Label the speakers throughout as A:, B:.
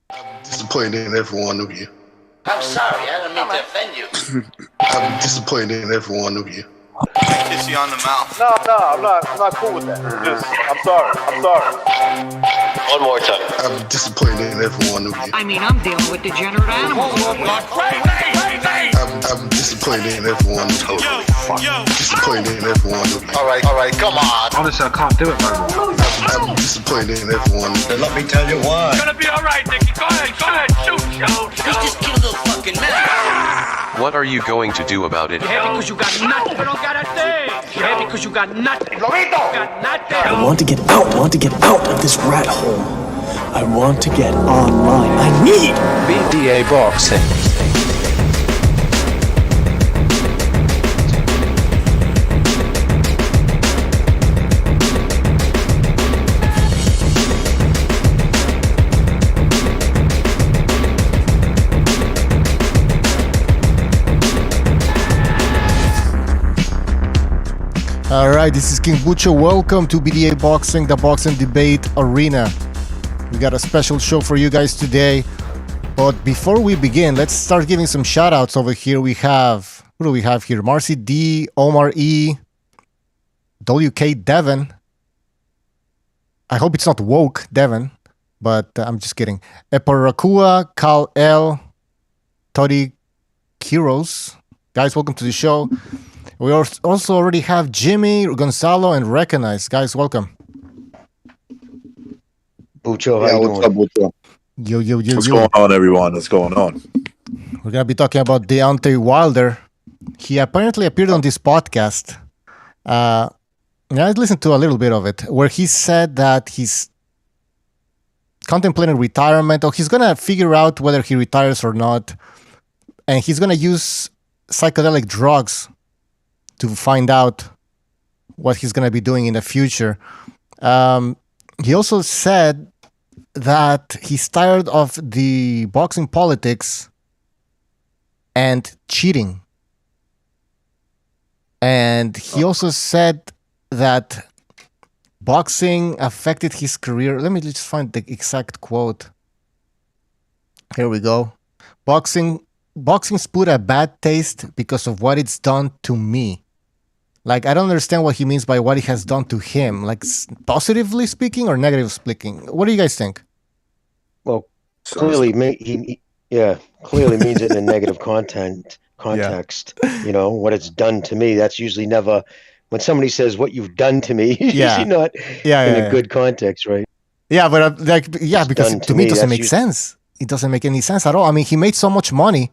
A: I'm disappointed in every one of you.
B: I'm sorry, I don't mean to offend you.
A: I'm disappointed in every one of you.
C: Kiss you on the mouth.
D: No, I'm not cool with that. I'm sorry.
B: One more time.
A: I'm disappointed in every one of you.
E: I mean, I'm dealing with degenerate animals.
A: I'm disappointed in every one of you. Disappointed in every one of you.
B: All right, come on.
F: Honestly, I can't do it no more.
A: I'm disappointed in every one of you.
B: Let me tell you why.
D: It's gonna be all right, Nicky. Go ahead, shoot.
B: He's just killed a fucking man.
G: What are you going to do about it?
E: You're happy because you got nothing. You don't got a thing. You're happy because you got nothing.
B: Lobito!
E: Got nothing.
H: I want to get out of this rat hole. I want to get online. I need
G: BDA boxing.
I: All right, this is King Bucho. Welcome to BDA Boxing, the boxing debate arena. We got a special show for you guys today. But before we begin, let's start giving some shout outs over here. Who do we have here? Marcy D, Omar E, WK Devon. I hope it's not woke Devon, but I'm just kidding. Eparakua, Kal L, Todi Kiros. Guys, welcome to the show. We also already have Jimmy, Gonzalo, and Recognize. Guys, welcome.
B: Bucho, how you doing?
J: What's up, Bucho?
I: Yo.
J: What's going on, everyone? What's going on?
I: We're going to be talking about Deontay Wilder. He apparently appeared on this podcast. I listened to a little bit of it, where he said that he's contemplating retirement, or he's going to figure out whether he retires or not. And he's going to use psychedelic drugs to find out what he's going to be doing in the future. He also said that he's tired of the boxing politics and cheating. And he also said that boxing affected his career. Let me just find the exact quote. Here we go. Boxing's put a bad taste because of what it's done to me. Like, I don't understand what he means by what it has done to him. Like, positively speaking or negatively speaking? What do you guys think?
K: Well, clearly, clearly means it in a negative context. Yeah. You know, what it's done to me. That's usually never, when somebody says what you've done to me, usually not in a good context, right? Yeah, but because to me it doesn't make sense. It doesn't make any sense at all. I mean, he made so much money.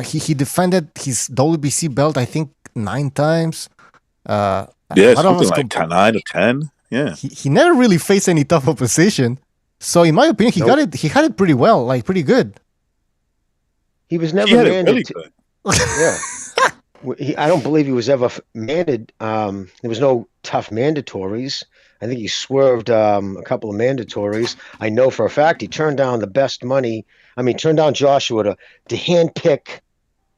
K: He defended his WBC belt, I think, 9 times.
J: Something like 9 or 10. Yeah.
I: He never really faced any tough opposition. So in my opinion, he had it pretty well, like pretty good.
K: He was never mandated. Yeah. I don't believe he was ever mandated. There was no tough mandatories. I think he swerved a couple of mandatories. I know for a fact he turned down the best money. I mean, turned down Joshua to handpick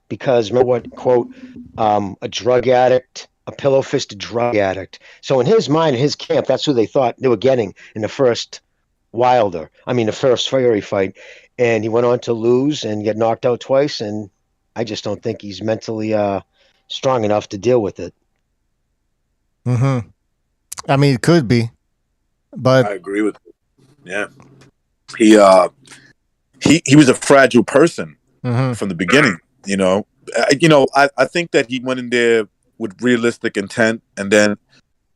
K: because, remember what, quote, a drug addict, a pillow-fisted drug addict. So in his mind, in his camp, that's who they thought they were getting in the first the first Fury fight. And he went on to lose and get knocked out twice. And I just don't think he's mentally strong enough to deal with it.
I: Mm-hmm. I mean, it could be, but
J: I agree with you. Yeah, he was a fragile person from the beginning. I think that he went in there with realistic intent, and then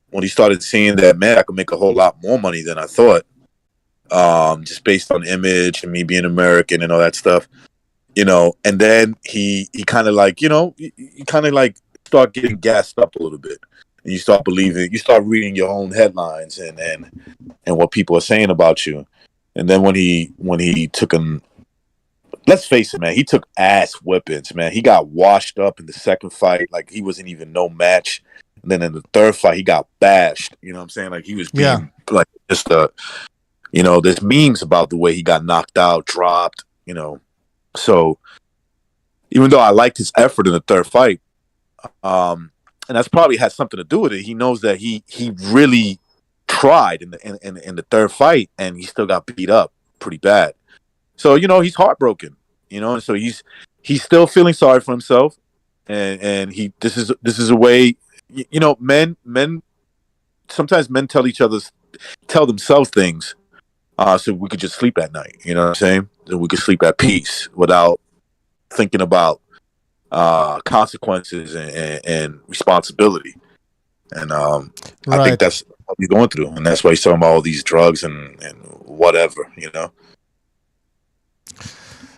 J: when he started seeing that, man, I could make a whole lot more money than I thought, just based on image and me being American and all that stuff, and then he kind of like, start getting gassed up a little bit. And you start believing, you start reading your own headlines and what people are saying about you. And then when he took him, let's face it, man, he took ass whippings, man. He got washed up in the second fight, like he wasn't even no match. And then in the third fight, he got bashed. You know what I'm saying? Like he was being like just there's memes about the way he got knocked out, dropped, So even though I liked his effort in the third fight, and that's probably had something to do with it. He knows that he really tried in the third fight, and he still got beat up. pretty bad. So he's heartbroken. And so he's still feeling sorry for himself, and this is a way. Men sometimes men tell themselves things, so we could just sleep at night. You know what I'm saying? So we could sleep at peace without thinking about consequences and responsibility. And I think that's what he's going through, and that's why he's talking about all these drugs and whatever.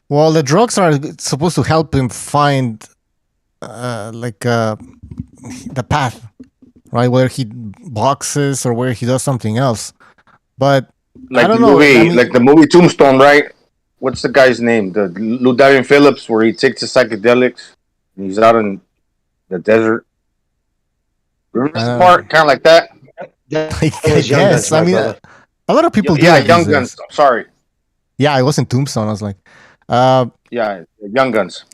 I: Well, the drugs are supposed to help him find the path, right? Where he boxes or where he does something else. But
F: like
I: I don't
F: the
I: know.
F: movie,
I: I mean,
F: like the movie Tombstone, right? What's the guy's name? The Lou Diamond Phillips, where he takes the psychedelics and he's out in the desert. Remember this part? Kind of like that.
I: I guess. I mean, a lot of people do.
F: Yeah,
I: that
F: Young
I: these days.
F: Guns. Sorry.
I: Yeah, I was in Tombstone. I was like,
F: Yeah, Young Guns.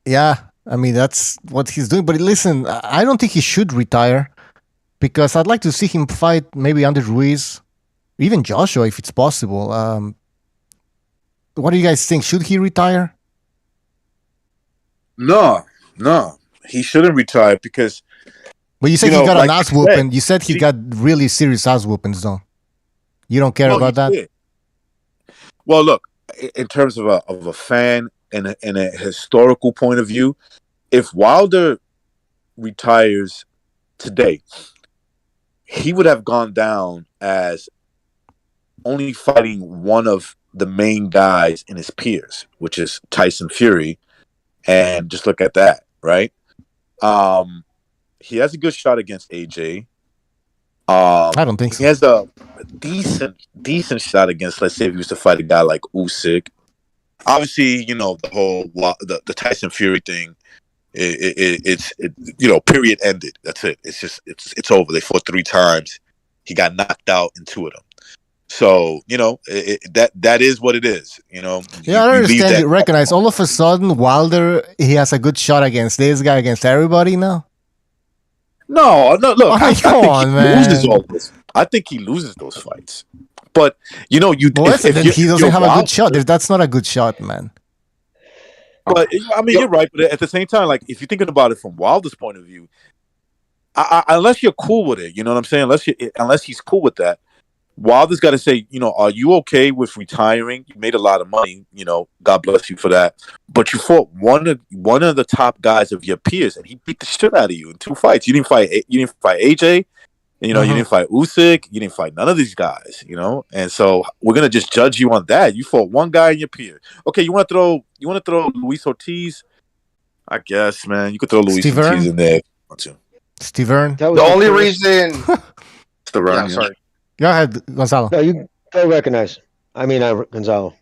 I: yeah. I mean, that's what he's doing. But listen, I don't think he should retire because I'd like to see him fight maybe Andy Ruiz, even Joshua, if it's possible. What do you guys think? Should he retire?
J: No, he shouldn't retire because.
I: But you said he got an ass whooping. You said he
J: he-
I: got really serious ass whoopings, though. You don't care about that?
J: Did. Well, look, in terms of a fan and a historical point of view, if Wilder retires today, he would have gone down as only fighting one of the main guys in his peers, which is Tyson Fury. And just look at that, right? He has a good shot against AJ.
I: I don't think so.
J: He has a decent shot against, let's say, if he was to fight a guy like Usyk. Obviously, the whole the Tyson Fury thing. It's period ended. That's it. It's just it's over. They fought 3 times. He got knocked out in 2 of them. So that is what it is.
I: Yeah, I understand. You recognize all of a sudden Wilder, he has a good shot against this guy, against everybody now.
J: No, look. I
I: come
J: think
I: on,
J: he
I: man.
J: loses all this. I think he loses those fights. But
I: Well, then he doesn't have a good shot. That's not a good shot, man.
J: But I mean, you're right. But at the same time, like if you're thinking about it from Wilder's point of view, unless you're cool with it, you know what I'm saying? Unless he's cool with that, Wilder's got to say, are you okay with retiring? You made a lot of money, God bless you for that. But you fought one of the top guys of your peers, and he beat the shit out of you in 2 fights. You didn't fight AJ, you didn't fight Usyk, you didn't fight none of these guys, And so we're gonna just judge you on that. You fought one guy in your peer. Okay, you want to throw Luis Ortiz? I guess, man, you could throw Luis Ortiz in there if you want to.
I: Steve Earn.
F: The only reason.
J: Yeah,
F: sorry.
I: Go ahead, Gonzalo.
K: No, you don't recognize. Gonzalo.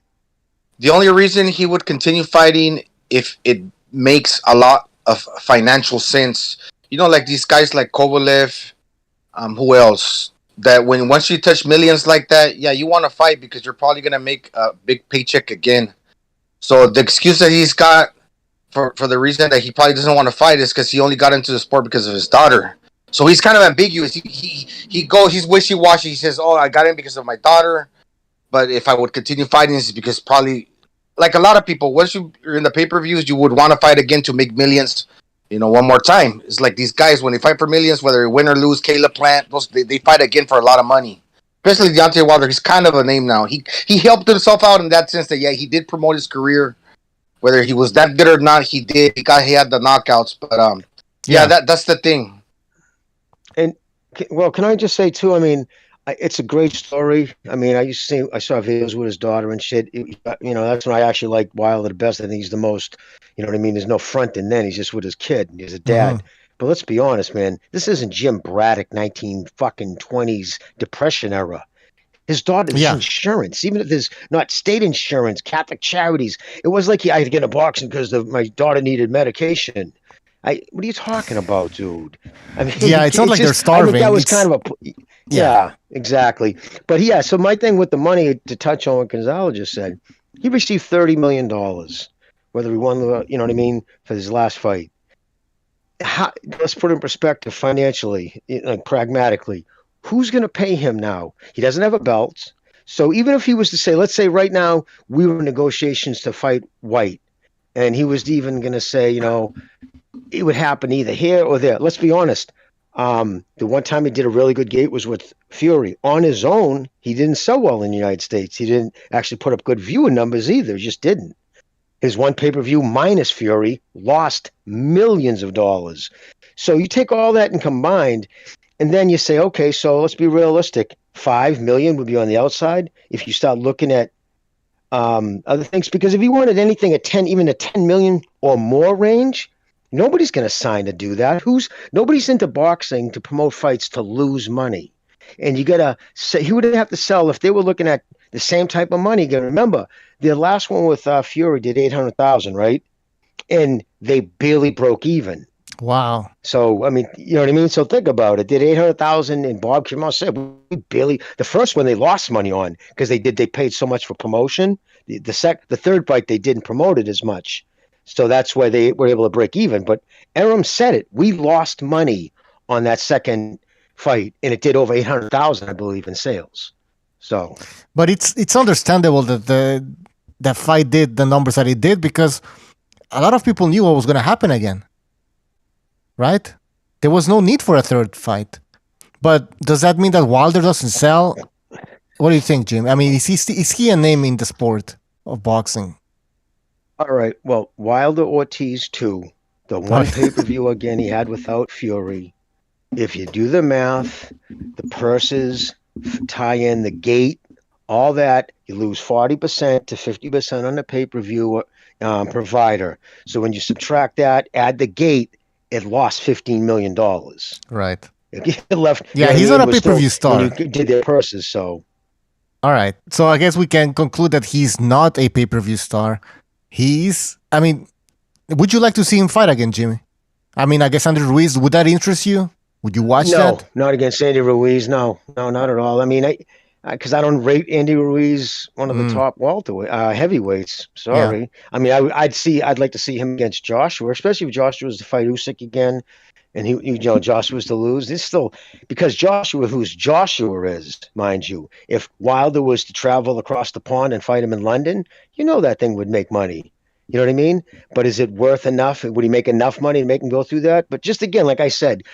F: The only reason he would continue fighting if it makes a lot of financial sense. Like these guys like Kovalev, who else? That once you touch millions like that, yeah, you want to fight because you're probably gonna make a big paycheck again. So the excuse that he's got for the reason that he probably doesn't want to fight is because he only got into the sport because of his daughter. So he's kind of ambiguous. He's wishy-washy. He says, "Oh, I got in because of my daughter, but if I would continue fighting, it's because probably, like a lot of people, once you're in the pay-per-views, you would want to fight again to make millions, one more time. It's like these guys when they fight for millions, whether they win or lose. Caleb Plant, they fight again for a lot of money. Especially Deontay Wilder, he's kind of a name now. He helped himself out in that sense that he did promote his career, whether he was that good or not. He did. He had the knockouts, but that's the thing.
K: And well, can I just say too? I mean, it's a great story. I mean, I saw videos with his daughter and shit. That's when I actually like Wilder the best. I think he's the most. You know what I mean? There's no front in then. He's just with his kid. He's a dad. But let's be honest, man. This isn't Jim Braddock 1920s Depression era. His daughter's insurance, even if there's not state insurance, Catholic charities. It was like I had to get into boxing because my daughter needed medication. What are you talking about, dude? I mean,
I: it's not like they're starving.
K: I think that was kind of a exactly. But so my thing with the money, to touch on what Gonzalo just said, he received $30 million, whether he won for his last fight. Let's put it in perspective financially, pragmatically. Who's going to pay him now? He doesn't have a belt, So even if he was to say, let's say right now we were in negotiations to fight White, and he was even going to say, it would happen either here or there. Let's be honest. The one time he did a really good gate was with Fury. On his own, he didn't sell well in the United States. He didn't actually put up good viewer numbers either. He just didn't. His one pay-per-view minus Fury lost millions of dollars. So you take all that and combined, and then you say, okay, so let's be realistic. 5 million would be on the outside if you start looking at other things. Because if you wanted anything at 10, even a 10 million or more range, nobody's going to sign to do that. Nobody's into boxing to promote fights to lose money. And you got to say, he would have to sell if they were looking at the same type of money. Again, remember, the last one with Fury did 800,000, right? And they barely broke even.
I: Wow.
K: So, I mean, you know what I mean? So think about it. Did 800,000, and Bob came out and said, we barely, the first one they lost money on because they paid so much for promotion. The third fight, they didn't promote it as much. So that's why they were able to break even. But Arum said it. We lost money on that second fight, and it did over 800,000, I believe, in sales. So,
I: but it's understandable that that fight did the numbers that it did because a lot of people knew what was going to happen again. Right? There was no need for a third fight. But does that mean that Wilder doesn't sell? What do you think, Jim? I mean, is he a name in the sport of boxing?
K: All right. Well, Wilder Ortiz 2, the one pay-per-view again he had without Fury. If you do the math, the purses, tie in the gate, all that, you lose 40% to 50% on the pay-per-view provider. So when you subtract that, add the gate, it lost $15 million.
I: Right.
K: It left.
I: Yeah, he's not a pay-per-view star.
K: When you did their purses, so.
I: All right. So I guess we can conclude that he's not a pay-per-view star. I mean, would you like to see him fight again, Jimmy? I mean, I guess Andy Ruiz, would that interest you? Would you watch that?
K: No, not against Andy Ruiz. No, not at all. I mean, because I don't rate Andy Ruiz one of the top heavyweights. Sorry. Yeah. I mean, I'd like to see him against Joshua, especially if Joshua was to fight Usyk again, and Joshua was to lose. It's still because Joshua, who's Joshua is, mind you. If Wilder was to travel across the pond and fight him in London, that thing would make money. You know what I mean? But is it worth enough? Would he make enough money to make him go through that? But just again, like I said.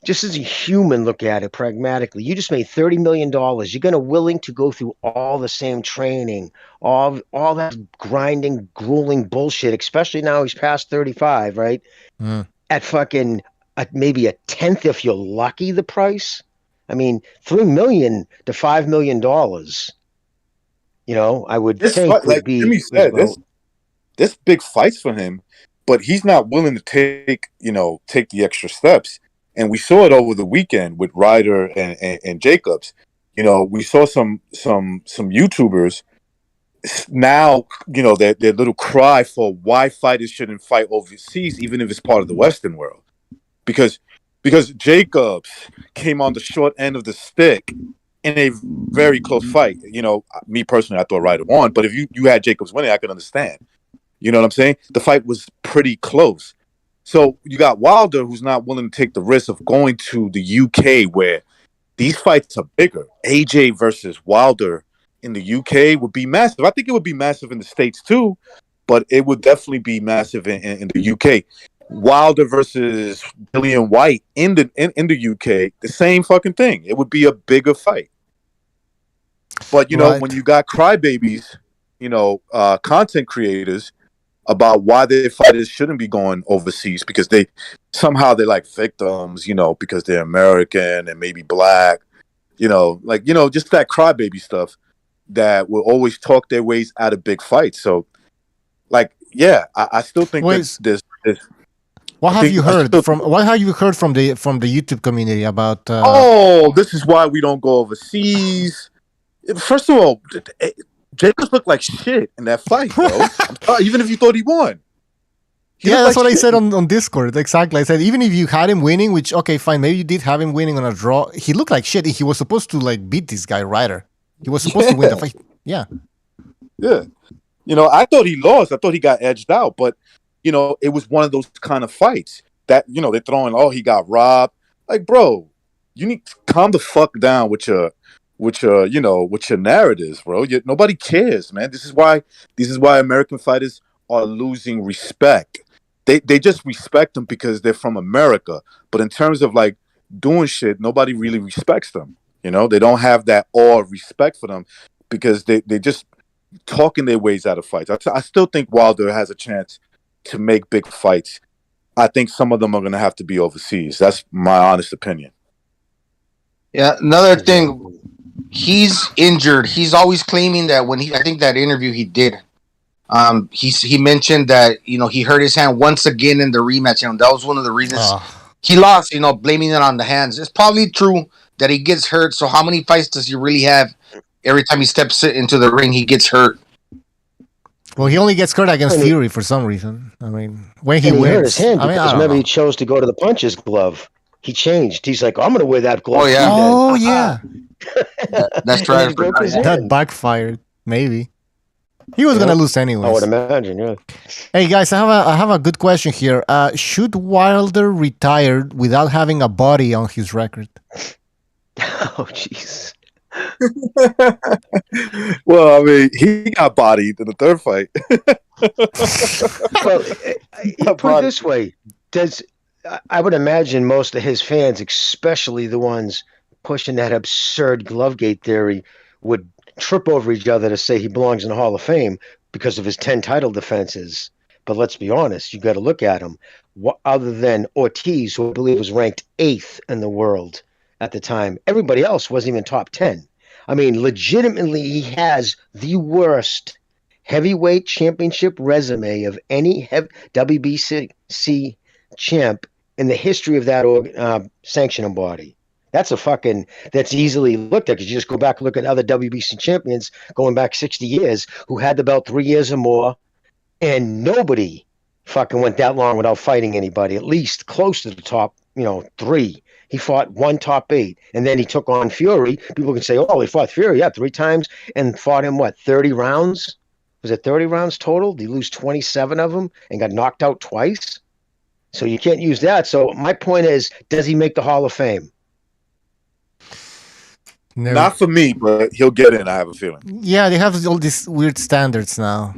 K: Just as a human look at it pragmatically, you just made $30 million. You're going to willing to go through all the same training, all that grinding, grueling bullshit, especially now he's past 35, right? At maybe a tenth, if you're lucky, the price. I mean, $3 million to $5 million, I would think would
J: like
K: be...
J: Jimmy said, this big fights for him, but he's not willing to take the extra steps. And we saw it over the weekend with Ryder and Jacobs. We saw some YouTubers now, their little cry for why fighters shouldn't fight overseas, even if it's part of the Western world. Because Jacobs came on the short end of the stick in a very close fight. Me personally, I thought Ryder won. But if you had Jacobs winning, I could understand. You know what I'm saying? The fight was pretty close. So you got Wilder, who's not willing to take the risk of going to the UK, where these fights are bigger. AJ versus Wilder in the UK would be massive. I think it would be massive in the States too, but it would definitely be massive in the UK. Wilder versus Dillian White in the UK, the same fucking thing. It would be a bigger fight. But when you got crybabies, content creators about why their fighters shouldn't be going overseas because they're like victims, because they're American and maybe black, just that crybaby stuff that will always talk their ways out of big fights. So, I still think there's
I: What have you heard from the YouTube community about?
J: This is why we don't go overseas. First of all, Jacobs looked like shit in that fight, bro. Even if you thought he won.
I: That's what I said on Discord. Exactly. I said, even if you had him winning, which, okay, fine, maybe you did have him winning on a draw, he looked like shit. He was supposed to, beat this guy, Ryder. He was supposed to win the fight. Yeah.
J: Yeah. I thought he lost. I thought he got edged out. But, it was one of those kind of fights that, they're throwing, he got robbed. Like, bro, you need to calm the fuck down with with your, with your narratives, bro. Nobody cares, man. This is why American fighters are losing respect. They just respect them because they're from America. But in terms of like doing shit, nobody really respects them. They don't have that awe of respect for them because they just talking their ways out of fights. I still think Wilder has a chance to make big fights. I think some of them are going to have to be overseas. That's my honest opinion.
F: Yeah, another thing, he's injured. He's always claiming that I think that interview he did, he mentioned that he hurt his hand once again in the rematch, and that was one of the reasons he lost. Blaming it on the hands. It's probably true that he gets hurt. So how many fights does he really have? Every time he steps into the ring, he gets hurt.
I: Well, he only gets hurt against Fury for some reason. I mean, when he wins,
K: hurt his hand because remember
I: know.
K: He chose to go to the puncher's glove. He changed. He's like, I'm going to wear that glove.
F: Oh yeah,
I: oh yeah.
F: That's right.
I: That backfired. Maybe he was going to lose anyways.
K: I would imagine. Yeah.
I: Hey guys, I have a good question here. Should Wilder retire without having a body on his record?
K: Oh jeez.
J: Well, I mean, he got bodied in the third fight.
K: Well, put it this way: I would imagine most of his fans, especially the ones pushing that absurd glovegate theory, would trip over each other to say he belongs in the Hall of Fame because of his 10 title defenses. But let's be honest, you got to look at him. Other than Ortiz, who I believe was ranked 8th in the world at the time, everybody else wasn't even top 10. I mean, legitimately, he has the worst heavyweight championship resume of any WBC champ in the history of that sanctioning body. That's easily looked at because you just go back and look at other WBC champions going back 60 years who had the belt 3 years or more, and nobody fucking went that long without fighting anybody, at least close to the top, 3. He fought one top 8, and then he took on Fury. People can say, oh, he fought Fury, 3 times, and fought him, 30 rounds? Was it 30 rounds total? Did he lose 27 of them and got knocked out twice? So you can't use that. So my point is, does he make the Hall of Fame?
I: No.
J: Not for me, but he'll get in, I have a feeling.
I: Yeah, they have all these weird standards now.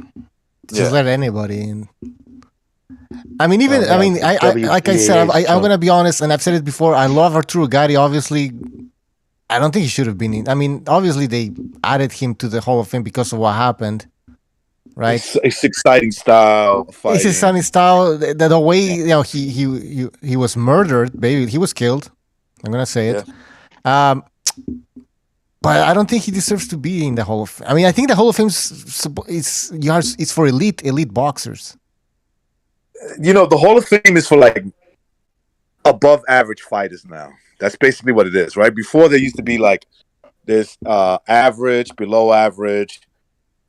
I: Just let anybody in. I mean, like I said, I'm going to be honest, and I've said it before, I love Arturo Gatti, obviously. I don't think he should have been in. I mean, obviously they added him to the Hall of Fame because of what happened, right?
J: It's exciting style fighting.
I: It's exciting style. The way he was murdered, baby, he was killed. I'm going to say it. Yeah. But I don't think he deserves to be in the Hall of Fame. I mean, I think the Hall of Fame is for elite boxers.
J: The Hall of Fame is for like above average fighters now. That's basically what it is, right? Before there used to be like this average, below average,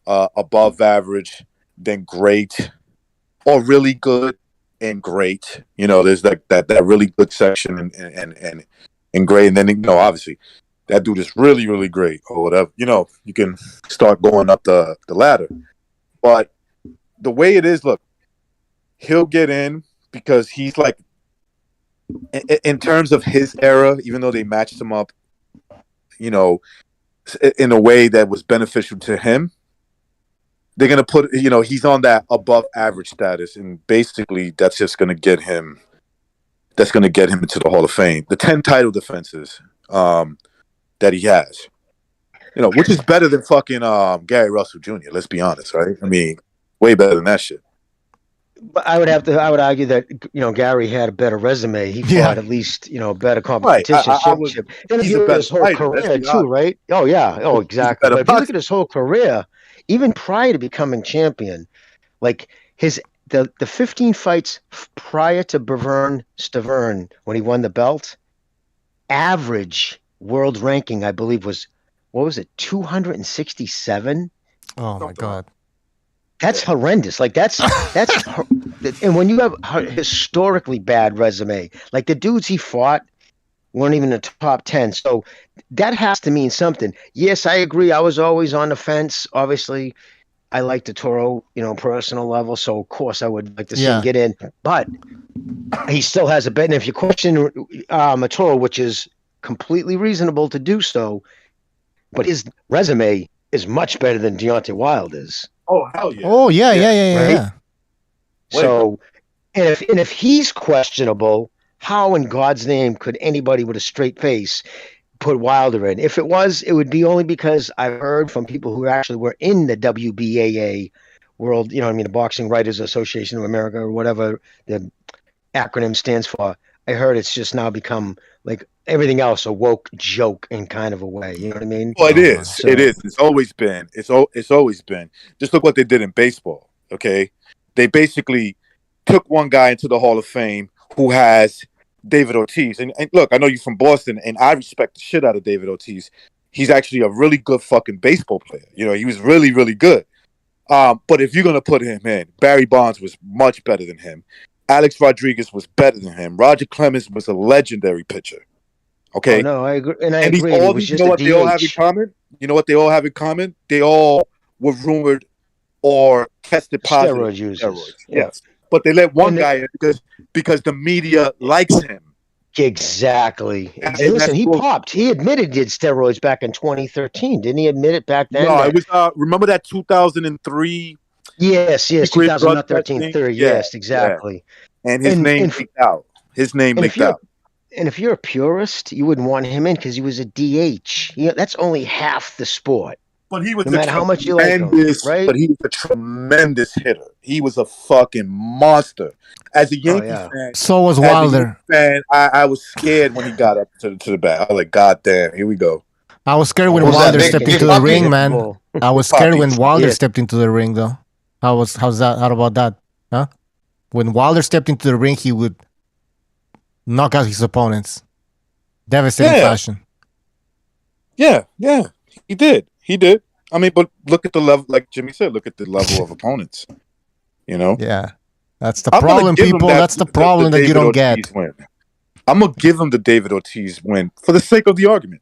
J: above average, then great, or really good and great. There's like that really good section and great, and then obviously that dude is really, really great or whatever. You can start going up the ladder. But the way it is, look, he'll get in because he's like, in terms of his era, even though they matched him up, in a way that was beneficial to him, they're going to put, he's on that above average status. And basically that's just going to get him, into the Hall of Fame. The 10 title defenses, that he has, which is better than fucking Gary Russell Jr. Let's be honest, right? I mean, way better than that shit.
K: But I would argue that Gary had a better resume. He fought at least better competition, championship. And if you look at his whole career too, right? Oh yeah, oh exactly. But if you look at his whole career, even prior to becoming champion, like the 15 fights prior to Stavern when he won the belt, average world ranking, I believe, was 267?
I: Oh my god.
K: That's horrendous. Like that's and when you have a historically bad resume, like the dudes he fought weren't even in the top 10. So that has to mean something. Yes, I agree. I was always on the fence. Obviously, I like the Toro, personal level. So of course I would like to see him get in, but he still has a bet. And if you question Toro, which is completely reasonable to do so, but his resume is much better than Deontay Wilder's.
J: Oh hell yeah.
I: Oh yeah,
K: Right?
I: yeah.
K: So, and if he's questionable, how in God's name could anybody with a straight face put Wilder in? If it was, it would be only because I've heard from people who actually were in the WBAA world, you know what I mean, the Boxing Writers Association of America or whatever the acronym stands for. I heard it's just now become like everything else a woke joke in kind of a way. You know what I mean?
J: Well, it is.
K: So-
J: It is. It's always been. It's always been. Just look what they did in baseball. Okay, they basically took one guy into the Hall of Fame who has David Ortiz. And look, I know you're from Boston, and I respect the shit out of David Ortiz. He's actually a really good fucking baseball player. You know, he was really, really good. But if you're gonna put him in, Barry Bonds was much better than him. Alex Rodriguez was better than him. Roger Clemens was a legendary pitcher. Okay.
K: Oh, no, I agree. And I
J: And
K: agree.
J: these all,
K: It was
J: you
K: just
J: know
K: a
J: what they all have in
K: DH.
J: common? You know what they all have in common? They all were rumored or tested positive
K: Steroid
J: for
K: users.
J: steroids.
K: Yeah.
J: Yes, but they let one
K: And
J: guy in because the media likes him.
K: Exactly.
J: And
K: Listen,
J: that's
K: he
J: cool.
K: popped. He admitted he did steroids back in 2013. Didn't he admit it back then?
J: No,
K: that-
J: it was. Remember that 2003
K: Yes,
J: secret
K: 2013,
J: drug
K: 30.
J: testing? Yeah,
K: Yes, exactly.
J: and his name
K: and
J: leaked out. His name
K: and if
J: leaked
K: you're
J: out.
K: and if you're a purist, you wouldn't want him in because he was a DH. That's only half the sport.
J: But he was
K: No matter how much you like him, right?
J: But he was a tremendous hitter. He was a fucking monster. As a Yankee
K: yeah.
J: fan,
I: So was
J: as a
I: Wilder.
J: Yankee fan, I was scared when he got up to the bat. I was like, God damn, here we go.
I: I was scared when
F: Who's that,
I: Wilder
F: Big-
I: stepped
F: Big
I: into the
F: Papi?
I: ring, man.
K: Well,
I: I was scared when
J: Papi.
I: Wilder
K: Yeah.
I: stepped into the ring, though. How's that? How about that? Huh? When Wilder stepped into the ring, he would knock out his opponents, devastating
J: Yeah.
I: fashion.
J: Yeah, he did. I mean, but look at the level, like Jimmy said, look at the level of opponents. You know,
I: Yeah, that's the
J: I'm gonna
I: problem,
J: give him
I: people. That's the problem that you
J: David
I: don't
J: Ortiz
I: get.
J: win. I'm gonna give him the David Ortiz win for the sake of the argument.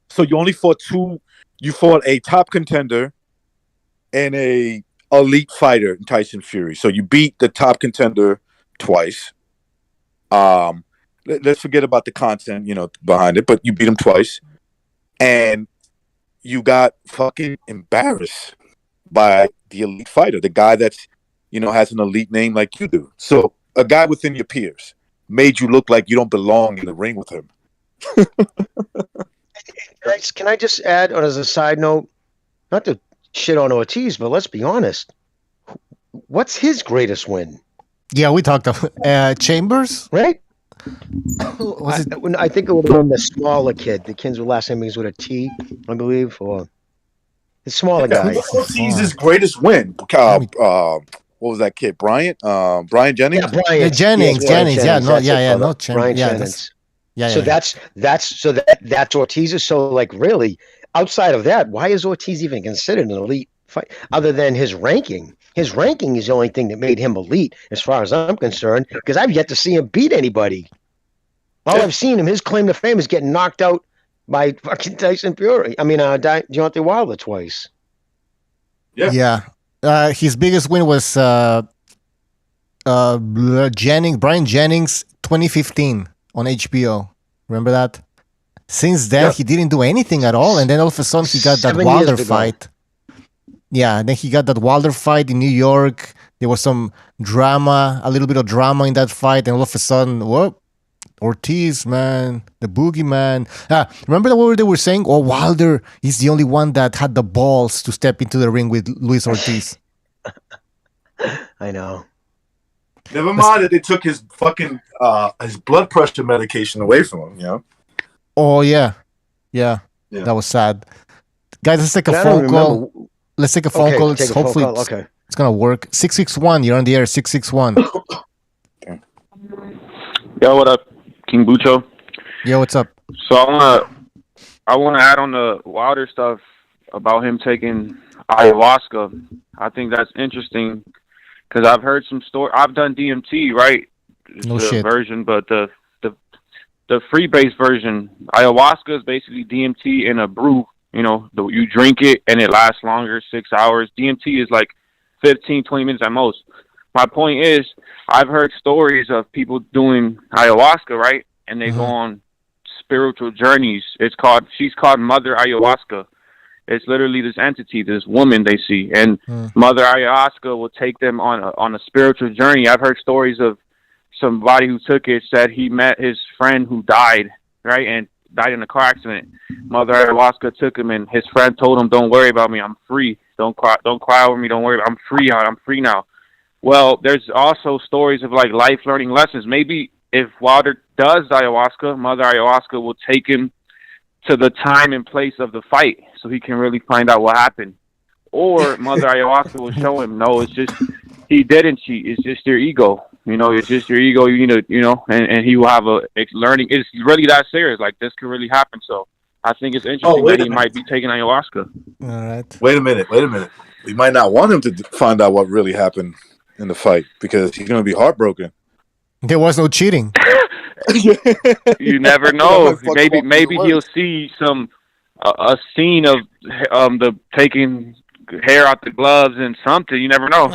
J: So you only fought two. You fought a top contender and a elite fighter in Tyson Fury. So you beat the top contender twice. Let's forget about the content, behind it, but you beat him twice, and you got fucking embarrassed by the elite fighter, the guy that's, has an elite name like you do. So a guy within your peers made you look like you don't belong in the ring with him.
K: Guys, can I just add, or as a side note, not to shit on Ortiz, but let's be honest. What's his greatest win?
I: Yeah, we talked about Chambers,
K: right?
I: Was it?
K: I think it would have been the smaller kid. The kid's last name is with a T, I believe, or the smaller guy.
J: Ortiz's greatest win. What was that kid? Bryant Jennings.
K: Yeah, Bryant.
I: Jennings.
K: Yes,
I: Yeah,
K: Jennings,
I: no,
K: that's it, brother.
I: no Chambers.
K: Bryant
I: Yeah,
K: Jennings.
I: yeah.
K: So that's Ortiz's. So like really, outside of that, why is Ortiz even considered an elite fight other than his ranking? His ranking is the only thing that made him elite, as far as I'm concerned, because I've yet to see him beat anybody. All I've seen him, his claim to fame is getting knocked out by fucking Tyson Fury. I mean, Deontay Wilder twice.
I: Yeah. His biggest win was Brian Jennings, 2015 on HBO. Remember that? Since then, he didn't do anything at all, and then all of a sudden he got that
K: 7
I: Wilder
K: years ago.
I: fight. Yeah, and then he got that Wilder fight in New York. There was some drama, a little bit of drama in that fight, and all of a sudden, whoop, Ortiz, man, the boogeyman. Remember what they were saying? Oh, Wilder is the only one that had the balls to step into the ring with Luis Ortiz.
K: I know.
J: Never mind that they took his fucking his blood pressure medication away from him.
I: Oh yeah, that was sad. Guys, let's take a
K: I don't
I: phone call.
K: remember.
I: Let's take a phone
K: Okay,
I: call.
K: take a phone
I: Hopefully,
K: call. Okay.
I: it's gonna work. 661. You're on the air. 661.
L: Yo, what up, King Bucho?
I: Yo, what's up?
L: So I wanna add on the Wilder stuff about him taking ayahuasca. I think that's interesting because I've heard some story. I've done DMT, right? It's
I: No
L: the
I: shit.
L: version, but the free-based version, ayahuasca is basically DMT in a brew. You drink it and it lasts longer, 6 hours. DMT is like 15, 20 minutes at most. My point is, I've heard stories of people doing ayahuasca, right? And they go on spiritual journeys. She's called Mother Ayahuasca. It's literally this entity, this woman they see, and Mother Ayahuasca will take them on a spiritual journey. I've heard stories of somebody who took it said he met his friend who died, right, and died in a car accident. Mother Ayahuasca took him, and his friend told him, "Don't worry about me. I'm free. Don't cry over me. Don't worry. I'm free. I'm free now." Well, there's also stories of like life learning lessons. Maybe if Wilder does ayahuasca, Mother Ayahuasca will take him to the time and place of the fight so he can really find out what happened. Or Mother Ayahuasca will show him, no, it's just, he didn't cheat. It's just your ego. It's just your ego, and he will have learning. It's really that serious. Like, this could really happen. So I think it's interesting that he might be taking ayahuasca.
I: All right.
J: Wait a minute. We might not want him to find out what really happened in the fight because he's going to be heartbroken.
I: There was no cheating.
L: You never know. Maybe he'll see a scene of the taking hair out the gloves and something. You never know.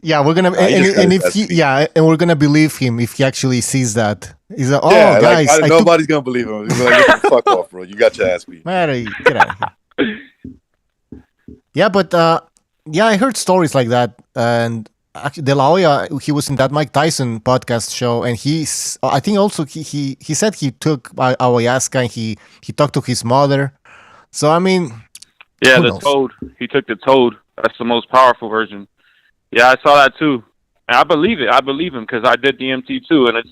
I: Yeah, we're gonna and we're gonna believe him if he actually sees that. He's like, guys,
J: nobody's gonna believe him. He's like, fuck off, bro. You got your ass beat.
I: Mary, get out of here. Yeah, but I heard stories like that, and actually, De La Hoya, he was in that Mike Tyson podcast show, and I think also he said he took ayahuasca and he talked to his mother. So I mean,
L: yeah, the toad. He took the toad. That's the most powerful version. Yeah, I saw that too, and I believe it. I believe him because I did DMT too, and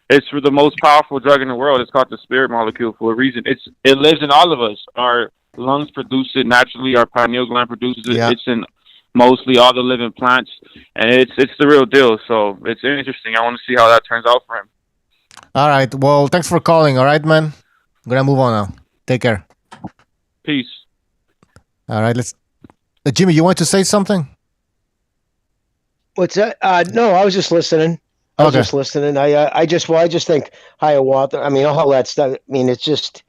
L: it's for the most powerful drug in the world. It's called the spirit molecule for a reason. It lives in all of us. Our lungs produce it naturally. Our pineal gland produces it. Yeah. It's in mostly all the living plants, and it's the real deal. So it's interesting. I want to see how that turns out for him.
I: All right. Well, thanks for calling. All right, man. I'm gonna move on now. Take care.
L: Peace.
I: All right. Let's. Jimmy, you want to say something?
K: What's that? No, I was just listening. I just think ayahuasca. I mean, all that stuff. I mean, it's just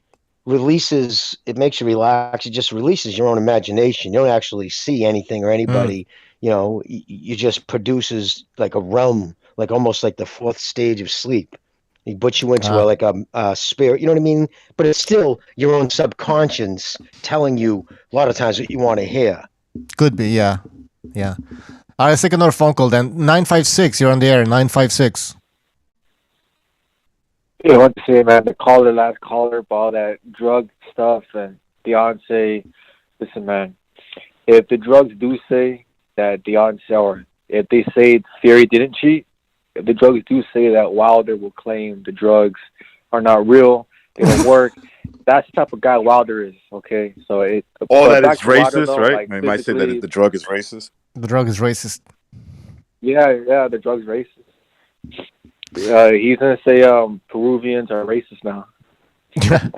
K: releases. It makes you relax. It just releases your own imagination. You don't actually see anything or anybody. You just produces like a realm, like almost like the fourth stage of sleep. He puts you into a spirit. You know what I mean? But it's still your own subconscious telling you a lot of times what you want to hear.
I: Could be, yeah. All right, let's take another phone call then. 956, you're on the air. 956.
M: Yeah, I want to say, man, last caller about all that drug stuff and Beyonce. Listen, man, if the drugs do say that Beyonce, or if they say Fury didn't cheat, if the drugs do say that Wilder will claim the drugs are not real, they don't work, that's the type of guy Wilder is, okay? So that
J: is racist, Wilder, right? They might say that the drug is racist.
I: The drug is racist.
M: Yeah, the drug's racist. He's gonna say Peruvians are racist now.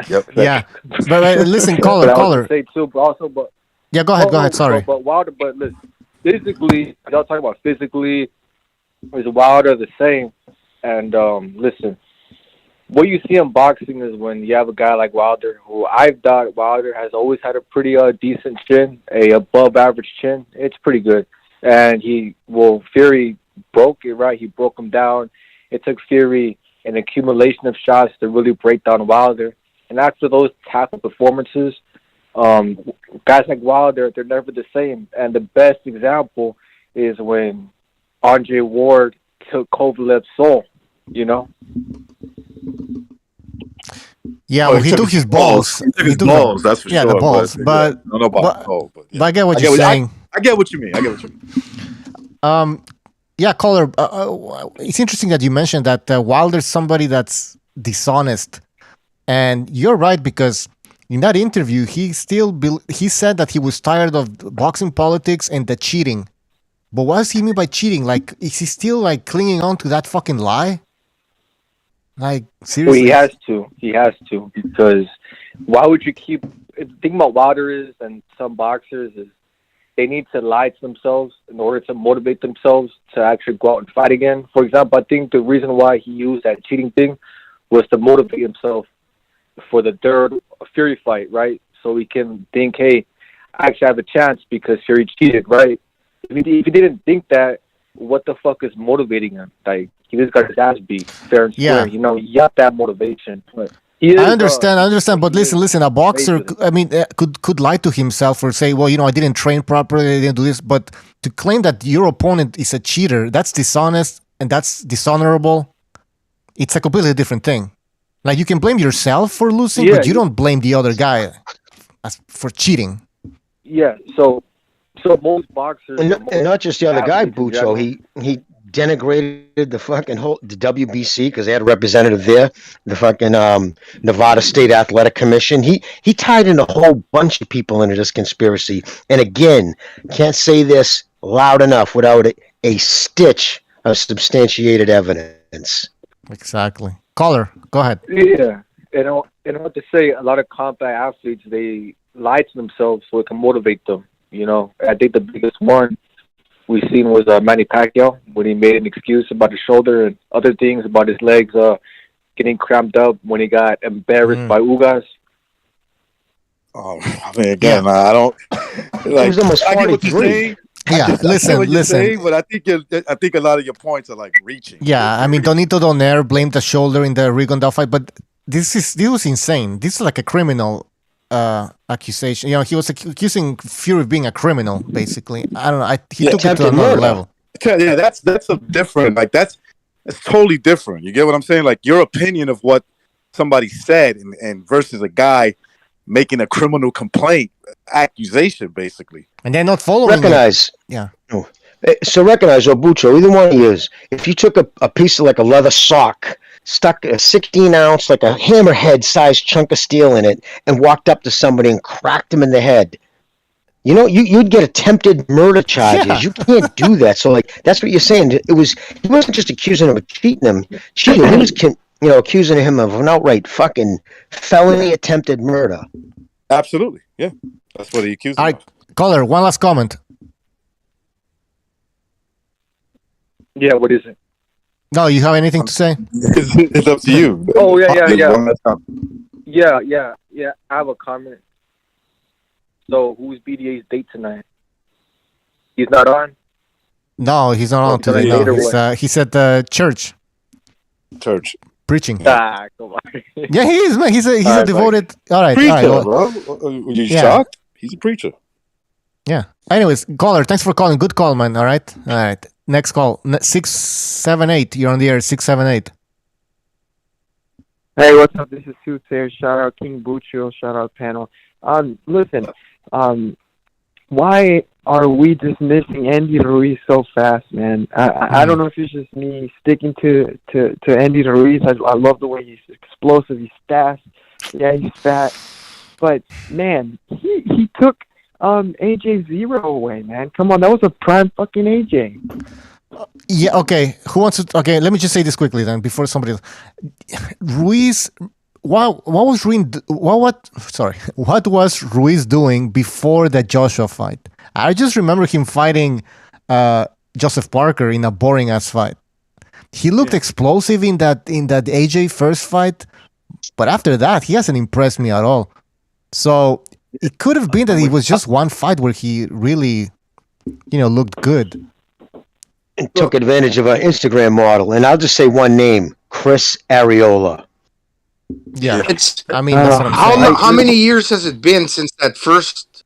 J: Yep.
I: Yeah, but listen, caller.
M: Say too, but
I: yeah, go ahead. Sorry.
M: But Wilder, but listen, physically, y'all talking about physically, is Wilder the same? And listen, what you see in boxing is when you have a guy like Wilder, who I thought Wilder has always had a pretty decent chin, a above average chin. It's pretty good. And Fury broke it, right? He broke him down. It took Fury an accumulation of shots to really break down Wilder. And after those type of performances, guys like Wilder, they're never the same. And the best example is when Andre Ward took Kovalev's soul,
I: Yeah, he took his balls.
J: He took his balls, that's for sure.
I: Yeah, the balls. But
J: I don't know about the balls, but
I: I get what you're saying.
J: I get what you mean.
I: Yeah, caller. It's interesting that you mentioned that Wilder's somebody that's dishonest, and you're right, because in that interview he said that he was tired of boxing politics and the cheating. But what does he mean by cheating? Like, is he still like clinging on to that fucking lie? Like, seriously?
M: Well, he has to, because why would you keep... The thing about Wilder is, and some boxers, is they need to lie to themselves in order to motivate themselves to actually go out and fight again. For example, I think the reason why he used that cheating thing was to motivate himself for the third Fury fight, right? So he can think, hey, I actually have a chance because Fury cheated, right? If he didn't think that, what the fuck is motivating him? Like, He just got his ass beat fair and
I: Yeah.
M: square. You know, he got that motivation. But he is,
I: I understand. But listen, a boxer,
M: amazing.
I: I mean, could lie to himself or say, well, you know, I didn't train properly, I didn't do this. But to claim that your opponent is a cheater, that's dishonest and that's dishonorable. It's a completely different thing. Like, you can blame yourself for losing,
M: Yeah,
I: but you don't blame the other guy for cheating.
M: Yeah, so most boxers,
K: And not just the other guy,
M: athletes in
K: Bucho.
M: general-
K: He denigrated the fucking whole the WBC because they had a representative there, the fucking Nevada State Athletic Commission. He tied in a whole bunch of people into this conspiracy. And again, can't say this loud enough without a stitch of substantiated evidence.
I: Exactly. Caller, go ahead.
M: Yeah, and what to say, a lot of combat athletes, they lie to themselves so it can motivate them. You know, I think the biggest one we seen was Manny Pacquiao when he made an excuse about his shoulder and other things about his legs getting cramped up when he got embarrassed by Ugas.
J: Oh, I mean, again, I don't. Like,
K: He was almost
J: I get what you're
K: 43.
J: saying.
I: Yeah,
J: I get what you're saying, but I think a lot of your points are like reaching.
I: Yeah, I mean, Donito Donaire blamed the shoulder in the Rigondeaux fight, but this was insane. This is like a criminal accusation. You know, he was accusing Fury of being a criminal, basically. I don't know. He took it to another level.
J: Yeah, that's a different. Like that's totally different. You get what I'm saying? Like your opinion of what somebody said and versus a guy making a criminal complaint accusation, basically.
I: And they're not following.
K: Recognize.
I: Yeah.
K: No. So recognize, Obucho, either one of you is, if you took a piece of like a leather sock, stuck a 16-ounce, like a hammerhead-sized chunk of steel in it, and walked up to somebody and cracked him in the head, you know, you'd get attempted murder charges.
I: Yeah.
K: You can't do that. So, like, that's what you're saying. He wasn't just accusing him of cheating. He was, accusing him of an outright fucking felony attempted murder.
J: Absolutely, yeah, that's what he accused him
I: All right, caller, one last comment.
M: Yeah, what is it?
I: No, you have anything to say?
J: It's up to you.
M: Oh, yeah. I have a comment. So, who's BDA's date tonight? He's not on?
I: No, he's not on today. No. He's at the church.
J: Church.
I: Preaching.
M: Ah, come on.
I: Yeah, he is, man. He's a devoted. All right.
J: Preacher,
I: well,
J: bro. You shocked? He's a preacher.
I: Yeah. Anyways, caller, thanks for calling. Good call, man. All right. Next call. 678. You're on the air. 678.
N: Hey, what's up? This is Soothsayer. Shout out King Bucho. Shout out panel. Listen, why are we dismissing Andy Ruiz so fast, man? I don't know if it's just me sticking to Andy Ruiz. I love the way he's explosive. He's fast. Yeah, he's fat. But man, he took AJ Zero away, man. Come on, that was a prime fucking AJ.
I: Yeah, okay. Who wants to? Okay, let me just say this quickly then, before somebody else. Ruiz, what was Ruiz doing before the Joshua fight? I just remember him fighting Joseph Parker in a boring ass fight. He looked explosive in that AJ first fight, but after that, he hasn't impressed me at all. So it could have been that it was just one fight where he really, looked good.
K: And took advantage of an Instagram model. And I'll just say one name, Chris Areola.
I: Yeah.
F: It's,
I: I mean, that's what I'm saying.
F: how many years has it been since that first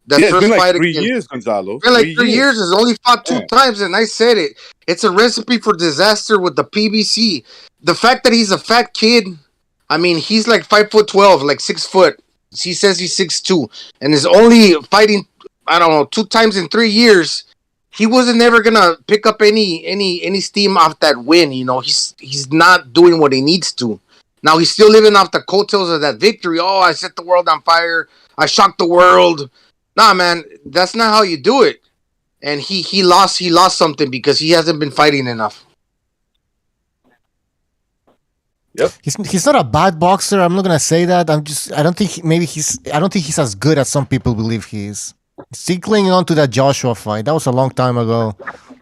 J: it's been like
F: fight?
J: 3 years, Gonzalo.
F: It's been like 3 years. He's only fought two times, and I said it. It's a recipe for disaster with the PBC. The fact that he's a fat kid, I mean, he's like 5'12", like 6 foot. He says he's 6'2", and is only fighting, I don't know, 2 times in 3 years. He wasn't ever gonna pick up any steam off that win. He's not doing what he needs to. Now he's still living off the coattails of that victory. Oh, I set the world on fire. I shocked the world. Nah, man, that's not how you do it. And he lost something because he hasn't been fighting enough.
J: Yep.
I: He's not a bad boxer. I'm not gonna say that. I don't think he's as good as some people believe he is. Still clinging on to that Joshua fight. That was a long time ago,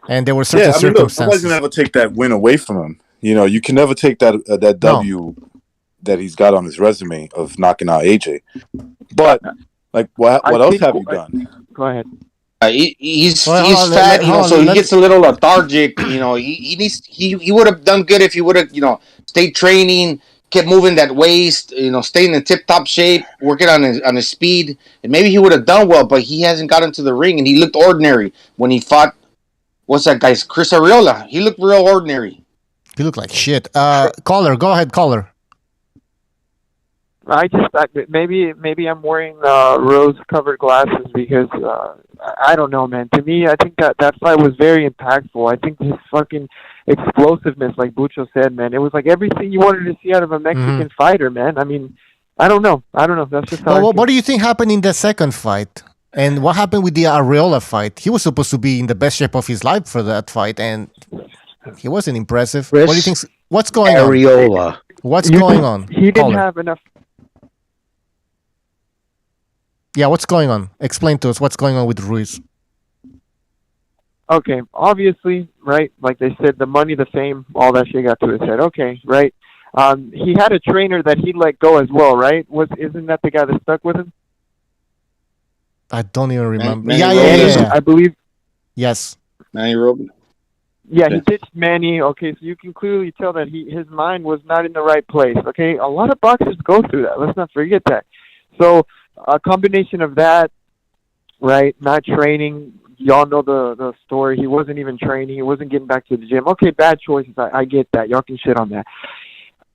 I: and there were certain circumstances.
J: Look, nobody's gonna ever take that win away from him. You can never take that W that he's got on his resume of knocking out AJ. But like, what else have you done?
N: Go ahead.
F: He's
I: Well, hold on,
F: fat,
I: hold on,
F: so he
I: let's-
F: gets a little lethargic. He would have done good if he would have stayed training, kept moving that waist, staying in tip top shape, working on his speed, and maybe he would have done well. But he hasn't got into the ring, and he looked ordinary when he fought. What's that guy's Chris Arreola? He looked real ordinary.
I: He looked like shit. Caller, go ahead, caller.
N: Maybe I'm wearing rose-covered glasses because I don't know, man. To me, I think that fight was very impactful. I think his fucking explosiveness, like Bucho said, man, it was like everything you wanted to see out of a Mexican fighter, man. I mean, I don't know. That's just how.
I: What do you think happened in the second fight? And what happened with the Arreola fight? He was supposed to be in the best shape of his life for that fight, and he wasn't impressive.
K: Chris,
I: What do you think? What's going on?
K: Arreola.
I: What's going on?
N: He didn't
I: Caller.
N: have enough.
I: Yeah, what's going on? Explain to us what's going on with Ruiz.
N: Okay, obviously, right? Like they said, the money, the fame, all that shit got to his head. Okay, right? He had a trainer that he let go as well, right? Isn't that the guy that stuck with him?
I: I don't even remember.
F: Manny
I: Yeah.
N: I believe.
I: Yes.
F: Manny Robles.
N: Yeah, he ditched Manny. Okay, so you can clearly tell that his mind was not in the right place. Okay, a lot of boxers go through that. Let's not forget that. So a combination of that, right? Not training. Y'all know the story. He wasn't even training. He wasn't getting back to the gym. Okay, bad choices. I get that. Y'all can shit on that.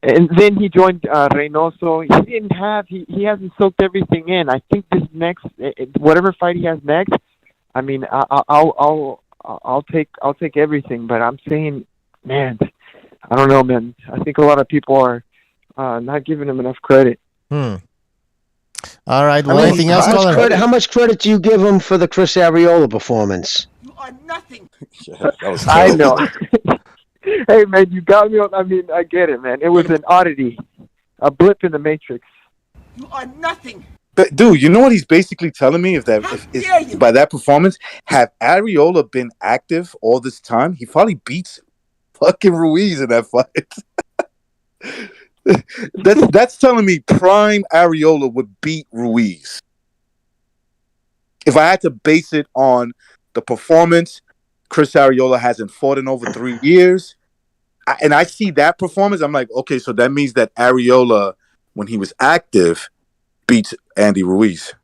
N: And then he joined Reynoso. He hasn't soaked everything in. I think this next, whatever fight he has next, I mean, I'll take everything. But I'm saying, man, I don't know, man. I think a lot of people are not giving him enough credit.
I: All right. Well, anything else, caller?
K: How much credit do you give him for the Chris Arreola performance?
E: You are nothing.
N: I know. Hey, man, you got me on. I mean, I get it, man. It was an oddity, a blip in the matrix.
E: You are nothing.
J: But, dude, you know what he's basically telling me? If by that performance, had Arreola been active all this time, he probably beats fucking Ruiz in that fight. That's telling me prime Arreola would beat Ruiz. If I had to base it on the performance, Chris Arreola hasn't fought in over 3 years. And I see that performance, I'm like, okay, so that means that Arreola, when he was active, beats Andy Ruiz.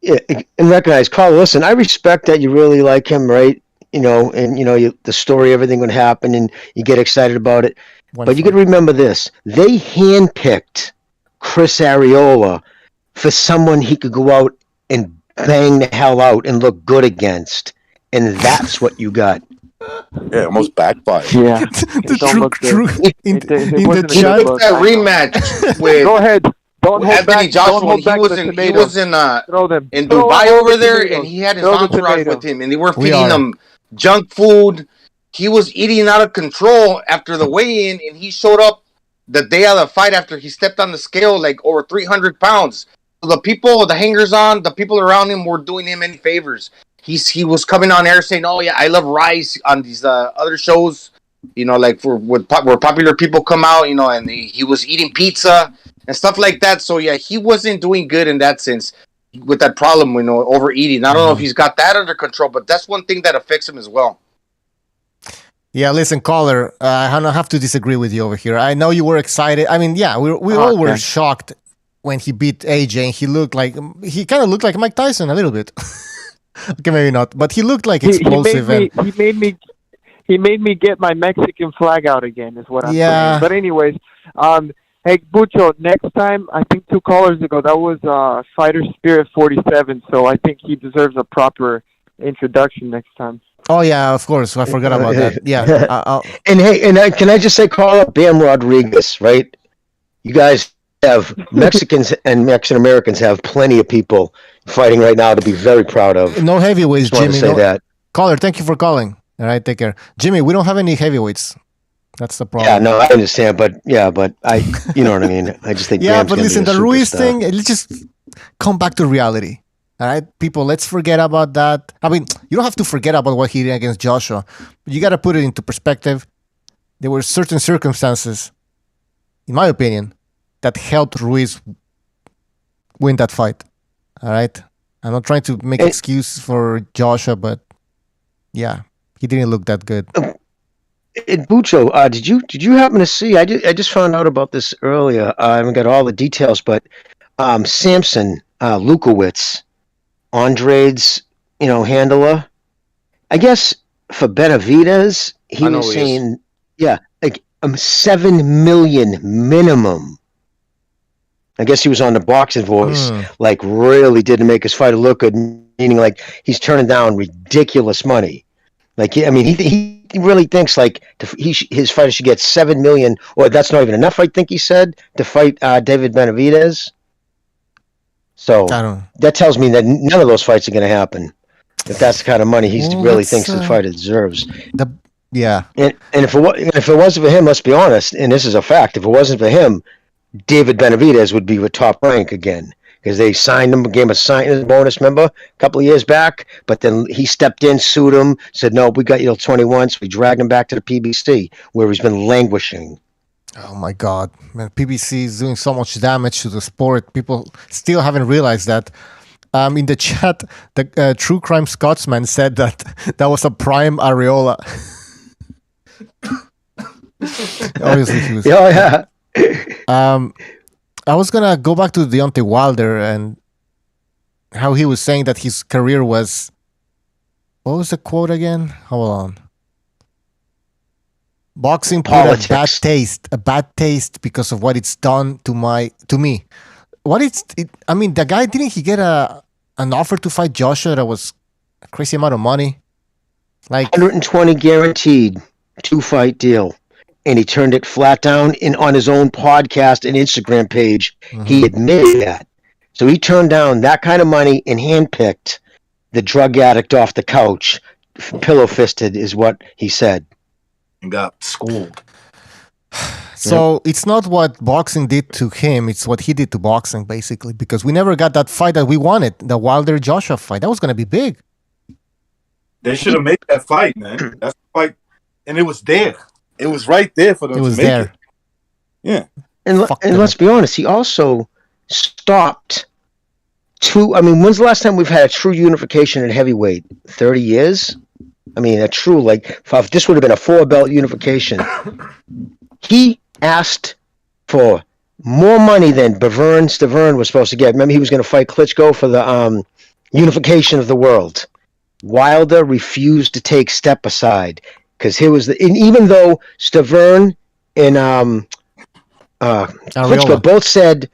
K: Yeah, and recognize, Carl, listen, I respect that you really like him, right? The story, everything would happen, and you get excited about it. But you got to remember this. They handpicked Chris Arreola for someone he could go out and bang the hell out and look good against. And that's what you got.
J: Yeah, almost backfired.
N: Yeah.
I: In the
F: He
I: chat.
F: took that rematch with
N: Go ahead. Don't hold
F: Anthony
N: back.
F: Joshua.
N: Don't hold back the
F: He
N: tomatoes.
F: was in
N: Throw them.
F: in
N: Throw
F: Dubai
N: all
F: over
N: the
F: there,
N: tomatoes.
F: and he had his
N: Throw the
F: entourage
N: tomatoes.
F: with him, and they were
I: We
F: feeding
I: are.
F: him junk food. He was eating out of control after the weigh-in, and he showed up the day of the fight after he stepped on the scale like over 300 pounds. So the people, the hangers-on, the people around him were doing him any favors. He was coming on air saying, "Oh yeah, I love rice" on these other shows, like where popular people come out, and he was eating pizza and stuff like that. So yeah, he wasn't doing good in that sense with that problem, overeating. I don't know if he's got that under control, but that's one thing that affects him as well.
I: Yeah, listen, caller, I have to disagree with you over here. I know you were excited. I mean, yeah, we all were shocked when he beat AJ. And he kind of looked like Mike Tyson a little bit. Okay, maybe not, but he looked like explosive.
N: He made me get my Mexican flag out again. Is what I'm saying. But anyways, hey Bucho, next time, I think 2 callers ago, that was Fighter Spirit 47. So I think he deserves a proper introduction next time.
I: Oh yeah, of course. I forgot about that. Yeah.
K: And hey, can I just say, call up Bam Rodriguez, right? You guys have Mexicans and Mexican Americans have plenty of people fighting right now to be very proud of.
I: No heavyweights,
K: just
I: Jimmy.
K: To say that.
I: Caller, thank you for calling. All right, take care, Jimmy. We don't have any heavyweights. That's the problem.
K: Yeah, no, I understand, but you know what I mean. I just think.
I: Yeah,
K: Bam's
I: but
K: gonna
I: listen,
K: be a
I: the Ruiz
K: superstar.
I: thing. Let's just come back to reality. All right, people, let's forget about that. I mean, you don't have to forget about what he did against Joshua, but you got to put it into perspective. There were certain circumstances, in my opinion, that helped Ruiz win that fight. All right, I'm not trying to make excuse for Joshua, but yeah, he didn't look that good.
K: Bucho, did you happen to see? I just found out about this earlier. I haven't got all the details, but Samson Lukowitz, Andrade's handler. I guess for Benavidez, he was saying, like $7 million minimum. I guess he was on the boxing voice, like really didn't make his fighter look good, meaning like he's turning down ridiculous money. Like, I mean, he really thinks like his fighter should get $7 million, or that's not even enough. I think he said to fight David Benavidez. So that tells me that none of those fights are going to happen. If that's the kind of money he really thinks the fighter deserves. And if it wasn't for him, let's be honest, and this is a fact, if it wasn't for him, David Benavidez would be with Top Rank again, because they signed him, gave him a signing bonus, remember, a couple of years back, but then he stepped in, sued him, said, no, we got you till 21, so we dragged him back to the PBC, where he's been languishing.
I: Oh my God, man! PBC is doing so much damage to the sport. People still haven't realized that. In the chat, the True Crime Scotsman said that was a prime areola. Obviously, he was.
K: Oh yeah.
I: I was gonna go back to Deontay Wilder and how he was saying that his career was. What was the quote again? Hold on. Boxing put a bad taste because of what it's done to me. I mean, the guy, didn't he get an offer to fight Joshua that was a crazy amount of money? Like
K: 120 guaranteed, 2-fight deal. And he turned it flat down on his own podcast and Instagram page. He admitted that. So he turned down that kind of money and handpicked the drug addict off the couch. Pillow-fisted is what he said.
J: And got schooled.
I: So it's not what boxing did to him, it's what he did to boxing, basically, because we never got that fight that we wanted, the Wilder-Joshua fight. That was going to be big.
J: They should have made that fight, man. That's the fight. And it was there. It was right there for them to make it. Yeah.
K: And let's be honest, he also stopped when's the last time we've had a true unification in heavyweight? 30 years? I mean, a true, if this would have been a 4-belt unification. He asked for more money than Stavern was supposed to get. Remember, he was going to fight Klitschko for the unification of the world. Wilder refused to take step aside because and even though Stavern and Klitschko both said,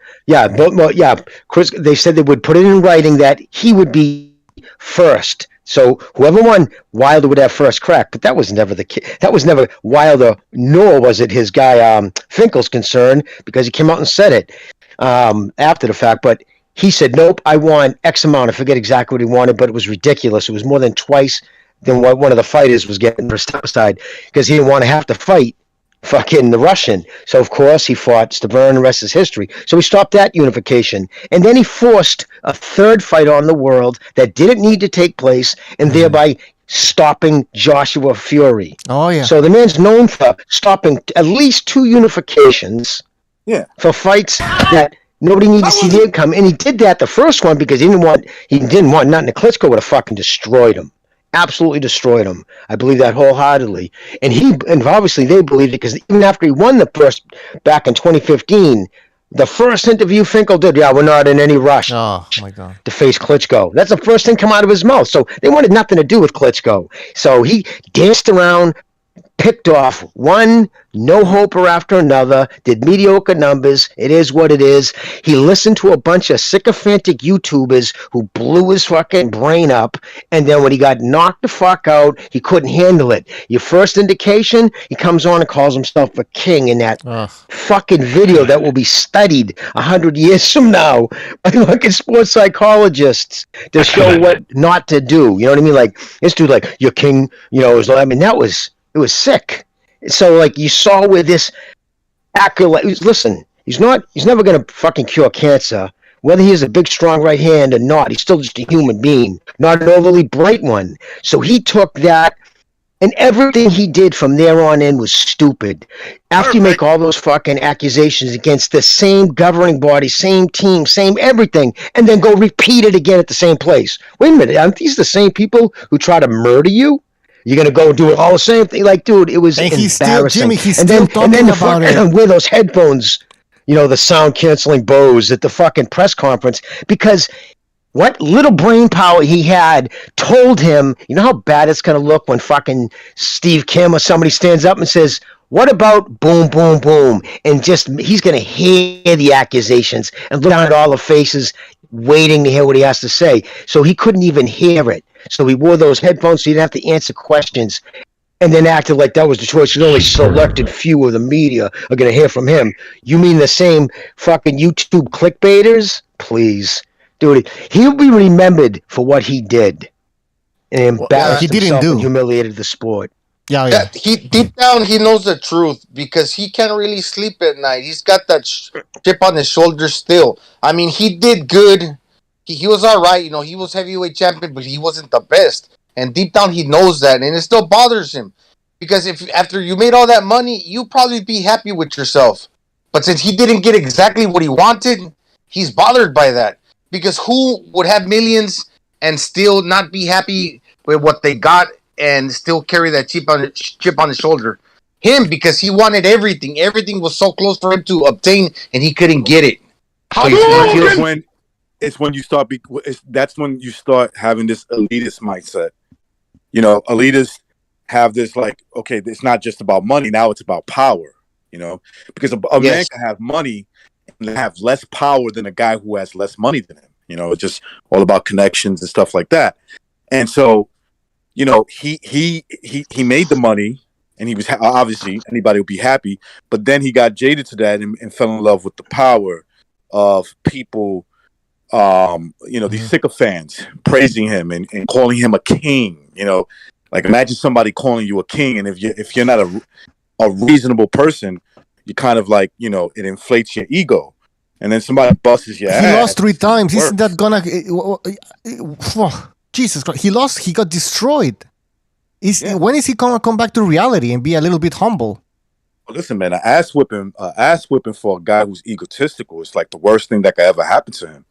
K: Chris, they said they would put it in writing that he would be first. So whoever won, Wilder would have first crack. But that was never the case. That was never Wilder, nor was it his guy Finkel's concern, because he came out and said it after the fact. But he said, nope, I want X amount. I forget exactly what he wanted, but it was ridiculous. It was more than twice than what one of the fighters was getting for step aside, because he didn't want to have to fight fucking the Russian. So of course he fought Stavern, and the rest is history. So he stopped that unification, and then he forced a third fight on the world that didn't need to take place, and thereby stopping Joshua Fury.
I: Oh yeah.
K: So the man's known for stopping at least 2 unifications.
J: Yeah.
K: For fights that nobody needed to see the outcome, and he did that the first one because he didn't want nothing. Klitschko would have fucking destroyed him. Absolutely destroyed him. I believe that wholeheartedly. And obviously they believed it, because even after he won the first back in 2015, the first interview Finkel did, we're not in any rush.
I: Oh my God.
K: To face Klitschko. That's the first thing come out of his mouth. So they wanted nothing to do with Klitschko. So he danced around, picked off one no-hoper after another, did mediocre numbers. It is what it is. He listened to a bunch of sycophantic YouTubers who blew his fucking brain up, and then when he got knocked the fuck out, he couldn't handle it. Your first indication, he comes on and calls himself a king in that fucking video that will be studied 100 years from now by fucking sports psychologists to show what not to do. You know what I mean? Like, this dude, like, your king, it was sick. So, you saw where this accolade. Listen, he's never going to fucking cure cancer. Whether he has a big, strong right hand or not, he's still just a human being, not an overly bright one. So he took that And everything he did from there on in was stupid. After you make all those fucking accusations against the same governing body, same team, same everything, and then go repeat it again at the same place. Wait a minute, aren't these the same people who try to murder you? You're gonna go do it all the same thing, like, dude. It was embarrassing.
I: He's still talking about it.
K: Wear those headphones, the sound canceling Bose at the fucking press conference, because what little brain power he had told him, you know how bad it's going to look when fucking Steve Kim or somebody stands up and says, what about boom, boom, boom? And he's going to hear the accusations and look down at all the faces waiting to hear what he has to say. So he couldn't even hear it. So he wore those headphones so he didn't have to answer questions, and then acted like that was the choice. Only selected few of the media are going to hear from him. You mean the same fucking YouTube clickbaiters? Please. Dude, he'll be remembered for what he did, and embarrassed himself and humiliated the sport.
F: Yeah. He deep down he knows the truth, because he can't really sleep at night. He's got that chip on his shoulder still. I mean, he did good. He was all right. He was heavyweight champion, but he wasn't the best. And deep down he knows that, and it still bothers him, because if after you made all that money, you probably be happy with yourself. But since he didn't get exactly what he wanted, he's bothered by that. Because who would have millions and still not be happy with what they got and still carry that chip on his shoulder? Him, because he wanted everything. Everything was so close for him to obtain, and he couldn't get it.
J: It's when you start. That's when you start having this elitist mindset. Elitists have this okay, it's not just about money. Now it's about power. Because a man can have money and have less power than a guy who has less money than him. It's just all about connections and stuff like that. And so, he made the money, and he was obviously anybody would be happy. But then he got jaded to that and fell in love with the power of people. These sycophants praising him and calling him a king. Imagine somebody calling you a king, and if you're not a reasonable person, you kind of it inflates your ego, and then somebody busts your ass.
I: He lost 3 times. Isn't that gonna? Jesus Christ! He got destroyed. When is he gonna come back to reality and be a little bit humble?
J: Well, listen, man, an ass whipping for a guy who's egotistical is like the worst thing that could ever happen to him.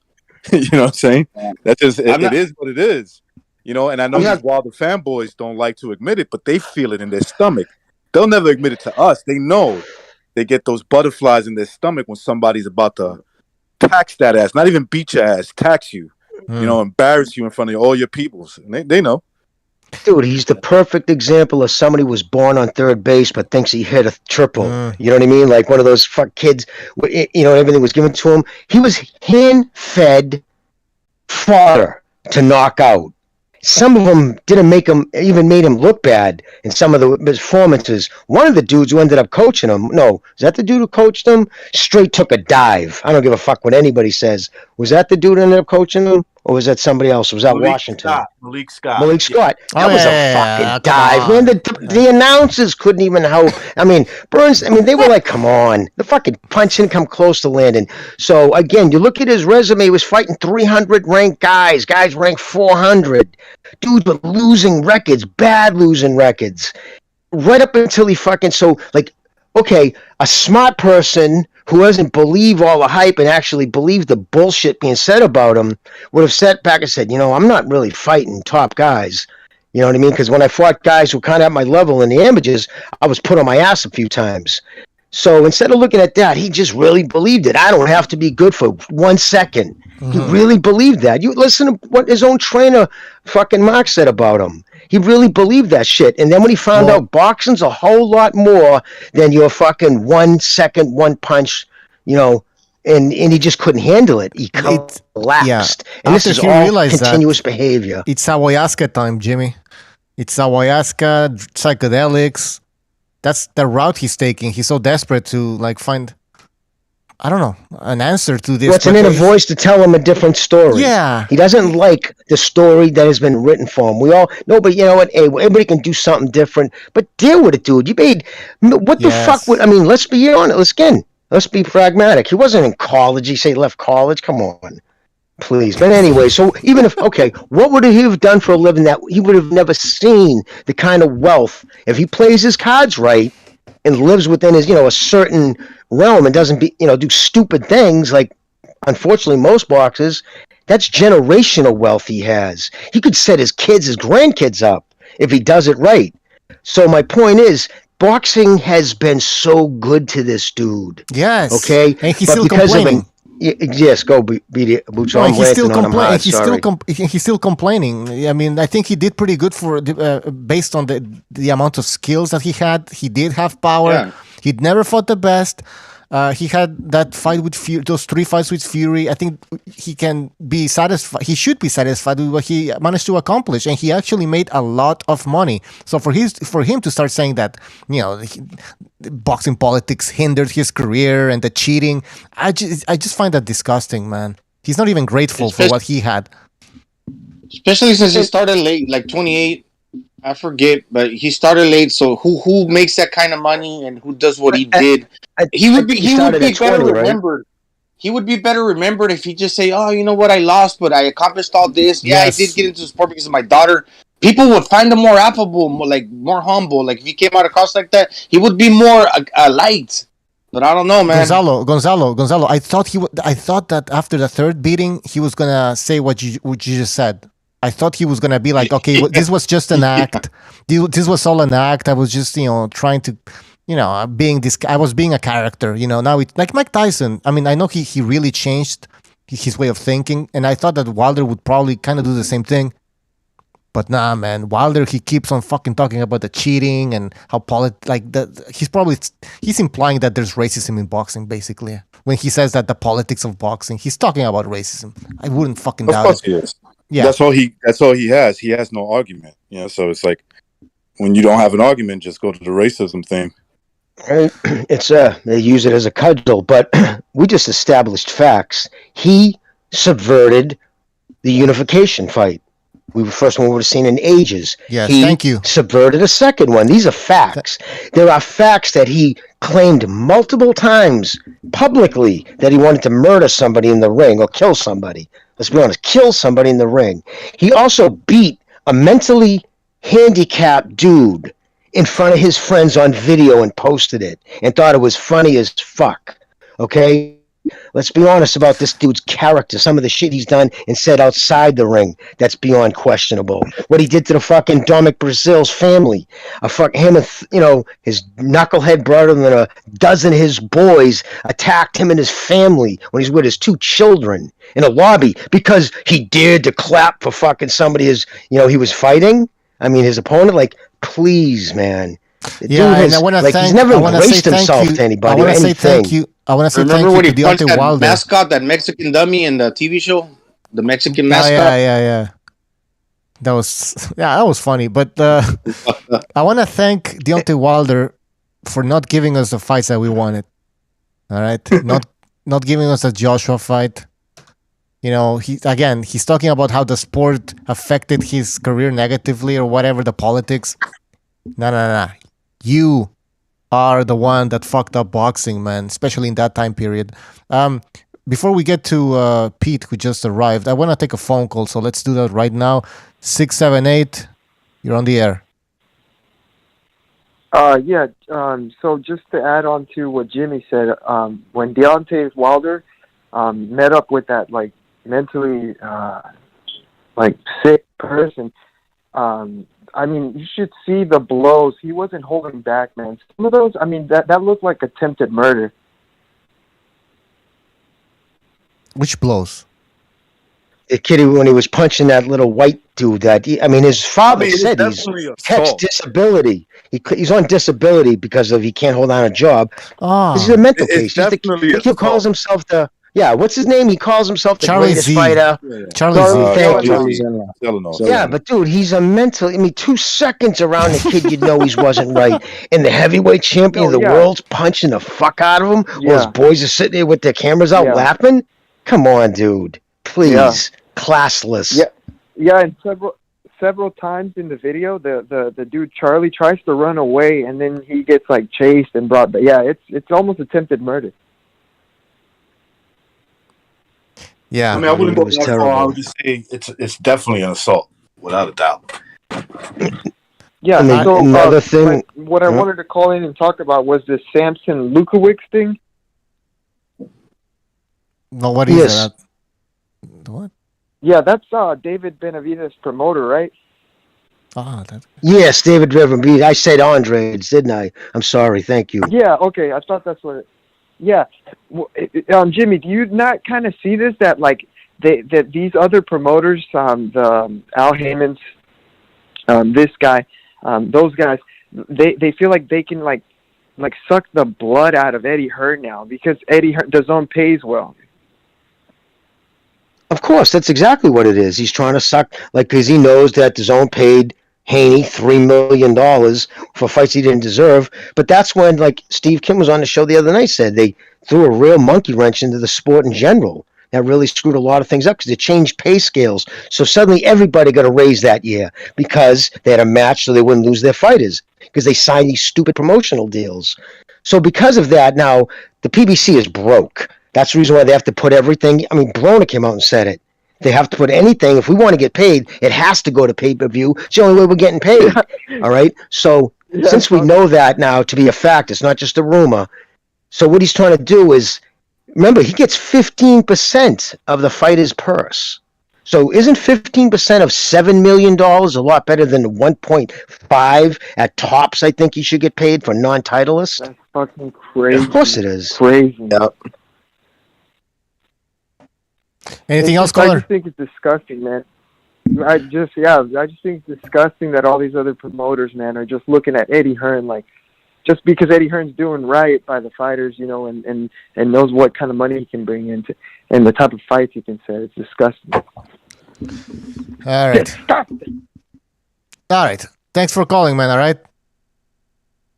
J: You know what I'm saying? That's just it is what it is. And I know these Wilder fanboys don't like to admit it, but they feel it in their stomach. They'll never admit it to us. They know they get those butterflies in their stomach when somebody's about to tax that ass, not even beat your ass, tax you, embarrass you in front of all your peoples. And they know.
K: Dude, he's the perfect example of somebody who was born on third base but thinks he hit a triple. You know what I mean? Like one of those kids, everything was given to him. He was hand-fed fodder to knock out. Some of them didn't made him look bad in some of the performances. One of the dudes who ended up coaching him, is that the dude who coached him? Straight took a dive. I don't give a fuck what anybody says. Was that the dude who ended up coaching him? Or was that somebody else? Was that Washington?
J: Malik Scott.
K: That was a fucking dive. Man, the announcers couldn't even help. I mean, Burns, they were like, come on. The fucking punch didn't come close to landing. So, again, you look at his resume, he was fighting 300 ranked guys. Guys ranked 400. Dudes with losing records, bad losing records. Right up until he fucking, a smart person who doesn't believe all the hype and actually believe the bullshit being said about him would have sat back and said, I'm not really fighting top guys. You know what I mean? Because when I fought guys who kind of at my level in the amateurs, I was put on my ass a few times. So instead of looking at that, he just really believed it. I don't have to be good for 1 second. He really believed that. You listen to what his own trainer, fucking Mark, said about him. He really believed that shit. And then when he found out boxing's a whole lot more than your fucking 1 second, one punch, and he just couldn't handle it. He collapsed. And this is all continuous behavior.
I: It's ayahuasca time, Jimmy. It's ayahuasca, psychedelics. That's the route he's taking. He's so desperate to find, I don't know, an answer to this.
K: What's an inner voice to tell him a different story?
I: Yeah.
K: He doesn't like the story that has been written for him. But you know what? Hey, everybody can do something different, but deal with it, dude. What the fuck would, let's be honest. Let's be pragmatic. He wasn't in college. He left college. Come on. Please. But anyway, so even if, okay, what would he have done for a living that he would have never seen the kind of wealth if he plays his cards right and lives within his, a certain realm and doesn't do stupid things like, unfortunately, most boxers, that's generational wealth he has. He could set his kids, his grandkids up if he does it right. So my point is, boxing has been so good to this dude.
I: Yes.
K: Okay?
I: And he's still complaining.
K: Yes, go beat it, Bucho. I'm
I: he's still
K: ranting on him hard,
I: he's still complaining. I mean, I think he did pretty good for based on the amount of skills that he had. He did have power.
F: Yeah.
I: He'd never fought the best. He had that fight with Fury, those 3 fights with Fury. I think he can be satisfied. He should be satisfied with what he managed to accomplish, and he actually made a lot of money. So for him to start saying that, boxing politics hindered his career and the cheating, I just find that disgusting, man. He's not even grateful for what he had.
F: Especially since he started late, like 28. I forget, but he started late. So who makes that kind of money and who does what he did? He would be better remembered. Right? He would be better remembered if he just say, "Oh, you know what? I lost, but I accomplished all this. Yeah, I did get into the sport because of my daughter." People would find him more affable, more humble. Like if he came out across like that, he would be more liked. But I don't know, man.
I: Gonzalo. I thought that after the third beating, he was gonna say what you just said. I thought he was gonna be like, okay, this was just an act. This was all an act. I was just, trying to, being this. I was being a character. Now it's like Mike Tyson. I mean, I know he really changed his way of thinking, and I thought that Wilder would probably kind of do the same thing. But nah, man, Wilder, he keeps on fucking talking about the cheating and how he's implying that there's racism in boxing, basically. When he says that the politics of boxing, he's talking about racism. I wouldn't fucking doubt it.
J: Of course he is. Yeah. That's all he has. He has no argument. So it's like when you don't have an argument, just go to the racism thing.
K: It's they use it as a cudgel, but we just established facts. He subverted the unification fight. We were the first one we would have seen in ages.
I: Yes,
K: thank you. Subverted a second one. These are facts. There are facts that he claimed multiple times publicly that he wanted to murder somebody in the ring or kill somebody. Let's be honest, kill somebody in the ring. He also beat a mentally handicapped dude in front of his friends on video and posted it and thought it was funny as fuck. Okay? Let's be honest about this dude's character. Some of the shit he's done and said outside the ring, that's beyond questionable. What he did to the fucking Dominic Brazil's family. Him and, his knucklehead brother and a dozen of his boys attacked him and his family when he's with his 2 children in a lobby because he dared to clap for fucking somebody he was fighting. I mean, his opponent, like, please, man.
I: And I want to
K: he's never embraced himself to anybody.
I: I want to say thank you.
F: Remember when he punched that mascot, that Mexican dummy in the TV show? The Mexican mascot?
I: Yeah. That was funny. But I want to thank Deontay Wilder for not giving us the fights that we wanted. All right? Not giving us a Joshua fight. He's talking about how the sport affected his career negatively or whatever, the politics. No. You are the one that fucked up boxing, man, especially in that time period. Before we get to Pete, who just arrived, I want to take a phone call, so let's do that right now. 678, you're on the air.
N: So just to add on to what Jimmy said, when Deontay Wilder met up with that, like, mentally, sick person, I mean, you should see the blows. He wasn't holding back, man. Some of those, I mean, that looked like attempted murder.
I: Which blows?
K: The kid when he was punching that little white dude. His father said he's catch disability. He's on disability because of he can't hold on a job.
I: Oh,
K: this is a mental case. He calls himself the. Yeah, what's his name? He calls himself the greatest fighter.
I: Charlie Z.
K: Thank you. Yeah, but dude, he's a mental. 2 seconds around the kid, you'd know he wasn't right. And the heavyweight champion of the world's punching the fuck out of him while his boys are sitting there with their cameras out laughing. Come on, dude. Please. Classless.
N: Yeah, and several times in the video, the dude Charlie tries to run away, and then he gets like chased and brought back. Yeah, it's almost attempted murder.
I: Yeah.
J: I mean, I wouldn't
K: It
J: go
K: was
J: that far. I
K: terrible.
J: would just say it's definitely an assault, without a doubt.
N: Yeah.
K: And
N: So
K: another thing.
N: like, what I wanted to call in and talk about was this Samson Lukowicz thing.
I: No, what is
K: Yes.
I: that? What?
N: Yeah, that's David Benavidez' promoter, right?
K: Yes, David Benavidez. I said Andres, didn't I? I'm sorry. Thank you.
N: Yeah. Okay. I thought that's what. Yeah. Jimmy, do you not kind of see this that like that these other promoters, the Al Heyman's, this guy, those guys, they feel like they can like suck the blood out of Eddie Hearn now because Eddie Hearn DAZN pays well.
K: Of course, that's exactly what it is. He's trying to suck, because he knows that DAZN paid Haney $3 million for fights he didn't deserve. But that's when, like Steve Kim was on the show the other night, said they threw a real monkey wrench into the sport in general. That really screwed a lot of things up because it changed pay scales. So suddenly everybody got a raise that year because they had a match so they wouldn't lose their fighters because they signed these stupid promotional deals. So because of that, now the PBC is broke. That's the reason why they have to put everything. I mean, Broner came out and said it. They have to put anything. If we want to get paid, it has to go to pay-per-view. It's the only way we're getting paid. All right? So since we know that now to be a fact, it's not just a rumor. So what he's trying to do is, remember, he gets 15% of the fighter's purse. So isn't 15% of $7 million a lot better than the 1.5 at tops I think he should get paid for non-titleist?
N: That's fucking crazy.
K: Of course it is.
N: Crazy.
F: Yep.
I: Anything else,
N: I
I: caller?
N: just think it's disgusting, man. I just think it's disgusting that all these other promoters, man, are just looking at Eddie Hearn like, just because Eddie Hearn's doing right by the fighters, you know, and knows what kind of money he can bring into and the type of fights he can set. It's disgusting.
I: All right. All right. Thanks for calling, man. All right.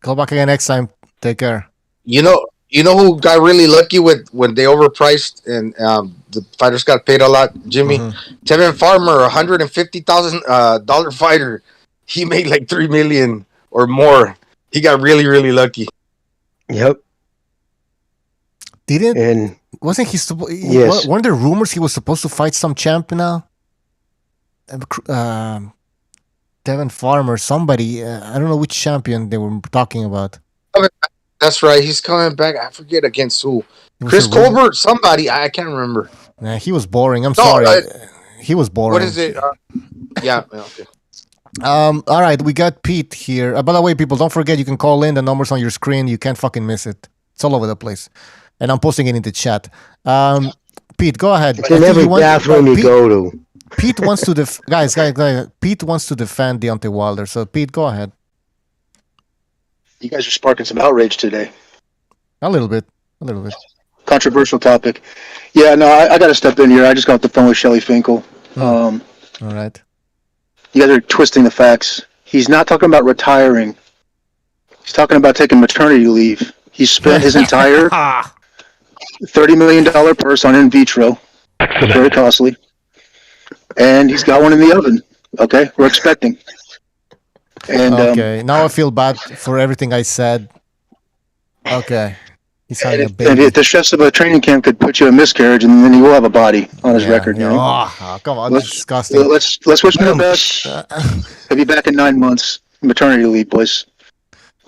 I: Call back again next time. Take care.
F: You know who got really lucky with when they overpriced and the fighters got paid a lot, Jimmy? Tevin Farmer, $150,000 fighter. He made like $3 million or more. He got really, really lucky.
K: Yep.
I: Wasn't he supposed?
K: Yes.
I: Weren't there rumors he was supposed to fight some champ now? Devin Farmer, somebody. I don't know which champion they were talking about.
F: That's right. He's coming back. I forget against who. Chris Colbert, somebody. I can't remember.
I: Nah, he was boring. I'm sorry. He was boring.
F: What is it? Yeah. Okay.
I: All right, we got Pete here. By the way, people, don't forget you can call in. The number's on your screen. You can't fucking miss it. It's all over the place. And I'm posting it into chat. Pete, go ahead.
K: It's in every bathroom you go to.
I: Pete wants to guys. Pete wants to defend Deontay Wilder. So Pete, go ahead.
O: You guys are sparking some outrage today.
I: A little bit.
O: Controversial topic. Yeah, no, I got to step in here. I just got off the phone with Shelly Finkel.
I: All right.
O: You guys are twisting the facts. He's not talking about retiring. He's talking about taking maternity leave. He spent his entire $30 million purse on in vitro. Very costly. And he's got one in the oven. Okay? We're expecting. And
I: okay, now I feel bad for everything I said. Okay. He's having a baby.
O: And the stress of a training camp could put you a miscarriage, and then he will have a body on his record. You know?
I: Oh, come on, that's disgusting.
O: Let's wish him the best. He'll be back in 9 months. Maternity leave, boys.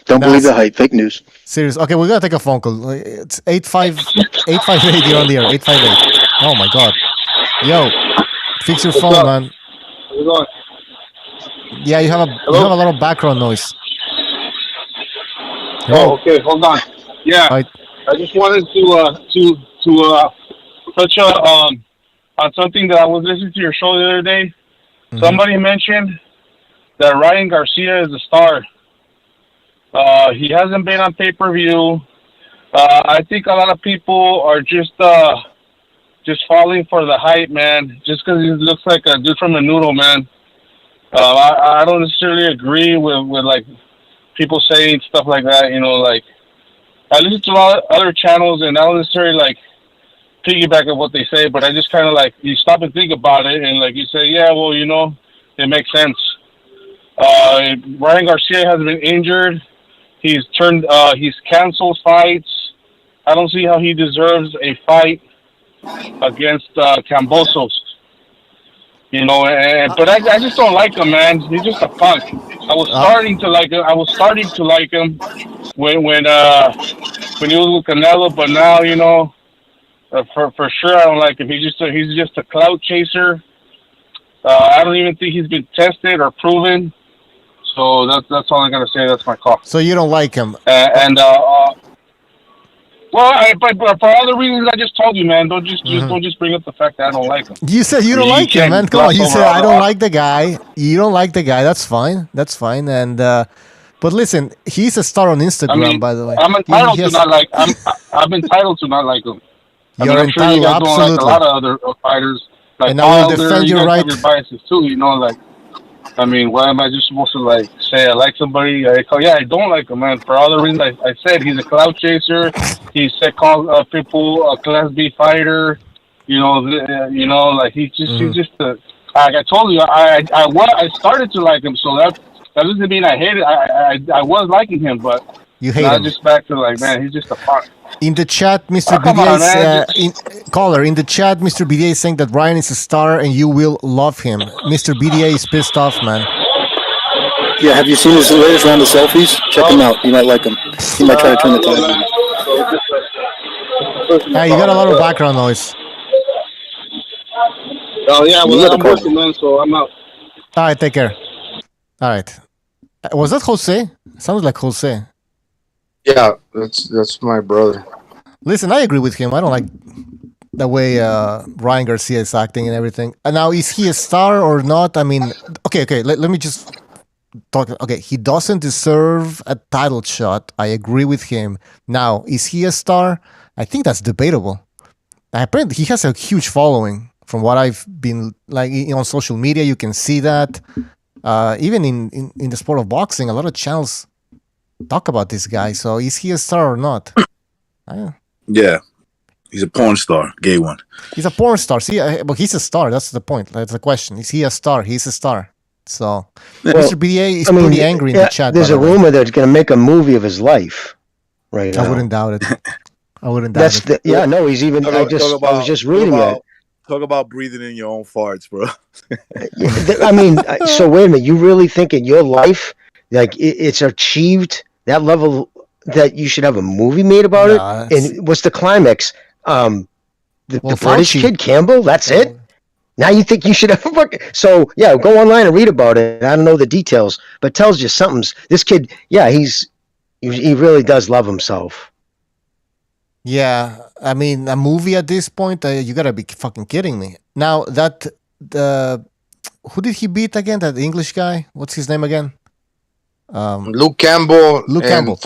O: Don't believe the hype. Fake news.
I: Serious. Okay, we're gonna take a phone call. It's 858. You're on the air. 858. Oh my god. Yo, fix your phone, man.
P: How's it going?
I: Yeah, you have a lot of background noise.
P: Oh, okay. Hold on. Yeah, I just wanted to touch on something that I was listening to your show the other day. Mm-hmm. Somebody mentioned that Ryan Garcia is a star. He hasn't been on pay-per-view. I think a lot of people are just falling for the hype, man. Just because he looks like a dude from the noodle, man. I don't necessarily agree with like people saying stuff like that. You know, like I listen to a lot of other channels, and I don't necessarily like piggyback on what they say, but I just kind of like you stop and think about it, and like you say, yeah, well, you know, it makes sense. Ryan Garcia has been injured. He's canceled fights. I don't see how he deserves a fight against Cambosos. You know, but I just don't like him, man. He's just a punk. I was starting to like him. I was starting to like him when he was with Canelo, but now, you know, for sure I don't like him. He's just a clout chaser. I don't even think he's been tested or proven. So that's all I gotta say. That's my call.
I: So you don't like him?
P: Well, but for other reasons I just told you, man. Don't just bring up the fact that I don't like him.
I: You said you don't like him, man. Come on, you said I don't like the guy. You don't like the guy. That's fine. That's fine. And but listen, he's a star on Instagram, by the way.
P: I'm entitled to not like. I'm entitled to not like him.
I: You're
P: I'm sure you guys don't like a lot of other fighters. Like
I: and I will defend
P: you
I: your right.
P: Your biases too, you know, like. I mean, why am I just supposed to like say I like somebody? I don't like him, man. For all the reasons I said, he's a clout chaser. He said call people a Class B fighter. You know, like he's just a. Like I told you, I started to like him, so that doesn't mean I hate it. I was liking him, but
I: you hate him.
P: Just back to like, man, he's just a punk.
I: In the chat, Mr. BDA caller, in the chat, Mr. BDA is saying that Ryan is a star and you will love him. Mr. BDA is pissed off, man.
O: Yeah, have you seen his latest round of selfies? Check him out. You might like him. He might try to turn the tide on you.
I: Hey, you got a lot of background noise.
P: Oh, yeah, well, I'm working, man, so I'm out.
I: All right, take care. All right. Was that Jose? Sounds like Jose.
F: Yeah, that's my brother.
I: Listen, I agree with him. I don't like the way Ryan Garcia is acting and everything. And now, is he a star or not? I mean, okay. Let me just talk. Okay, he doesn't deserve a title shot. I agree with him. Now, is he a star? I think that's debatable. Apparently, he has a huge following. From what I've been like on social media, you can see that. Even in the sport of boxing, a lot of channels talk about this guy. So is he a star or not?
J: Yeah, he's a porn star, gay one.
I: He's a porn star. See, but he's a star. That's the point. That's the question. Is he a star? He's a star. So Mr. BDA is pretty angry in the chat.
K: There's a rumor that he's going to make a movie of his life. Right now.
I: I wouldn't doubt it. I wouldn't doubt it.
K: No, he's even. I was just reading it.
J: Talk about breathing in your own farts, bro.
K: I mean, so wait a minute. You really think in your life, like it's achieved that level that you should have a movie made about it? And what's the climax? The British kid Campbell. That's it. Now you think you should have so yeah, go online and read about it. I don't know the details, but it tells you something's this kid. Yeah, he really does love himself.
I: Yeah, I mean, a movie at this point, you gotta be fucking kidding me. Now who did he beat again? That English guy? What's his name again?
F: Luke Campbell.
I: Luke Campbell.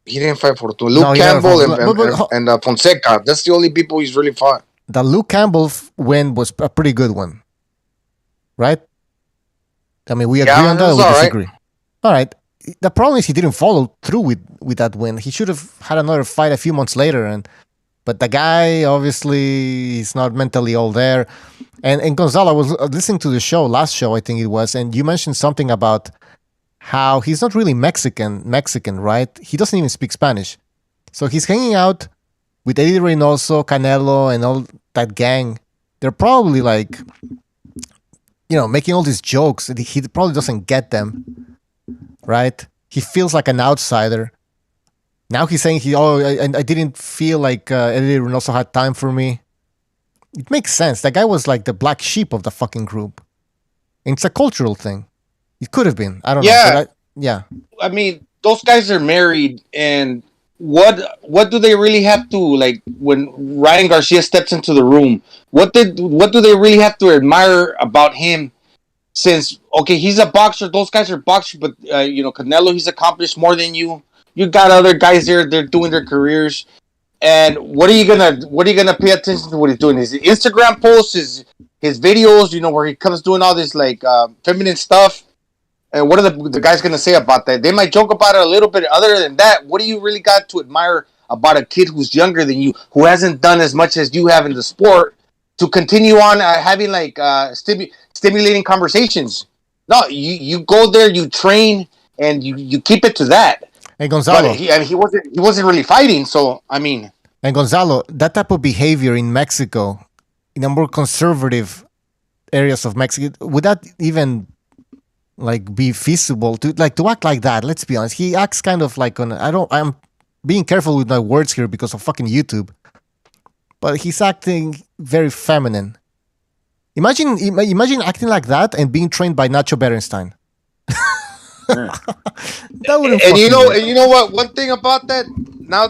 F: He didn't fight for two. Luke Campbell and Fonseca. That's the only people he's really fought.
I: The Luke Campbell win was a pretty good one, right? I mean, we agree on that. Or we disagree. Right. All right. The problem is he didn't follow through with that win. He should have had another fight a few months later, but the guy obviously is not mentally all there. And Gonzalo, I was listening to the last show I think it was, and you mentioned something about how he's not really Mexican, right? He doesn't even speak Spanish, so he's hanging out with Eddie Reynoso, Canelo, and all that gang. They're probably like, making all these jokes. He probably doesn't get them. Right? He feels like an outsider. Now he's saying I didn't feel like Eddie Reynoso had time for me. It makes sense. That guy was like the black sheep of the fucking group. And it's a cultural thing. It could have been. I don't know. Yeah.
F: I mean, those guys are married, and what do they really have to, like, when Ryan Garcia steps into the room, what do they really have to admire about him? Since, okay, he's a boxer, those guys are boxers, but, Canelo, he's accomplished more than you. You got other guys there, they're doing their careers. And what are you gonna pay attention to what he's doing? His Instagram posts, his videos, where he comes doing all this, like, feminine stuff. And what are the guys gonna say about that? They might joke about it a little bit. Other than that, what do you really got to admire about a kid who's younger than you, who hasn't done as much as you have in the sport, to continue on having, like, stimulating conversations? No, you go there, you train, and you keep it to that.
I: Hey, Gonzalo.
F: But he wasn't really fighting, so I mean.
I: And Gonzalo, that type of behavior in Mexico, in a more conservative areas of Mexico, would that even like be feasible to act like that? Let's be honest. He acts kind of like I'm being careful with my words here because of fucking YouTube. But he's acting very feminine. Imagine acting like that and being trained by Nacho Berenstein.
F: That wouldn't. And you know what? One thing about that now,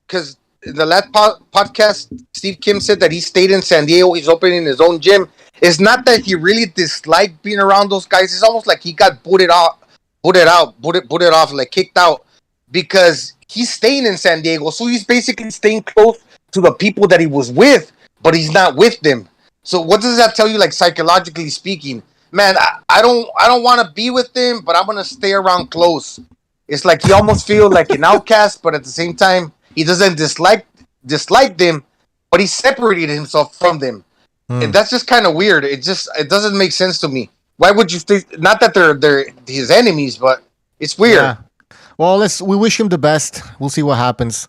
F: because in the last podcast, Steve Kim said that he stayed in San Diego. He's opening his own gym. It's not that he really disliked being around those guys. It's almost like he got booted off, like kicked out, because he's staying in San Diego. So he's basically staying close to the people that he was with, but he's not with them. So what does that tell you, like psychologically speaking? Man, I don't want to be with them, but I'm gonna stay around close. It's like he almost feels like an outcast, but at the same time, he doesn't dislike them, but he separated himself from them, and that's just kind of weird. It doesn't make sense to me. Why would you think? Not that they're his enemies, but it's weird.
I: Yeah. Well, we wish him the best. We'll see what happens.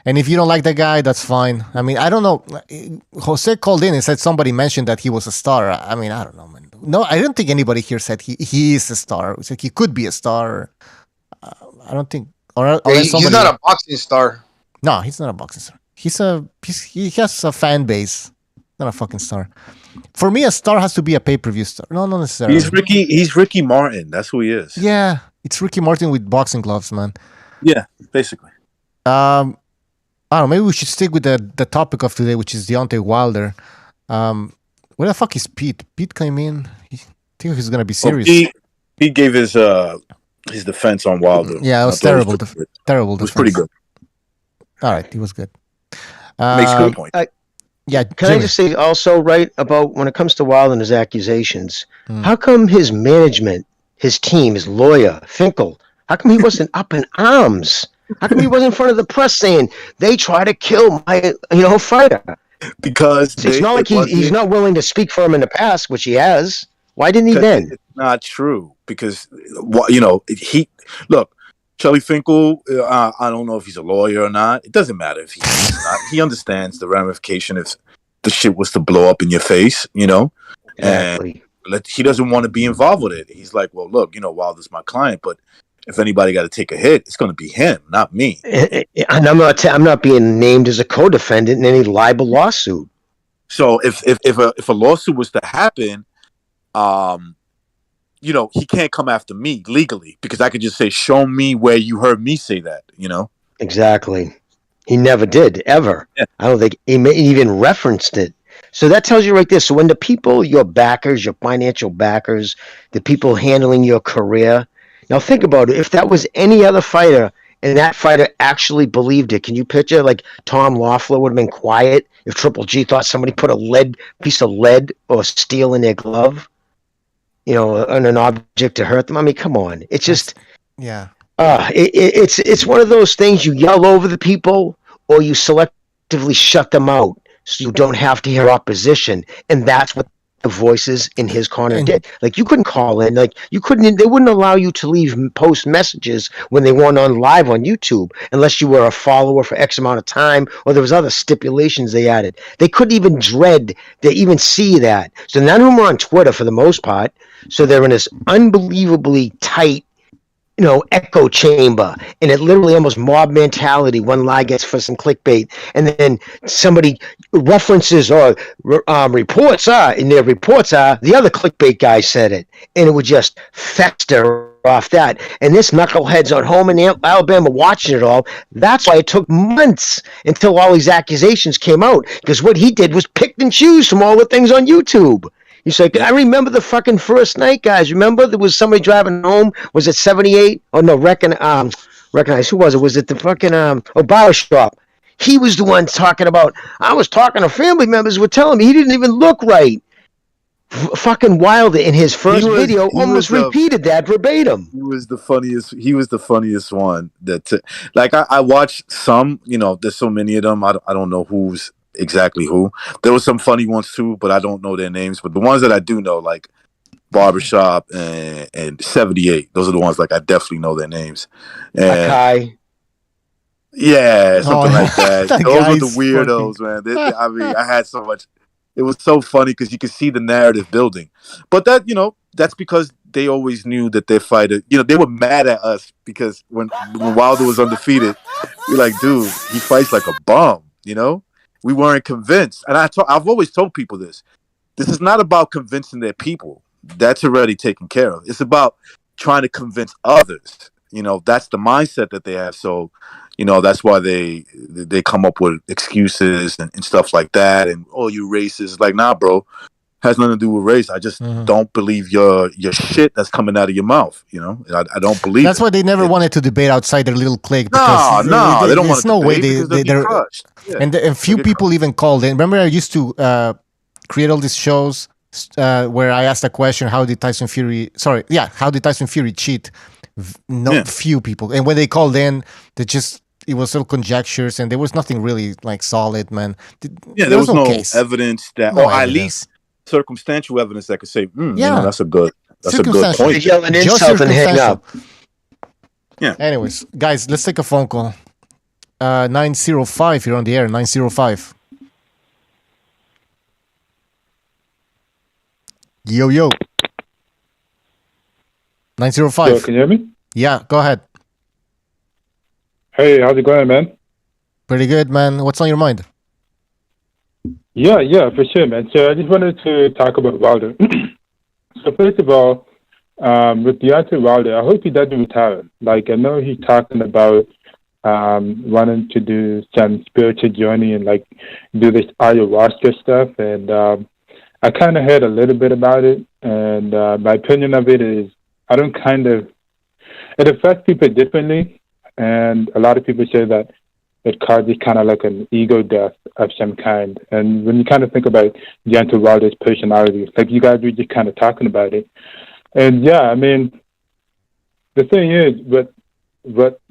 I: And if you don't like that guy, that's fine. I mean, I don't know. Jose called in and said somebody mentioned that he was a star. I mean, I don't know, man. No, I don't think anybody here said he is a star. It's like he could be a star. I don't think.
F: He's not a boxing star.
I: No, he's not a boxing star. He has a fan base. Not a fucking star. For me, a star has to be a pay-per-view star. No, not necessarily.
J: He's Ricky Martin. That's who he is.
I: Yeah, it's Ricky Martin with boxing gloves, man.
J: Yeah, basically.
I: I don't know. Maybe we should stick with the topic of today, which is Deontay Wilder. Where the fuck is Pete? Pete came in. I think he's gonna be serious.
J: He gave his defense on Wilder.
I: Yeah, it was terrible. Terrible.
J: It was pretty good.
I: All right, he was good.
J: Makes a good point.
K: Yeah, can I just say also, right, about when it comes to Wilder and his accusations, how come his management, his team, his lawyer, Finkel, how come he wasn't up in arms? How come he wasn't in front of the press saying they try to kill my, fighter?
J: Because
K: it's not like he's not willing to speak for him in the past, which he has. Why didn't he then?
J: It's not true because Charlie Finkel. I don't know if he's a lawyer or not. It doesn't matter if he's not. He understands the ramification if the shit was to blow up in your face,
K: Exactly.
J: And he doesn't want to be involved with it. He's like, well, look, Wilder's my client, but if anybody got to take a hit, it's going to be him, not me.
K: And I'm not being named as a co-defendant in any libel lawsuit.
J: So if a lawsuit was to happen, he can't come after me legally because I could just say, show me where you heard me say that,
K: Exactly. He never did, ever.
J: Yeah.
K: I don't think he even referenced it. So that tells you right there. So when the people, your backers, your financial backers, the people handling your career, now think about it. If that was any other fighter and that fighter actually believed it, can you picture like Tom Loeffler would have been quiet if Triple G thought somebody put a piece of lead or steel in their glove? On an object to hurt them. I mean, come on. It's just,
I: yeah.
K: It's one of those things you yell over the people or you selectively shut them out so you don't have to hear opposition, and that's what the voices in his corner did. Like you couldn't call in, they wouldn't allow you to post messages when they weren't on live on YouTube unless you were a follower for X amount of time or there was other stipulations they added. They couldn't even even see that. So none of them were on Twitter for the most part. So they're in this unbelievably tight, echo chamber, and it literally almost mob mentality. One lie gets for some clickbait, and then somebody references or reports and their reports are the other clickbait guy said it, and it would just fester off that. And this knuckleheads at home in Alabama watching it all. That's why it took months until all these accusations came out, because what he did was pick and choose from all the things on YouTube. He's like, I remember the fucking first night, guys. Remember there was somebody driving home? Was it 78? Oh, no, recognize. Who was it? Was it the fucking Barbershop? He was the one talking about, I was talking to family members were telling me he didn't even look right. Fucking Wilder in his first video almost repeated that verbatim.
J: He was the funniest one. I watched some, there's so many of them. I don't know who's exactly who. There were some funny ones too, but I don't know their names. But the ones that I do know, like Barbershop and 78, those are the ones I definitely know their names. And Yeah, something
I: Oh,
J: like that.
I: that
J: Those were the
I: guy's
J: weirdos, man. I mean, I had so much. It was so funny because you could see the narrative building. But that, that's because they always knew that their fighter, they were mad at us because when Wilder was undefeated, we're like, dude, he fights like a bum, We weren't convinced. And I've always told people this. This is not about convincing their people. That's already taken care of. It's about trying to convince others. That's the mindset that they have. So, that's why they come up with excuses and stuff like that. And you racist? Like, nah, bro, has nothing to do with race. I just don't believe your shit that's coming out of your mouth. I don't believe.
I: That's why they never wanted to debate outside their little clique.
J: No, they don't want
I: There's
J: to
I: no way
J: because they'll be crushed. Yeah,
I: and a few people even called in. Remember, I used to create all these shows where I asked a question: how did Tyson Fury cheat? Few people, and when they called in, it was all conjectures, and there was nothing really like solid, man.
J: There was no evidence that, or at least circumstantial evidence that could say, that's a good point.
K: Yell an insult and hang up.
J: Yeah.
I: Anyways, guys, let's take a phone call. 905, you're on the air. 905. Yo. 905.
Q: Yo, can you hear me?
I: Yeah, go ahead.
Q: Hey, how's it going, man?
I: Pretty good, man. What's on your mind?
Q: Yeah, for sure, man. So I just wanted to talk about Wilder. So first of all, with Deontay Wilder, I hope he doesn't retire. Like, I know he's talking about wanting to do some spiritual journey and like do this ayahuasca stuff, and I kind of heard a little bit about it, and my opinion of it is it affects people differently, and a lot of people say that it causes kind of like an ego death of some kind. And when you kind of think about Deontay Wilder's personality, like you guys were just kind of talking about it, and yeah, I mean, the thing is, but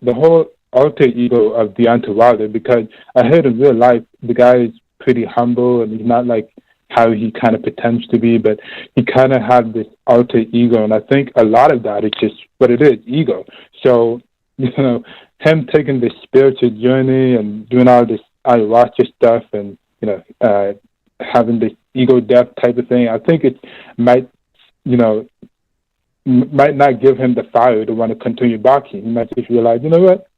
Q: the whole alter ego of Deontay Wilder, because I heard in real life the guy is pretty humble and he's not like how he kind of pretends to be, but he kind of had this alter ego, and I think a lot of that is just what it is, ego. So, him taking this spiritual journey and doing all this ayahuasca stuff and, having this ego death type of thing, I think it might not give him the fire to want to continue boxing. He might just realize, you know what,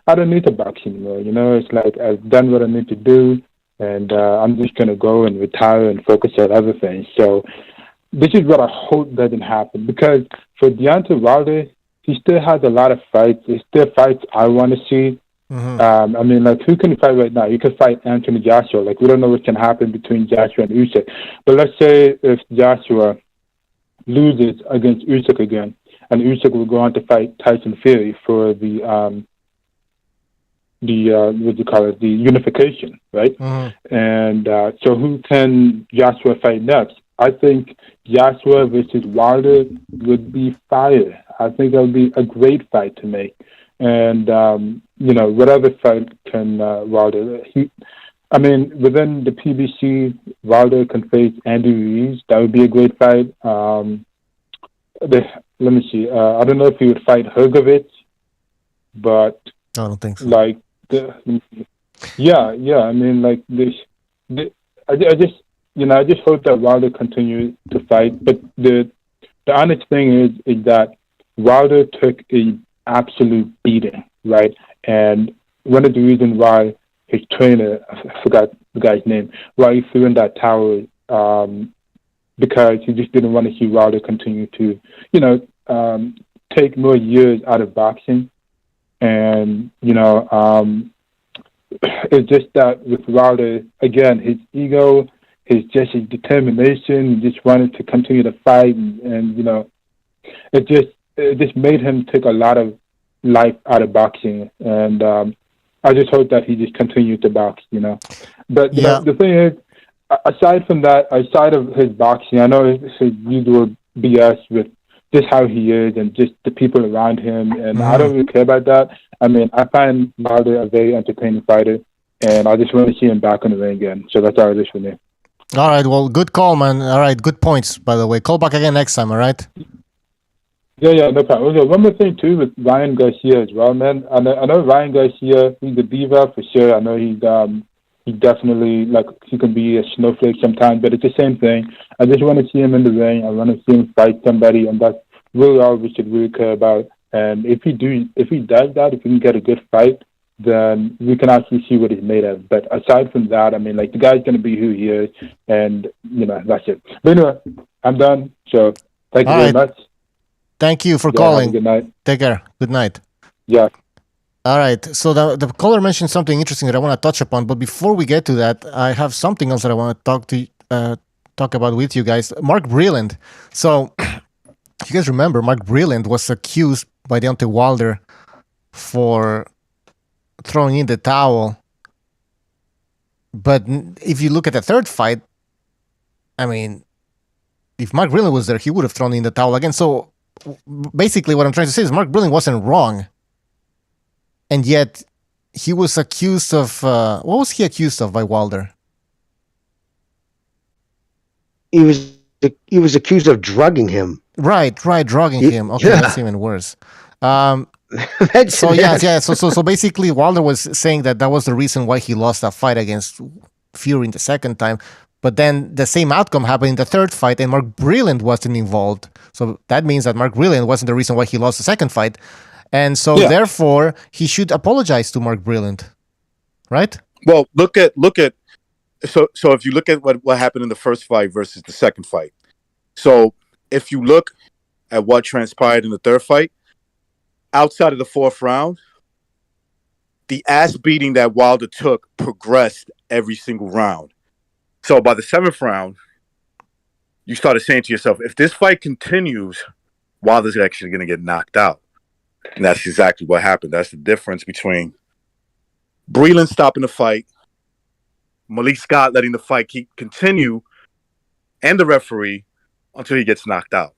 Q: I don't need to box anymore. It's like I've done what I need to do, and I'm just going to go and retire and focus on other things. So this is what I hope doesn't happen, because for Deontay Wilder, he still has a lot of fights. There's still fights I want to see. I mean, like, who can fight right now? You can fight Anthony Joshua. Like, we don't know what can happen between Joshua and Usyk. But let's say if Joshua loses against Usyk again, and Usyk will go on to fight Tyson Fury for the what do you call it, the unification, right? And so who can Joshua fight next? I think Joshua versus Wilder would be fire. I think that would be a great fight to make. And, whatever fight can Wilder... within the PBC, Wilder can face Andy Ruiz. That would be a great fight. Let me see. I don't know if he would fight Hrgovic, but...
I: I don't think so.
Q: Like, I mean, like, I just hope that Wilder continues to fight. But the honest thing is that Wilder took a absolute beating, right? And one of the reasons why his trainer, I forgot the guy's name, why he threw in that towel, because he just didn't want to see Wilder continue to, take more years out of boxing. And, it's just that with Wilder, again, his ego, his determination, he just wanted to continue to fight, and it just made him take a lot of life out of boxing. And I just hope that he just continued to box, But the thing is, aside from that, aside of his boxing, I know it's his usual BS with just how he is and just the people around him, and I don't really care about that. I mean, I find Wilder a very entertaining fighter, and I just want to see him back on the ring again. So that's all it is for me.
I: All right, well, good call, man. All right, good points, by the way. Call back again next time, all right?
Q: Yeah, no problem. Okay, one more thing too with Ryan Garcia as well, man. I know Ryan Garcia. He's a diva for sure. I know he definitely like he can be a snowflake sometimes, but it's the same thing. I just want to see him in the ring. I want to see him fight somebody, and that's really all we should really care about. And if he does that, if he can get a good fight, then we can actually see what he's made of. But aside from that, I mean, like the guy's gonna be who he is, and that's it. But anyway, I'm done. So thank you very much.
I: Thank you for calling. Good night. Take care. Good night.
Q: Yeah.
I: All right. So the caller mentioned something interesting that I want to touch upon. But before we get to that, I have something else that I want to talk about with you guys. Mark Breland. So you guys remember Mark Breland was accused by Deontay Wilder for throwing in the towel. But if you look at the third fight, I mean, if Mark Breland was there, he would have thrown in the towel again. So basically what I'm trying to say is Mark Breland wasn't wrong. And yet he was accused of what was he accused of by Wilder?
K: He was accused of drugging him.
I: Right, drugging him. Okay, that's even worse. So basically Wilder was saying that was the reason why he lost that fight against Fury in the second time. But then the same outcome happened in the third fight, and Mark Breland wasn't involved. So that means that Mark Breland wasn't the reason why he lost the second fight. And so therefore, he should apologize to Mark Breland. Right?
J: Well, look at so if you look at what happened in the first fight versus the second fight. So if you look at what transpired in the third fight, outside of the fourth round, the ass beating that Wilder took progressed every single round. So by the seventh round, you started saying to yourself, if this fight continues, Wilder's actually going to get knocked out. And that's exactly what happened. That's the difference between Breland stopping the fight, Malik Scott letting the fight continue, and the referee until he gets knocked out.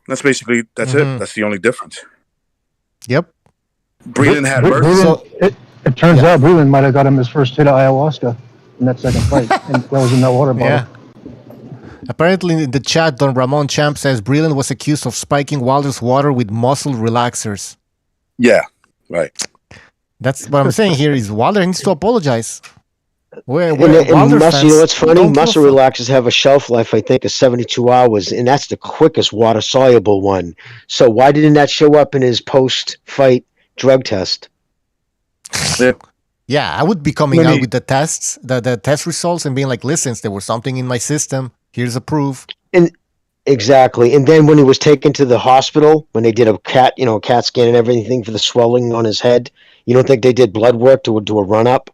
J: That's basically, that's it. That's the only difference.
I: Yep.
J: Breland had mercy.
R: It turns out Breland might have got him his first hit of ayahuasca in that second fight. And that was in that water bottle. Yeah.
I: Apparently in the chat, Don Ramon Champ says Breland was accused of spiking Wilder's water with muscle relaxers.
J: Yeah, right.
I: That's what I'm saying here is Wilder needs to apologize.
K: You know what's funny? Muscle relaxers have a shelf life, I think, of 72 hours, and that's the quickest water-soluble one. So why didn't that show up in his post-fight drug test?
I: Yeah, I would be coming out with the tests, the test results, and being like, listen, there was something in my system. Here's a proof. And
K: exactly. And then when he was taken to the hospital, when they did a CAT scan and everything for the swelling on his head, you don't think they did blood work to do a run-up?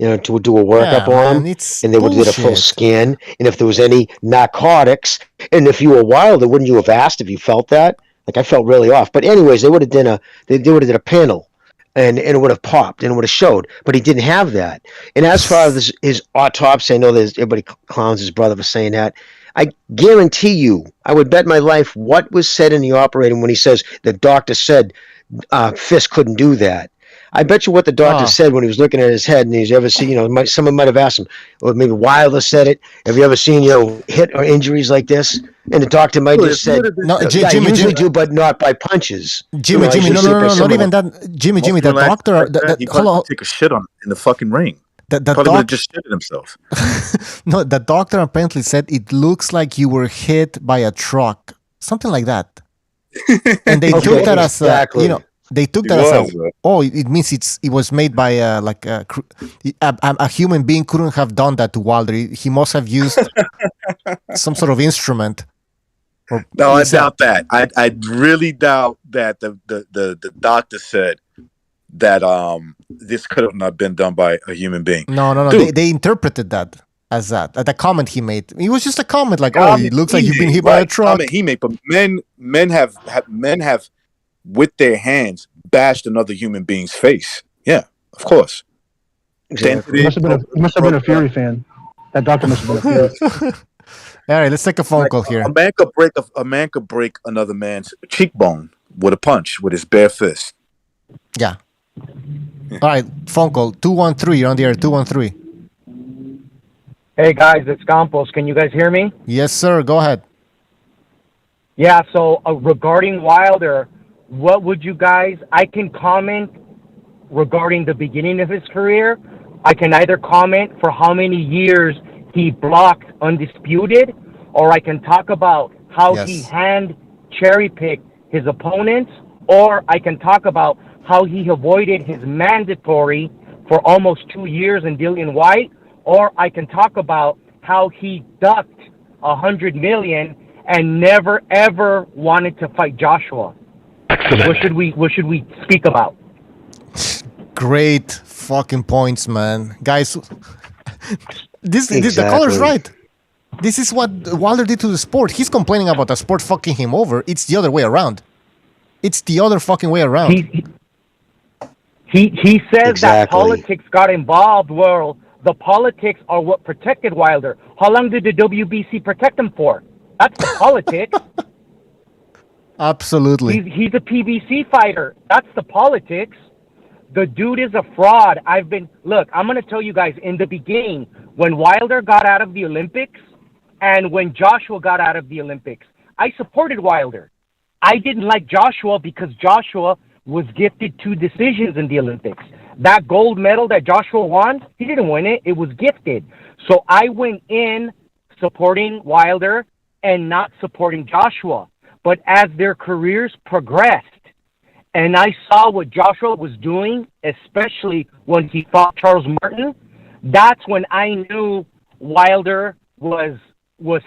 K: To do a workup on him, and they would did a full scan. And if there was any narcotics, and if you were Wilder, wouldn't you have asked if you felt that? Like I felt really off. But anyways, they would have done a panel, and it would have popped and it would have showed. But he didn't have that. And as far as his autopsy, I know everybody clowns his brother for saying that. I guarantee you, I would bet my life, what was said in the operating when he says the doctor said Fisk couldn't do that. I bet you what the doctor said when he was looking at his head, and he's ever seen, someone might have asked him, or maybe Wilder said it. Have you ever seen, hit or injuries like this? And the doctor might just said, no, Jimmy, do, but not by punches.
I: Jimmy, no, not even that. Jimmy, the doctor,
J: he probably take a shit on in the fucking ring.
I: The
J: probably would have just shitted himself.
I: No, the doctor apparently said it looks like you were hit by a truck, something like that. And they took that as they took that as it means it was made by a human being couldn't have done that to Wilder. He must have used some sort of instrument.
J: No, I doubt that. I really doubt that the doctor said that this could have not been done by a human being.
I: No. They interpreted that as that. The comment he made. It was just a comment like, it looks like you've been hit by a truck.
J: Comment he made, but men have with their hands bashed another human being's face. Yeah, of course.
R: Exactly. He must have been a Fury fan. That doctor must have been a Fury.
I: All right, let's take a phone call here.
J: A man could break another man's cheekbone with a punch with his bare fist.
I: Yeah. All right, phone call 213. You're on the air. 213.
S: Hey guys, it's Campos. Can you guys hear me?
I: Yes, sir. Go ahead.
S: Yeah, so regarding Wilder, what would you guys, I can comment regarding the beginning of his career. I can either comment for how many years he blocked Undisputed, or I can talk about how he hand cherry-picked his opponents, or I can talk about how he avoided his mandatory for almost 2 years in Dillian White, or I can talk about how he ducked $100 million and never ever wanted to fight Joshua. What should we speak about?
I: Great fucking points, man, guys. This the caller's right. This is what Wilder did to the sport. He's complaining about the sport fucking him over. It's the other way around. It's the other fucking way around.
S: He says that politics got involved. Well, the politics are what protected Wilder. How long did the WBC protect him for? That's the politics.
I: Absolutely.
S: He's a PBC fighter. That's the politics. The dude is a fraud. I'm going to tell you guys, in the beginning, when Wilder got out of the Olympics and when Joshua got out of the Olympics, I supported Wilder. I didn't like Joshua because Joshua was gifted 2 decisions in the Olympics. That gold medal that Joshua won, he didn't win it. It was gifted. So I went in supporting Wilder and not supporting Joshua. But as their careers progressed, and I saw what Joshua was doing, especially when he fought Charles Martin, that's when I knew Wilder was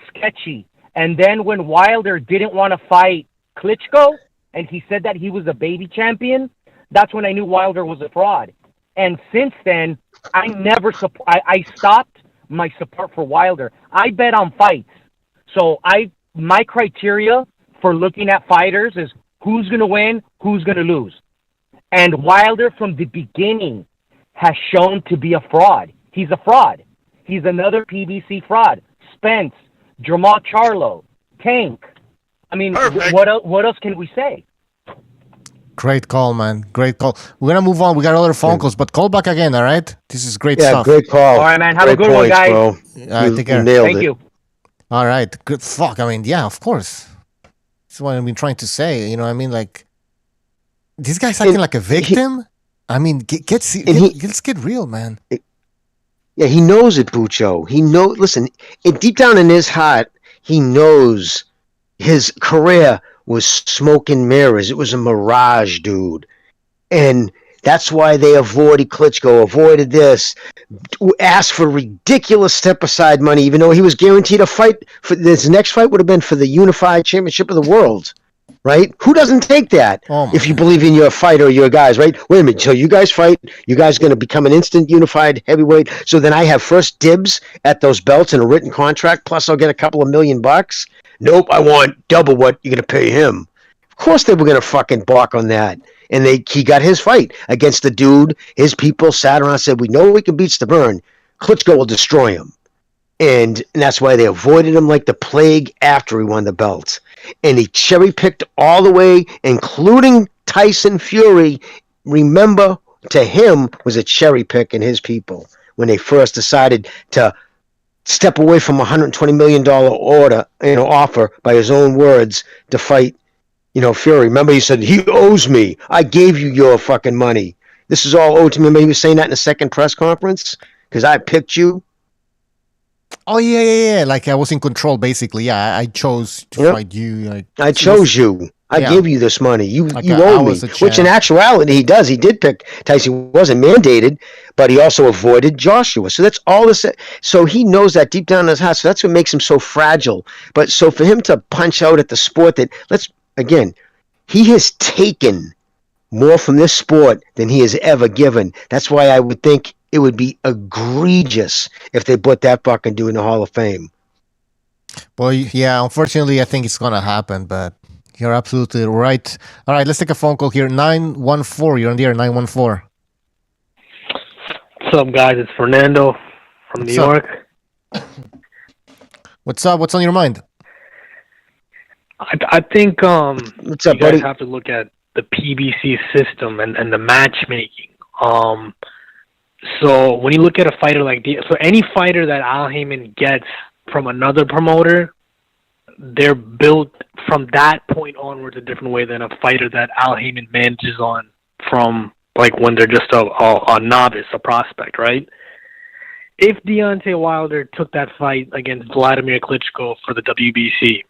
S: sketchy. And then when Wilder didn't want to fight Klitschko, and he said that he was a baby champion, that's when I knew Wilder was a fraud. And since then, I stopped my support for Wilder. I bet on fights. So my criteria for looking at fighters is who's going to win, who's going to lose. And Wilder from the beginning has shown to be a fraud. He's a fraud. He's another PBC fraud. Spence, Jamal Charlo, Tank. I mean, what else can we say?
I: Great call, man. Great call. We're going to move on. We got other phone calls, but call back again, all right? This is great stuff.
K: Yeah, great call.
S: All right, man. Have a good one, guys.
K: Bro.
I: All right, take care.
K: Nailed
S: Thank
K: it.
S: you.
I: All right. Good. Fuck. I mean, yeah, of course. That's what I've been trying to say. You know what I mean? Like, this guy's acting like a victim. I mean, let's get real, man.
K: Yeah, he knows it, Bucho. Listen, deep down in his heart, he knows his career was smoke and mirrors. It was a mirage, dude. And that's why they avoided Klitschko, avoided this, asked for ridiculous step-aside money, even though he was guaranteed a fight. His next fight would have been for the unified championship of the world, right? Who doesn't take that if you believe in your fight or your guys, right? Wait a minute, so you guys fight, you guys going to become an instant unified heavyweight, so then I have first dibs at those belts in a written contract, plus I'll get a couple of $1 million? Nope, I want double what you're going to pay him. Of course they were going to fucking balk on that. And he got his fight against the dude. His people sat around and said, we know we can beat Stubborn. Klitschko will destroy him. And that's why they avoided him like the plague after he won the belt. And he cherry-picked all the way, including Tyson Fury. Remember, to him was a cherry pick and his people when they first decided to step away from a $120 million offer, by his own words, to fight Fury. Remember, he said, he owes me. I gave you your fucking money. This is all owed to me. Remember, he was saying that in the second press conference? Because I picked you.
I: Oh, yeah. Like, I was in control, basically. Yeah, I chose to fight you.
K: I chose you. I gave you this money. You owe me. Which, in actuality, he does. He did pick Tyson. He wasn't mandated, but he also avoided Joshua. So that's all this. So he knows that deep down in his heart. So that's what makes him so fragile. But so for him to punch out at the sport again, he has taken more from this sport than he has ever given. That's why I would think it would be egregious if they put that fucking dude in the Hall of Fame.
I: Well, yeah, unfortunately, I think it's going to happen, but you're absolutely right. All right, let's take a phone call here. 914, you're on the air, 914.
T: What's up, guys? It's Fernando from New York.
I: What's up? What's on your mind?
T: I think
K: What's up,
T: you guys
K: buddy?
T: have to look at the PBC system and the matchmaking. So when you look at a fighter like so any fighter that Al Heyman gets from another promoter, they're built from that point onwards a different way than a fighter that Al Heyman manages on from like when they're just a novice, a prospect, right? If Deontay Wilder took that fight against Vladimir Klitschko for the WBC,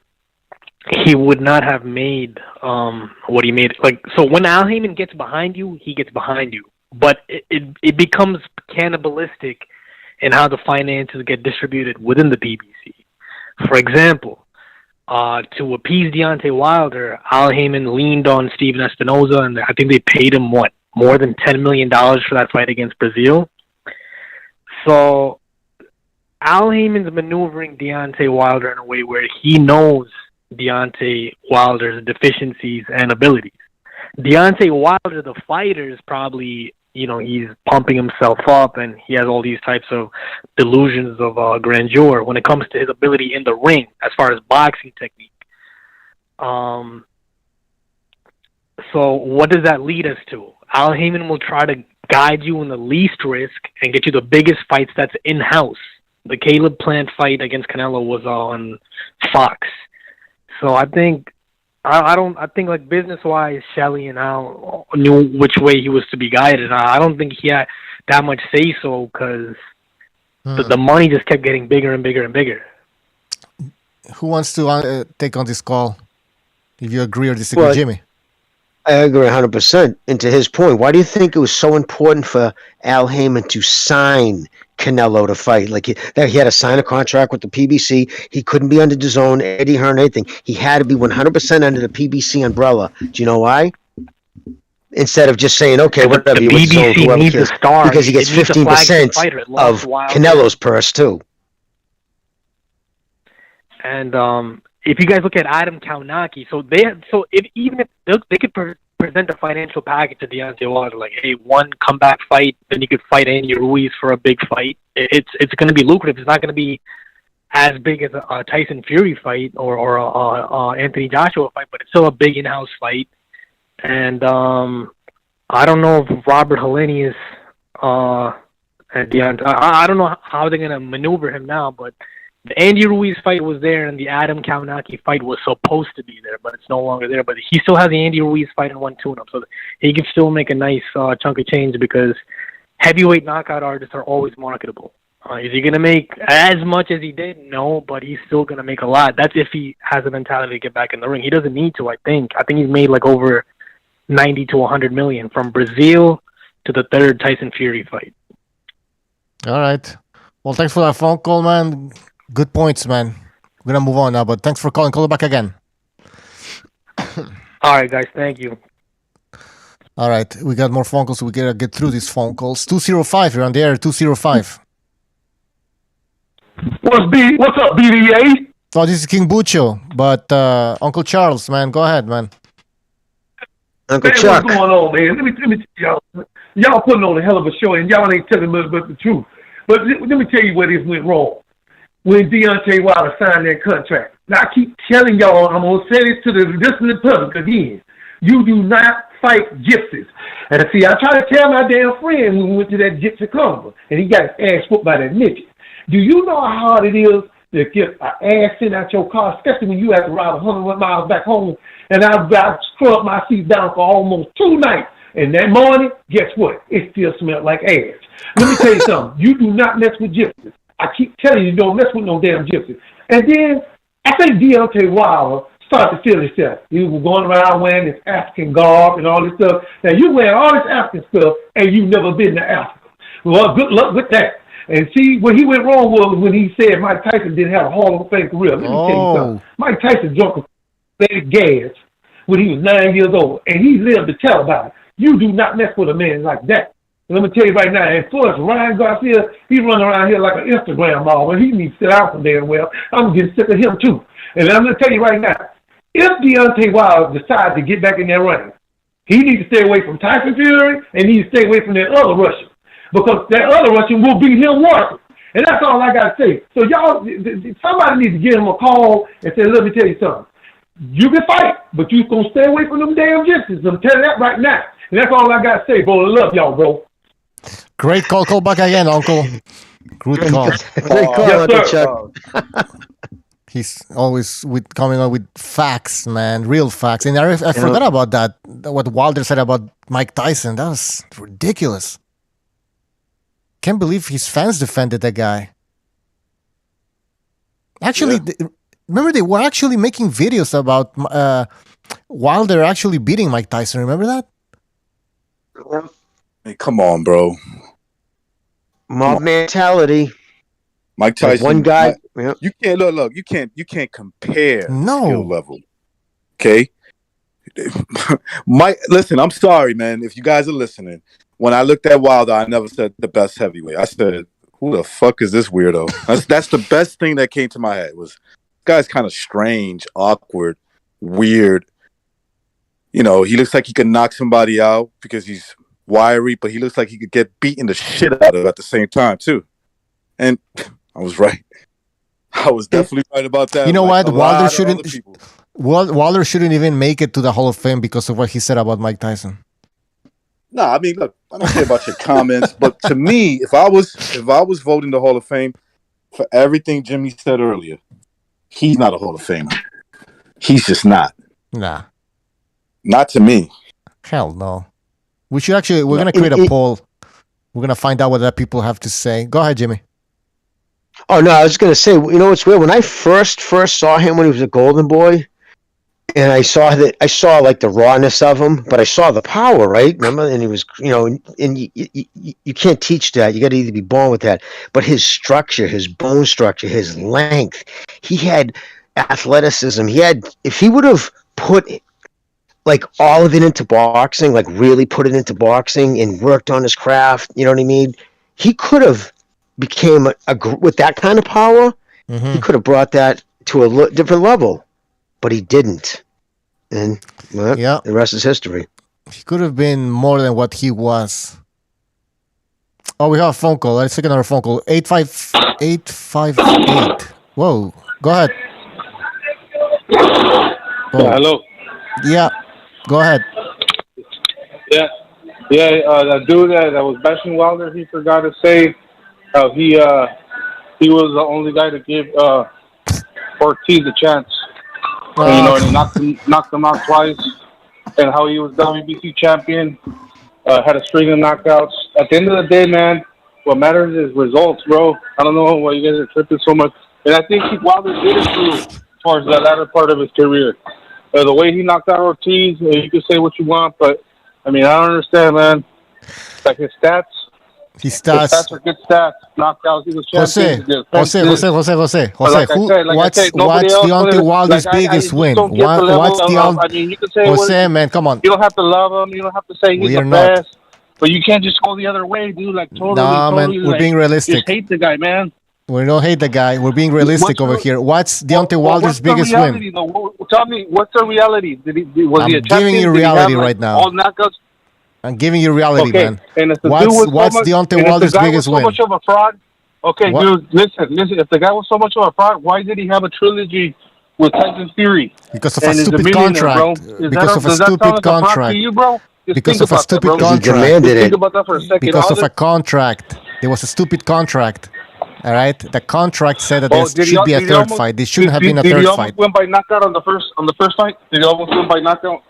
T: he would not have made what he made. Like, so when Al Heyman gets behind you, he gets behind you. But it becomes cannibalistic in how the finances get distributed within the PBC. For example, to appease Deontay Wilder, Al Heyman leaned on Steven Espinoza, and I think they paid him, more than $10 million for that fight against Brazil. So Al Heyman's maneuvering Deontay Wilder in a way where he knows Deontay Wilder's deficiencies and abilities. Deontay Wilder, the fighter, is probably, he's pumping himself up and he has all these types of delusions of grandeur when it comes to his ability in the ring as far as boxing technique. So what does that lead us to? Al Heyman will try to guide you in the least risk and get you the biggest fights that's in-house. The Caleb Plant fight against Canelo was on Fox. So I think like business-wise, Shelley and Al knew which way he was to be guided. I don't think he had that much say-so because the money just kept getting bigger and bigger and bigger.
I: Who wants to take on this call? If you agree or disagree, Jimmy.
K: I agree 100%. And to his point, why do you think it was so important for Al Heyman to sign Canelo to fight? Like he had to sign a contract with the PBC. He couldn't be under DAZN, Eddie Hearn, anything. He had to be 100% under the PBC umbrella. Do you know why? Instead of just saying, okay, whatever,
T: the PBC needs a star.
K: Because he gets 15% of Canelo's purse too.
T: And if you guys look at Adam Kaunaki, even if they could present a financial package to Deontay Wilder, like, hey, one comeback fight, then you could fight Andy Ruiz for a big fight. It's going to be lucrative. It's not going to be as big as a Tyson Fury fight or a Anthony Joshua fight, but it's still a big in-house fight. And I don't know if Robert Helenius and Deontay, I don't know how they're going to maneuver him now, but the Andy Ruiz fight was there, and the Adam Kaunaki fight was supposed to be there, but it's no longer there. But he still has the Andy Ruiz fight and one tune-up, so he can still make a nice chunk of change because heavyweight knockout artists are always marketable. Is he going to make as much as he did? No, but he's still going to make a lot. That's if he has the mentality to get back in the ring. He doesn't need to, I think. I think he's made like over 90 to 100 million from Brazil to the third Tyson Fury fight.
I: All right. Well, thanks for that phone call, man. Good points, man. We're going to move on now, but thanks for calling. Call back again.
T: All right, guys. Thank you.
I: All right. We got more phone calls, so we got to get through these phone calls. 205, you're on the air, 205.
P: What's up, BDA?
I: Oh, this is King Bucho, but Uncle Charles, man, go ahead, man.
K: Uncle
P: man,
K: Chuck.
P: What's going on, man? Let me tell y'all. Y'all putting on a hell of a show, and y'all ain't telling me but the truth. But let me tell you where this went wrong. When Deontay Wilder signed that contract. Now, I keep telling y'all, I'm going to say this to the listening public again. You do not fight gypsies. And see, I try to tell my damn friend when we went to that gypsy carnival, and he got his ass whooped by that midget. Do you know how hard it is to get an ass sent out your car, especially when you have to ride 100 miles back home? And I've scrubbed my seat down for almost 2 nights. And that morning, guess what? It still smelled like ass. Let me tell you something. You do not mess with gypsies. I keep telling you, don't mess with no damn gypsies. And then I think Deontay Wilder started to feel himself. He was going around wearing this African garb and all this stuff. Now, you wear all this African stuff, and you've never been to Africa. Well, good luck with that. And see, where he went wrong was when he said Mike Tyson didn't have a Hall of Fame career. Let me tell you something. Mike Tyson drunk a gas when he was 9 years old, and he lived to tell about it. You do not mess with a man like that. And let me tell you right now, and plus Ryan Garcia, he running around here like an Instagram model. He needs to sit out from damn well. I'm getting sick of him too. And I'm going to tell you right now, if Deontay Wilder decides to get back in that ring, he needs to stay away from Tyson Fury and he needs to stay away from that other Russian. Because that other Russian will beat him worse. And that's all I got to say. So y'all, somebody needs to give him a call and say, let me tell you something. You can fight, but you going to stay away from them damn gypsies. I'm telling you that right now. And that's all I got to say, bro. I love y'all, bro.
I: Great call. Call back again, Uncle. Good call.
K: Great call, Uncle Chuck.
I: He's always coming up with facts, man, real facts. And I forgot about that. What Wilder said about Mike Tyson. That was ridiculous. Can't believe his fans defended that guy. Actually, remember they were actually making videos about Wilder actually beating Mike Tyson. Remember that?
J: Hey, come on, bro.
K: Mob mentality.
J: Mike Tyson.
K: One guy.
J: You can't look. You can't compare
I: No
J: skill level. Okay. Mike, listen. I'm sorry, man. If you guys are listening, when I looked at Wilder, I never said the best heavyweight. I said, "Who the fuck is this weirdo?" That's the best thing that came to my head. Was this guy's kind of strange, awkward, weird. You know, he looks like he could knock somebody out because he's wiry, but he looks like he could get beaten the shit out of at the same time too. And I was right. I was definitely right about that.
I: You know what? Wilder shouldn't even make it to the Hall of Fame because of what he said about Mike Tyson.
J: No, I mean, look, I don't care about your comments, but to me, if I was voting the Hall of Fame for everything Jimmy said earlier, he's not a Hall of Famer. He's just not.
I: Nah.
J: Not to me.
I: Hell no. We're going to create a poll. We're going to find out what other people have to say. Go ahead, Jimmy.
K: Oh, no, I was going to say, you know what's weird? When I first saw him when he was a Golden Boy, and I saw like the rawness of him, but I saw the power, right? Remember? And he was, and you can't teach that. You got to either be born with that. But his structure, his bone structure, his length, he had athleticism. If he would have put like all of it into boxing, like really put it into boxing and worked on his craft, you know what I mean? He could have became with that kind of power. He could have brought that to a different level, but he didn't. And the rest is history.
I: He could have been more than what he was. Oh, we have a phone call. Let's take another phone call. 858. Whoa. Go ahead.
P: Hello.
I: Yeah. Go ahead.
P: Yeah. The dude that was bashing Wilder, he forgot to say how he was the only guy to give Ortiz a chance. And he knocked him out twice, and how he was WBC champion, had a string of knockouts. At the end of the day, man, what matters is results, bro. I don't know why you guys are tripping so much. And I think Wilder did improve towards the latter part of his career. The way he knocked out Ortiz, you can say what you want, but I mean, I don't understand, man. Like his stats. His stats are good stats. Knockouts, he was champion.
I: Jose. What's Deontay Wilder's biggest win? What's Deontay?
P: I mean, you can say
I: Jose, man, come on.
P: You don't have to love him. You don't have to say he's the best. But you can't just go the other way, dude. Like totally.
I: Nah, man, we're being realistic.
P: Just hate the guy, man.
I: We don't hate the guy. We're being realistic over here. What's Deontay Wilder's biggest win?
P: Tell me, what's the reality? Was he a champion?
I: I'm giving you reality right now.
P: All knockouts.
I: I'm giving you reality, man.
P: And
I: what's Deontay Wilder's biggest win?
P: So much of a fraud. Okay, dude, listen. If the guy was so much of a fraud, why did he have a trilogy with Tyson Fury?
I: Because of a stupid contract. Because of a stupid contract. Because of a stupid contract.
K: He demanded it.
P: Think about that for a second.
I: Because of a contract. There was a stupid contract. All right, the contract said that there should be a third fight. There shouldn't have been a third fight.
P: Did he almost win by knockout on the first fight? Did he almost win by knockout?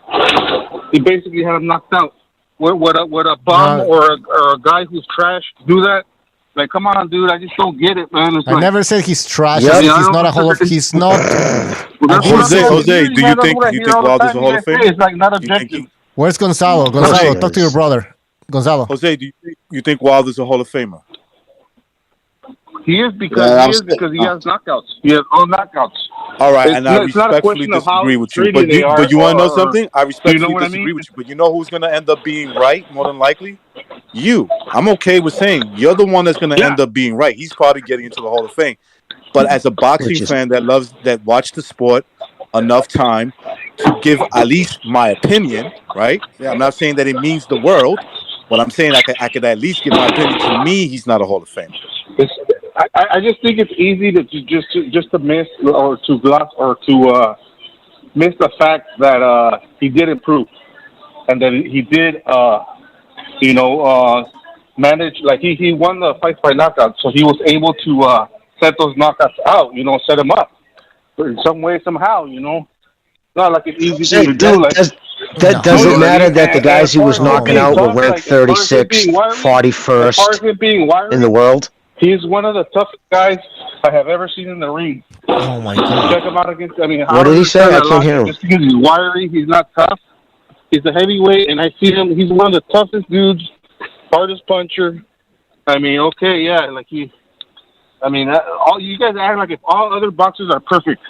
P: He basically had him knocked out. Would a bum or a guy who's trash do that? Like, come on, dude! I just don't get it, man.
I: I never said he's trash. He's not a Hall of. He's not.
J: Jose, do you think Wilder's a Hall of Fame?
P: It's like not objective.
I: Where's Gonzalo? Gonzalo, talk to your brother. Gonzalo.
J: Jose, do you think Wilder's a Hall of Famer?
P: He is because he has knockouts. He has all knockouts.
J: All right, and I respectfully disagree with you. But you want to know something? I respectfully disagree with you. But you know who's going to end up being right, more than likely? You. I'm okay with saying you're the one that's going to end up being right. He's probably getting into the Hall of Fame. But as a boxing fan that watched the sport enough time to give at least my opinion, right? Yeah, I'm not saying that it means the world, but I'm saying I could at least give my opinion. To me, he's not a Hall of Famer.
P: I just think it's easy to miss or to gloss or to miss the fact that he did improve and that he did manage, like he won the fights by knockout, so he was able to set those knockouts out, set him up. in some way, somehow, you know. Not like an easy
K: Say,
P: thing to do. Like,
K: does it matter that the guys he was knocking out were ranked 36th, 41st in the world?
P: He's one of the toughest guys I have ever seen in the ring.
I: Oh my God!
P: Check him out against. I mean,
K: What did he say? I can't hear him.
P: Just because he's wiry, he's not tough. He's a heavyweight, and I see him. He's one of the toughest dudes, hardest puncher. I mean, okay, yeah, like he. I mean, all you guys act like if all other boxers are perfect.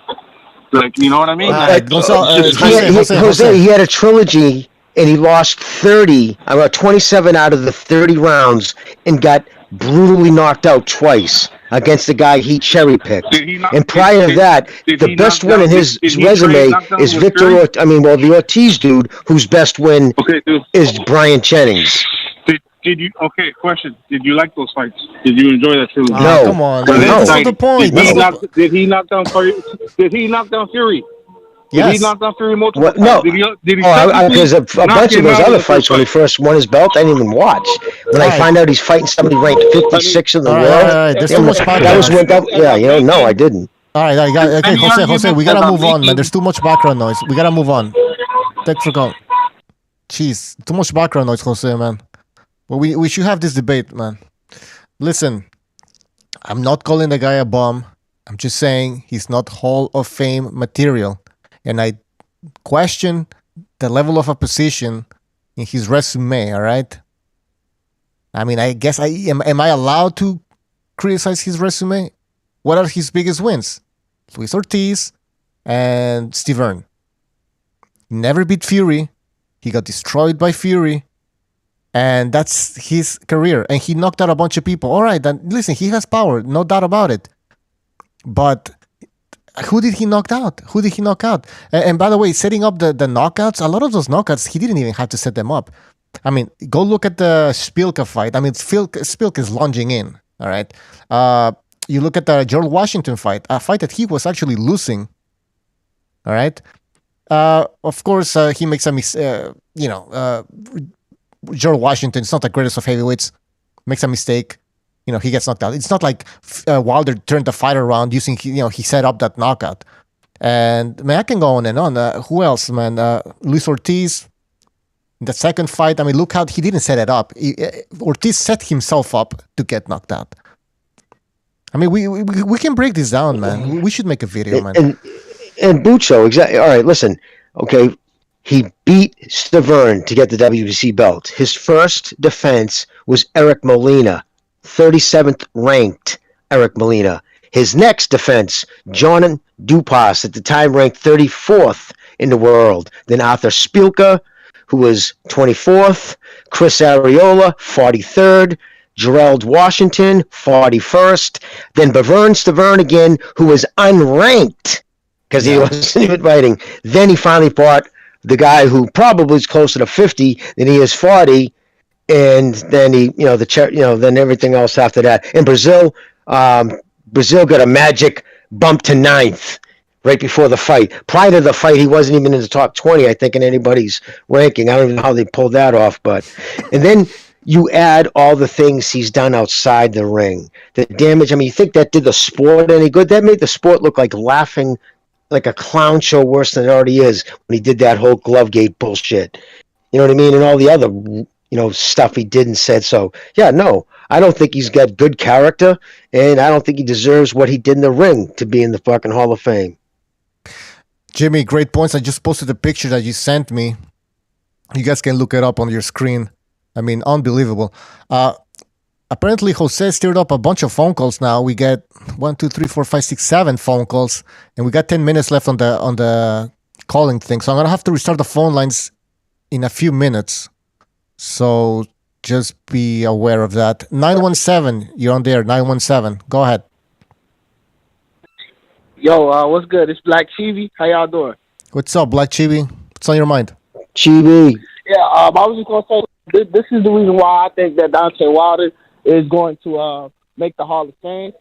P: Like, you know what I mean?
K: Jose, he had a trilogy, and he lost 27 out of the 30 rounds, and got brutally knocked out twice against the guy he cherry picked. And prior to that, the best win in his resume is the Ortiz dude, whose best win is Brian Jennings.
P: Did you? Okay, question. Did you like those fights? Did you enjoy that too?
K: No,
I: come on. That's not the point.
P: Did he knock down Fury? Did he knock down Fury?
I: Yes.
P: Did he knock down Fury multiple times?
K: No.
P: Did he
K: Because a bunch of those other fights when he first won his belt, I didn't even watch. When I find out he's fighting somebody ranked 56 in the world,
I: There's too much background.
K: that was when. No, I didn't.
I: All right, okay, Jose, we gotta move on, man. There's too much background noise. We gotta move on. Thanks for going. Jeez, too much background noise, Jose, man. Well, we should have this debate, man. Listen, I'm not calling the guy a bum. I'm just saying he's not Hall of Fame material. And I question the level of opposition in his resume, all right? I mean, I guess am I allowed to criticize his resume? What are his biggest wins? Luis Ortiz and Steve Earn. Never beat Fury. He got destroyed by Fury. And that's his career. And he knocked out a bunch of people. All right, then listen, he has power, no doubt about it. But who did he knock out? And by the way, setting up the knockouts, a lot of those knockouts, he didn't even have to set them up. I mean, go look at the Spilka fight. I mean, Spilka is lunging in, all right? You look at the George Washington fight, a fight that he was actually losing, all right? Of course, he makes a mistake, George Washington is not the greatest of heavyweights, makes a mistake, he gets knocked out. It's not like Wilder turned the fight around using, he set up that knockout. And, man, I can go on and on. Who else, man? Luis Ortiz, the second fight, I mean, look how he didn't set it up. Ortiz set himself up to get knocked out. I mean, we can break this down, man. We should make a video, man.
K: And Bucho, exactly. All right, listen. Okay, he beat Stavern to get the WBC belt. His first defense was Eric Molina, 37th ranked Eric Molina. His next defense, John Dupas, at the time ranked 34th in the world. Then Arthur Spilka, who was 24th. Chris Arreola, 43rd. Gerald Washington, 41st. Then Bavern Stavern again, who was unranked because he wasn't even fighting. Then he finally fought the guy who probably is closer to 50 than he is 40, and then then everything else after that. In Brazil, Brazil got a magic bump to 9th right before the fight. Prior to the fight, he wasn't even in the top 20, I think, in anybody's ranking. I don't even know how they pulled that off, and then you add all the things he's done outside the ring, the damage. I mean, you think that did the sport any good? That made the sport look like laughing like a clown show worse than it already is when he did that whole Glovegate bullshit. You know what I mean? And all the other, stuff he did and said. So, yeah, no, I don't think he's got good character, and I don't think he deserves what he did in the ring to be in the fucking Hall of Fame.
I: Jimmy, great points. I just posted a picture that you sent me. You guys can look it up on your screen. I mean, unbelievable. Apparently, Jose stirred up a bunch of phone calls now. We get 1, 2, 3, 4, 5, 6, 7 phone calls, and we got 10 minutes left on the calling thing. So I'm going to have to restart the phone lines in a few minutes. So just be aware of that. 917, you're on there. 917. Go ahead.
U: Yo, what's good? It's Black Chibi. How y'all doing?
I: What's up, Black Chibi? What's on your mind?
K: Chibi.
U: Yeah, I was just going to say, this is the reason why I think that Deontay Wilder is going to make the Hall of Fame.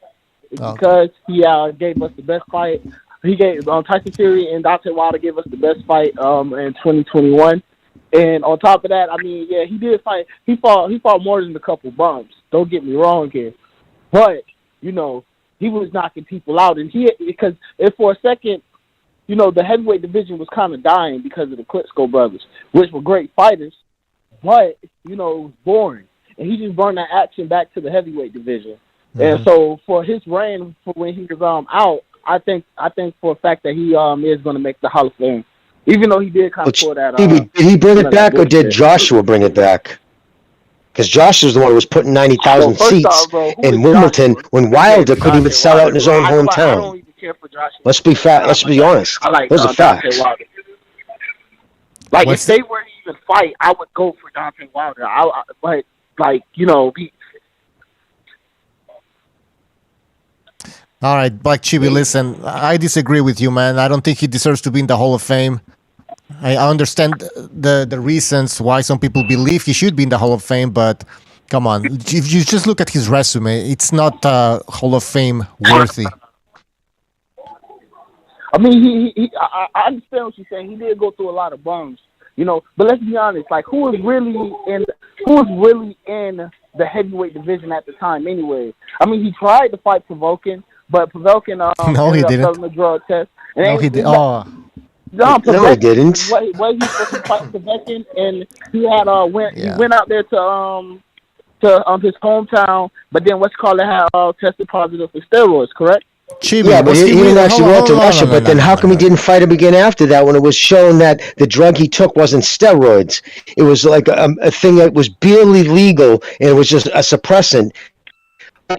U: It's because he gave us the best fight. He gave Tyson Fury and Deontay Wilder gave us the best fight in 2021. And on top of that, I mean, yeah, he did fight. He fought more than a couple bumps. Don't get me wrong here, but he he was knocking people out, and because if for a second, you know, the heavyweight division was kind of dying because of the Klitschko brothers, which were great fighters, but you know, it was boring, and he just brought that action back to the heavyweight division. And so for his reign, for when he was out, I think for a fact that he is going to make the Hall of Fame, even though he did kind of pull that.
K: Did he bring it back, or did Joshua bring it back? Because Josh was the one who was putting 90,000 seats in Wimbledon when Wilder couldn't even sell out in his own hometown. I don't even care for Joshua. Let's be honest. Those are facts.
U: Like if they were to even fight, I would go for Deontay Wilder. Like you know.
I: All right, Black Chibi, listen, I disagree with you, man. I don't think he deserves to be in the Hall of Fame. I understand the reasons why some people believe he should be in the Hall of Fame, but come on, if you just look at his resume, it's not Hall of Fame worthy.
U: I mean, I understand what you're saying. He did go through a lot of bums, you know. But let's be honest, like who was really in the heavyweight division at the time, anyway? I mean, he tried to fight Provoking. But Provoking,
I: no, he didn't.
U: Failing the drug test. And
I: no, he did.
U: No,
K: he didn't.
U: What he supposed to fight Provoking, and he had he went out there to his hometown, but then had tested positive for steroids, correct?
K: Chibi, yeah, but he didn't actually go to Russia. But then how come he didn't fight him again after that when it was shown that the drug he took wasn't steroids? It was like a thing that was barely legal, and it was just a suppressant.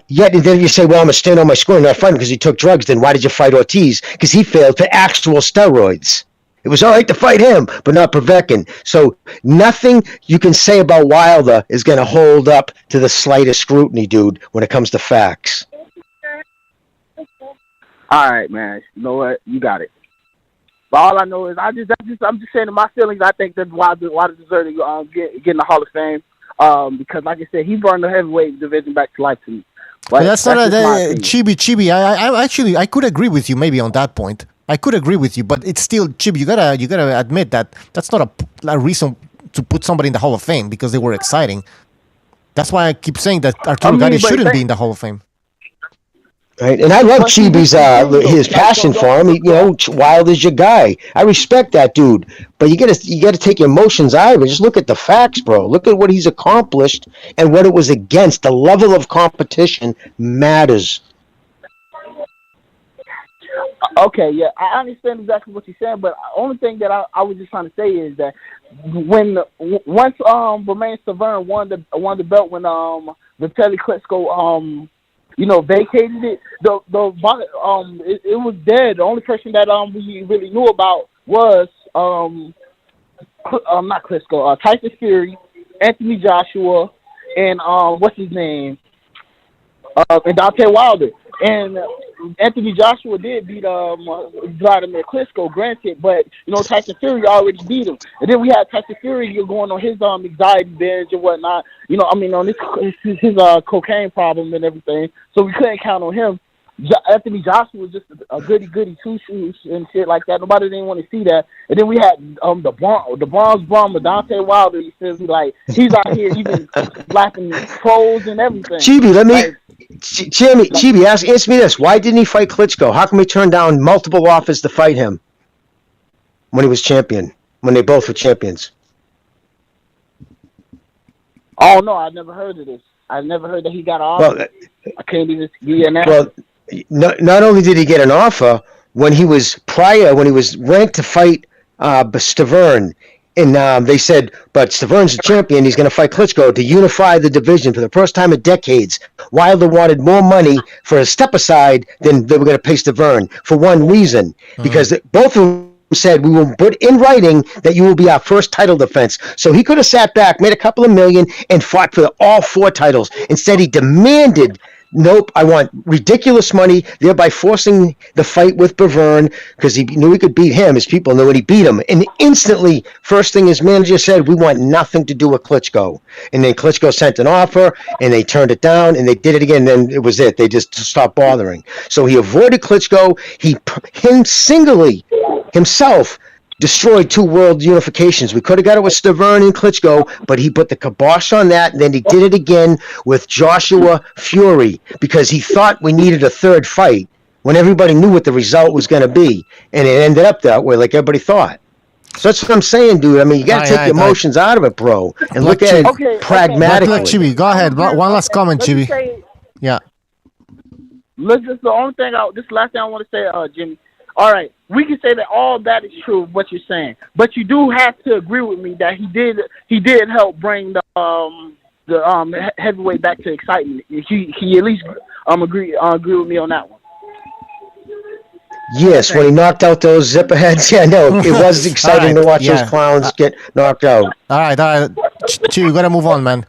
K: Yet then you say, well, I'm going to stand on my score and not fight him because he took drugs. Then why did you fight Ortiz? Because he failed to actual steroids. It was all right to fight him, but not Povetkin. So nothing you can say about Wilder is going to hold up to the slightest scrutiny, dude, when it comes to facts.
U: All right, man. You know what? You got it. But all I know is I'm just saying in my feelings, I think that Wilder deserves to get in the Hall of Fame. Because like I said, he brought the heavyweight division back to life to me.
I: But that's not Chibi. I could agree with you maybe on that point. I could agree with you, but it's still Chibi. You gotta admit that that's not a reason to put somebody in the Hall of Fame because they were exciting. That's why I keep saying that Arturo Gatti shouldn't be in the Hall of Fame.
K: Right, and I love Chibi's his passion for him. Wilder's your guy. I respect that dude, but you gotta take your emotions out of it. Just look at the facts, bro. Look at what he's accomplished and what it was against. The level of competition matters.
U: Okay, yeah, I understand exactly what you're saying, but the only thing that I was just trying to say is that once Romain Stavern won the belt when Vitaly Klitschko vacated it. It was dead. The only person that we really knew about was not Klitschko, Tyson Fury, Anthony Joshua, and what's his name, and Deontay Wilder. And Anthony Joshua did beat Vladimir Klitschko, granted, but Tyson Fury already beat him. And then we had Tyson Fury going on his anxiety binge and whatnot. On his cocaine problem and everything. So we couldn't count on him. Anthony Joshua was just a goody two shoes and shit like that. Nobody didn't want to see that. And then we had the bronze bomber Deontay Wilder. He says he's out here even laughing trolls and everything.
K: Chibi, Chibi, answer me this: why didn't he fight Klitschko? How come he turned down multiple offers to fight him when he was champion? When they both were champions?
U: Oh no, I never heard of this. I never heard that he got an offer. Well, I can't even give an answer.
K: Well, not only did he get an offer, when he was ranked to fight Stavern, and they said, but Stavern's the champion, he's going to fight Klitschko to unify the division for the first time in decades. Wilder wanted more money for a step aside than they were going to pay Stavern for one reason, because both of them said, we will put in writing that you will be our first title defense. So he could have sat back, made a couple of million, and fought for all 4 titles. Instead, he demanded, nope, I want ridiculous money, thereby forcing the fight with Bavern, because he knew he could beat him. His people knew, and he beat him. And instantly, first thing his manager said, we want nothing to do with Klitschko. And then Klitschko sent an offer, and they turned it down, and they did it again, and then it was it. They just stopped bothering. So he avoided Klitschko. Himself destroyed 2 world unifications. We could have got it with Stavern and Klitschko, but he put the kibosh on that, and then he did it again with Joshua Fury because he thought we needed a third fight when everybody knew what the result was going to be, and it ended up that way like everybody thought. So that's what I'm saying, dude. I mean, you got to take the emotions out of it, bro, and look at it pragmatically.
I: Chibi, go ahead. One last comment, Chibi. Yeah.
U: Look, this is the only thing. This is the last thing I want to say, Jimmy. All right, we can say that all that is true of what you're saying, but you do have to agree with me that he did help bring the heavyweight back to excitement. He at least agree with me on that one.
K: Yes, when he knocked out those zipper heads, yeah, no, it was exciting to watch those clowns get knocked out.
I: All right, Chibi, we gotta move on, man.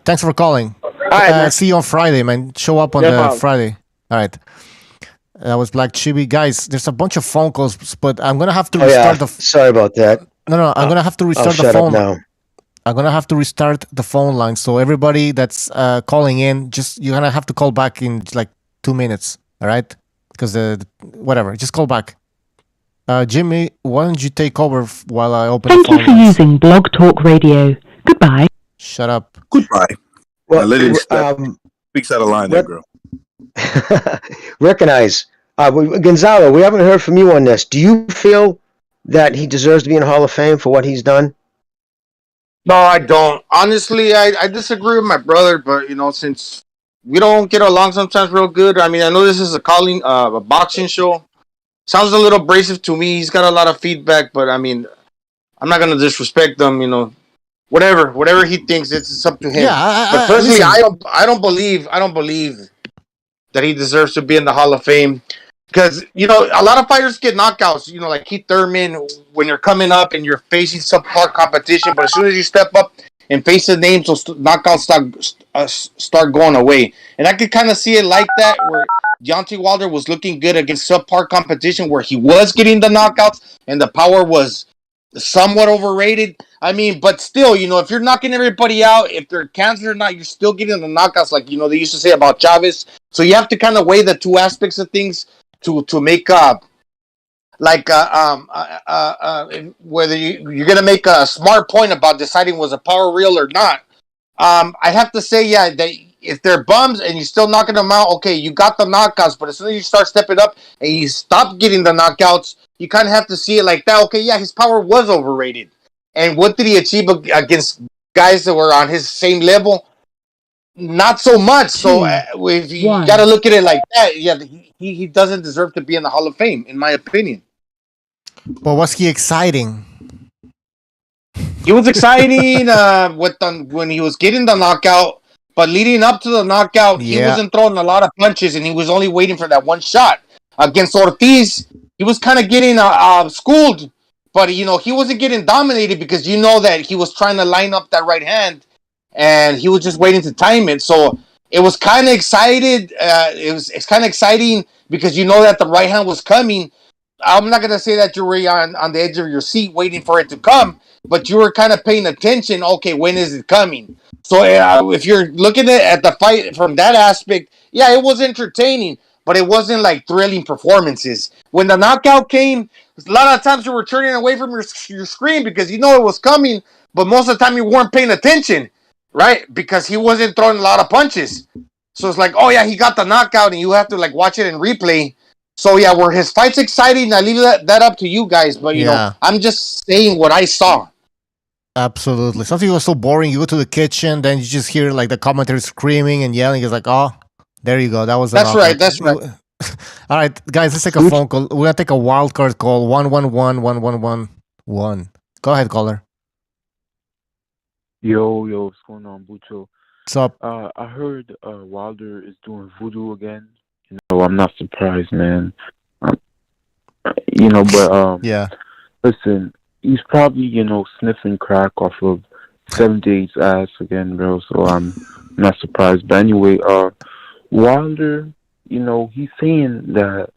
I: Thanks for calling.
K: All right,
I: see you on Friday, man. Show up on Friday. All right. That was Black Chibi. Guys, there's a bunch of phone calls, but I'm going to have to restart the...
K: Sorry about that.
I: No, I'm going to have to restart the phone. Now. I'm going to have to restart the phone line. So everybody that's calling in, you're going to have to call back in like 2 minutes. All right? Because whatever, just call back. Jimmy, why don't you take over while I open the phone
C: Thank you for using Blog Talk Radio. Goodbye.
I: Shut up.
J: Goodbye.
K: Well,
J: lady speaks out of line there, girl.
K: Recognize. Gonzalo, we haven't heard from you on this. Do you feel that he deserves to be in the Hall of Fame for what he's done?
F: No, I don't. Honestly, I disagree with my brother, but, since we don't get along sometimes real good, I mean, I know this is a boxing show. Sounds a little abrasive to me. He's got a lot of feedback, but, I mean, I'm not going to disrespect him, Whatever he thinks, it's up to him.
I: Yeah,
F: but personally, I don't believe that he deserves to be in the Hall of Fame because a lot of fighters get knockouts. Like Keith Thurman, when you're coming up and you're facing subpar competition, but as soon as you step up and face the names, those knockouts start going away. And I could kind of see it like that, where Deontay Wilder was looking good against subpar competition, where he was getting the knockouts and the power was somewhat overrated. I mean, but still, if you're knocking everybody out, if they're cancer or not, you're still getting the knockouts, like they used to say about Chavez. So you have to kind of weigh the two aspects of things to make whether you're gonna make a smart point about deciding was a power real or not. I have to say, that if they're bums and you're still knocking them out, okay, you got the knockouts, but as soon as you start stepping up and you stop getting the knockouts, you kind of have to see it like that. Okay, his power was overrated. And what did he achieve against guys that were on his same level? Not so much. So if you got to look at it like that, he doesn't deserve to be in the Hall of Fame, in my opinion.
I: But was he exciting?
F: He was exciting when he was getting the knockout, but leading up to the knockout, he wasn't throwing a lot of punches, and he was only waiting for that one shot. Against Ortiz, he was kind of getting schooled, but he wasn't getting dominated because that he was trying to line up that right hand, and he was just waiting to time it. So it was kind of excited. It's kind of exciting because that the right hand was coming. I'm not gonna say that you were on the edge of your seat waiting for it to come, but you were kind of paying attention. Okay, when is it coming? So if you're looking at the fight from that aspect, it was entertaining, but it wasn't like thrilling performances. When the knockout came, a lot of times you were turning away from your screen because it was coming, but most of the time you weren't paying attention, right? Because he wasn't throwing a lot of punches. So it's like, he got the knockout, and you have to watch it in replay. So were his fights exciting? I leave that up to you guys, but I'm just saying what I saw.
I: Absolutely. Something was so boring. You go to the kitchen, then you just hear the commentators screaming and yelling. It's like, oh, there you go. That was
F: That's right.
I: All right, guys, let's take a phone call. We're gonna take a wild card call. 111-1111. Go ahead, caller.
V: Yo, what's going on, Bucho?
I: What's up?
V: I heard Wilder is doing voodoo again. I'm not surprised, man. But listen, he's probably sniffing crack off of 78's ass again, bro. So I'm not surprised. But anyway, Wilder, he's saying that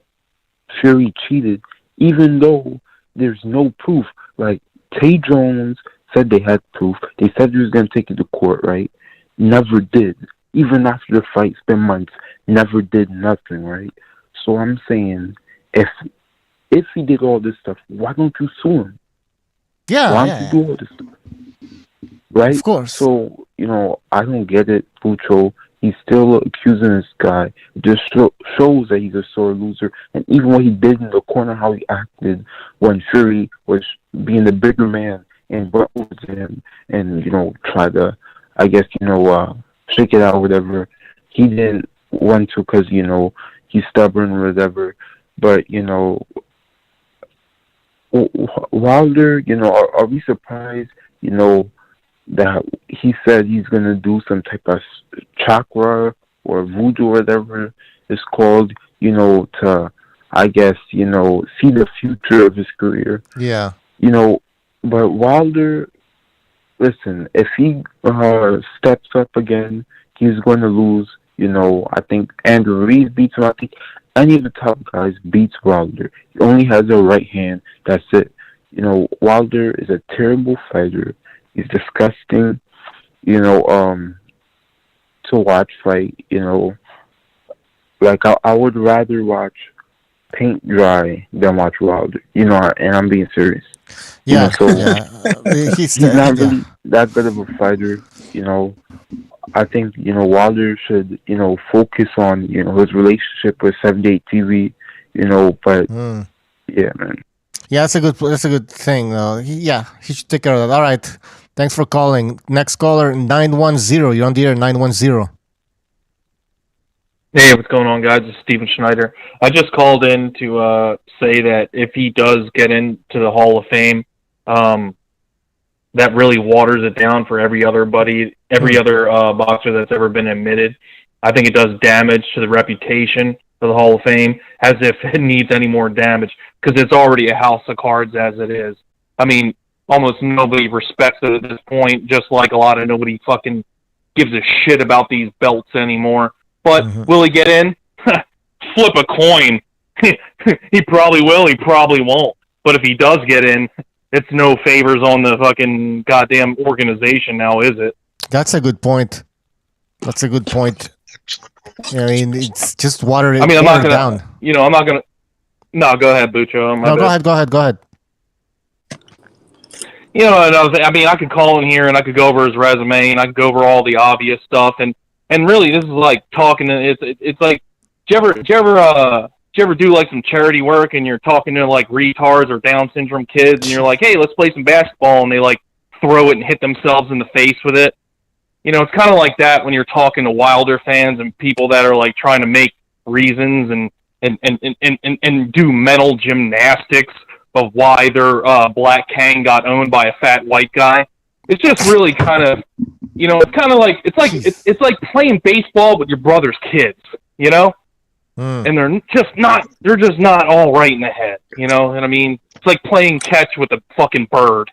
V: Fury cheated, even though there's no proof. Like Tay Jones said they had proof. They said he was gonna take it to court, right? Never did. Even after the fight, spent months. Never did nothing, right? So I'm saying, if if he did all this stuff, why don't you sue him?
I: Yeah,
V: why don't you do all this stuff? Right?
I: Of course.
V: So, I don't get it, Pucho. He's still accusing this guy. It just shows that he's a sore loser. And even what he did in the corner, how he acted when Fury was being the bigger man and went over to him and, try to, I guess, shake it out or whatever. He didn't want to because, he's stubborn or whatever. But, Wilder, are we surprised, that he said he's going to do some type of chakra or voodoo or whatever it's called, to, I guess, see the future of his career.
I: Yeah.
V: But Wilder, listen, if he steps up again, he's going to lose. I think Andrew Reed beats him. I think any of the top guys beats Wilder. He only has a right hand. That's it. Wilder is a terrible fighter. He's disgusting, to watch fight, Like, I would rather watch paint dry than watch Wilder, and I'm being serious.
I: Yeah,
V: He's not really that good of a fighter, I think, Wilder should, focus on, his relationship with 78 TV, but, yeah, man.
I: Yeah, that's a good thing. He should take care of that. All right. Thanks for calling. Next caller, 910. You're on the air, 910.
A: Hey, what's going on, guys? It's Steven Schneider. I just called in to say that if he does get into the Hall of Fame, that really waters it down for every other boxer that's ever been admitted. I think it does damage to the reputation of the Hall of Fame, as if it needs any more damage, because it's already a house of cards as it is. I mean, almost nobody respects it at this point, just like nobody fucking gives a shit about these belts anymore. But will he get in? Flip a coin. He probably will, he probably won't. But if he does get in, it's no favors on the fucking goddamn organization now, is it?
I: That's a good point. I mean, it's just water it
A: I'm not gonna,
I: down.
A: I'm not gonna. No, go ahead, Bucho.
I: No, go ahead.
A: I could call in here and I could go over his resume and I could go over all the obvious stuff and really this is like talking. It's like, do you ever do like some charity work and you're talking to like retards or Down syndrome kids and you're like, hey, let's play some basketball, and they like throw it and hit themselves in the face with it. It's kind of like that when you're talking to Wilder fans and people that are like trying to make reasons and do mental gymnastics of why their Black Kang got owned by a fat white guy. It's just really kind of, it's kind of like it's like playing baseball with your brother's kids, and they're just not all right in the head, And I mean, it's like playing catch with a fucking bird.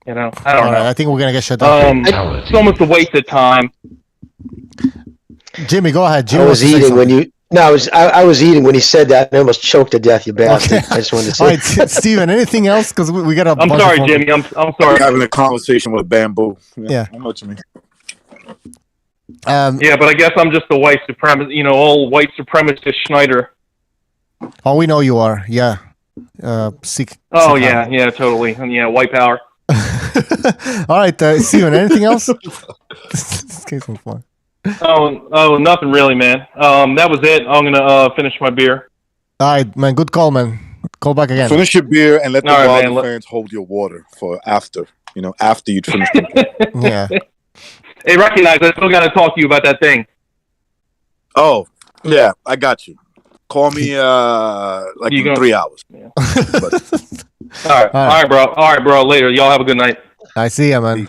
A: I don't know.
I: I think we're gonna get shut down.
A: It's almost a waste of time.
I: Jimmy, go ahead. Jimmy,
K: I was eating when you. No, I was eating when he said that. And I almost choked to death. You bastard!
I: Okay.
K: I just wanted to say.
I: All right, Steven, anything else? Because we got a.
A: I'm sorry, Jimmy. I'm sorry.
J: Having a conversation with Bamboo.
I: Yeah.
J: I know what you mean.
A: Yeah, but I guess I'm just the white supremacist. Old white supremacist Schneider.
I: Oh, we know you are. Yeah.
A: Yeah, totally. And yeah, white power.
I: All right, Steven, anything else? This case was fun.
A: Oh, nothing really, man. That was it. I'm gonna finish my beer.
I: All right, man. Good call, man. Call back again.
J: Finish your beer and let the Wilder fans hold your water for after. After you'd finish.
I: Yeah.
A: Hey, recognize. I still got to talk to you about that thing.
J: Oh, yeah, I got you. Call me in 3 hours.
A: Yeah. All right, bro. Later. Y'all have a good night.
I: I see ya, man.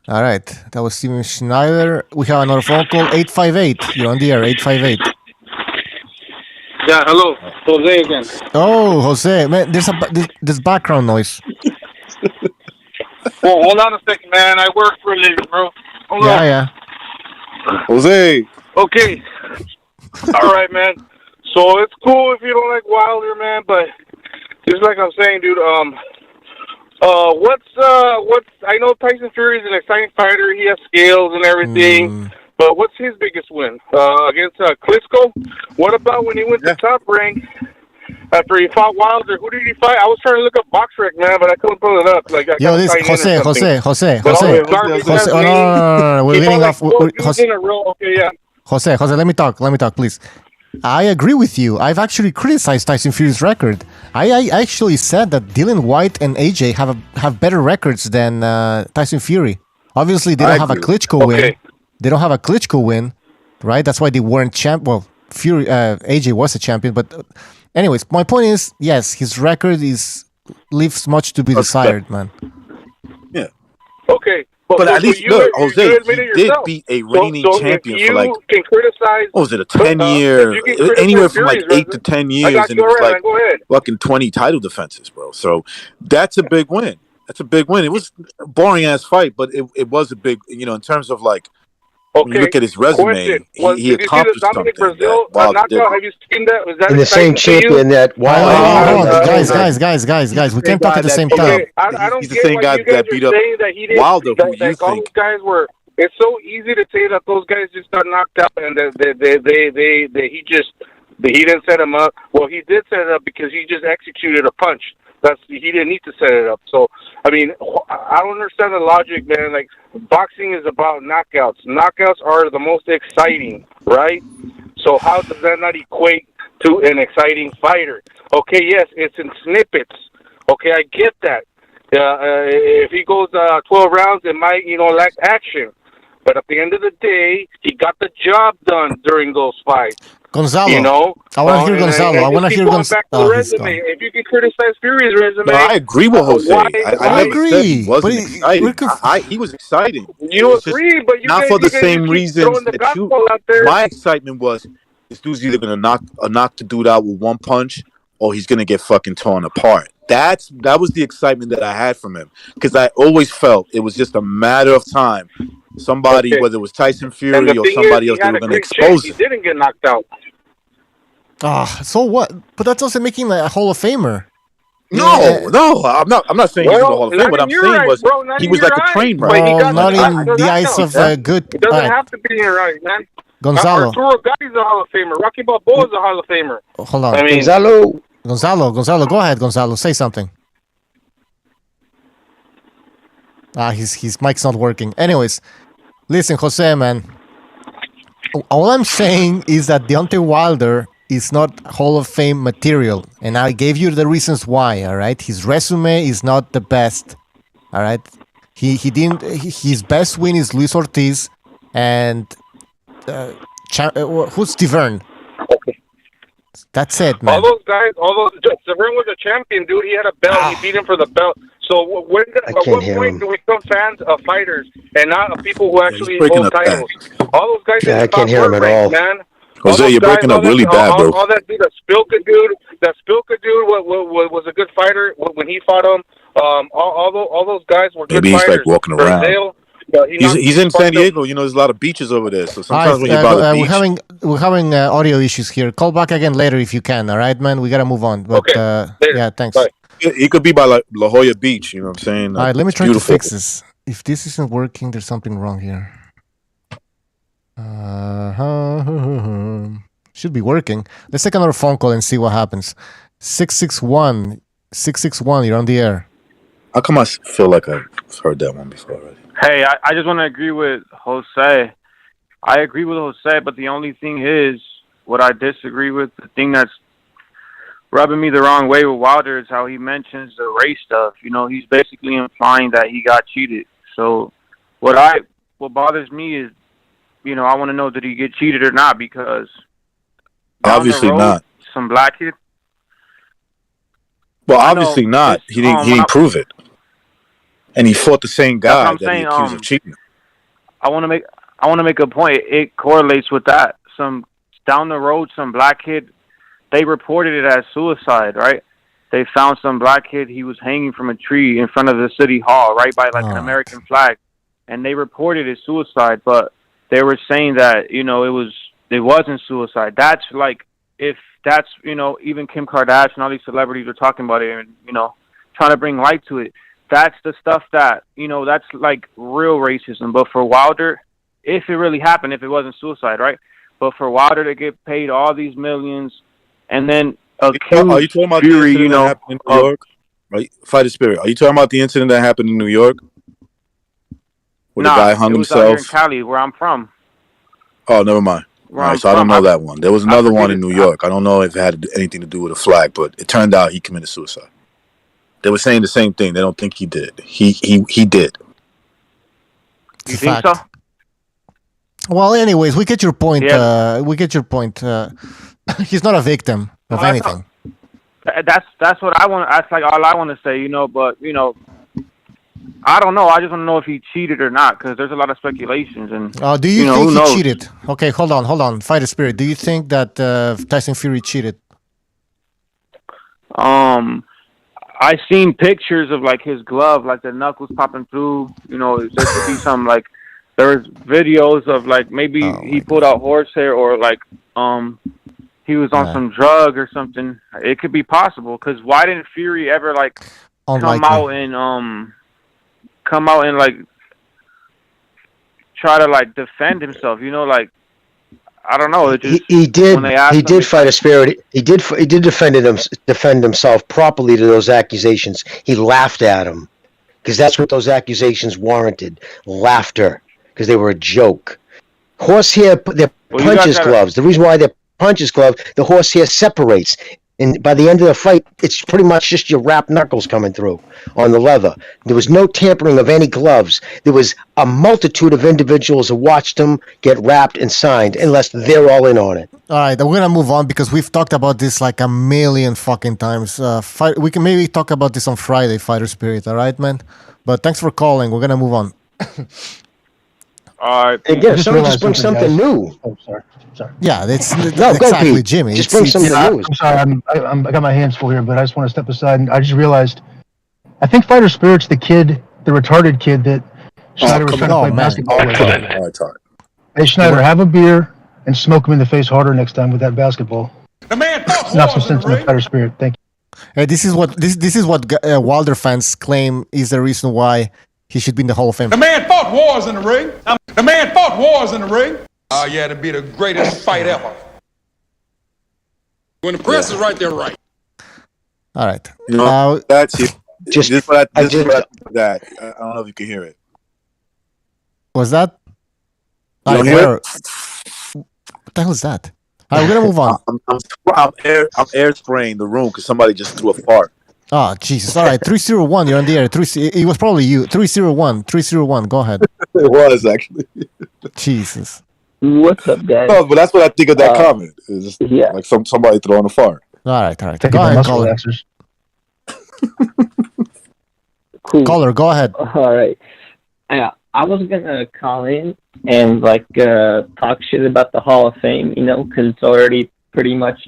I: All right, that was Steven Schneider. We have another phone call, 858. You're on the air, 858.
P: Yeah, hello, Jose again.
I: Oh, Jose, man, there's background noise.
P: Well, hold on a second, man. I work for a living, bro. Hold on.
I: Yeah.
J: Jose.
P: Okay. All right, man. So it's cool if you don't like Wilder, man, but just like I'm saying, dude, what's I know Tyson Fury is an exciting fighter. He has skills and everything. But what's his biggest win? Against Klitschko? What about when he went to Top Rank after he fought Wilder. Who did he fight? I was trying to look up BoxRec, man, but I couldn't pull it up. Like, I
I: Yo,
P: gotta
I: this
P: sign in or
I: Jose.
P: But all
I: Jose,
P: the garbage
I: no,
P: ass
I: no. We're
P: he
I: leading
P: fought
I: off.
P: like 12 dudes in a row. Okay, yeah.
I: Jose, let me talk, please. I agree with you. I've actually criticized Tyson Fury's record. I actually said that Dylan White and AJ have better records than Tyson Fury. Obviously, they don't have a Klitschko win. They don't have a Klitschko win, right? That's why they weren't champ. Well, Fury, AJ was a champion, but anyways, my point is, yes, his record leaves much to be desired, man.
J: Yeah.
P: Okay.
J: But at least, look, Jose,
P: you
J: he did beat a reigning champion for like,
P: can criticize,
J: what was it, a 10-year, anywhere from like 8 to 10 years, and it was like fucking 20 title defenses, bro. So that's a big win. It was a boring ass fight, but it was a big, in terms of like, when you look at his resume, he accomplished something.
P: Brazil knockout? Have you seen that? Was that
K: And the same champion that Wilder.
I: Guys, we can't talk at the same time.
P: I don't
J: He's the same guy that beat up Wilder, who you think.
P: Guys were. It's so easy to say that those guys just got knocked out and he didn't set him up. Well, he did set it up because he just executed a punch. He didn't need to set it up. So, I mean, I don't understand the logic, man. Like, boxing is about knockouts. Knockouts are the most exciting, right? So how does that not equate to an exciting fighter? Okay, yes, it's in snippets. Okay, I get that. If he goes 12 rounds, it might, lack action. But at the end of the day, he got the job done during those fights.
I: Gonzalo, I want to hear Gonzalo. I want to hear Gonzalo.
P: If you can criticize Fury's resume,
J: no, I agree with Jose. I
I: agree.
J: Said he wasn't exciting. He was exciting.
P: You agree, but you
J: not for the same reasons that you. My excitement was this dude's either gonna knock the dude out with one punch, or he's gonna get fucking torn apart. That was the excitement that I had from him, because I always felt it was just a matter of time. Somebody, whether it was Tyson Fury or somebody else, they were going to expose him.
P: He didn't get knocked out.
I: So what? But that's also making like a Hall of Famer.
J: No, I'm not saying he's in the Hall of Fame. What I'm saying was he was like a train wreck.
I: Not in the eyes of good.
P: It doesn't have to be right, man.
I: Gonzalo.
P: Arturo Gotti's a Hall of Famer. Rocky Balboa is a Hall of Famer.
I: Hold on.
P: I mean,
K: Gonzalo.
I: Go ahead, Gonzalo. Say something. His mic's not working. Anyways, listen, Jose, man. All I'm saying is that Deontay Wilder is not Hall of Fame material, and I gave you the reasons why. All right, his resume is not the best. All right, he didn't. His best win is Luis Ortiz, and who's Stiverne? That's it, man.
P: All those Severn was a champion, dude. He had a belt. He beat him for the belt. So at what point do we become fans of fighters and not of people who actually hold titles? All those guys.
K: I can't hear him at all,
P: man.
J: Jose, you're breaking up really bad, bro.
P: All that dude, that Spilka dude was a good fighter when he fought him. All those guys were good
J: fighters. Maybe he's like walking around.
P: Brazil,
J: he's in San Diego. There's a lot of beaches over there. So sometimes when you're by the beach,
I: we're having audio issues here. Call back again later if you can. All right, man. We gotta move on. But yeah, thanks.
P: Bye.
J: He could be by like La Jolla Beach. You know what I'm saying?
I: All right, let me try to fix this. If this isn't working, there's something wrong here. Should be working. Let's take another phone call and see what happens. 661, you're on the air.
J: How come I feel like I've heard that one before already?
L: Hey, I just want to agree with Jose. I agree with Jose, but the only thing is, what I disagree with, the thing that's rubbing me the wrong way with Wilder is how he mentions the race stuff. He's basically implying that he got cheated. So what bothers me is, I want to know, did he get cheated or not? Because
J: obviously not.
L: Some black kid.
J: Well, obviously not. He didn't prove it, and he fought the same guy that he accused of cheating.
L: I want to make a point. It correlates with that. Some down the road, some black kid. They reported it as suicide, right? They found some black kid. He was hanging from a tree in front of the city hall, right by an American flag, and they reported it suicide. But they were saying that it wasn't suicide. That's like, if that's even Kim Kardashian, all these celebrities are talking about it, and trying to bring light to it. That's the stuff that that's like real racism. But for Wilder, if it really happened, if it wasn't suicide, right? But for Wilder to get paid all these millions, and then
J: Are you talking about
L: Fury,
J: the incident that happened in New York? Right, Fighter Spirit. Are you talking about the incident that happened in New York, where the guy hung
L: it was out here in
J: himself?
L: Cali, where I'm from.
J: Oh, never mind. All right, so I don't know that one. There was another one in New York. I don't know if it had anything to do with a flag, but it turned out he committed suicide. They were saying the same thing. They don't think he did. He did.
L: You think so?
I: Well, anyways, we get your point.
L: Yeah.
I: We get your point. He's not a victim of anything.
L: That's what I want. That's like all I want to say, you know. But you know, I don't know. I just want to know if he cheated or not, because there's a lot of speculations. And
I: Do you
L: know,
I: think
L: who
I: he
L: knows?
I: cheated? Okay, hold on. Fighter Spirit. Do you think that Tyson Fury cheated?
L: I seen pictures of like his glove, like the knuckles popping through. You know, there could be some like there was videos of like maybe he pulled out horsehair or like he was on some drug or something. It could be possible, because why didn't Fury ever like come out and like try to like defend himself? You know, like I don't know. It just,
K: He did.
L: when they asked
K: He
L: him,
K: did fight a spirit. He did defend himself properly to those accusations. He laughed at him because that's what those accusations warranted: laughter, because they were a joke. Horsehair, they're punches gloves. The reason why they're punches glove, the horsehair separates, and by the end of the fight, it's pretty much just your wrapped knuckles coming through on the leather. There was no tampering of any gloves. There was a multitude of individuals who watched them get wrapped and signed, unless they're all in on it.
I: All right, we're gonna move on because we've talked about this like a million fucking times. We can maybe talk about this on Friday, Fighter Spirit. All right, man. But thanks for calling. We're gonna move on.
L: All right.
K: Again, someone just bring something new.
R: Oh, sorry.
I: Yeah, that's
K: No, go,
I: exactly
K: Pete.
I: Jimmy.
K: Just bring something new.
R: I'm sorry, I got my hands full here, but I just want to step aside. And I just realized, I think Fighter Spirit's the retarded kid that Schneider was trying to play basketball with. Hey, Schneider, have a beer and smoke him in the face harder next time with that basketball.
E: The man
R: Not some sense in the Fighter Spirit. Thank you.
I: Hey, this is what Wilder fans claim is the reason why he should be in the Hall of Fame.
E: The man fought wars in the ring. The man fought wars in the ring. Oh, yeah, it'd be the greatest fight ever. When the press is right, they're right.
I: All right.
J: You know, that's it. Just what I think of that. I don't know if you can hear it.
I: Was that?
J: You don't hear it?
I: What the hell is that? All right, we're gonna move on.
J: I'm air spraying the room because somebody just threw a fart.
I: Oh, Jesus. All right, 301, you're on the air. It was probably you. 301, go ahead.
J: It was, actually.
I: Jesus.
D: What's up, guys?
J: No, but that's what I think of that comment. It's just like somebody throwing a fart.
I: All right. Go ahead, caller.
D: Cool.
I: Caller, go ahead.
D: All right. I was gonna call in and talk shit about the Hall of Fame, you know, because it's already pretty much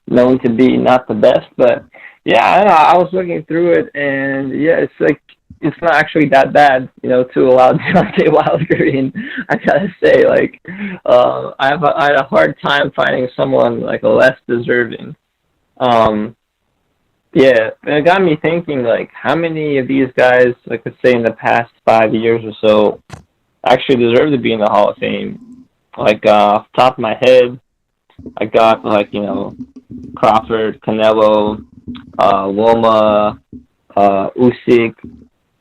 D: known to be not the best. But yeah, I don't know, I was looking through it, and yeah, it's not actually that bad, you know, to allow Deontay Wilder in. I gotta say, I had a hard time finding someone less deserving. Yeah, it got me thinking, how many of these guys, let's say in the past 5 years or so, actually deserve to be in the Hall of Fame? Off the top of my head, I got, Crawford, Canelo, Loma, Usyk,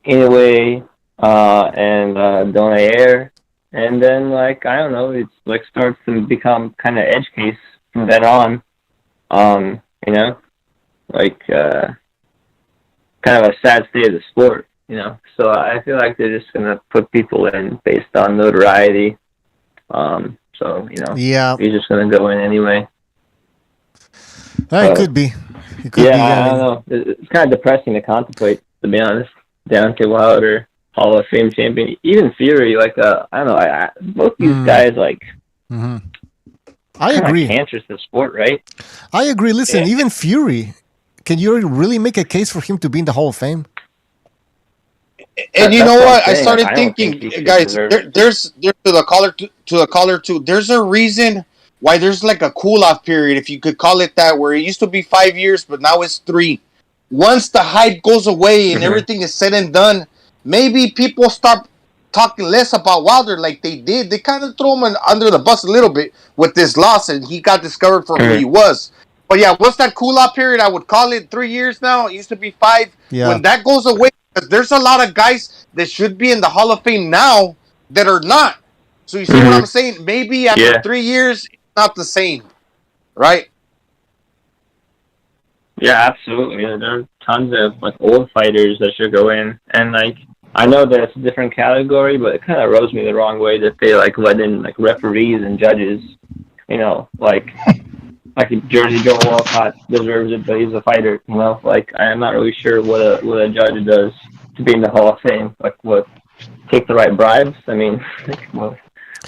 D: Inoue, and Donaire. And then, I don't know, it's starts to become kind of edge case from then on, you know? Kind of a sad state of the sport, you know. So I feel like they're just gonna put people in based on notoriety. So you know,
I: yeah,
D: you're just gonna go in anyway.
I: It could be.
D: I don't know. It's kind of depressing to contemplate, to be honest. Deontay Wilder, Hall of Fame champion, even Fury. I don't know. Both these guys
I: I agree.
D: Cancer's the sport, right?
I: I agree. Listen, even Fury. Can you really make a case for him to be in the Hall of Fame?
F: And you know what? I started thinking, guys. There's to the caller too. There's a reason why there's a cool off period, if you could call it that, where it used to be 5 years, but now it's 3. Once the hype goes away and everything is said and done, maybe people start talking less about Wilder like they did. They kind of throw him under the bus a little bit with this loss, and he got discovered for who he was. But yeah, what's that cool-off period? I would call it 3 years now. It used to be 5.
I: Yeah.
F: When that goes away, because there's a lot of guys that should be in the Hall of Fame now that are not. So you see what I'm saying? Maybe after 3 years, it's not the same, right?
D: Yeah, absolutely. Yeah, there are tons of like old fighters that should go in, and like I know that it's a different category, but it kind of rubs me the wrong way that they like let in like referees and judges. You know, like Jersey Joe Walcott deserves it, but he's a fighter. You know, like I'm not really sure what a judge does to be in the Hall of Fame. Like, what, take the right bribes? I mean, what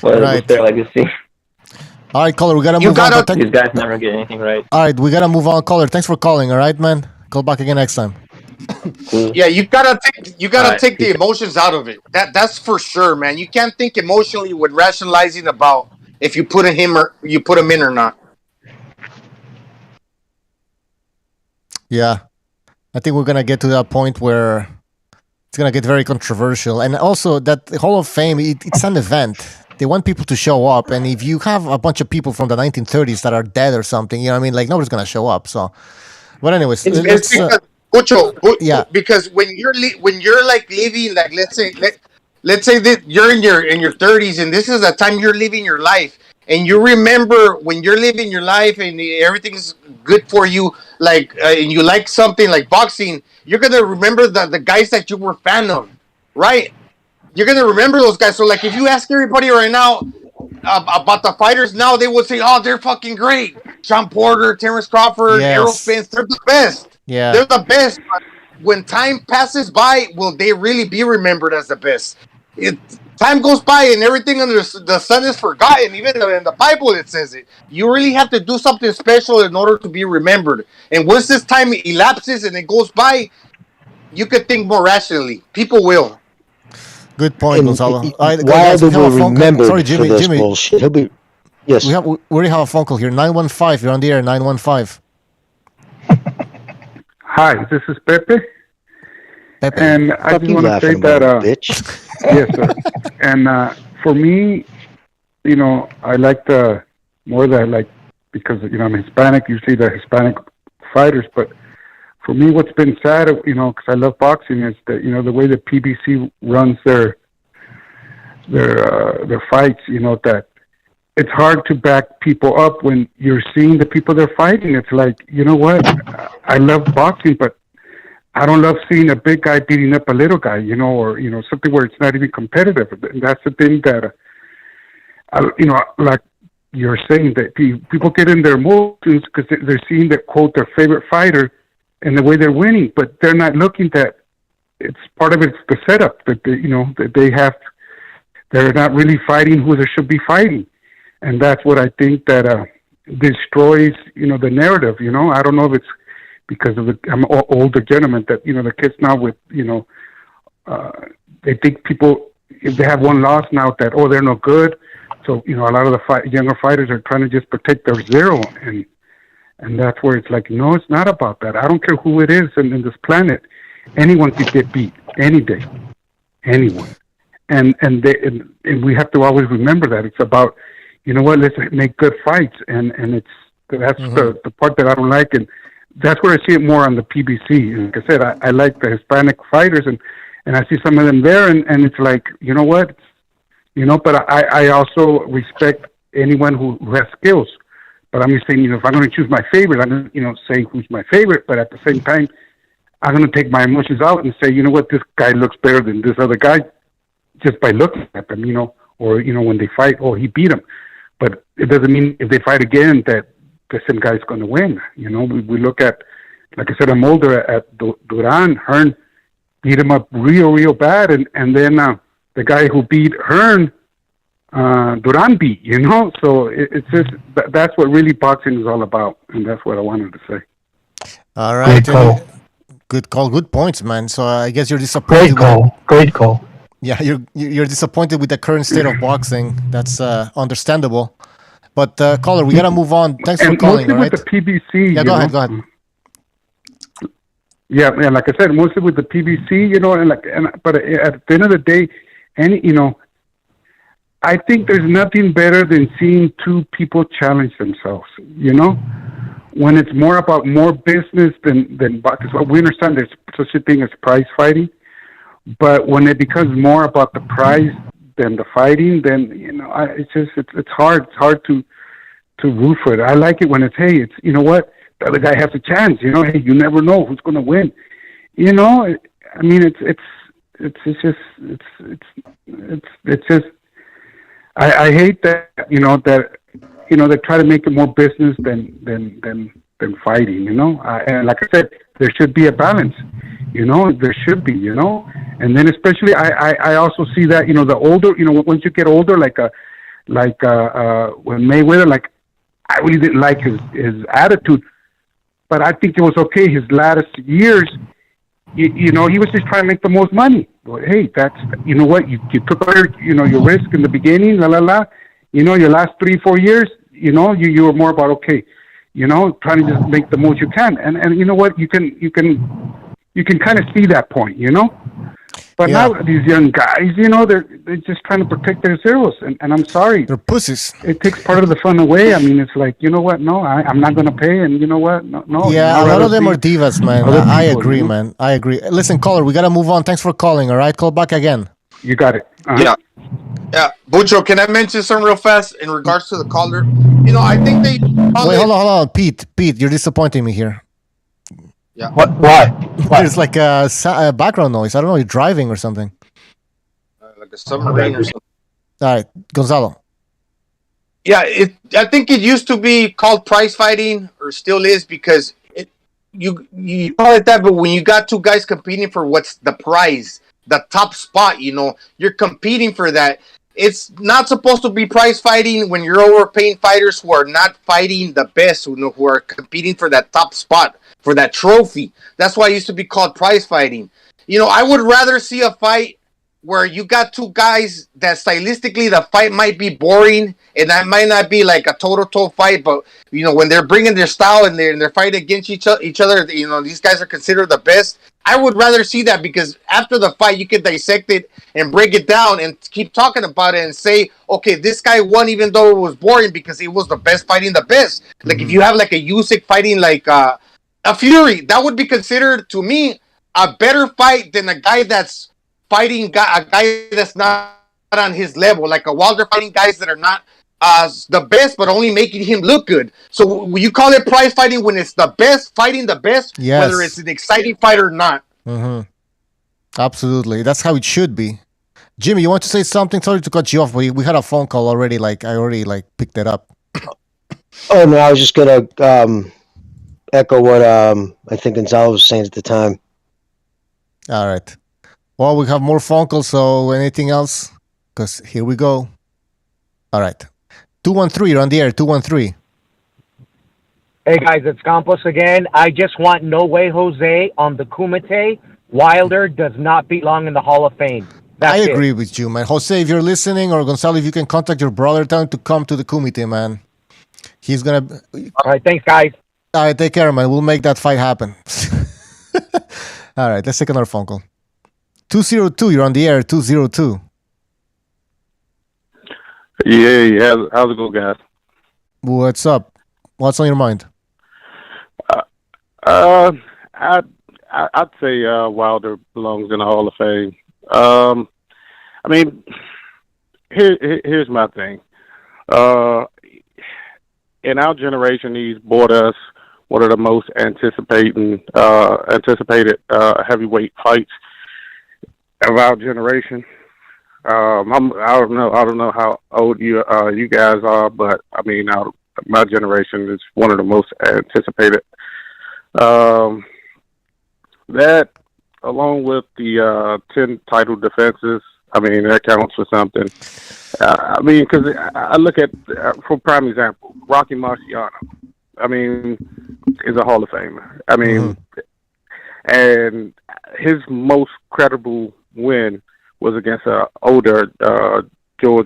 D: is their legacy?
I: All right, caller, we gotta move on.
D: These guys never get anything right.
I: All right, we gotta move on, caller. Thanks for calling. All right, man. Call back again next time.
F: Yeah, you gotta take the emotions out of it. That's for sure, man. You can't think emotionally when rationalizing about if you put him in or not.
I: Yeah, I think we're gonna get to that point where it's gonna get very controversial, and also that Hall of Fame, it's an event. They want people to show up, and if you have a bunch of people from the 1930s that are dead or something, you know what I mean? Like nobody's gonna show up. So, but anyways,
F: it's because, yeah, because when you're like living, like let's say that you're in your 30s, and this is the time you're living your life, and you remember when you're living your life and everything's good for you, like and you like something like boxing, you're gonna remember the guys that you were a fan of, right? You're gonna remember those guys. So like if you ask everybody right now about the fighters now, they would say, oh, they're fucking great. Sean Porter, Terrence Crawford, Errol Spence, they're the best.
I: Yeah,
F: they're the best. But when time passes by, will they really be remembered as the best? Time goes by and everything under the sun is forgotten. Even in the Bible it says it. You really have to do something special in order to be remembered. And once this time elapses and it goes by, you could think more rationally. People will.
I: Good point, Gonzalo.
K: Wilder will remember
I: Sorry, Jimmy.
K: for this bullshit. He'll be. Yes.
I: We already have a phone call here. 915. You're on the air. 915.
G: Hi, this is Pepe. And I just want to say that, yes, sir. And for me, you know, I like because you know I'm Hispanic. Usually the Hispanic fighters, but for me, what's been sad, you know, because I love boxing, is that, you know, the way the PBC runs their fights, you know, that it's hard to back people up when you're seeing the people they're fighting. It's like, you know what, I love boxing, but I don't love seeing a big guy beating up a little guy, you know, or, you know, something where it's not even competitive. And that's the thing that, you know, like you're saying, that people get in their emotions because they're seeing that, quote, their favorite fighter and the way they're winning, but they're not looking that it's part of it's the setup that they, you know, that they're not really fighting who they should be fighting. And that's what I think that destroys, you know, the narrative. You know, I don't know if it's because of I'm an older gentleman that, you know, the kids now with, you know, they think people, if they have one loss now, that, oh, they're no good. So, you know, a lot of the younger fighters are trying to just protect their zero, and that's where it's like, no, it's not about that. I don't care who it is in this planet. Anyone could get beat any day, anyone. And we have to always remember that it's about, you know what, let's make good fights, and that's the part that I don't like, and that's where I see it more on the PBC. And like I said, I like the Hispanic fighters, and I see some of them there, and it's like, you know what, you know, but I also respect anyone who has skills. But I'm just saying, you know, if I'm going to choose my favorite, I'm going to, you know, say who's my favorite. But at the same time, I'm going to take my emotions out and say, you know what, this guy looks better than this other guy just by looking at them, you know, or, you know, when they fight, oh, he beat him. But it doesn't mean if they fight again that the same guy's going to win. You know, we look at, like I said, I'm older at Duran. Hearn beat him up real bad. And then the guy who beat Hearn, Duran beat, you know, so it's just that's what really boxing is all about, and that's what I wanted to say.
I: All right, good call, good points, man. So I guess you're disappointed.
R: Great call.
I: Yeah, you're disappointed with the current state of boxing. That's understandable. But caller, we gotta move on. Thanks for calling.
G: Mostly
I: all right,
G: with the PBC.
I: Yeah, go ahead.
G: Yeah, like I said, mostly with the PBC, you know, but at the end of the day, you know, I think there's nothing better than seeing two people challenge themselves, you know? when it's more about more business than because we understand there's such a thing as prize fighting, but when it becomes more about the prize than the fighting, then it's hard. It's hard to root for it. I like it when it's it's what, the other guy has a chance. Hey, you never know who's going to win. I mean it's just I hate that they try to make it more business than fighting. And like I said, there should be a balance. There should be. And then especially I also see that the older once you get older, like when Mayweather, like I really didn't like his attitude, but I think it was okay. His last years, he was just trying to make the most money. Well, hey, that's what you took all your risk in the beginning, your last 3-4 years, you were more about okay, trying to just make the most you can, and you know what, you can kind of see that point, But now these young guys, they're just trying to protect their zeros, and I'm sorry,
I: they're pussies.
G: It takes part of the fun away. I mean, it's like, you know what? No, I'm not going to pay, and you know what? No.
I: Yeah, a lot of them are divas, man. I agree, man. I agree. Listen, caller, we gotta move on. Thanks for calling. All right, call back again.
G: You got it.
F: Yeah. Bucho, can I mention something real fast in regards to the caller? I think they.
I: Wait, hold on, Pete, you're disappointing me here.
F: Yeah.
R: What? Why?
I: There's like a background noise. I don't know. You're driving or something.
F: Like a submarine or something.
I: All right, Gonzalo.
F: Yeah, I think it used to be called prize fighting, or still is, because you call it that, but when you got two guys competing for what's the prize, the top spot, you're competing for that. It's not supposed to be prize fighting when you're overpaying fighters who are not fighting the best, who are competing for that top spot, for that trophy. That's why it used to be called prize fighting. I would rather see a fight where you got two guys that stylistically the fight might be boring and that might not be like a toe-to-toe fight, but when they're bringing their style and they're fighting against each other, these guys are considered the best. I would rather see that, because after the fight you can dissect it and break it down and keep talking about it and say, okay, this guy won even though it was boring because he was the best fighting the best. Like if you have like a Usyk fighting like a Fury, that would be considered to me a better fight than a guy that's fighting a guy that's not on his level, like a Wilder fighting guys that are not the best, but only making him look good. So you call it prize fighting when it's the best fighting the best, whether it's an exciting fight or not.
I: Mm-hmm. Absolutely, that's how it should be. Jimmy, you want to say something? Sorry to cut you off, but we had a phone call already. Like I already picked it up.
K: Oh no, I was just gonna echo what I think Gonzalo was saying at the time.
I: All right. Well, we have more phone calls, so anything else? Because here we go. All right. 213, you're on the air, 213.
S: Hey, guys, it's Campos again. I just want No Way Jose on the Kumite. Wilder does not belong in the Hall of Fame.
I: I agree with you, man. Jose, if you're listening, or Gonzalo, if you can contact your brother, tell him to come to the Kumite, man. He's going to...
S: All right, thanks, guys.
I: All right, take care, man. We'll make that fight happen. All right, let's take another phone call. 202, you're on the air, 202.
L: Yeah. How's it going, guys?
I: What's up? What's on your mind?
L: I'd say Wilder belongs in the Hall of Fame. I mean, here's my thing. In our generation, he's brought us one of the most anticipated heavyweight fights of our generation. I don't know how old you guys are, but I mean, my generation is one of the most anticipated. That, along with the 10 title defenses, I mean, that counts for something. I mean, because I look at, for prime example, Rocky Marciano. I mean, is a Hall of Famer. I mean, and his most credible win was against an older Joe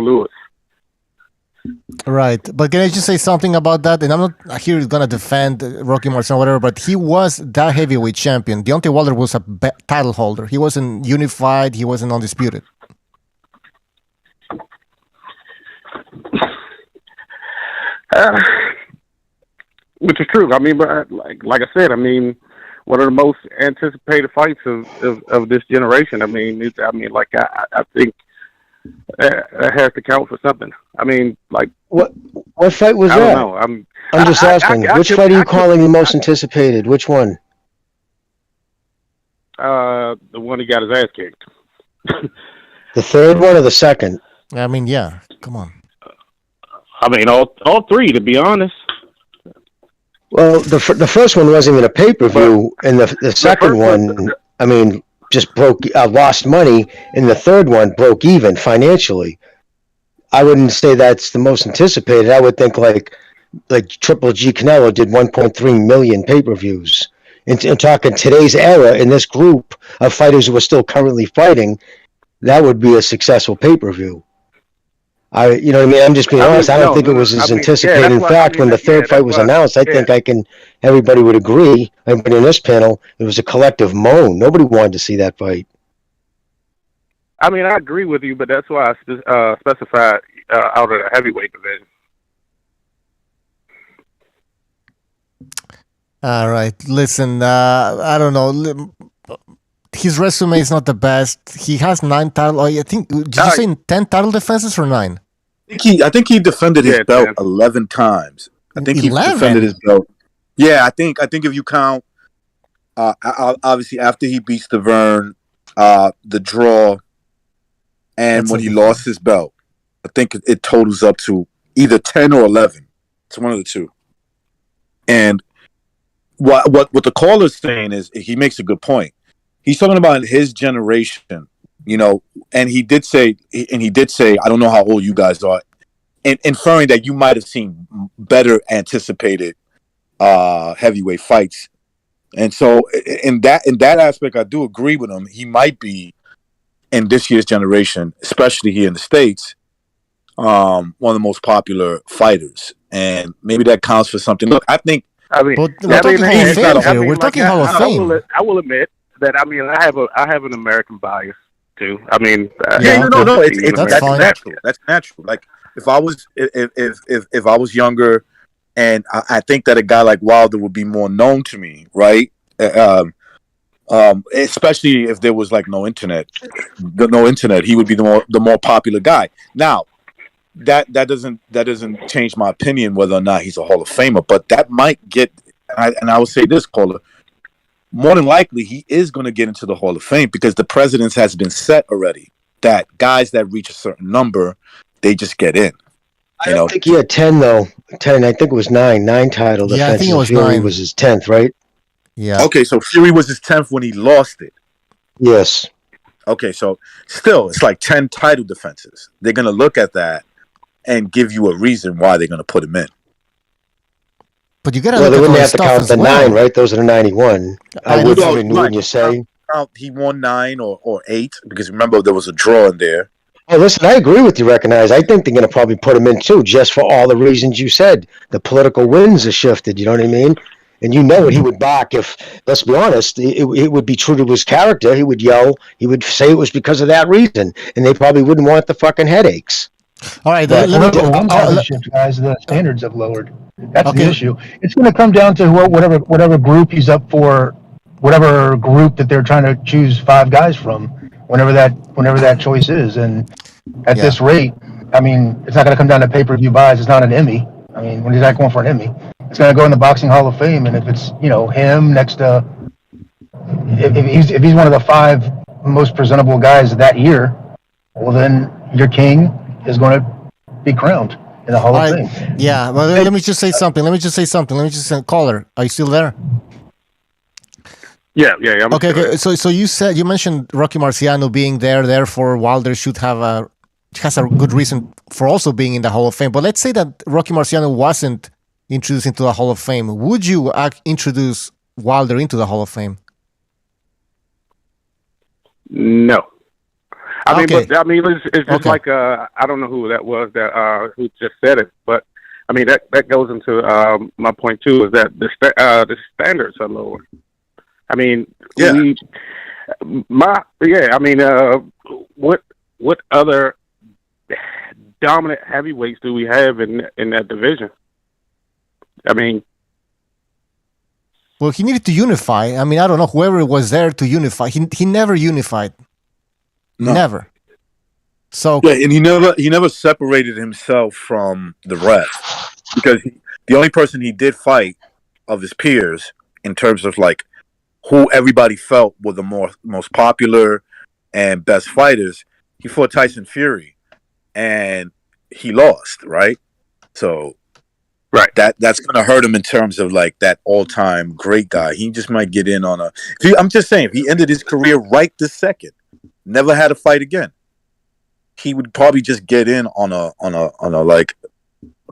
L: Louis.
I: Right, but can I just say something about that? And I'm not here going to defend Rocky Marciano or whatever, but he was that heavyweight champion. Deontay Wilder was a title holder. He wasn't unified. He wasn't undisputed.
B: Which is true. I mean, but like I said, I mean, one of the most anticipated fights of this generation. I mean, I think that has to count for something. I mean, like
K: what fight was
B: I
K: that?
B: don't know.
K: I'm just asking. Which fight are you calling the most anticipated? Which one?
B: The one he got his ass kicked.
K: The third one or the second?
I: I mean, yeah. Come on.
B: I mean, all three, to be honest.
K: Well, the first one wasn't even a pay-per-view, and the second one, I mean, just lost money, and the third one broke even financially. I wouldn't say that's the most anticipated. I would think like Triple G Canelo did 1.3 million pay-per-views. And talking today's era in this group of fighters who are still currently fighting, that would be a successful pay-per-view. You know what I mean? I'm just being honest. I don't think it was as anticipated. In fact, when the third fight was announced, I think everybody would agree, everybody in this panel, it was a collective moan. Nobody wanted to see that fight.
B: I mean, I agree with you, but that's why I specified out of the heavyweight division.
I: All right. Listen, I don't know. His resume is not the best. He has 9 title. I think. Did you say 10 title defenses or 9?
J: I think he defended his belt 11 times. I think 11? He defended his belt. Yeah, I think if you count, obviously after he beats Deverne, the draw, and when he lost his belt, I think it totals up to either 10 or 11. It's one of the two. And what the caller's saying is, he makes a good point. He's talking about his generation, you know, and he did say, I don't know how old you guys are, inferring that you might have seen better anticipated heavyweight fights. And so in that aspect, I do agree with him. He might be, in this year's generation, especially here in the States, one of the most popular fighters. And maybe that counts for something. Look, I think...
I: we're talking Hall of Fame here. We're talking Hall of Fame.
B: I will admit that, I mean, I have an American bias too. I mean,
J: no, that's natural. That's natural. Like if I was younger, and I think that a guy like Wilder would be more known to me, right? Especially if there was like no internet, he would be the more popular guy. Now, that doesn't change my opinion whether or not he's a Hall of Famer, but that might get. And I would say this, caller. More than likely, he is going to get into the Hall of Fame because the precedence has been set already that guys that reach a certain number, they just get in.
K: I don't think he had 10 though. 10, I think it was 9 title defenses.
I: I think it was
K: Fury
I: 9.
K: Was his 10th, right?
I: Yeah.
J: Okay, so Fury was his 10th when he lost it.
K: Yes.
J: Okay, so still, it's like 10 title defenses. They're going to look at that and give you a reason why they're going to put him in.
I: But you got to
K: they
I: look
K: wouldn't
I: at
K: have to count the 9, right? Those are the 91. Wouldn't you say?
J: He won 9 or 8 because remember there was a draw in there.
K: Oh, listen, I agree with you, Recognize. I think they're going to probably put him in too, just for all the reasons you said. The political winds have shifted, you know what I mean? And you know what he would back if, let's be honest, it would be true to his character. He would yell, he would say it was because of that reason, and they probably wouldn't want the fucking headaches.
I: All right,
R: guys, the standards have lowered. That's the issue. It's going to come down to whatever group he's up for, whatever group that they're trying to choose 5 guys from, whenever that choice is. And at this rate, I mean, it's not going to come down to pay-per-view buys. It's not an Emmy. I mean, when he's not going for an Emmy, it's going to go in the Boxing Hall of Fame. And if it's him next to, if he's one of the 5 most presentable guys that year, well then your king is going to be crowned in the Hall of Fame.
I: Yeah, well, let me just say something. Caller, are you still there?
B: Yeah.
I: Okay. So you mentioned Rocky Marciano being there, therefore Wilder has a good reason for also being in the Hall of Fame. But let's say that Rocky Marciano wasn't introduced into the Hall of Fame. Would you introduce Wilder into the Hall of Fame?
B: No. I mean, it's just like I don't know who that was that who just said it, but I mean that goes into my point too, is that the standards are lower. I mean, what other dominant heavyweights do we have in that division? I mean,
I: well, he needed to unify. I mean, I don't know, whoever was there to unify. He never unified.
J: No.
I: Never. So
J: yeah, and he never separated himself from the rest, because the only person he did fight of his peers in terms of like who everybody felt were the most popular and best fighters, he fought Tyson Fury, and he lost, right? So
B: right,
J: that's gonna hurt him in terms of like that all-time great guy. He just might get in on I'm just saying, if he ended his career right this second, never had a fight again, he would probably just get in on a like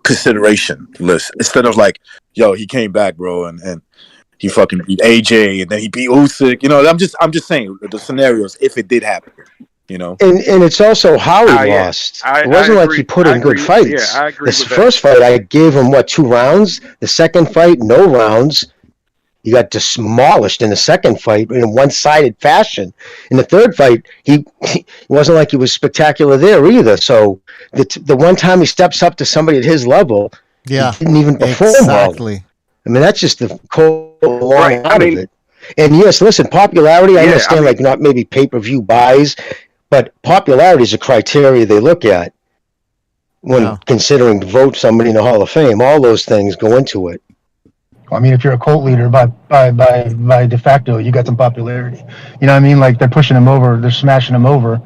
J: consideration list instead of like, yo, he came back, bro, and he fucking beat AJ and then he beat Usyk. You know, I'm just saying the scenarios if it did happen. You know,
K: and it's also how he lost. It wasn't like he put in good fights.
B: I agree
K: This
B: with that.
K: first fight, I gave him 2 rounds. The second fight, no rounds. He got demolished in the second fight in a one-sided fashion. In the third fight, he wasn't like he was spectacular there either. So the one time he steps up to somebody at his level, he didn't even perform
I: exactly.
K: well. I mean, that's just the cold
B: Right.
K: out of it. And yes, listen, popularity, I understand, like not maybe pay-per-view buys, but popularity is a criteria they look at when considering to vote somebody in the Hall of Fame. All those things go into it.
R: I mean, if you're a cult leader, by de facto, you got some popularity. You know what I mean? Like, they're pushing him over, they're smashing him over.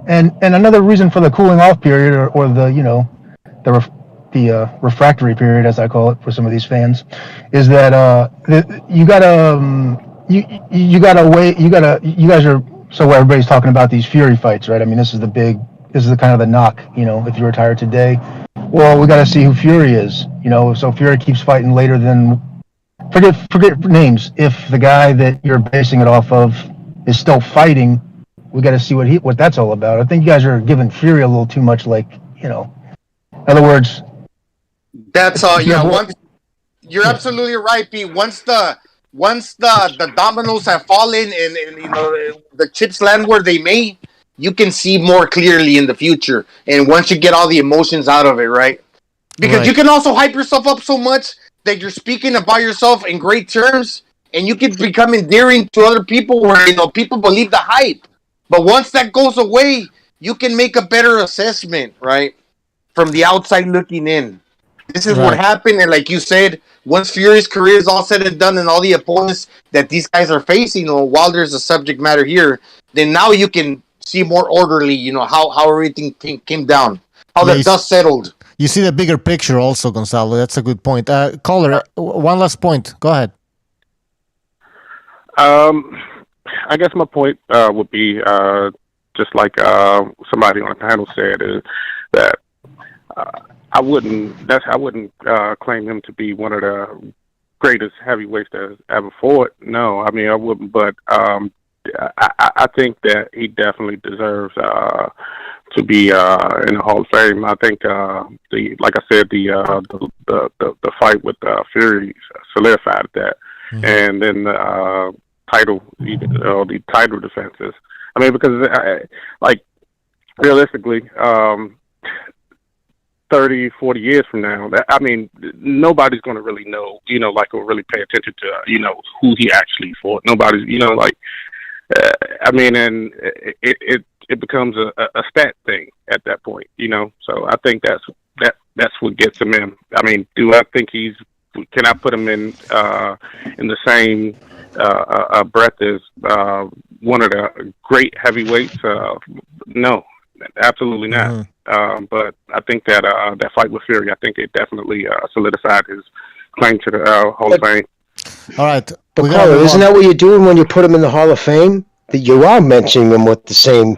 R: And another reason for the cooling off period, or the, you know, the refractory period, as I call it for some of these fans, is that you guys are, so everybody's talking about these Fury fights, right? I mean, this is the kind of the knock, you know, if you retire today. Well, we got to see who Fury is, you know. So Fury keeps fighting later than, forget names. If the guy that you're basing it off of is still fighting, we got to see what that's all about. I think you guys are giving Fury a little too much, like, you know. In other words,
F: that's you're absolutely right, Pete. Once the dominoes have fallen and you know the chips land where they may, you can see more clearly in the future. And once you get all the emotions out of it, right? Because you can also hype yourself up so much that you're speaking about yourself in great terms, and you can become endearing to other people where, you know, people believe the hype. But once that goes away, you can make a better assessment, right? From the outside looking in. This is what happened, and like you said, once Fury's career is all said and done and all the opponents that these guys are facing, or Wilder's a subject matter here, then now you can see more orderly, you know, how everything came down, how the dust settled.
I: You see the bigger picture also, Gonzalo. That's a good point. Caller, one last point. Go ahead.
B: I guess my point would be just like somebody on the panel said, is that I wouldn't claim him to be one of the greatest heavyweights that ever fought. No, I mean I wouldn't, but I think that he definitely deserves to be in the Hall of Fame. I think like I said, the fight with Fury solidified that, and then the title defenses. I mean, because like realistically, 30, 40 years from now, I mean, nobody's going to really know, you know, like, or really pay attention to, you know, who he actually fought. Nobody's, you know, like, I mean, and it becomes a stat thing at that point, you know. So I think that's what gets him in. I mean, do I think can I put him in the same breath as one of the great heavyweights? No, absolutely not. But I think that that fight with Fury, I think it definitely solidified his claim to the Hall of Fame.
I: All right.
K: But Carlo, isn't that what you're doing when you put him in the Hall of Fame? That you are mentioning him with the same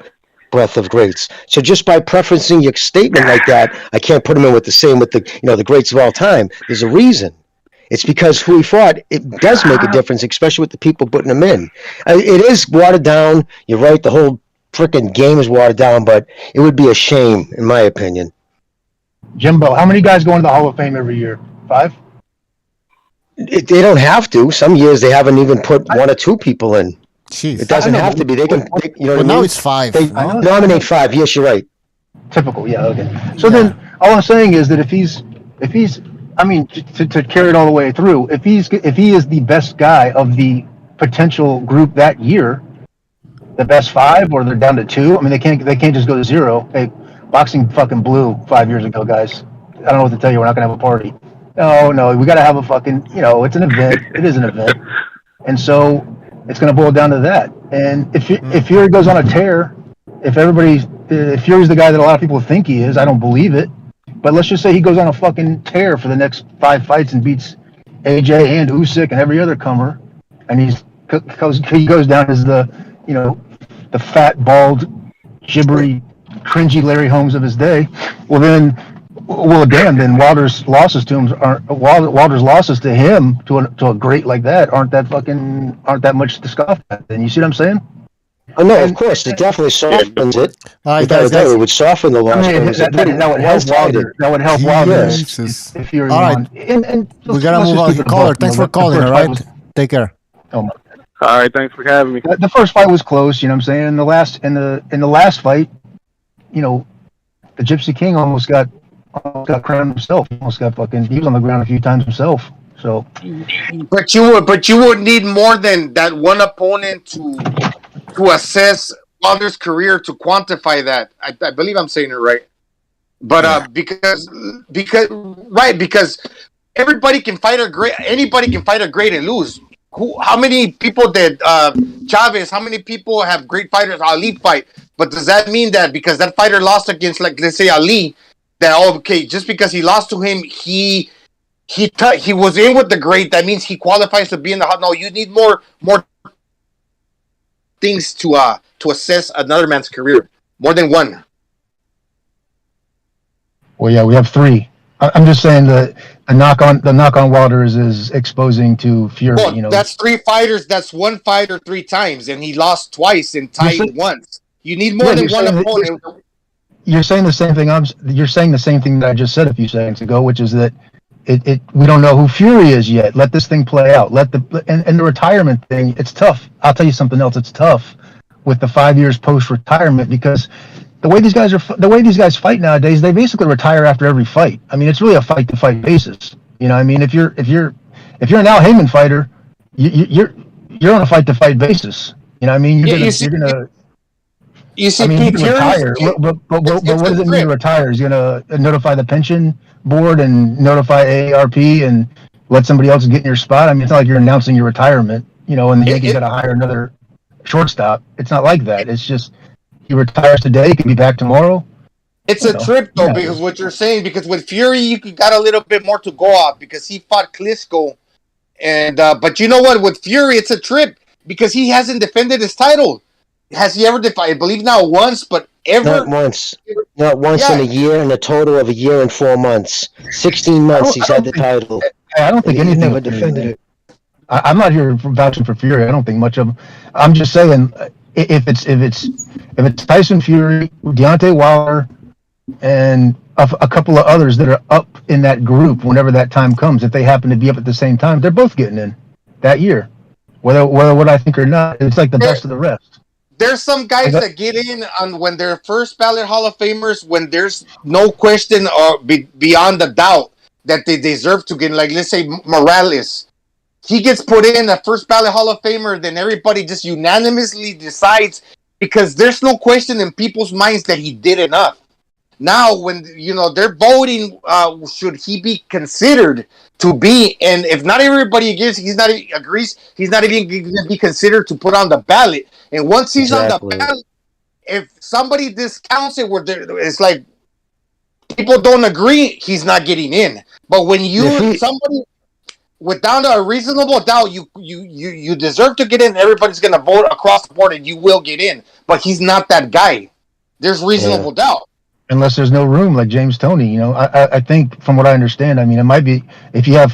K: breath of greats. So just by preferencing your statement like that, I can't put him in with the greats of all time. There's a reason. It's because who he fought, it does make a difference, especially with the people putting him in. It is watered down. You're right. The whole freaking game is watered down, but it would be a shame, in my opinion.
R: Jimbo, how many guys go into the Hall of Fame every year? 5?
K: They don't have to. Some years they haven't even put 1 or 2 people in.
I: Jeez.
K: It doesn't have to be. They can, you know what I mean?
I: Now it's 5.
K: They nominate 5. Yes, you're right.
R: Typical, yeah, okay. So then, all I'm saying is that if he's I mean, to carry it all the way through, if he is the best guy of the potential group that year, the best 5, or they're down to 2. I mean, they can't just go to 0. Hey, boxing fucking blew 5 years ago, guys. I don't know what to tell you. We're not gonna have a party. No, we got to have a fucking. It's an event. It is an event, and so it's gonna boil down to that. And if Fury goes on a tear, if Fury's the guy that a lot of people think he is, I don't believe it. But let's just say he goes on a fucking tear for the next 5 fights and beats AJ and Usyk and every other comer, and he goes down as the fat, bald, gibbery, cringy Larry Holmes of his day. Then Wilder's losses to him Wilder's losses to him to a great like that aren't that much to scoff at. And you see what I'm saying?
K: Oh no, of course, it definitely softens it. It would soften the loss.
R: That would help Wilder. That would help Wilder. If you're
I: all right, and we gotta move on. Caller, thanks for calling. All right, take care.
B: All right, thanks for having me.
R: The first fight was close. You know what I'm saying? In the last fight, the Gypsy King almost got crowned himself. He was on the ground a few times himself. So,
F: but you would need more than that one opponent to assess Wilder's career to quantify that. I believe I'm saying it right. But because everybody can fight anybody can fight a great and lose. How many people did Chavez? How many people have great fighters? Ali fight, but does that mean that because that fighter lost against, like, let's say Ali, that just because he lost to him, he was in with the great, that means he qualifies to be in the hot? No, you need more things to assess another man's career, more than one.
R: Well, yeah, we have 3. I'm just saying that the knock on Wilder is exposing to Fury.
F: Well, that's 3 fighters. That's one fighter 3 times, and he lost twice and tied once. You need more than one opponent.
R: You're saying the same thing. You're saying the same thing that I just said a few seconds ago, which is that we don't know who Fury is yet. Let this thing play out. And the retirement thing. It's tough. I'll tell you something else. It's tough with the 5 years post retirement, because the way these guys fight nowadays, they basically retire after every fight. I mean, it's really a fight to fight basis. I mean, if you're an Al Heyman fighter, you're on a fight to fight basis. I mean, you're gonna.
F: You see,
R: retire, but what does it mean to retire? He's gonna notify the pension board and notify AARP and let somebody else get in your spot. I mean, it's not like you're announcing your retirement, and the Yankees got to hire another shortstop. It's not like that. It's just he retires today, he can be back tomorrow.
F: It's a trip though, because what you're saying, because with Fury you got a little bit more to go off because he fought Klitschko, and but you know what? With Fury, it's a trip because he hasn't defended his title. Has he ever defied? I believe not once, but ever.
K: Not once. Not once in a year, and a total of a year and 4 months. 16 months he's had the title.
R: I don't think anything
K: never defended it.
R: I'm not here vouching for Fury. I don't think much of him. I'm just saying, if it's Tyson Fury, Deontay Wilder, and a couple of others that are up in that group whenever that time comes, if they happen to be up at the same time, they're both getting in that year. Whether what I think or not, it's like the best of the rest.
F: There's some guys that get in on when they're first ballot Hall of Famers when there's no question or beyond the doubt that they deserve to get in. Like, let's say Morales. He gets put in a first ballot Hall of Famer, then everybody just unanimously decides because there's no question in people's minds that he did enough. Now, when they're voting, should he be considered to be? And if not everybody agrees, he's not even going to be considered to put on the ballot. And once he's on the ballot, if somebody discounts it, it's like people don't agree, he's not getting in. But when somebody without a reasonable doubt, you deserve to get in. Everybody's going to vote across the board, and you will get in. But he's not that guy. There's reasonable doubt.
R: Unless there's no room, like James Toney, I think from what I understand, I mean, it might be if you have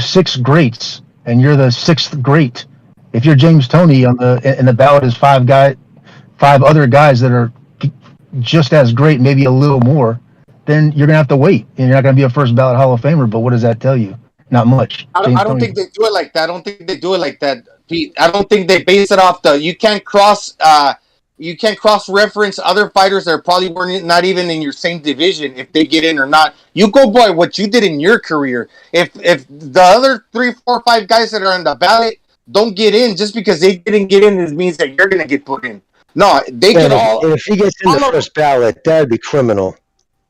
R: 6 greats and you're the 6th great, if you're James Toney in the ballot is 5 other guys that are just as great, maybe a little more, then you're gonna have to wait, and you're not gonna be a first ballot Hall of Famer. But what does that tell you? Not much.
F: I don't think they do it like that. Pete. I don't think they base it off you can't cross. You can't cross-reference other fighters that probably weren't not even in your same division if they get in or not. You go by what you did in your career. If the other 3, 4, 5 guys that are on the ballot don't get in, just because they didn't get in, it means that you're going to get put in. No, they can all.
K: And if he gets in the first ballot, that'd be criminal.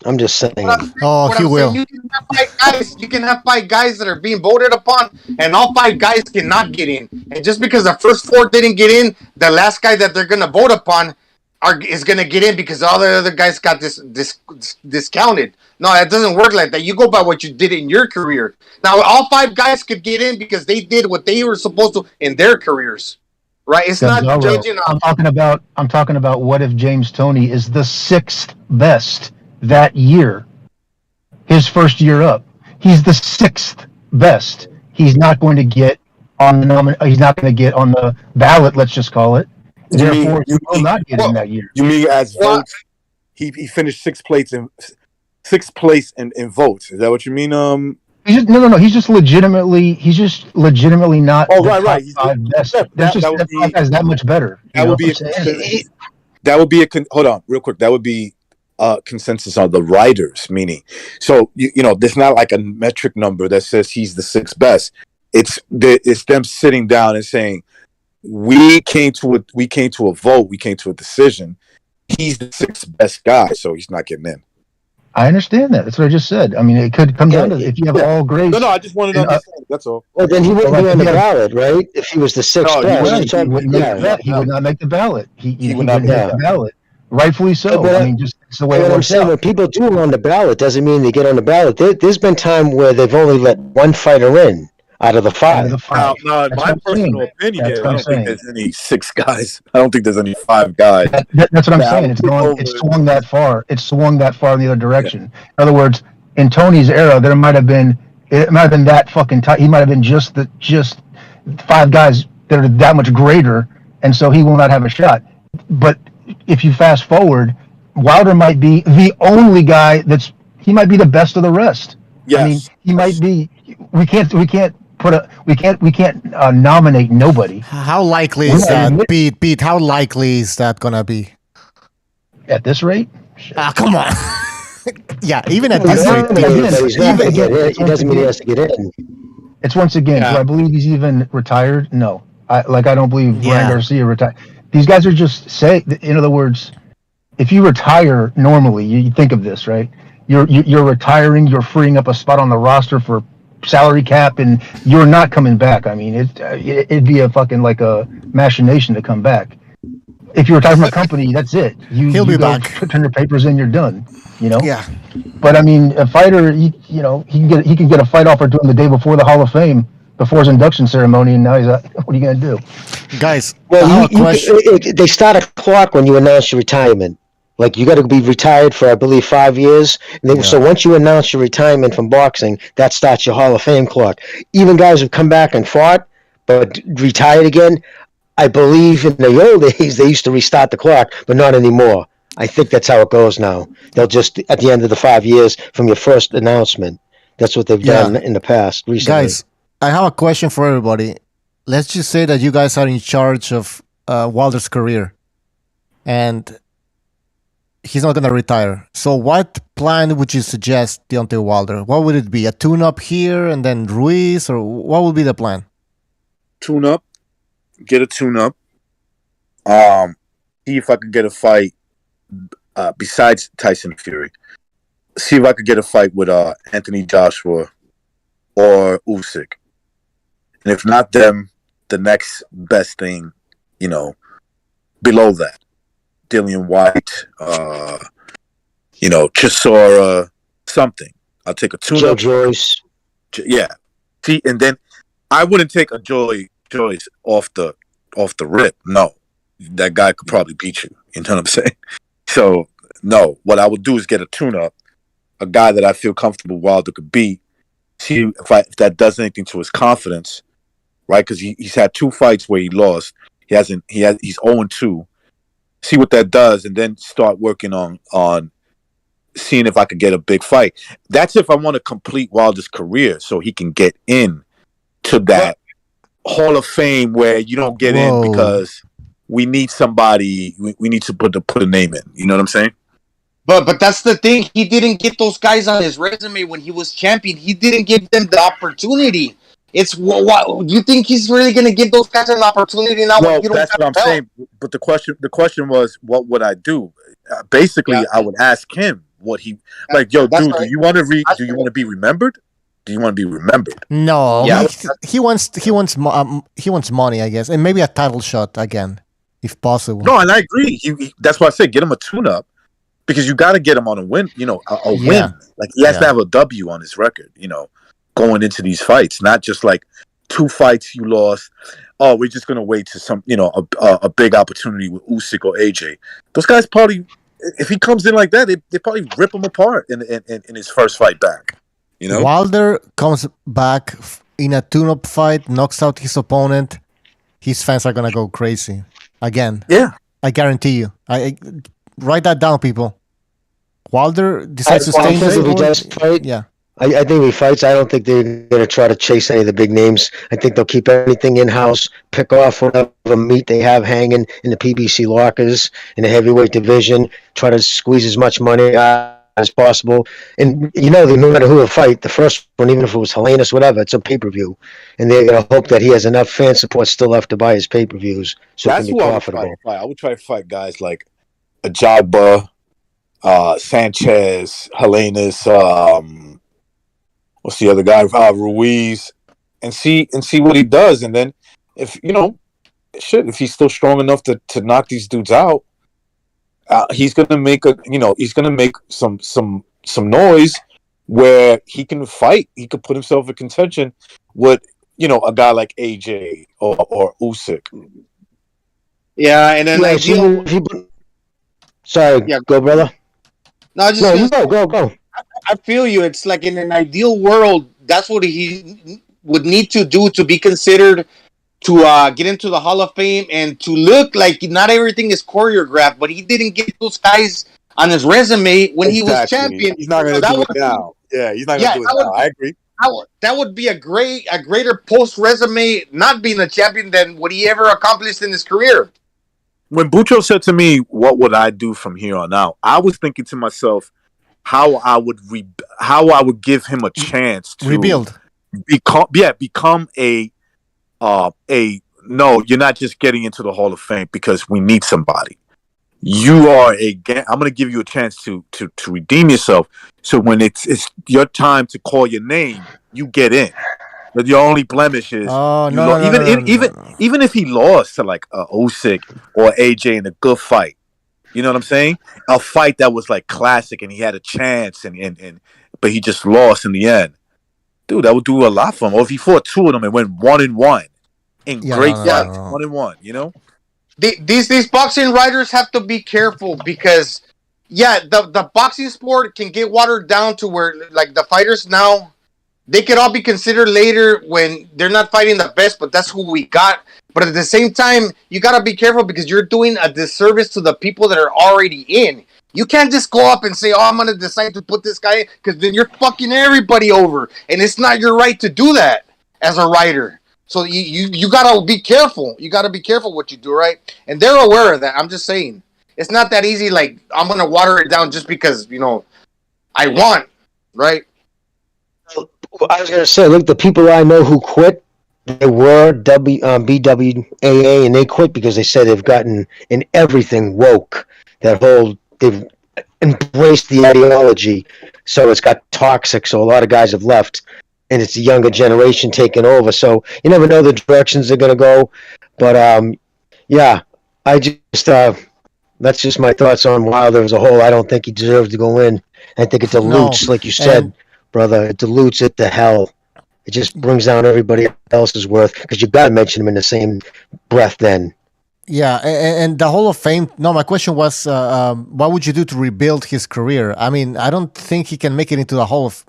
K: I'm just saying.
I: He will.
F: You can have 5 guys that are being voted upon, and all 5 guys cannot get in. And just because the first 4 didn't get in, the last guy that they're going to vote upon is going to get in because all the other guys got discounted. No, it doesn't work like that. You go by what you did in your career. Now, all 5 guys could get in because they did what they were supposed to in their careers. Right? It's not judging.
R: I'm talking about what if James Toney is the 6th best that year, his first year up. He's the 6th best. He's not going to get on the he's not going to get on the ballot. Let's just call it. Therefore, he will not get in that year.
J: You mean as votes? He finished 6th place in votes. Is that what you mean?
R: No. He's just legitimately not.
J: Oh, right.
R: Top 5 best. There's just 5 guys that much better.
J: That would be hold on, real quick. That would be consensus on the writers, meaning, so you know, there's not like a metric number that says he's the 6th best. It's them sitting down and saying, we came to a vote, we came to a decision. He's the 6th best guy, so he's not getting in.
R: I understand that. That's what I just said. I mean, it could come down to if you have all grades.
J: No, I just wanted to understand. That's all.
K: Well, then he wouldn't be on the ballot, right? If he was the 6th best,
R: he would not make the ballot. He would not make the ballot. Rightfully so. I mean, just it's the way it works out.
K: When people do on the ballot, doesn't mean they get on the ballot. There's been time where they've only let 1 fighter in out of the 5.
J: No, my personal opinion, I don't think there's any 6 guys. I don't think there's any 5 guys.
R: That's what I'm saying. It's swung that far. It's swung that far in the other direction. Yeah. In other words, in Tony's era, it might have been that fucking tight. He might have been just 5 guys that are that much greater, and so he will not have a shot. But if you fast forward, Wilder might be the only guy he might be the best of the rest.
J: Yes.
R: I mean, he might be. We can't nominate nobody.
I: How likely is that, Pete? How likely is that gonna be?
R: At this rate?
I: Come on. Yeah, even at this rate,
K: he doesn't mean he has to get in.
R: It's once again. Do I believe he's even retired? No. I don't believe Ryan Garcia retired. These guys are just in other words, if you retire normally, you think of this, right? You're retiring, you're freeing up a spot on the roster for salary cap, and you're not coming back. I mean, it'd be a fucking like a machination to come back. If you retire from a company, that's it.
I: He'll be back.
R: Turn your papers in, you're done. You know.
I: Yeah.
R: But I mean, a fighter, he can get a fight offer to him the day before the Hall of Fame, before his induction ceremony, and now he's what are you gonna do,
K: guys? Well, they start a clock when you announce your retirement. Like, you got to be retired for, I believe, 5 years. So once you announce your retirement from boxing, that starts your Hall of Fame clock. Even guys who come back and fought but retired again, I believe in the old days they used to restart the clock, but not anymore. I think that's how it goes now. They'll just, at the end of the 5 years from your first announcement, that's what they've done in the past recently.
I: Guys, I have a question for everybody. Let's just say that you guys are in charge of Wilder's career, and he's not going to retire. So what plan would you suggest, Deontay Wilder? What would it be? A tune-up here and then Ruiz? Or what would be the plan?
J: Tune-up. Get a tune-up. See if I could get a fight besides Tyson Fury. See if I could get a fight with Anthony Joshua or Usyk. And if not them, the next best thing, below that. Dillian White, Chisora, something. I'll take a tune-up.
K: Joyce.
J: Yeah. See, and then I wouldn't take a Joyce off the rip. No. That guy could probably beat you. You know what I'm saying? So, no. What I would do is get a tune-up, a guy that I feel comfortable Wilder could beat, see if that does anything to his confidence, right? Because he's had 2 fights where he lost. He's 0-2. See what that does, and then start working on seeing if I could get a big fight. That's if I want to complete Wilder's career, so he can get in to that Hall of Fame where you don't get in because we need somebody. We need to put a name in. You know what I'm saying?
F: But that's the thing. He didn't get those guys on his resume when he was champion. He didn't give them the opportunity. It's what you think he's really going to give those guys an opportunity now?
J: Well,
F: when you don't
J: that's what I'm saying. But the question was, what would I do? Basically, I would ask him what he like. Yo, dude, do you want to be remembered? Do you want to be remembered?
I: No, he wants money, I guess, and maybe a title shot again, if possible.
J: No, and I agree. That's why I said get him a tune-up. Because you got to get him on a win, a win. Like he has to have a W on his record, going into these fights. Not just like 2 fights you lost. Oh, we're just gonna wait to some, a big opportunity with Usyk or AJ. Those guys probably, if he comes in like that, they probably rip him apart in his first fight back.
I: Wilder comes back in a tune-up fight, knocks out his opponent. His fans are gonna go crazy again.
J: Yeah,
I: I guarantee you. I write that down, people. Wilder decides to stay in the
K: if he does fight, I think if he fights, I don't think they're going to try to chase any of the big names. I think they'll keep everything in-house, pick off whatever meat they have hanging in the PBC lockers in the heavyweight division, try to squeeze as much money out as possible. And, no matter who will fight, the first one, even if it was Helenius, whatever, it's a pay-per-view. And they're going to hope that he has enough fan support still left to buy his pay-per-views so it can be profitable.
J: I would try to fight guys like Ajagba, Sanchez, Helenius, what's the other guy? Ruiz, and see what he does. And then if if he's still strong enough to knock these dudes out, he's gonna make some noise where he can fight. He could put himself in contention with a guy like AJ or Usyk.
F: Yeah, and then
K: Sorry, go, brother.
F: No, go. I feel you. It's like in an ideal world, that's what he would need to do to be considered to get into the Hall of Fame and to look like not everything is choreographed. But he didn't get those guys on his resume when he was champion.
J: He's not going to do it now. Yeah, he's not going to do it now. I agree.
F: That would be a greater post resume not being a champion than what he ever accomplished in his career.
J: When Bucho said to me, "What would I do from here on out?" I was thinking to myself, how I would give him a chance to
I: rebuild,
J: become a no. You're not just getting into the Hall of Fame because we need somebody. You are I'm going to give you a chance to redeem yourself. So when it's your time to call your name, you get in. But your only blemish is even if he lost to like Usyk or AJ in a good fight, you know what I'm saying? A fight that was like classic and he had a chance but he just lost in the end. Dude, that would do a lot for him. Or if he fought 2 of them and went 1-1 in great fights, 1-1,
F: These boxing writers have to be careful because the boxing sport can get watered down to where like the fighters now. They could all be considered later when they're not fighting the best, but that's who we got. But at the same time, you got to be careful because you're doing a disservice to the people that are already in. You can't just go up and say, I'm going to decide to put this guy in, because then you're fucking everybody over. And it's not your right to do that as a writer. So you got to be careful. You got to be careful what you do, right? And they're aware of that. I'm just saying. It's not that easy, like, I'm going to water it down just because, I want, right?
K: I was going to say, look, the people I know who quit, they were BWAA, and they quit because they said they've gotten in everything woke. They've embraced the ideology, so it's got toxic. So a lot of guys have left, and it's the younger generation taking over. So you never know the directions they're going to go. But I just that's just my thoughts on Wilder as a whole. I don't think he deserves to go in. I think it dilutes, like you said. Brother, it dilutes it to hell. It just brings down everybody else's worth because you've got to mention him in the same breath then.
I: Yeah, and the Hall of Fame, no, my question was, what would you do to rebuild his career? I mean, I don't think he can make it into the Hall of,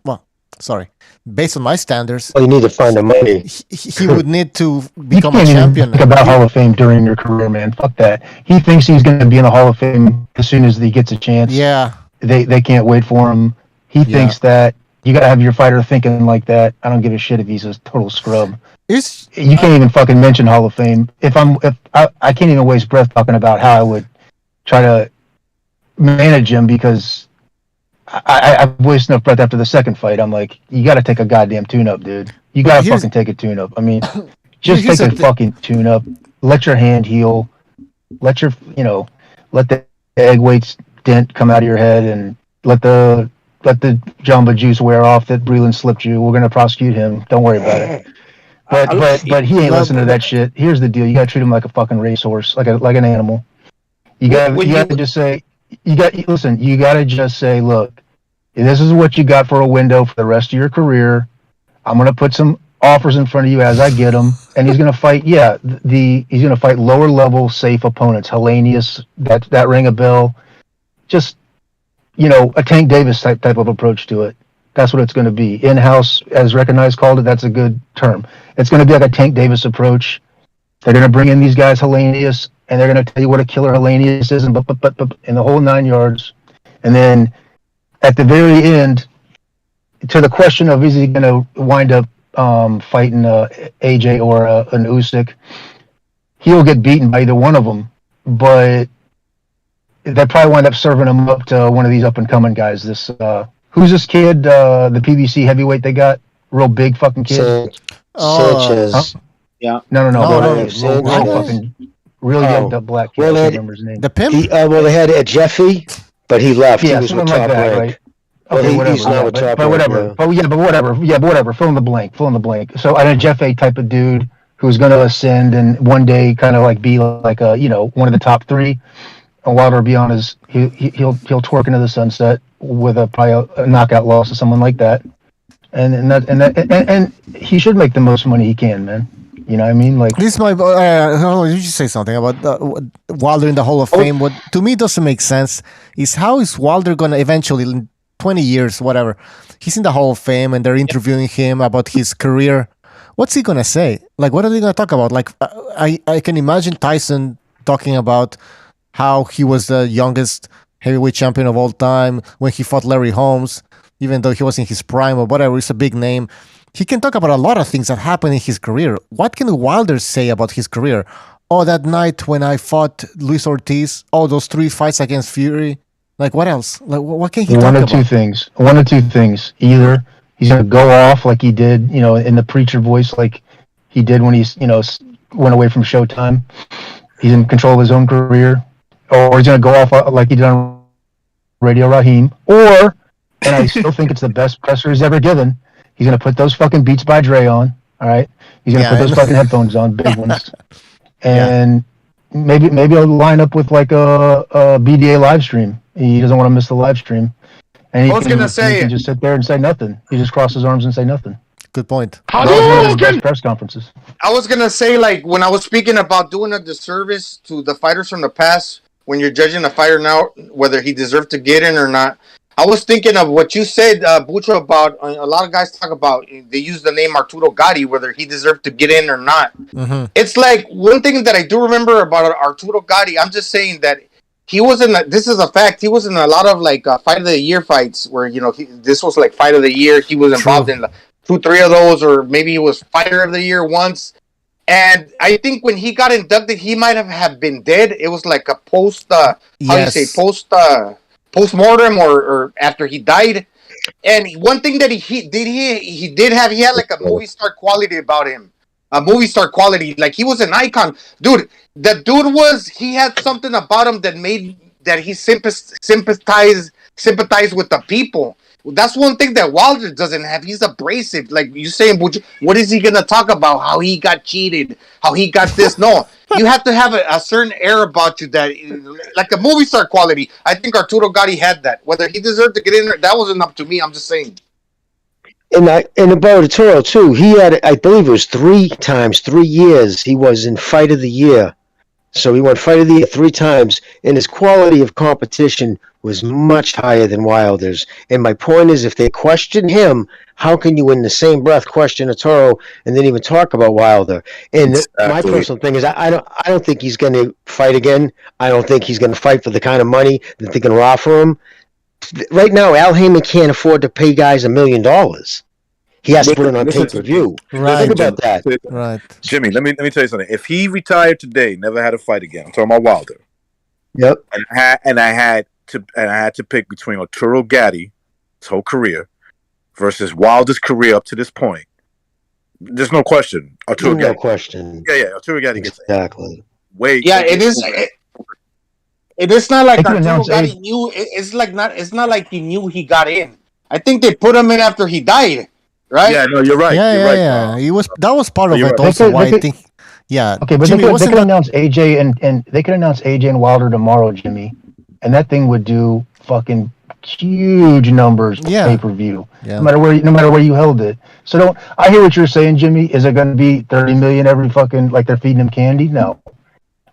I: based on my standards.
K: Well, you need to find the money.
I: He would need to become a champion.
R: Think about Hall of Fame during your career, man. Fuck that. He thinks he's going to be in the Hall of Fame as soon as he gets a chance.
I: Yeah.
R: They can't wait for him. He thinks that. You got to have your fighter thinking like that. I don't give a shit if he's a total scrub. You can't even fucking mention Hall of Fame. If I can't even waste breath talking about how I would try to manage him because I've wasted enough breath after the second fight. I'm like, you got to take a goddamn tune-up, dude. You got to fucking take a tune-up. I mean, just take a fucking tune-up. Let your hand heal. Let the egg weights dent come out of your head, and let the Jamba Juice wear off that Breland slipped you. We're gonna prosecute him. Don't worry about it. But he ain't listening to that shit. Here's the deal: you gotta treat him like a fucking racehorse, like an animal. You gotta just say, you gotta just say, look, this is what you got for a window for the rest of your career. I'm gonna put some offers in front of you as I get them, and he's gonna fight. Yeah, he's gonna fight lower level, safe opponents. Hellenius, that ring a bell. Just a Tank Davis type of approach to it. That's what it's going to be. In-house, as Recognized called it, that's a good term. It's going to be like a Tank Davis approach. They're going to bring in these guys, Hellenius, and they're going to tell you what a killer Hellenius is, and in the whole 9 yards. And then at the very end, to the question of is he going to wind up fighting AJ or an Usyk, he'll get beaten by either one of them, but they probably wind up serving him up to one of these up-and-coming guys. This who's this kid, the PBC heavyweight they got? Real big fucking kid.
K: Sanchez.
F: Huh? Yeah.
R: No. Real
K: Oh.
R: young black kid.
K: Well,
R: I can't remember his name.
I: The pimp?
K: They had Jeffy, but he left.
R: Yeah,
K: He was with
R: something like
K: Top
R: that,
K: Rank.
R: right?
K: Well,
R: Okay, whatever.
K: he's now with Top
R: but
K: Rank.
R: whatever.
K: Yeah.
R: But whatever. Fill in the blank. So I had a Jeff A type of dude who's going to ascend and one day kind of like be like a one of the top three. And Wilder will be on his he'll twerk into the sunset with probably a knockout loss to someone like that, and he should make the most money he can, man. You know what I mean? Like
I: this might. Did you say something about Wilder in the Hall of Fame? What to me doesn't make sense is how is Wilder gonna eventually, in 20 years, whatever, he's in the Hall of Fame and they're interviewing him about his career. What's he gonna say? Like, what are they gonna talk about? Like, I can imagine Tyson talking about how he was the youngest heavyweight champion of all time when he fought Larry Holmes, even though he was in his prime or whatever. It's a big name. He can talk about a lot of things that happened in his career. What can Wilder say about his career? Oh, that night when I fought Luis Ortiz. Oh, those 3 fights against Fury. Like, what else? Like, what can he talk about?
R: One of two things. Either he's going to go off like he did, in the preacher voice, like he did when he's, went away from Showtime. He's in control of his own career. Or he's going to go off like he did on Radio Raheem. Or, and I still think it's the best presser he's ever given, he's going to put those fucking Beats by Dre on, all right? He's going to put those fucking headphones on, big ones. And maybe he'll line up with like a BDA live stream. He doesn't want to miss the live stream. And he can just sit there and say nothing. He just cross his arms and say nothing.
I: Good point.
R: Best press conferences.
F: I was going to say, like, when I was speaking about doing a disservice to the fighters from the past, when you're judging a fighter now, whether he deserved to get in or not, I was thinking of what you said, Bucho, about a lot of guys talk about, they use the name Arturo Gatti, whether he deserved to get in or not.
I: Mm-hmm.
F: It's like, one thing that I do remember about Arturo Gatti, I'm just saying that he was this is a fact, he was in a lot of, like, Fight of the Year fights where, this was, like, Fight of the Year. He was involved in 2-3 of those, or maybe he was Fighter of the Year once. And I think when he got inducted, he might have been dead. It was like a post-mortem or after he died. And one thing that he had like a movie star quality about him. A movie star quality. Like, he was an icon. Dude, he had something about him that he sympathized with the people. That's one thing that Wilder doesn't have. He's abrasive. Like you saying, what is he going to talk about? How he got cheated? How he got this? No, you have to have a certain air about you that, like a movie star quality. I think Arturo Gatti had that. Whether he deserved to get in there, that wasn't up to me. I'm just saying.
K: And about Arturo, too, he had, I believe it was 3 years, he was in Fight of the Year. So he won Fight of the Year 3 times, and his quality of competition was much higher than Wilder's. And my point is, if they question him, how can you in the same breath question Arturo and then even talk about Wilder? And my personal thing is, I don't think he's going to fight again. I don't think he's going to fight for the kind of money that they're going to offer him. Right now, Al Heyman can't afford to pay guys $1 million. He has to put it on pay-per-view.
I: Right.
K: Think about that.
I: Right.
J: Jimmy, let me tell you something. If he retired today, never had a fight again. I'm talking about Wilder.
K: Yep.
J: And I had to pick between Arturo Gatti, his whole career, versus Wilder's career up to this point. There's no question. Arturo Gatti.
K: No question.
J: Yeah. Arturo Gatti gets
K: exactly.
J: Wait.
F: Yeah, it is. It is not like Arturo Gatti
R: age.
F: knew. It's not like he knew he got in. I think they put him in after he died, right?
J: Yeah, no, you're right.
I: Yeah. That was part of it. Also, why I think. Yeah.
R: Okay, but
I: Jimmy,
R: they could announce AJ and they could announce AJ and Wilder tomorrow, Jimmy, and that thing would do fucking huge numbers pay-per-view.
I: Yeah.
R: No matter where you held it. So I hear what you're saying, Jimmy. Is it going to be 30 million every fucking like they're feeding him candy? No.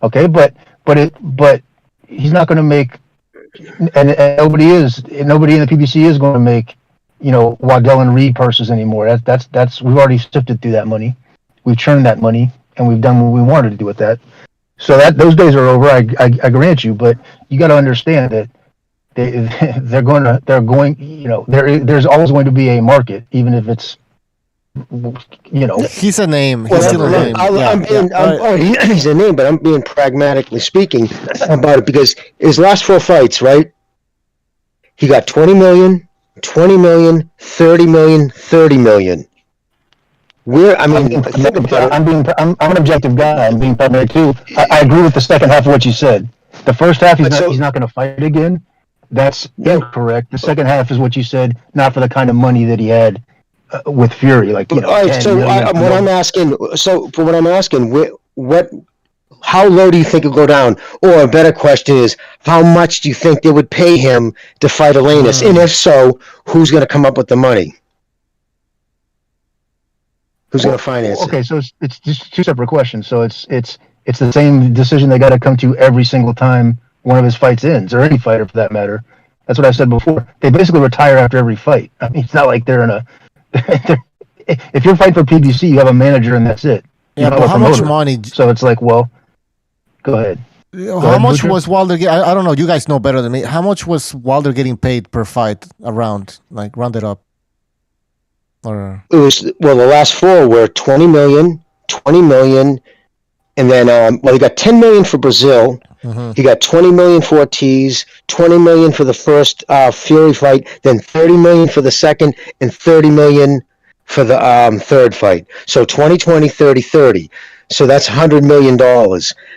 R: Okay, but he's not going to make, and nobody in the PBC is going to make, Waddell and Reed purses anymore. That's we've already sifted through that money. We've churned that money, and we've done what we wanted to do with that. So those days are over. I grant you, but you got to understand that there's always going to be a market, even if it's,
I: He's a name. He's still a name.
K: He's a name, but I'm being pragmatically speaking about it because his last 4 fights, right? He got 20 million, 20 million, 30 million, 30 million. I'm
R: an objective guy. I'm being pragmatic too. I agree with the second half of what you said. The first half, he's not going to fight again. That's incorrect. The second half is what you said, not for the kind of money that he had with Fury. Like,
K: all right. So what I'm asking, how low do you think it'll go down? Or a better question is, how much do you think they would pay him to fight Elenis? And if so, who's going to come up with the money? Who's going to finance it?
R: Okay, so it's just 2 separate questions. So it's the same decision they got to come to every single time one of his fights ends, or any fighter for that matter. That's what I said before. They basically retire after every fight. I mean, it's not like they're in a. If you're fighting for PBC, you have a manager and that's it.
I: Yeah, but how much money?
R: So it's like, well, go ahead.
I: How much was Wilder? I don't know. You guys know better than me. How much was Wilder getting paid per fight? Rounded up. Or
K: it was the last 4 were 20 million, 20 million, and then he got 10 million for Brazil. Mm-hmm. He got 20 million for Ortiz, 20 million for the first Fury fight, then 30 million for the second, and 30 million for the third fight. So 20, 30, 30. So that's $100 million.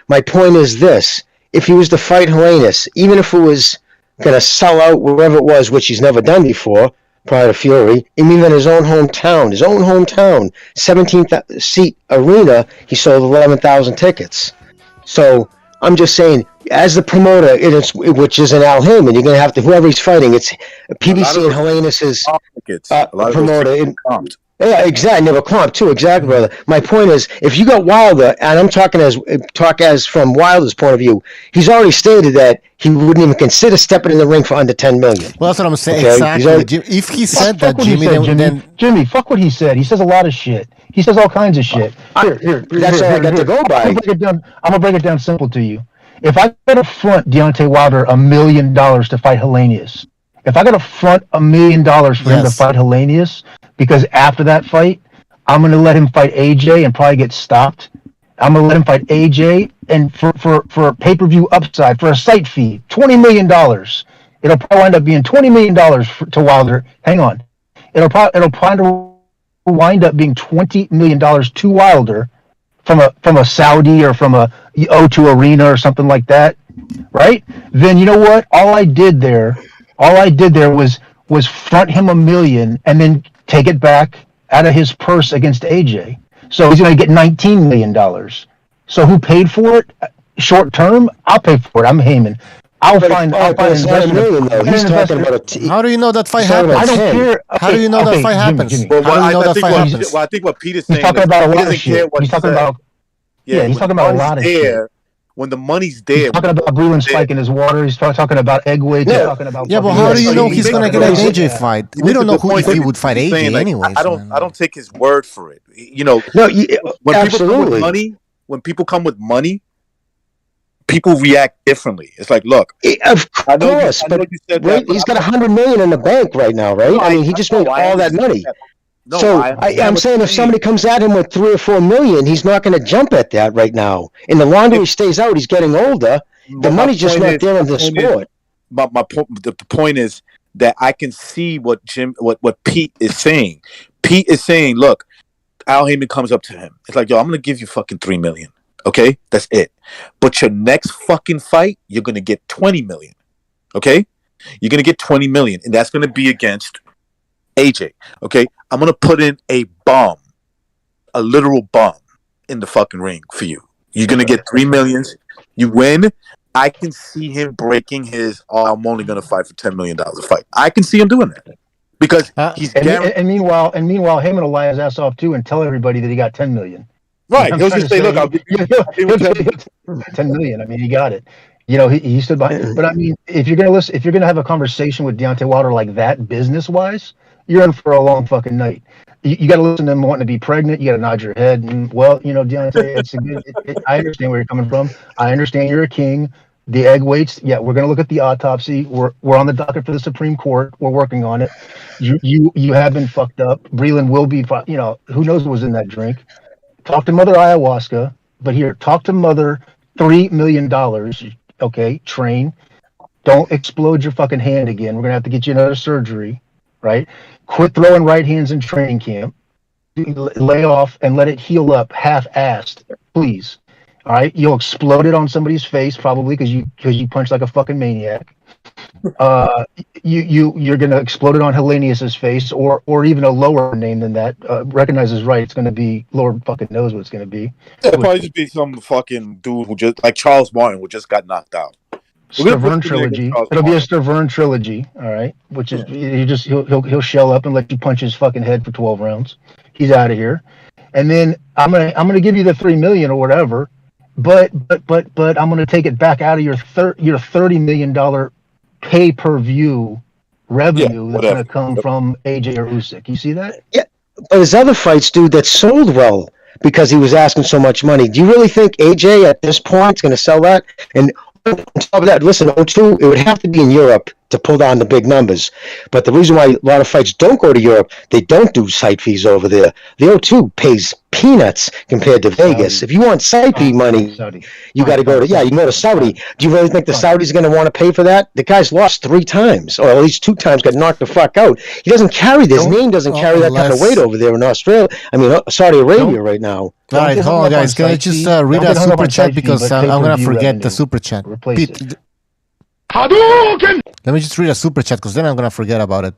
K: My point is this: if he was to fight Helenius, even if it was going to sell out wherever it was, which he's never done before, prior to Fury, and even his own hometown, 17-seat arena, he sold 11,000 tickets. So I'm just saying, as the promoter, which is an Al Heyman, you're going to have to, whoever he's fighting, it's PBC and Helenius's promoter. Yeah, exactly. Never comp too. Exactly, brother. My point is, if you got Wilder, and I'm talking as from Wilder's point of view, he's already stated that he wouldn't even consider stepping in the ring for under 10 million.
I: Well, that's what I'm saying. Okay? Exactly. If he said that,
R: Jimmy, fuck what he said. He says a lot of shit. He says all kinds of shit.
K: That's all I got to go by.
R: I'm gonna break it down simple to you. If I got to front Deontay Wilder $1 million to fight Helenius, if I got to front $1 million for him to fight Helenius, because after that fight, I'm going to let him fight AJ and probably get stopped. I'm going to let him fight AJ, and for a pay-per-view upside, for a site fee, $20 million. It'll probably end up being $20 million to Wilder. Hang on. It'll probably wind up being $20 million to Wilder from a Saudi or from a O2 Arena or something like that, right? Then you know what? All I did there was front him $1 million and then take it back out of his purse against AJ. So he's going to get $19 million. So who paid for it? Short term, I'll pay for it. I'm Heyman. I'll find an investor.
K: He's talking about
I: how do you know that fight happens?
R: I don't care.
I: How do you know that fight happens?
J: I think what Peter's saying
R: he's talking about a lot of shit. He's talking about he's talking about a lot of shit.
J: When the money's there,
R: he's talking about Breland spiking his water. He's talking about egg weights. He's talking about
I: but how do you know he's going to get an AJ fight? We don't know if he would fight AJ anyway.
J: I don't take his word for it. When people come with money, people react differently. It's like, look,
K: of course, but he's got $100 million in the bank right now, right? I mean, he just made all that money.
J: No,
K: So
J: I
K: I'm saying if somebody comes at him with 3 or 4 million, he's not going to jump at that right now. And the longer he stays out, he's getting older. The money's just not there in the sport.
J: The point is that I can see what Pete is saying. Pete is saying, look, Al Heyman comes up to him. It's like, yo, I'm gonna give you fucking $3 million. Okay, that's it. But your next fucking fight, you're gonna get $20 million. Okay, you're gonna get $20 million, and that's gonna be against AJ. Okay, I'm gonna put in a bomb, a literal bomb, in the fucking ring for you. You're gonna get $3 million. You win. I can see him breaking his. Oh, I'm only gonna fight for $10 million a fight. I can see him doing that because he's
R: and meanwhile, Heyman will lie his ass off too and tell everybody that he got $10 million.
J: Right? He'll just say, "Look, I'll give you
R: $10 million." I mean, he got it. You know, he stood by. But I mean, if you're gonna have a conversation with Deontay Wilder like that, business wise, you're in for a long fucking night. You got to listen to him wanting to be pregnant. You got to nod your head. And, well, you know, Deontay, it's a good. I understand where you're coming from. I understand you're a king. The egg weights. Yeah, we're going to look at the autopsy. We're on the docket for the Supreme Court. We're working on it. You have been fucked up. Breland will be. You know, who knows what was in that drink? Talk to Mother Ayahuasca. But here, talk to Mother. $3 million. Okay, train. Don't explode your fucking hand again. We're going to have to get you another surgery. Right? Quit throwing right hands in training camp. Lay off and let it heal up half-assed, please. All right, you'll explode it on somebody's face probably because you punch like a fucking maniac. You're gonna explode it on Hellenius's face or even a lower name than that. Recognize is right. It's gonna be Lord fucking knows what it's gonna be.
J: It'll probably just be some fucking dude who just like Charles Martin who just got knocked out.
R: Stavern trilogy. It'll be a Stavern trilogy, all right. Which is he'll shell up and let you punch his fucking head for 12 rounds. He's out of here, and then I'm gonna give you the $3 million or whatever, but I'm gonna take it back out of your $30 million pay-per-view revenue that's gonna come from AJ or Usyk. You see that?
K: Yeah, but his other fights, dude, that sold well because he was asking so much money. Do you really think AJ at this point is gonna sell that? And on top of that, listen, O2, it would have to be in Europe to pull down the big numbers. But the reason why a lot of fights don't go to Europe, they don't do site fees over there. The O2 pays peanuts compared to Vegas. If you want site fee money, you got to go to, you can go to Saudi. Do you really think the Saudis are going to want to pay for that? The guy's lost 3 times, or at least 2 times, got knocked the fuck out. He doesn't carry, his name doesn't carry that kind of weight over there in Australia. I mean, Saudi Arabia right now.
I: All right, hold on, guys. Can I just read a super chat because I'm going to forget the super chat. Pete, let me just read a super chat because then I'm going to forget about it.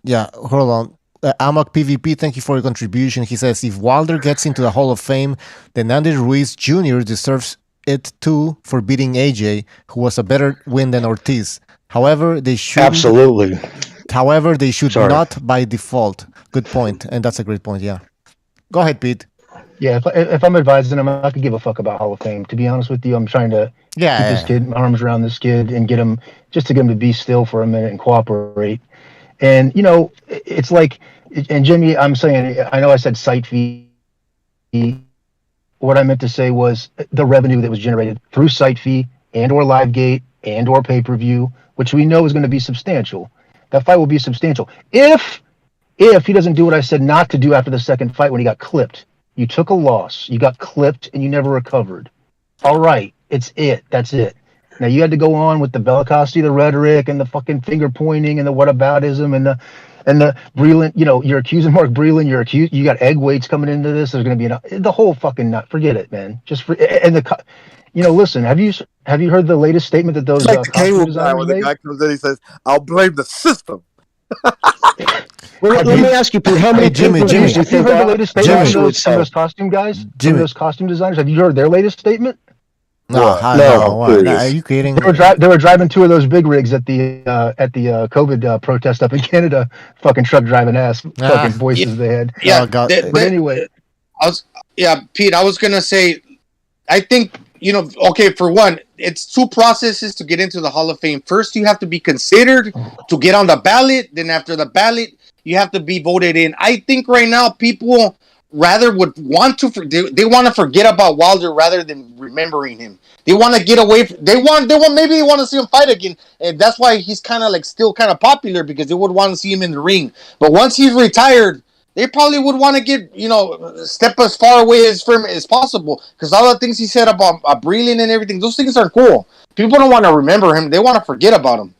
I: Yeah, hold on. Amok PvP, thank you for your contribution. He says, if Wilder gets into the Hall of Fame, then Andy Ruiz Jr. deserves it too for beating AJ, who was a better win than Ortiz. However, they should not by default. Good point, and that's a great point. Yeah, go ahead, Pete.
R: Yeah, if I'm advising him, I'm not gonna give a fuck about Hall of Fame. To be honest with you, I'm trying to keep this kid, my arms around this kid, and get him to get him to be still for a minute and cooperate. And you know, it's like, and Jimmy, I'm saying, I know I said site fee. What I meant to say was the revenue that was generated through site fee and or live gate and or pay-per-view, which we know is going to be substantial. That fight will be substantial. If he doesn't do what I said not to do after the second fight when he got clipped. You took a loss, you got clipped, and you never recovered. All right, that's it. Now you had to go on with the bellicosity, the rhetoric, and the fucking finger pointing, and the whataboutism, and the Breland. You know, you're accusing Mark Breland. You got egg weights coming into this. There's going to be the whole fucking nut. Forget it, man. Listen. Have you heard the latest statement that those
J: like the cable guy when the guy comes in, he says, "I'll blame the system."
K: Let me ask you, Pete, how many
I: Jimmy,
K: do you
R: have you heard the latest statement from those costume guys? From those costume designers? Have you heard their latest statement?
I: No. Are you kidding?
R: They were driving 2 of those big rigs at the COVID protest up in Canada. Fucking truck driving ass fucking voices they had.
F: Yeah,
R: but anyway,
F: Pete, I was gonna say, I think, okay, for one, it's 2 processes to get into the Hall of Fame. First, you have to be considered to get on the ballot. Then after the ballot, you have to be voted in. I think right now people rather would want to they want to forget about Wilder rather than remembering him. They want to get away from, maybe they want to see him fight again, and that's why he's kind of like still kind of popular, because they would want to see him in the ring. But once he's retired, they probably would want to get, step as far away from as possible, because all the things he said about Breland and everything, those things are cool. People don't want to remember him; they want to forget about him.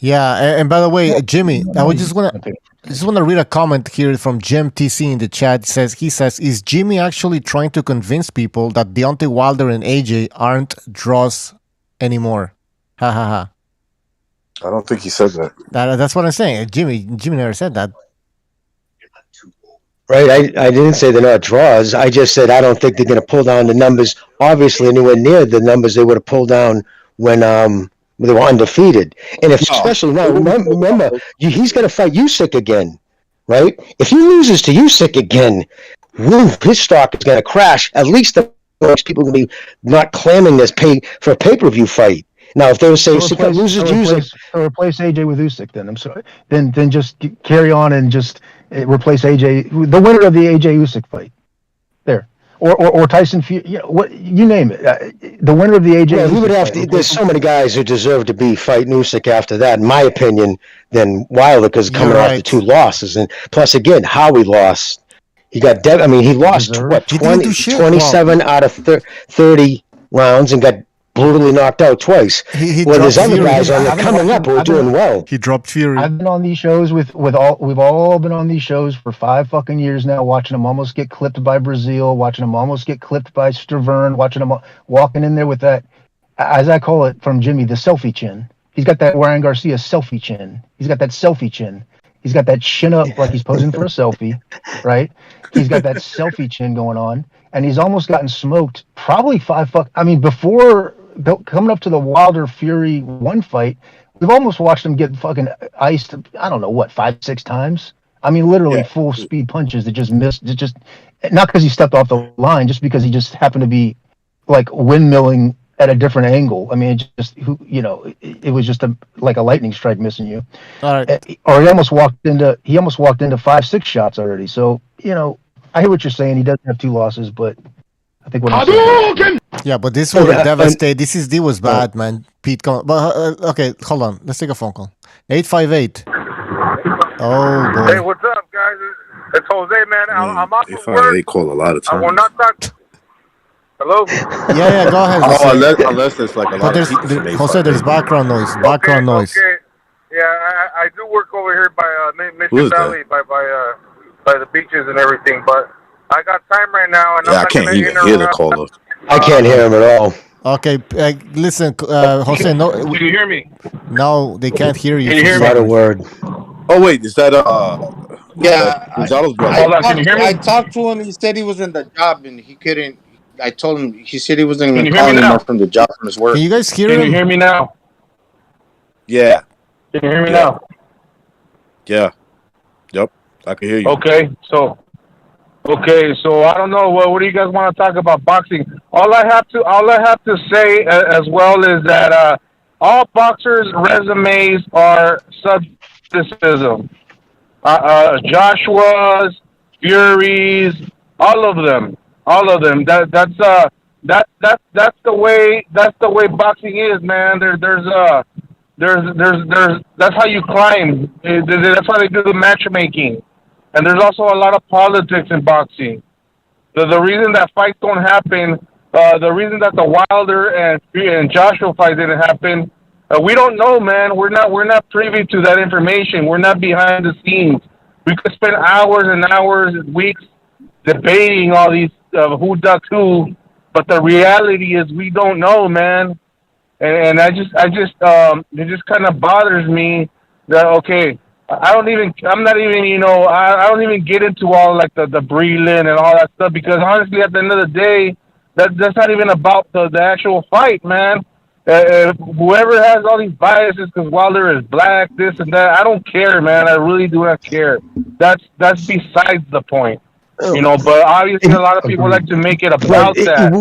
I: Yeah, and by the way, Jimmy, I just want to read a comment here from Jim TC in the chat. He says, is Jimmy actually trying to convince people that Deontay Wilder and AJ aren't draws anymore? Ha ha ha.
J: I don't think he said that.
I: That's what I'm saying. Jimmy never said that.
K: Right, I didn't say they're not draws. I just said I don't think they're going to pull down the numbers, obviously anywhere near the numbers they would have pulled down when they were undefeated. And especially now, remember, he's going to fight Usyk again, right? If he loses to Usyk again, his stock is going to crash. At least the people are going to be not clamming this for a pay-per-view fight. Now, if they were saying Usyk loses to Usyk,
R: replace AJ with Usyk, then I'm sorry. Then just carry on and just replace AJ, the winner of the AJ Usyk fight, there, or Tyson Fury, what you name it, the winner of the AJ.
K: Yeah, he would have to. There's so many guys who deserve to be fighting Usyk after that, in my opinion, than Wilder, because coming off the 2 losses, and plus again how he lost. He got dead. I mean, he lost 27 out of 30 rounds and got brutally knocked out twice. There's other guys coming up who are doing well.
I: He dropped Fury.
R: I've been on these shows we've all been on these shows for 5 fucking years now, watching him almost get clipped by Brazil, watching him almost get clipped by Stavern, watching him walking in there with that, as I call it from Jimmy, the selfie chin. He's got that Ryan Garcia selfie chin. He's got that selfie chin. He's got that chin up like he's posing for a selfie, right? He's got that selfie chin going on, and he's almost gotten smoked probably before coming up to the Wilder Fury 1 fight, we've almost watched him get fucking iced. I don't know what, 5-6 times. I mean, literally full speed punches that just missed. It just not because he stepped off the line, just because he just happened to be like windmilling at a different angle. I mean, it was just like a lightning strike missing you.
I: All right.
R: Or he almost walked into 5-6 shots already. So I hear what you're saying. He doesn't have 2 losses, but I think what I'm saying.
I: Yeah, but this would devastate. This was bad, man. Pete, okay, hold on. Let's take a phone call. 858. Oh boy.
H: Hey, what's up, guys? It's Jose, man. I'm off of work.
J: They call a lot of times.
H: I will not talk. Hello.
I: Yeah, go ahead.
J: Unless there's like a lot of people.
I: Jose, there's background noise.
H: Okay. Yeah, I do work over here by Mission Valley, by the beaches and everything, but I got time right now, and
J: I can't even hear the caller.
K: I can't hear him at all.
I: Okay, listen, Jose. No,
H: can you hear me?
I: No, they can't hear you.
H: Can you hear me?
K: Not a word.
J: Oh wait, is that
F: Yeah,
J: Gonzalo's brother?
F: I talked to him. He said he was in the job and he couldn't. I told him. He said he wasn't going to call anymore from the job from his work.
I: Can you guys hear
H: him?
I: Can
H: you hear me now?
J: Yeah.
H: Can you hear me now?
J: Yeah. Yep. I can hear you.
H: Okay, so I don't know. What do you guys want to talk about boxing? All I have to say as well is that all boxers' resumes are subjectivism. Joshua's, Fury's, all of them. That's the way boxing is, man. There's that's how you climb. That's how they do the matchmaking. And there's also a lot of politics in boxing. The reason that fights don't happen, the reason that the Wilder and Joshua fight didn't happen, we don't know, man. We're not privy to that information. We're not behind the scenes. We could spend hours and hours, weeks debating all these who ducks who, but the reality is we don't know, man. And it just kind of bothers me that I don't even get into all like the Breland and all that stuff, because honestly, at the end of the day, that's not even about the actual fight, man. Whoever has all these biases because Wilder is black, this and that, I don't care, man. I really do not care. That's besides the point. You know, but obviously a lot of people like to make it about that.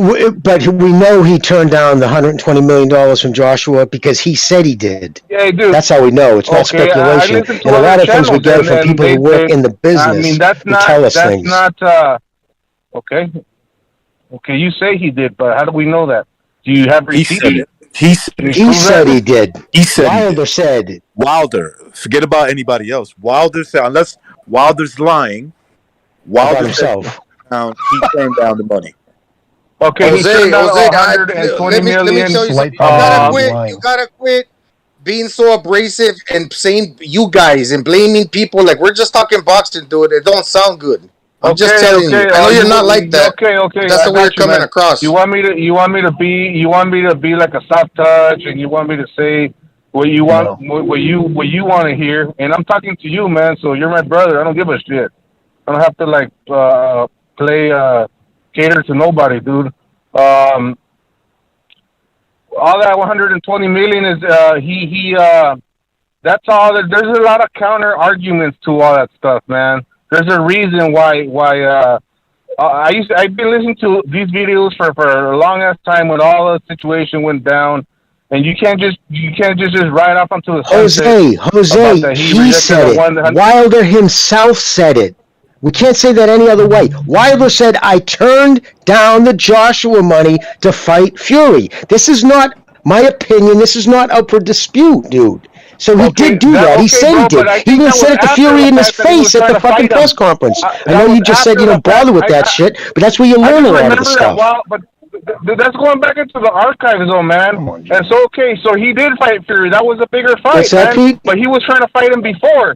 K: But we know he turned down the $120 million from Joshua because he said he did.
H: Yeah, dude.
K: That's how we know. It's not speculation. And a lot of things we get from people who work in the business.
H: I mean, that's not.
K: Tell us
H: that's
K: things.
H: not. Okay. Okay, you say he did, but how do we know that? Do you have receipts?
K: He said he did.
J: He said
K: Wilder said.
J: Wilder. Forget about anybody else. Wilder said, unless Wilder's lying, Wilder himself. He turned down the money.
H: Okay,
F: Jose,
H: he turned down
F: let me tell you something. You gotta quit being so abrasive and saying you guys and blaming people. Like, we're just talking boxing, dude. It don't sound good. I'm just telling you. I know you're not like that.
H: Okay.
F: That's the way you're coming
H: man.
F: across.
H: You want me to be like a soft touch, and you want me to say what you want, what you want to hear. And I'm talking to you, man. So you're my brother. I don't give a shit. I don't have to like play cater to nobody, dude. All that 120 million is that's all. There's a lot of counter arguments to all that stuff, man. There's a reason why I've been listening to these videos for a long ass time when all the situation went down, and you can't just ride off onto the
K: Jose, he said it. Wilder himself said it. We can't say that any other way. Wilder said, I turned down the Joshua money to fight Fury. This is not my opinion. This is not up for dispute, dude. So he did do that. He said he did. He even said it to Fury in his face at the fucking press conference. I know you just said you don't bother with that shit, but that's where you learn a lot of the stuff.
H: But that's going back into the archives, though, man. And so, so he did fight Fury. That was a bigger fight, man. But he was trying to fight him before.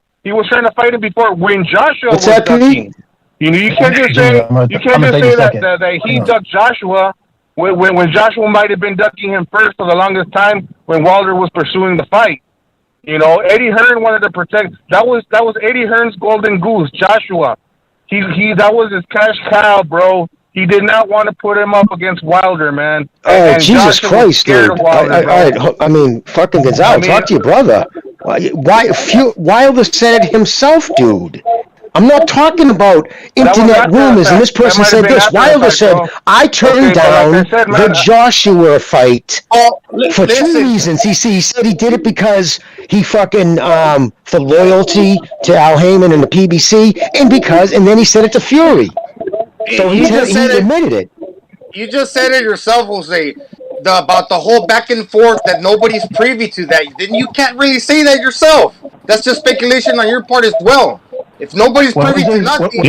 H: When Joshua was ducking. You know, you can't just say that he ducked Joshua when Joshua might have been ducking him first for the longest time when Wilder was pursuing the fight. You know, Eddie Hearn wanted to protect. That was Eddie Hearn's golden goose, Joshua. That was his cash cow, bro. He did not want to put him up against Wilder, man.
K: Oh, Jesus Christ, dude! I mean, fucking Gonzalez, talk to your brother. Wilder said it himself, dude. I'm not talking about internet rumors, and this person said this. Wilder said, I turned down the Joshua fight for two reasons. He said he did it because he fucking, for loyalty to Al Heyman and the PBC, and then he said it to Fury. So he admitted it.
F: You just said it yourself, Jose, about the whole back and forth that nobody's privy to that. Then you can't really say that yourself. That's just speculation on your part as well. If nobody's privy to nothing,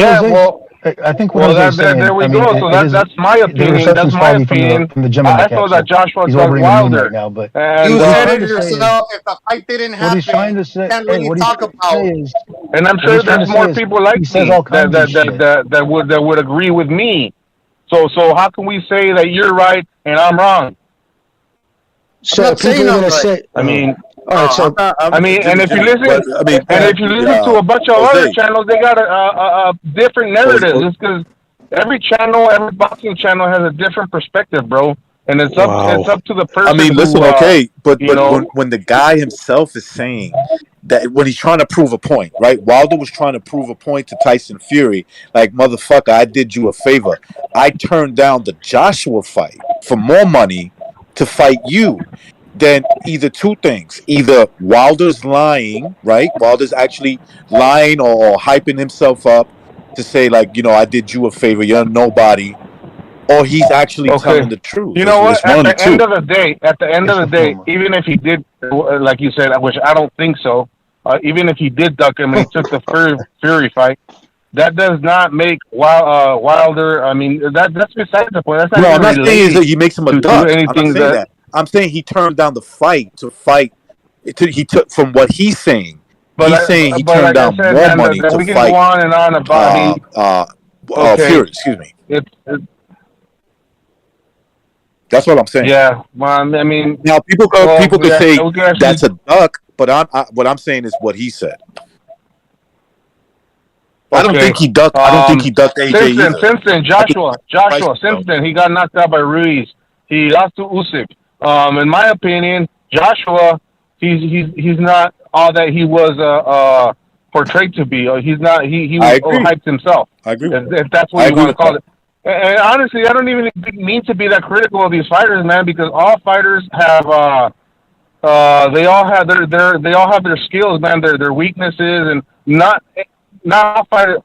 R: I think
H: there we go. So that's my opinion. That's my opinion. I thought that Joshua was Wilder.
R: Right now, but
F: you said it yourself. If the fight didn't happen, can't really talk about.
H: And I'm sure there's more people like me that would agree with me. So how can we say that you're right and I'm wrong?
K: So people are going to say,
H: I mean.
K: All right, so
H: and if you listen to a bunch of other channels, they got a different narrative. It's because every boxing channel has a different perspective, bro. And it's up to the person.
J: I mean, listen, but when the guy himself is saying that when he's trying to prove a point, right? Wilder was trying to prove a point to Tyson Fury, like, motherfucker, I did you a favor. I turned down the Joshua fight for more money to fight you. Then either two things. Either Wilder's lying, right? Wilder's actually lying or hyping himself up to say, like, you know, I did you a favor, you're nobody. Or he's actually telling the truth.
H: You know what? At the end of the day, even if he did, like you said, which I don't think so, even if he did duck him and he took the Fury fight, that does not make Wilder, I mean, that's besides the point. That's not
J: I'm not saying that he makes him a duck. I'm not saying that. I'm saying he turned down the fight to fight. He took from what he's saying. He's saying he turned down more money to fight.
H: We can go on and on about
J: Fury. Excuse me. That's what I'm saying.
H: Yeah. Well, I mean,
J: now people could say that's a duck, but what I'm saying is what he said. I don't think he ducked. I don't think he ducked AJ either.
H: Simpson, Joshua Simpson. He got knocked out by Ruiz. He lost to Usyk. In my opinion, Joshua, he's not all that he was portrayed to be. He's not. He hyped himself.
J: I agree.
H: If that's what you want to call it. And honestly, I don't even mean to be that critical of these fighters, man, because all fighters have they all have their skills, man, their weaknesses, and not all fighters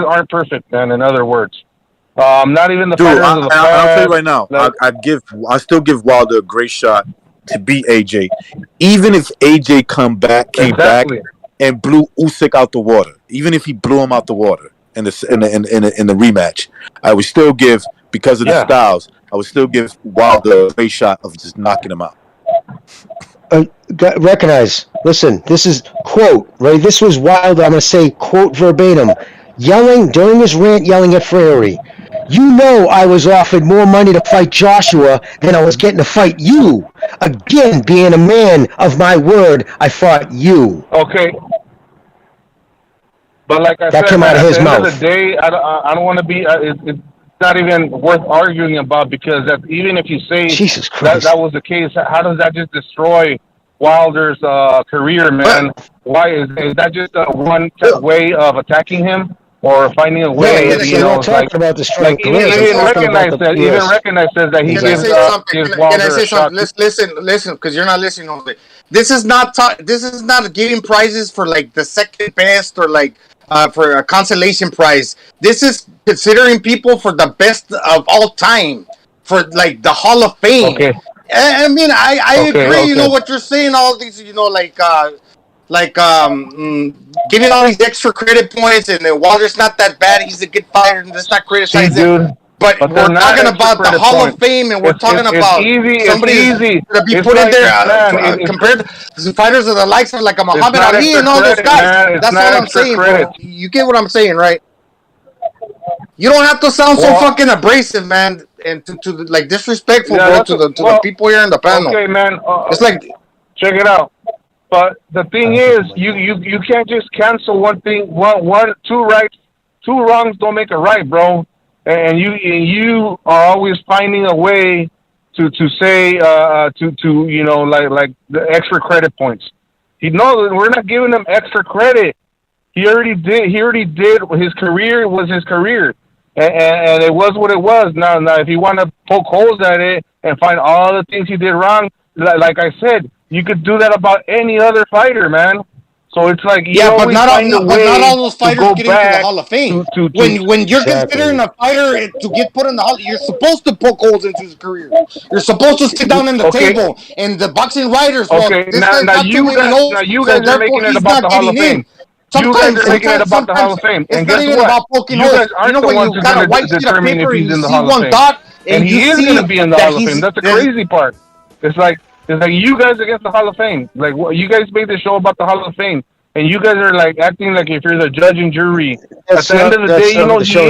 H: aren't perfect, man. In other words, not even the fighters of the past.
J: I'll tell you right now, I still give Wilder a great shot to beat AJ, even if AJ came back and blew Usyk out the water, even if he blew him out the water in the rematch, I would still give, because of the styles, I would still give Wilder a great shot of just knocking him out.
K: Recognize. Listen, this is quote, right? This was Wilder. I'm going to say quote verbatim, yelling during his rant, yelling at Frary. You know, I was offered more money to fight Joshua than I was getting to fight you. Again, being a man of my word, I fought you.
H: Okay. But like I
K: that
H: said,
K: came out of his mouth.
H: At the end of the day, I don't want to be. It's not even worth arguing about, because even if you say that was the case, how does that just destroy Wilder's career, man? Why is that just one way of attacking him, or finding a way?
K: Even
H: recognize that he gives
F: Wilder a shot. Listen, because you're not listening. This is not giving prizes for like the second best or like for a consolation prize. This is considering people for the best of all time, for like the Hall of Fame.
H: Okay.
F: I mean, I agree. Okay. You know what you're saying. All these, giving all these extra credit points, and then Wilder's not that bad. He's a good fighter, and let's not criticize him. But we're talking about the Hall of Fame, and we're talking about somebody to be put in there compared to fighters of the likes of like a Muhammad Ali and all those guys. That's all I'm saying, bro. You get what I'm saying, right? You don't have to sound so fucking abrasive, man, and to like disrespectful, bro, to the people here in the panel.
H: Okay, man.
F: It's like,
H: check it out. But the thing is, you can't just cancel one thing. Two wrongs don't make a right, bro. And you are always finding a way to say like the extra credit points. We're not giving him extra credit. He already did. His career was his career, and it was what it was. Now, if you want to poke holes at it and find all the things he did wrong, like I said, you could do that about any other fighter, man. So it's like
F: but not all those fighters get into the Hall of Fame. When you're considering a fighter to get put in the Hall, you're supposed to poke holes into his career. You're supposed to sit down in the table, and the boxing writers.
H: Okay, now you guys are making it about the Hall of Fame. You guys are making it about the Hall of Fame, and guess what? You guys aren't the ones who are going to determine if he's in the Hall of Fame. And he is going to be in the Hall of Fame. That's the crazy part. It's like you guys against the Hall of Fame. Like, you guys made the show about the Hall of Fame, and you guys are like acting like if you're the judge and jury. At the end of the day, he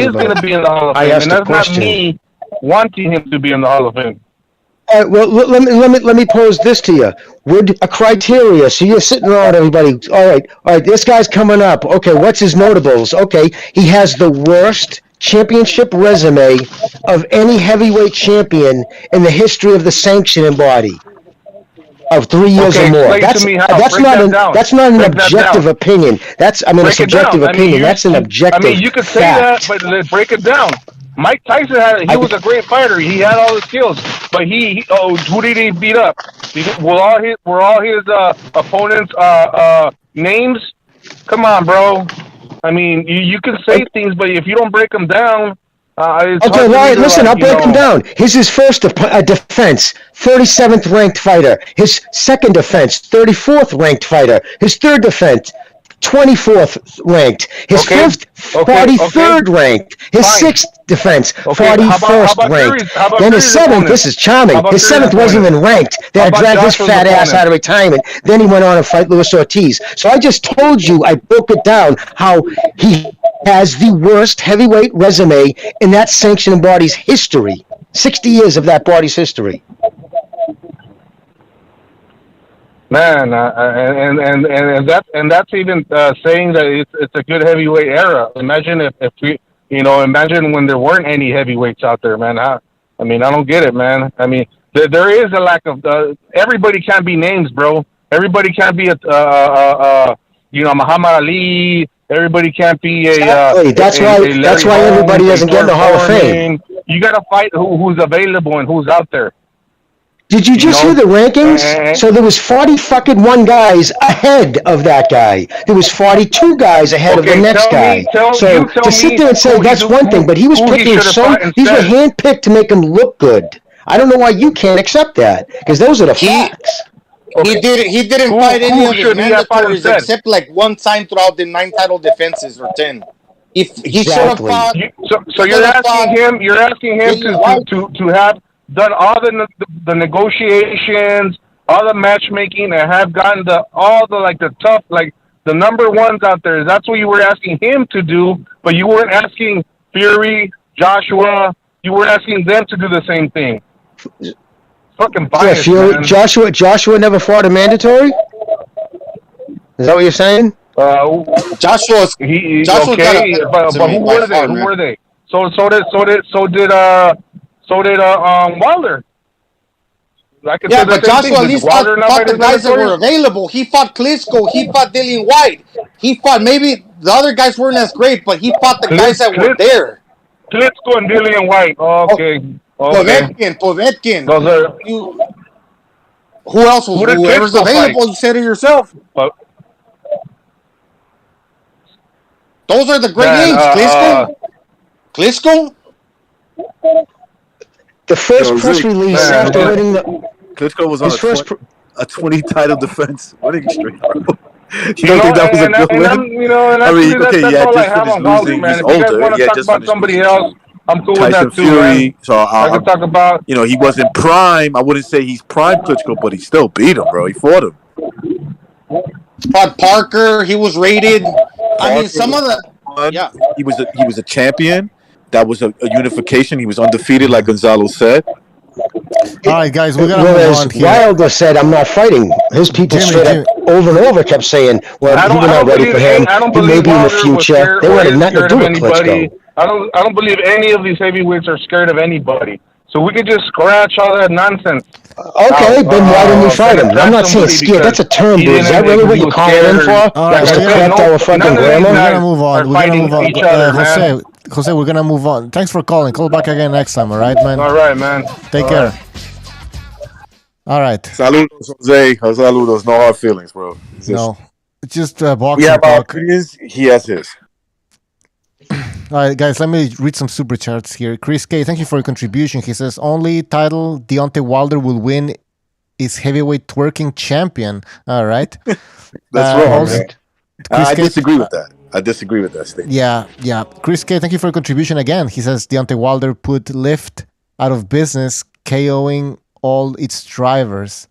H: is going to be in the Hall of Fame, and that's not me wanting him to be in the Hall of Fame.
K: All right, well, let me pose this to you. Would a criteria? So you're sitting around, everybody. All right. This guy's coming up. Okay, what's his notables? Okay, he has the worst championship resume of any heavyweight champion in the history of the sanctioning body of 3 years or more. That's not an objective opinion. That's a subjective opinion. That's an objective.
H: I mean, you could say that, but let's break it down. Mike Tyson was a great fighter. He had all the skills, but who did he beat up? Were all his opponents names? Come on, bro. I mean, you can say things, but if you don't break them down,
K: okay, right. Listen, I'll break them down. His first defense, 37th ranked fighter. His second defense, 34th ranked fighter. His third defense, 24th ranked. His fifth, 43rd ranked. His sixth defense, 41st ranked. Then his seventh, this is charming. His seventh wasn't even ranked. They had to drag his fat ass out of retirement. Then he went on to fight Luis Ortiz. So I just told you, I broke it down, how he has the worst heavyweight resume in that sanctioning body's history. 60 years of that body's history.
H: Man, and that's even saying that it's a good heavyweight era. Imagine if we, imagine when there weren't any heavyweights out there, man. I don't get it, man. I mean, there is a lack of. Everybody can't be names, bro. Everybody can't be Muhammad Ali. Everybody can't be a.
K: Exactly. That's why everybody doesn't get in the Hall of Fame.
H: You got to fight who's available and who's out there.
K: Did you just hear the rankings? So there was 41 guys ahead of that guy. There was 42 guys ahead of the next guy. So to sit there and say that's one thing, but he was picking these were handpicked to make him look good. I don't know why you can't accept that, because those are the facts.
F: He didn't fight any of his mandatories except like one time throughout the 9 title defenses or 10. He should have fought.
H: So you're asking him to have done all the negotiations, all the matchmaking, and have gotten all the tough, like the number ones out there. That's what you were asking him to do, but you weren't asking Fury, Joshua. You weren't asking them to do the same thing. Fucking bias, man.
K: Joshua never fought a mandatory? Is that what you're saying?
F: Joshua's
H: okay, but who were they? Who were they? So did Wilder.
F: Yeah, but Joshua at least fought the guys that were available. He fought Klitschko. He fought Dillian White. He fought, maybe the other guys weren't as great, but he fought the guys that were there.
H: Klitschko and Dillian White. Okay.
F: Povetkin.
H: Those are.
F: Who else was whoever's available? Fight? You said it yourself. Those are the great names. Klitschko.
K: The first press release after winning the
J: Klitschko was on a 20 title defense winning streak, bro. You don't think that was a good win?
H: I mean, okay, yeah, just finished losing. He's older. Yeah, just finished somebody else. I'm cool with that too, Fury. Man.
J: So
H: I can talk about.
J: He wasn't prime. I wouldn't say he's prime Klitschko, but he still beat him, bro. He fought him.
F: Fought Parker. He was rated. I mean, some of the. Yeah.
J: He was a champion. That was a unification. He was undefeated, like Gonzalo said.
I: All right, guys, we're gonna move on here.
K: Wilder said, "I'm not fighting." His people straight up over and over kept saying, "Well, we're not ready for him. Maybe in the future." They wanted nothing to do with Klitschko.
H: I don't believe any of these heavyweights are scared of anybody. So we could just scratch all that nonsense.
K: Okay, then why didn't you fight him? I'm not saying scared. That's a term, dude. Is that really what you're calling him for? Just to correct our fucking grammar?
I: We're gonna move on. Jose, we're gonna move on. Thanks for calling. Call back again next time, all right, man?
H: All right, man.
I: Take care. All right.
J: Saludos, Jose. Saludos. No hard feelings, bro.
I: Just boxing.
J: We have our opinions. He has his.
I: All right, guys, let me read some super chats here. Chris K, thank you for your contribution. He says, only title Deontay Wilder will win is heavyweight twerking champion. All right.
J: That's wrong, man. I disagree with that. I disagree with that statement.
I: Yeah. Chris K, thank you for your contribution again. He says, Deontay Wilder put Lyft out of business, KOing all its drivers.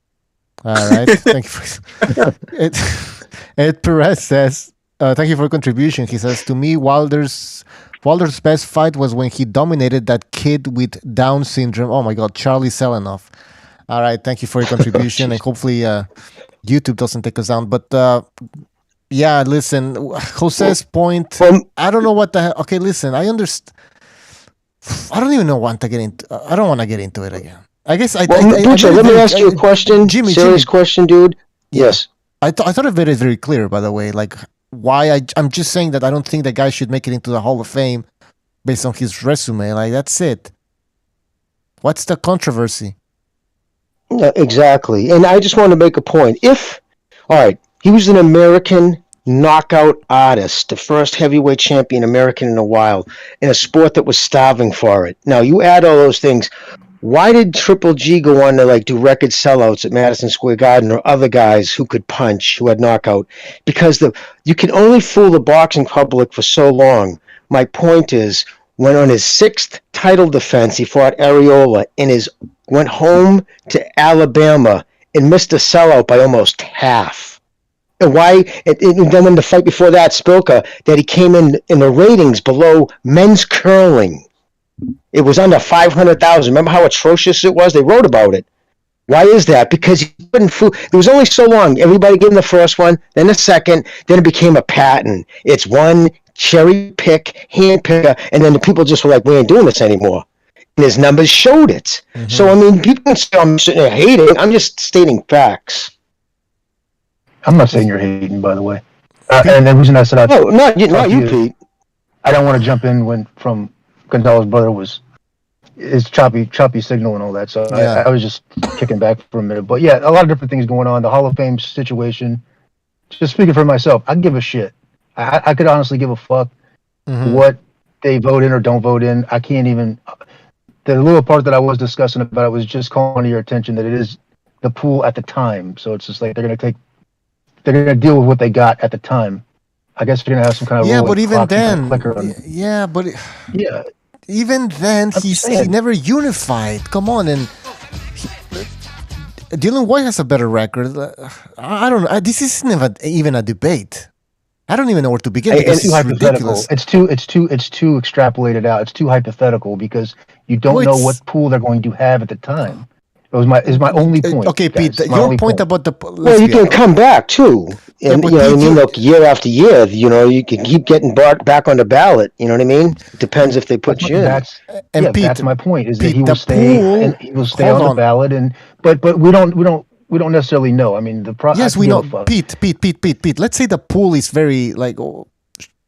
I: All right. Thank you for Ed Perez says, thank you for your contribution. He says, to me, Wilder's best fight was when he dominated that kid with Down syndrome. Oh my God, Charlie Selenoff. All right, thank you for your contribution, and hopefully YouTube doesn't take us down. But yeah, listen, Jose's point. I don't know what the hell. Okay, listen, I understand. I don't even know want to get into. I don't want to get into it again. I guess
K: let me ask you a question. Serious question, dude. Yes.
I: I thought of it as very clear, by the way. Like, why I'm just saying that I don't think the guy should make it into the Hall of Fame based on his resume. Like, that's it. What's the controversy?
K: Yeah, exactly. And I just want to make a point. All right, he was an American knockout artist, the first heavyweight champion American in a while, in a sport that was starving for it. Now, you add all those things. Why did Triple G go on to do record sellouts at Madison Square Garden, or other guys who could punch, who had knockout? Because you can only fool the boxing public for so long. My point is, when on his 6th title defense, he fought Areola and went home to Alabama and missed a sellout by almost half. And why? And then in the fight before that, Spilka, that he came in the ratings below men's curling. It was under 500,000. Remember how atrocious it was? They wrote about it. Why is that? Because he couldn't fool. There was only so long. Everybody gave him the first one, then the second, then it became a pattern. It's one cherry pick, hand picker, and then the people just were like, we ain't doing this anymore. And his numbers showed it. Mm-hmm. So, I mean, people can say I'm sitting there hating. I'm just stating facts.
R: I'm not saying you're hating, by the way. And the reason I said
K: not you, Pete.
R: I don't want to jump in from Gonzalo's brother is choppy signal and all that. So I was just kicking back for a minute. But yeah, a lot of different things going on. The Hall of Fame situation. Just speaking for myself, I give a shit. I could honestly give a fuck what they vote in or don't vote in. I can't even. The little part that I was discussing about it was just calling to your attention that it is the pool at the time. So it's just like they're gonna deal with what they got at the time. I guess you're gonna have some kind of
I: but even then,
R: yeah.
I: Even then, he never unified. Come on, and Dylan White has a better record. I don't know. This isn't even a debate. I don't even know where to begin.
R: It's too hypothetical. It's too extrapolated out. It's too hypothetical because you don't know what pool they're going to have at the time. Is my only point.
I: Okay, Pete, your point about the...
K: Well, you can come back, too. And, you know what I mean? Look, year after year, you know, you can keep getting brought back on the ballot. You know what I mean? It depends if they put you in.
R: That's my point, is that he will stay on the ballot. But we don't necessarily know. I mean,
I: Yes, we know. Pete. Let's say the pool is very, like,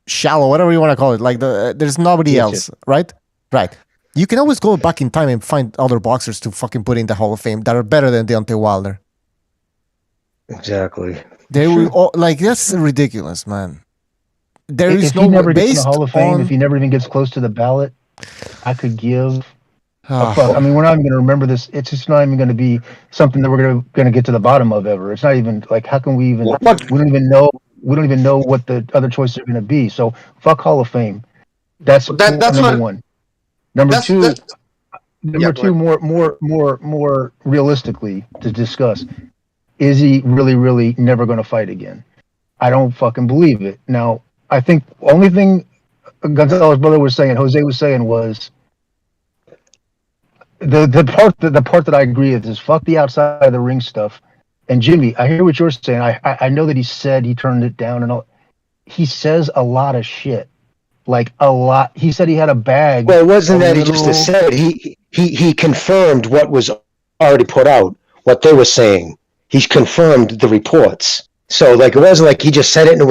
I: shallow, whatever you want to call it. Like, there's nobody else, right? Right. You can always go back in time and find other boxers to fucking put in the Hall of Fame that are better than Deontay Wilder.
K: Exactly.
I: They will all, like, that's ridiculous, man. There is no
R: he never gets in the Hall of Fame, if he never even gets close to the ballot, I could give a fuck. I mean, we're not even going to remember this. It's just not even going to be something that we're going to get to the bottom of ever. It's not even like, how can we even? We don't even know what the other choices are going to be. So fuck Hall of Fame. That's number one. Number two, more realistically to discuss, is he really never going to fight again? I don't fucking believe it. Now, I think the only thing Gonzalo's brother was saying, Jose was saying, was the part that I agree with is fuck the outside of the ring stuff. And Jimmy, I hear what you're saying. I know that he said he turned it down and all. He says a lot of shit. Like a lot. He said he had a bag.
K: Well, it wasn't that he just said. He confirmed what was already put out, what they were saying. He confirmed the reports. So, like, it wasn't like he just said it and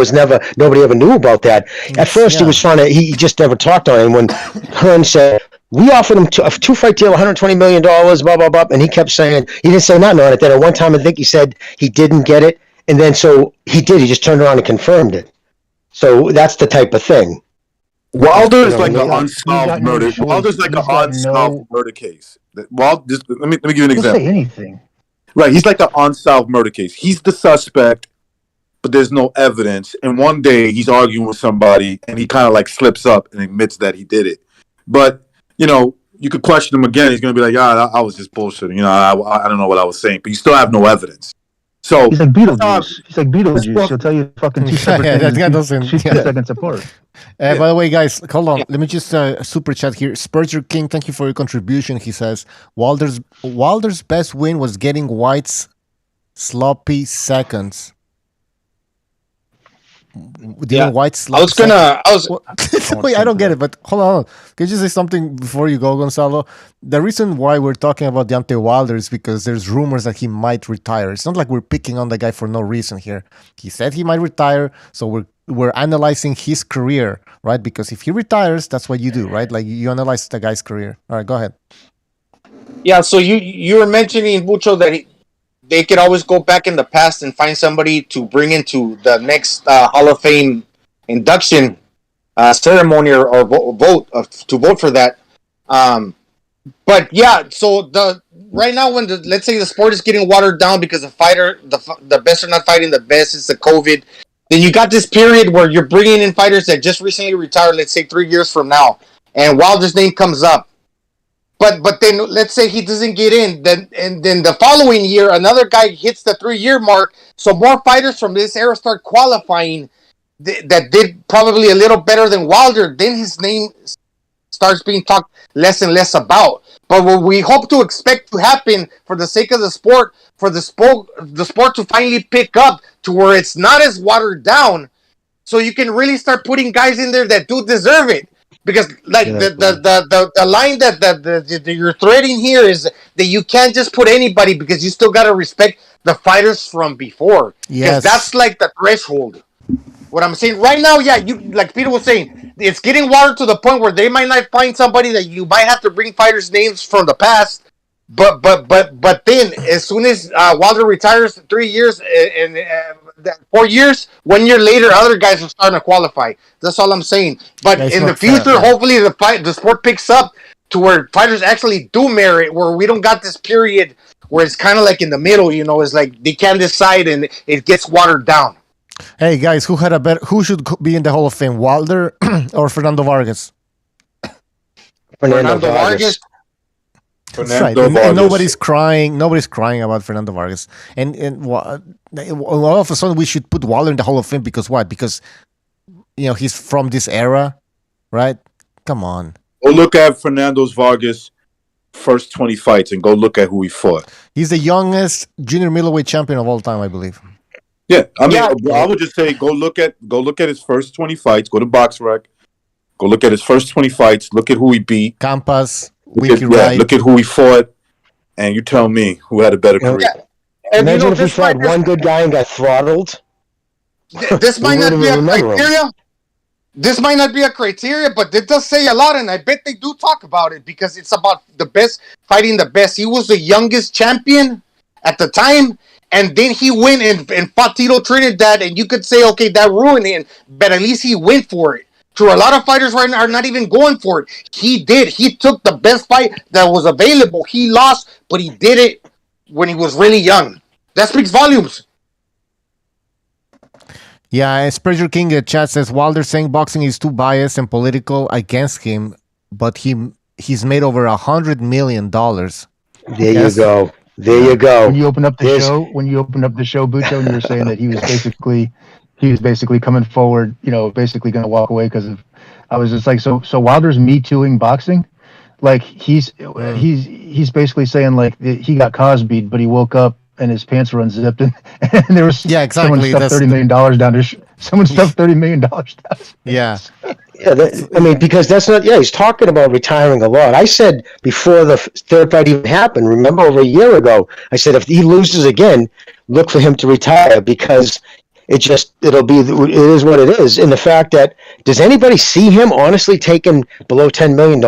K: nobody ever knew about that. At first, he was he just never talked on it. And when Hearn said, we offered him a two-fight deal, $120 million, blah, blah, blah, and he kept saying, he didn't say nothing on it. Then at one time, I think he said he didn't get it. And then so he did. He just turned around and confirmed it. So that's the type of thing.
J: Wilder is like an unsolved murder. Wilder's like an unsolved murder case. Let me give you an example.
R: Say anything.
J: Right, he's like an unsolved murder case. He's the suspect, but there's no evidence. And one day he's arguing with somebody, and he kind of like slips up and admits that he did it. But you know, you could question him again. He's gonna be like, I was just bullshitting. You know, I don't know what I was saying, but you still have no evidence. So
R: he's like Beetlejuice. He'll tell you fucking two separate things, 2 seconds apart.
I: By the way, guys, hold on. Let me just super chat here. Spurger King, thank you for your contribution. He says Wilder's best win was getting White's sloppy seconds. White sloppy Wait, I don't get it, but hold on. Can you just say something before you go, Gonzalo? The reason why we're talking about Deontay Wilder is because there's rumors that he might retire. It's not like we're picking on the guy for no reason here. He said he might retire, so we're analyzing his career, right? Because if he retires, that's what you do, right? Like you analyze the guy's career. All right, go ahead.
F: Yeah, so you were mentioning, Bucho, that they could always go back in the past and find somebody to bring into the next Hall of Fame induction ceremony or vote to vote for that. But yeah, so right now when let's say the sport is getting watered down because the best are not fighting the best, it's the COVID. Then you got this period where you're bringing in fighters that just recently retired, let's say 3 years from now, and Wilder's name comes up. But then let's say he doesn't get in, then the following year another guy hits the 3-year mark, so more fighters from this era start qualifying that did probably a little better than Wilder. Then his name starts being talked less and less about. But what we hope to expect to happen for the sake of the sport, for the sport to finally pick up to where it's not as watered down, so you can really start putting guys in there that do deserve it. Because like the line that you're threading here is that you can't just put anybody, because you still got to respect the fighters from before. Yes, that's like the threshold. What I'm saying right now, yeah, you like Peter was saying, it's getting water to the point where they might not find somebody that you might have to bring fighters' names from the past. But then, as soon as Wilder retires, 3 years and 4 years, 1 year later, other guys are starting to qualify. That's all I'm saying. But in the future, hopefully, the sport picks up to where fighters actually do merit, where we don't got this period where it's kind of like in the middle. It's like they can't decide and it gets watered down.
I: Hey guys, who should be in the Hall of Fame, Wilder or Fernando Vargas?
K: Fernando Vargas.
I: That's right. And nobody's crying. Nobody's crying about Fernando Vargas. And all of a sudden, we should put Wilder in the Hall of Fame because what? Because he's from this era, right? Come on.
J: Go look at Fernando Vargas' first 20 fights and go look at who he fought.
I: He's the youngest junior middleweight champion of all time, I believe.
J: Yeah, I mean, I would just say go look at his first 20 fights. Go to BoxRec. Go look at his first 20 fights. Look at who he beat.
I: Campas.
J: Look at who he fought, and you tell me who had a better career.
K: Yeah. And imagine if he fought one good guy and got throttled.
F: This might not be a criteria. This might not be a criteria, but it does say a lot, and I bet they do talk about it because it's about the best fighting the best. He was the youngest champion at the time, and then he went and fought Tito Trinidad, and you could say, okay, that ruined him, but at least he went for it. True, a lot of fighters right now are not even going for it. He did. He took the best fight that was available. He lost, but he did it when he was really young. That speaks volumes.
I: Yeah, Spreader King chat says Wilder saying boxing is too biased and political against him, but he's made over $100 million.
K: There you go. There you go.
R: When you open up the show, Bucho, and you were saying that he was basically coming forward, basically going to walk away because of. I was just like, so Wilder's Me Tooing boxing, like he's basically saying like he got Cosby'd, but he woke up and his pants were unzipped and there was someone stuffed $30 million down someone stuffed $30 million down.
I: Yeah.
K: Yeah, because that's not. Yeah, he's talking about retiring a lot. I said before the third fight even happened. Remember, over a year ago, I said if he loses again, look for him to retire because it is what it is. And the fact that does anybody see him honestly taking below $10 million?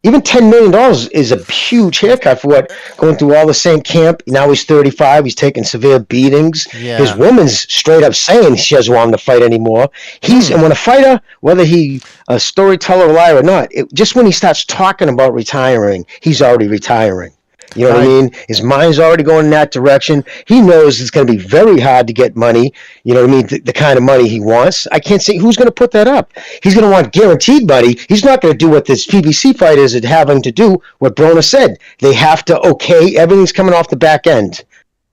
K: Even $10 million is a huge haircut for what going through all the same camp. Now he's 35. He's taking severe beatings.
I: Yeah.
K: His woman's straight up saying she doesn't want him to fight anymore. And when a fighter, whether he a storyteller, liar or not, just when he starts talking about retiring, he's already retiring. You know what I mean? His mind's already going in that direction. He knows it's going to be very hard to get money. You know what I mean? The kind of money he wants. I can't see who's going to put that up. He's going to want guaranteed money. He's not going to do what this PBC fighters are having to do, what Broner said. They have to, everything's coming off the back end.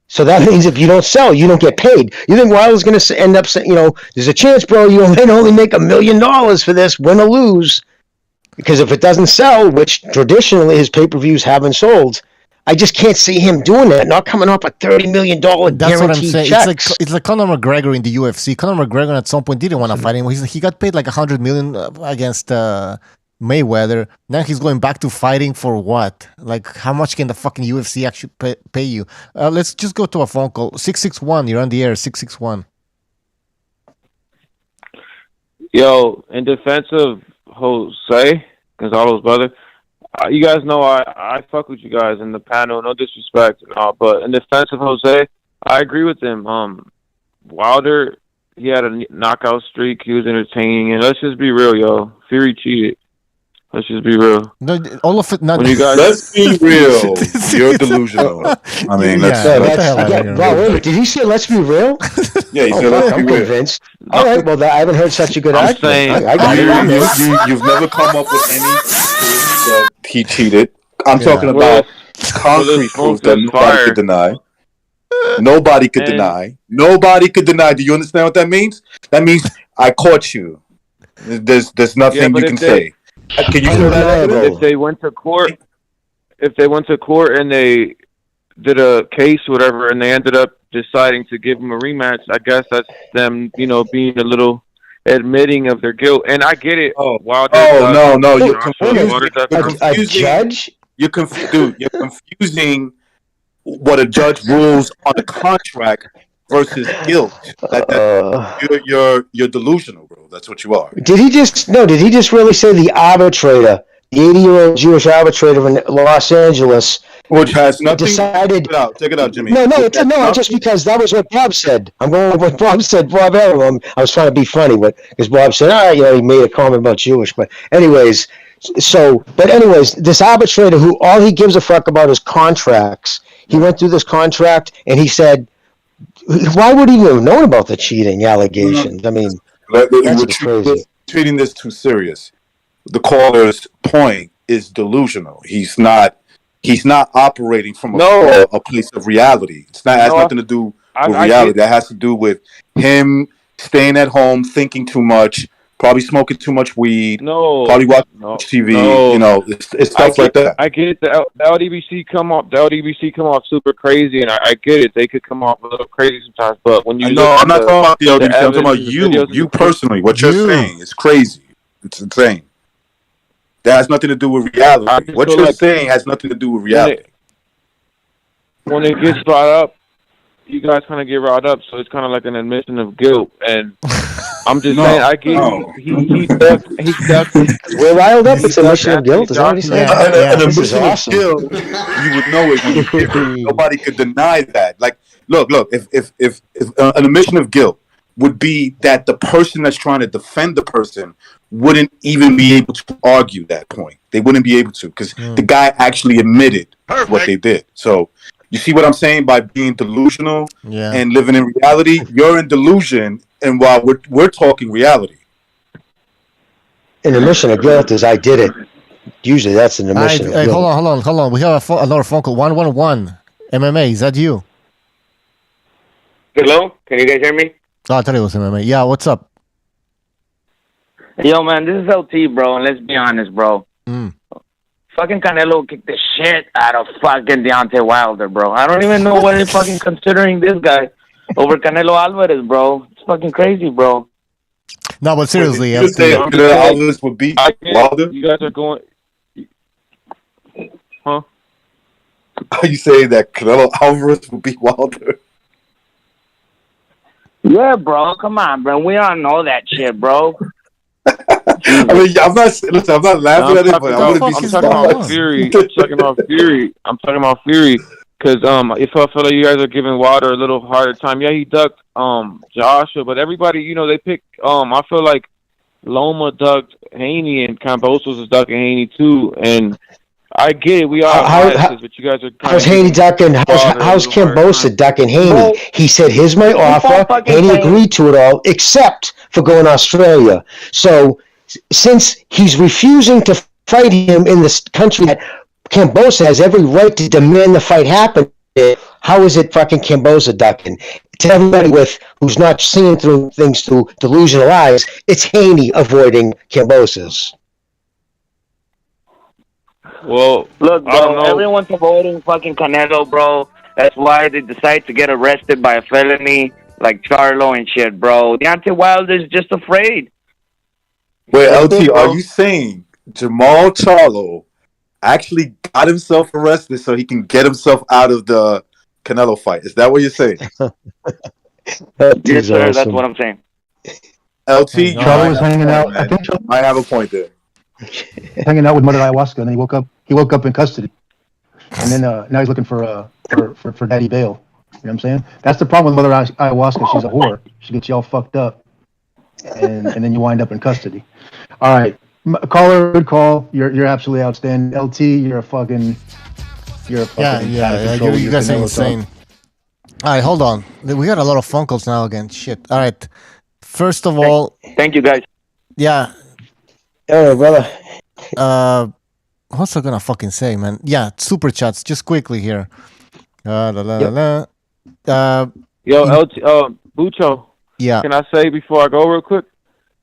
K: So that means if you don't sell, you don't get paid. You think Wilder's going to end up saying, there's a chance, bro, you might only make $1 million for this, win or lose. Because if it doesn't sell, which traditionally his pay-per-views haven't sold, I just can't see him doing that. Not coming off a $30 million guaranteed
I: That's what I'm saying.
K: checks.
I: It's like Conor McGregor in the UFC. Conor McGregor at some point didn't want to fight him. He got paid like $100 million against Mayweather. Now he's going back to fighting for what? Like, how much can the fucking UFC actually pay you? Let's just go to a phone call. 661, you're on the air. 661.
L: Yo, in defense of Jose Gonzalo's brother. You guys know I fuck with you guys in the panel, no disrespect and all, but in defense of Jose, I agree with him. Wilder, he had a knockout streak, he was entertaining, and let's just be real, yo. Fury cheated. Let's just be real.
I: No, all of it. Not.
L: When you guys,
J: let's be real. You're delusional. I mean,
K: did he say let's be real?
J: Yeah, he said let's be real.
K: Convinced. All right, well, I haven't heard such a good
J: I'm
K: argument.
J: saying you've never come up with any proof that he cheated. I'm talking about concrete proof that nobody could deny. Nobody could deny. Nobody could deny. Do you understand what that means? That means I caught you. There's nothing you can say. Can you
L: if they went to court, and they did a case, whatever, and they ended up deciding to give him a rematch, I guess that's them, being a little admitting of their guilt. And I get it.
J: No,
K: you're confusing. A judge?
J: You're confusing what a judge rules on a contract versus guilt. You're delusional, bro. That's what you are.
K: Did he just really say the arbitrator, the 80-year-old Jewish arbitrator in Los Angeles,
J: which has nothing?
K: Decided.
J: Check it out, Jimmy.
K: No, just because that was what Bob said. I'm going with what Bob said. Bob Arum. I was trying to be funny, but because Bob said, he made a comment about Jewish. But anyways, this arbitrator who all he gives a fuck about is contracts. He went through this contract and he said, why would he even have known about the cheating allegations? I mean, that's just crazy.
J: Treating this too serious. The caller's point is delusional. He's not operating from a place of reality. It has nothing to do with reality. That has to do with him staying at home, thinking too much, probably smoking too much weed, probably watching TV. It's stuff like that.
L: I get it. The LDBC come off super crazy, and I get it. They could come off a little crazy sometimes, but when you
J: I'm not talking about the LDBC. I'm talking about you personally. What you're saying is crazy. It's insane. That has nothing to do with reality. What you're saying has nothing to do with reality.
L: When it gets brought up, you guys kind of get riled up, so it's kind of like an admission of guilt. And I'm just saying, I get he ducked.
K: We're riled up. It's an admission of guilt. Is that what he's saying?
J: An admission of guilt. You would know it. Nobody could deny that. Like, look. If an admission of guilt would be that the person that's trying to defend the person wouldn't even be able to argue that point. They wouldn't be able to because the guy actually admitted what they did. So you see what I'm saying by being delusional and living in reality? You're in delusion, and while we're talking reality.
K: An admission of guilt is I did it. Usually that's an admission of guilt.
I: Hold on. We have another phone call. 111 MMA. Is that you?
M: Hello? Can you guys hear me?
I: Oh, I thought it was MMA. Yeah, what's up?
M: Yo, man, this is LT, bro, and let's be honest, bro. Fucking Canelo kicked the shit out of fucking Deontay Wilder, bro. I don't even know what they're fucking considering this guy over Canelo Alvarez, bro. It's fucking crazy, bro.
I: No, but seriously,
J: LT. Canelo Alvarez would beat Wilder?
L: You guys are going... Huh?
J: Are you saying that Canelo Alvarez would beat Wilder?
M: Yeah, bro. Come on, bro. We all know that shit, bro.
J: I mean, I'm not laughing at it, but I wouldn't be
L: talking about Fury. I'm talking about Fury. Because if I feel like you guys are giving Wilder a little harder time, he ducked Joshua, but everybody, they pick. I feel like Loma ducked Haney and Kambosos is ducking Haney too, and I get it. We all biases, but you guys are.
K: How's Haney ducking? How's Kambosa ducking Haney? He said, "Here's my offer." Haney agreed to it all, except for going to Australia. So, since he's refusing to fight him in this country that Kambosa has every right to demand the fight happen, how is it fucking Kambosa ducking? To everybody who's not seeing through things through delusional eyes, it's Haney avoiding Kambosa's.
L: Well,
M: look, bro, everyone's avoiding fucking Canelo, bro. That's why they decide to get arrested by a felony like Charlo and shit, bro. Deontay Wilder's just afraid.
J: Wait, LT, are you saying Jamal Charlo actually got himself arrested so he can get himself out of the Canelo fight? Is that what you're saying?
M: Yes, sir. That's what I'm saying.
J: LT,
R: Charlo was hanging out.
J: I have a point there.
R: Hanging out with Mother Ayahuasca, and then he woke up in custody, and then now he's looking for Daddy Bale. You know what I'm saying? That's the problem with Mother Ayahuasca. She's a whore. She gets you all fucked up, and then you wind up in custody. All right, caller, good call. You're absolutely outstanding. LT, you're a fucking. You
I: guys are insane. All right, hold on. We got a lot of phone calls now again. Shit. All right. First of all,
M: thank you guys.
I: Yeah.
K: Oh, brother.
I: What's I gonna fucking say, man? Yeah, super chats, just quickly here.
L: Yo, LT, Bucho.
I: Yeah.
L: Can I say before I go real quick?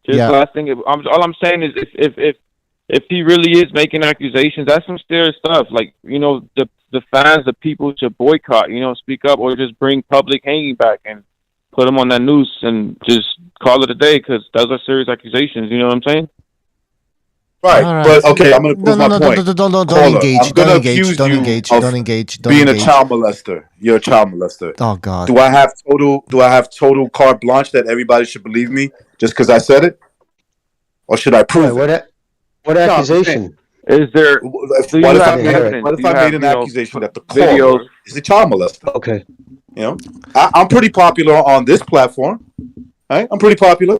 L: Last thing. All I'm saying is, if he really is making accusations, that's some serious stuff. Like, the fans, the people should boycott. Speak up or just bring public hanging back and put him on that noose and just call it a day because those are serious accusations. You know what I'm saying?
J: Right, but okay, I'm going to prove my point.
I: Don't
J: Caller,
I: engage.
J: I'm going to
I: Don't engage.
J: accuse
I: Don't
J: you
I: engage.
J: of
I: Don't engage. Don't
J: being
I: engage.
J: a child molester. You're a child molester.
I: Oh God.
J: Do I have total carte blanche that everybody should believe me just because I said it, or should I prove it?
K: What accusation?
L: Is there?
J: What if I made an accusation that the caller is a child molester?
K: Okay.
J: You know, I'm pretty popular on this platform. Right? I'm pretty popular.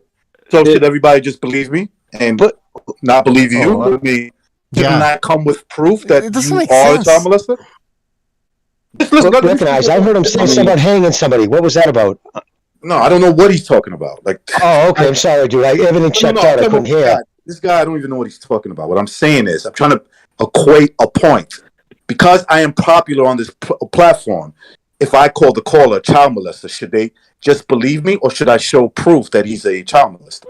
J: So should everybody just believe me and not believe you? I mean, didn't that come with proof that you are a child molester?
K: I heard him say something about hanging somebody. What was that about?
J: No, I don't know what he's talking about. Like,
K: oh, okay. I'm sorry, dude. Everything checked out. I couldn't hear.
J: This guy, I don't even know what he's talking about. What I'm saying is, I'm trying to equate a point. Because I am popular on this platform, if I call the caller a child molester, should they just believe me, or should I show proof that he's a child molester?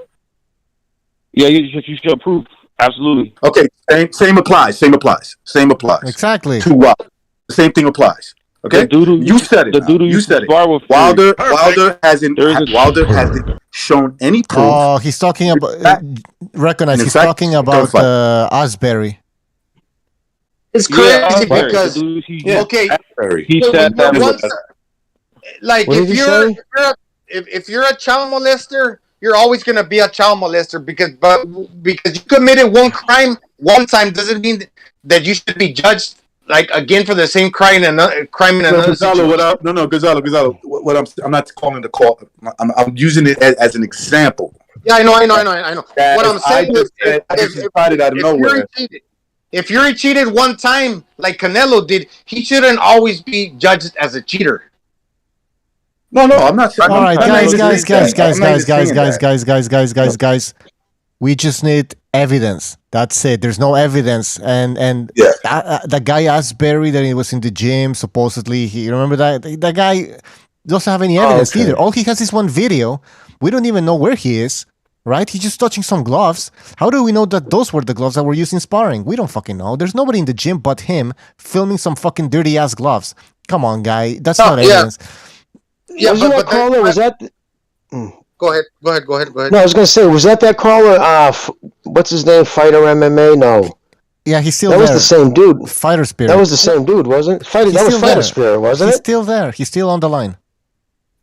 L: Yeah, you show proof. Absolutely.
J: Okay, same applies.
I: Exactly.
J: To the same thing applies. Okay, you said it. You said it. Wilder hasn't shown any proof.
I: Oh, he's talking about. Recognize he's talking about Asbury.
F: It's crazy because
L: he said that.
F: Like if you're a child molester, you're always gonna be a child molester because you committed one crime one time doesn't mean that you should be judged like again for the same crime in another situation.
J: Gonzalo. What I'm not calling the call. I'm using it as an example.
F: Yeah, I know. What I'm saying is, if Fury cheated one time like Canelo did, he shouldn't always be judged as a cheater.
J: No, I'm not saying.
I: All right, guys. We just need evidence. That's it. There's no evidence, and the guy Asbury that he was in the gym supposedly. You remember that guy doesn't have any evidence either. All he has is one video. We don't even know where he is. Right? He's just touching some gloves. How do we know that those were the gloves that were used in sparring? We don't fucking know. There's nobody in the gym but him filming some fucking dirty ass gloves. Come on, guy. That's not evidence.
K: Yeah, was that caller? Was that?
F: Go ahead.
K: No, I was gonna say, was that caller? What's his name? Fighter MMA? No.
I: Yeah, he's still
K: there.
I: That
K: was the same dude.
I: Fighter Spirit.
K: That was the same dude, wasn't it? That was Fighter Spirit, wasn't it?
I: He's still there. He's still on the line.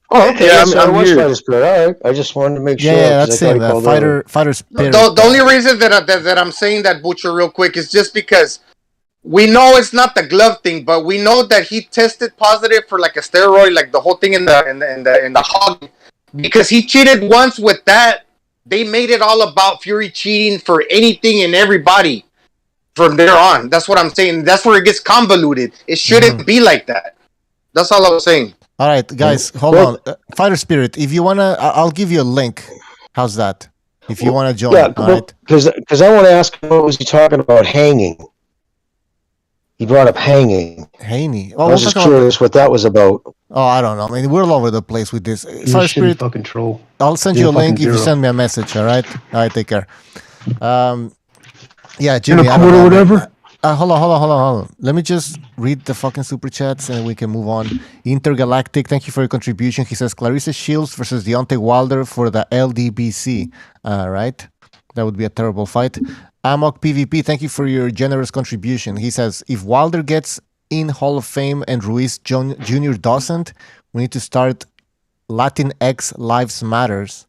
K: Oh, okay. Yeah, I was Fighter Spirit. All right. I just wanted to make sure.
I: Yeah, that's him. Fighter Spirit.
F: The only reason that I'm saying that, Butcher, real quick, is just because we know it's not the glove thing, but we know that he tested positive for like a steroid, like the whole thing in the hog, because he cheated once with that. They made it all about Fury cheating for anything and everybody from there on. That's what I'm saying. That's where it gets convoluted. It shouldn't be like that. That's all I was saying.
I: All right, guys, hold on. Fighter Spirit, if you wanna, I'll give you a link. How's that? If you wanna join, all right?
K: Because I want to ask, what was he talking about? Hanging. He brought up hanging.
I: Hanging.
K: I was just curious what that was about.
I: Oh, I don't know. I mean, we're all over the place with this. Fighter Spirit,
R: fucking troll.
I: I'll send you a link if you send me a message. All right. All right. Take care. Yeah, Jimmy.
R: In a quarter or whatever.
I: Hold on. Let me just read the fucking super chats and we can move on. Intergalactic, thank you for your contribution. He says Clarissa Shields versus Deontay Wilder for the LDBC. Right? That would be a terrible fight. Amok PvP, thank you for your generous contribution. He says, if Wilder gets in Hall of Fame and Ruiz Jr. doesn't, we need to start Latinx Lives Matters.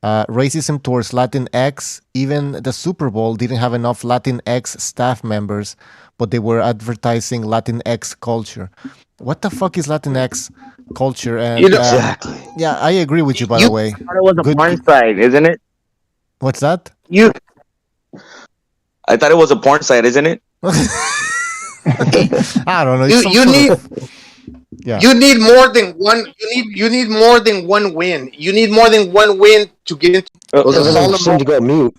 I: Racism towards Latinx, even the Super Bowl didn't have enough Latinx staff members, but they were advertising Latinx culture. What the fuck is Latinx culture? And
K: exactly.
I: Yeah, I agree with you, by the way.
M: I thought it was a porn site, isn't it?
I: What's that?
M: I thought it was a porn site, isn't it?
I: I don't know.
F: You need more than one. You need more than one win. You need more than one win to get into.
K: To go mute.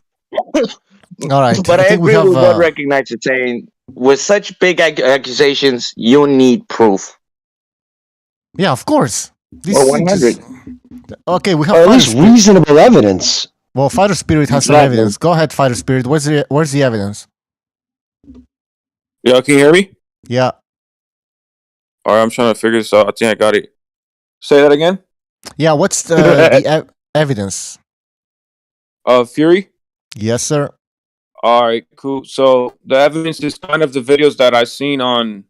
I: All right,
M: but I agree with what Recognize is saying. With such big accusations, you need proof.
I: Yeah, of course.
M: This 100.
I: Okay, we have
K: at least reasonable evidence.
I: Well, Fighter Spirit has some evidence. Go ahead, Fighter Spirit. Where's the evidence?
L: Yo, can you hear me?
I: Yeah.
L: All right, I'm trying to figure this out. I think I got it. Say that again?
I: Yeah, what's the evidence?
L: Fury?
I: Yes, sir.
L: All right, cool. So the evidence is kind of the videos that I seen on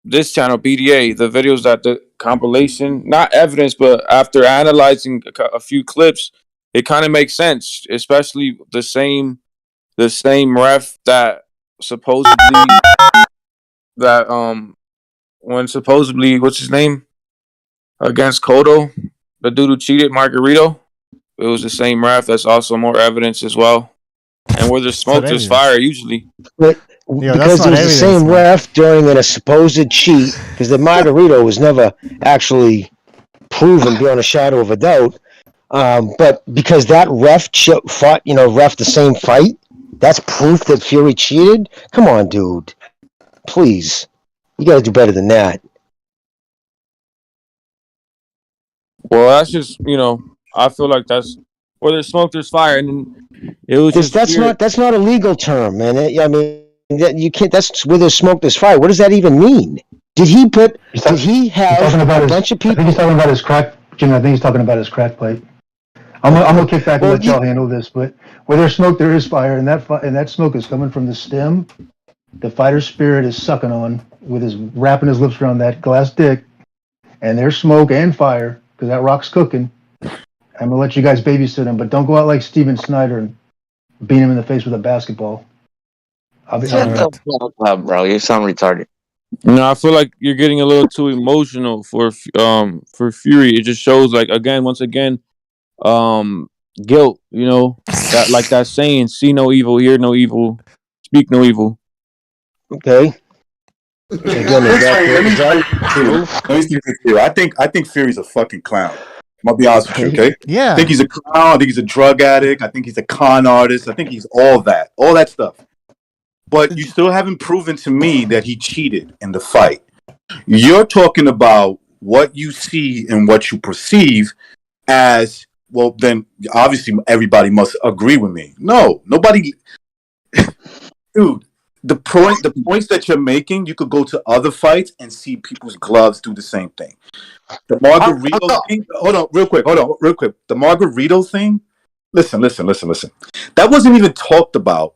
L: this channel, BDA. The videos that the compilation, not evidence, but after analyzing a few clips, it kind of makes sense. Especially the same ref that supposedly when supposedly what's his name against Cotto, the dude who cheated, Margarito. It was the same ref. That's also more evidence as well. And where there's smoke, there's fire usually.
K: But because it was the same ref during a supposed cheat, because the Margarito was never actually proven beyond a shadow of a doubt. But because that ref fought, ref the same fight, that's proof that Fury cheated? Come on, dude. Please. You got to do better than that.
L: Well, that's just, I feel like that's where there's smoke, there's fire, and it was just
K: that's not a legal term, man. You can't. That's where there's smoke, there's fire. What does that even mean? Did he have a bunch of people?
R: I think he's talking about his crack, Jimmy. I think he's talking about his crack pipe. I'm gonna kick back and let y'all handle this. But where there's smoke, there is fire, and that smoke is coming from the stem. The fighter spirit is sucking on with his wrapping his lips around that glass dick, and there's smoke and fire because that rock's cooking. I'm gonna let you guys babysit him, but don't go out like Steven Snyder and beat him in the face with a basketball.
M: Shut the fuck up, bro. You sound retarded.
L: I feel like you're getting a little too emotional for Fury. It just shows, once again, guilt. That like that saying: "See no evil, hear no evil, speak no evil."
K: Okay.
J: Again, I think Fury's a fucking clown. I'm gonna be honest with you, okay?
I: Yeah.
J: I think he's a clown. I think he's a drug addict. I think he's a con artist. I think he's all that stuff. But you still haven't proven to me that he cheated in the fight. You're talking about what you see and what you perceive as, well, then obviously everybody must agree with me. No, nobody. Dude, the points that you're making, you could go to other fights and see people's gloves do the same thing. The Margarito thing. Hold on, real quick. The Margarito thing. Listen. That wasn't even talked about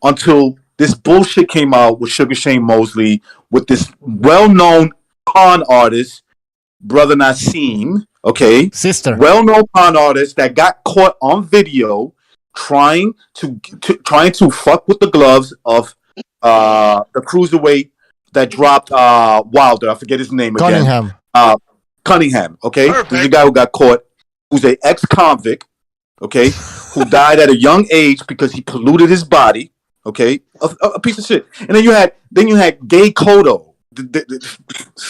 J: until this bullshit came out with Sugar Shane Mosley with this well-known con artist, Brother Nassim. Okay,
I: sister.
J: Well-known con artist that got caught on video trying to fuck with the gloves of the cruiserweight that dropped Wilder. I forget his name again. Cunningham. Okay, this is a guy who got caught, who's an ex-convict. Okay, who died at a young age because he polluted his body. Okay, a piece of shit. And then you had Gay Cotto. This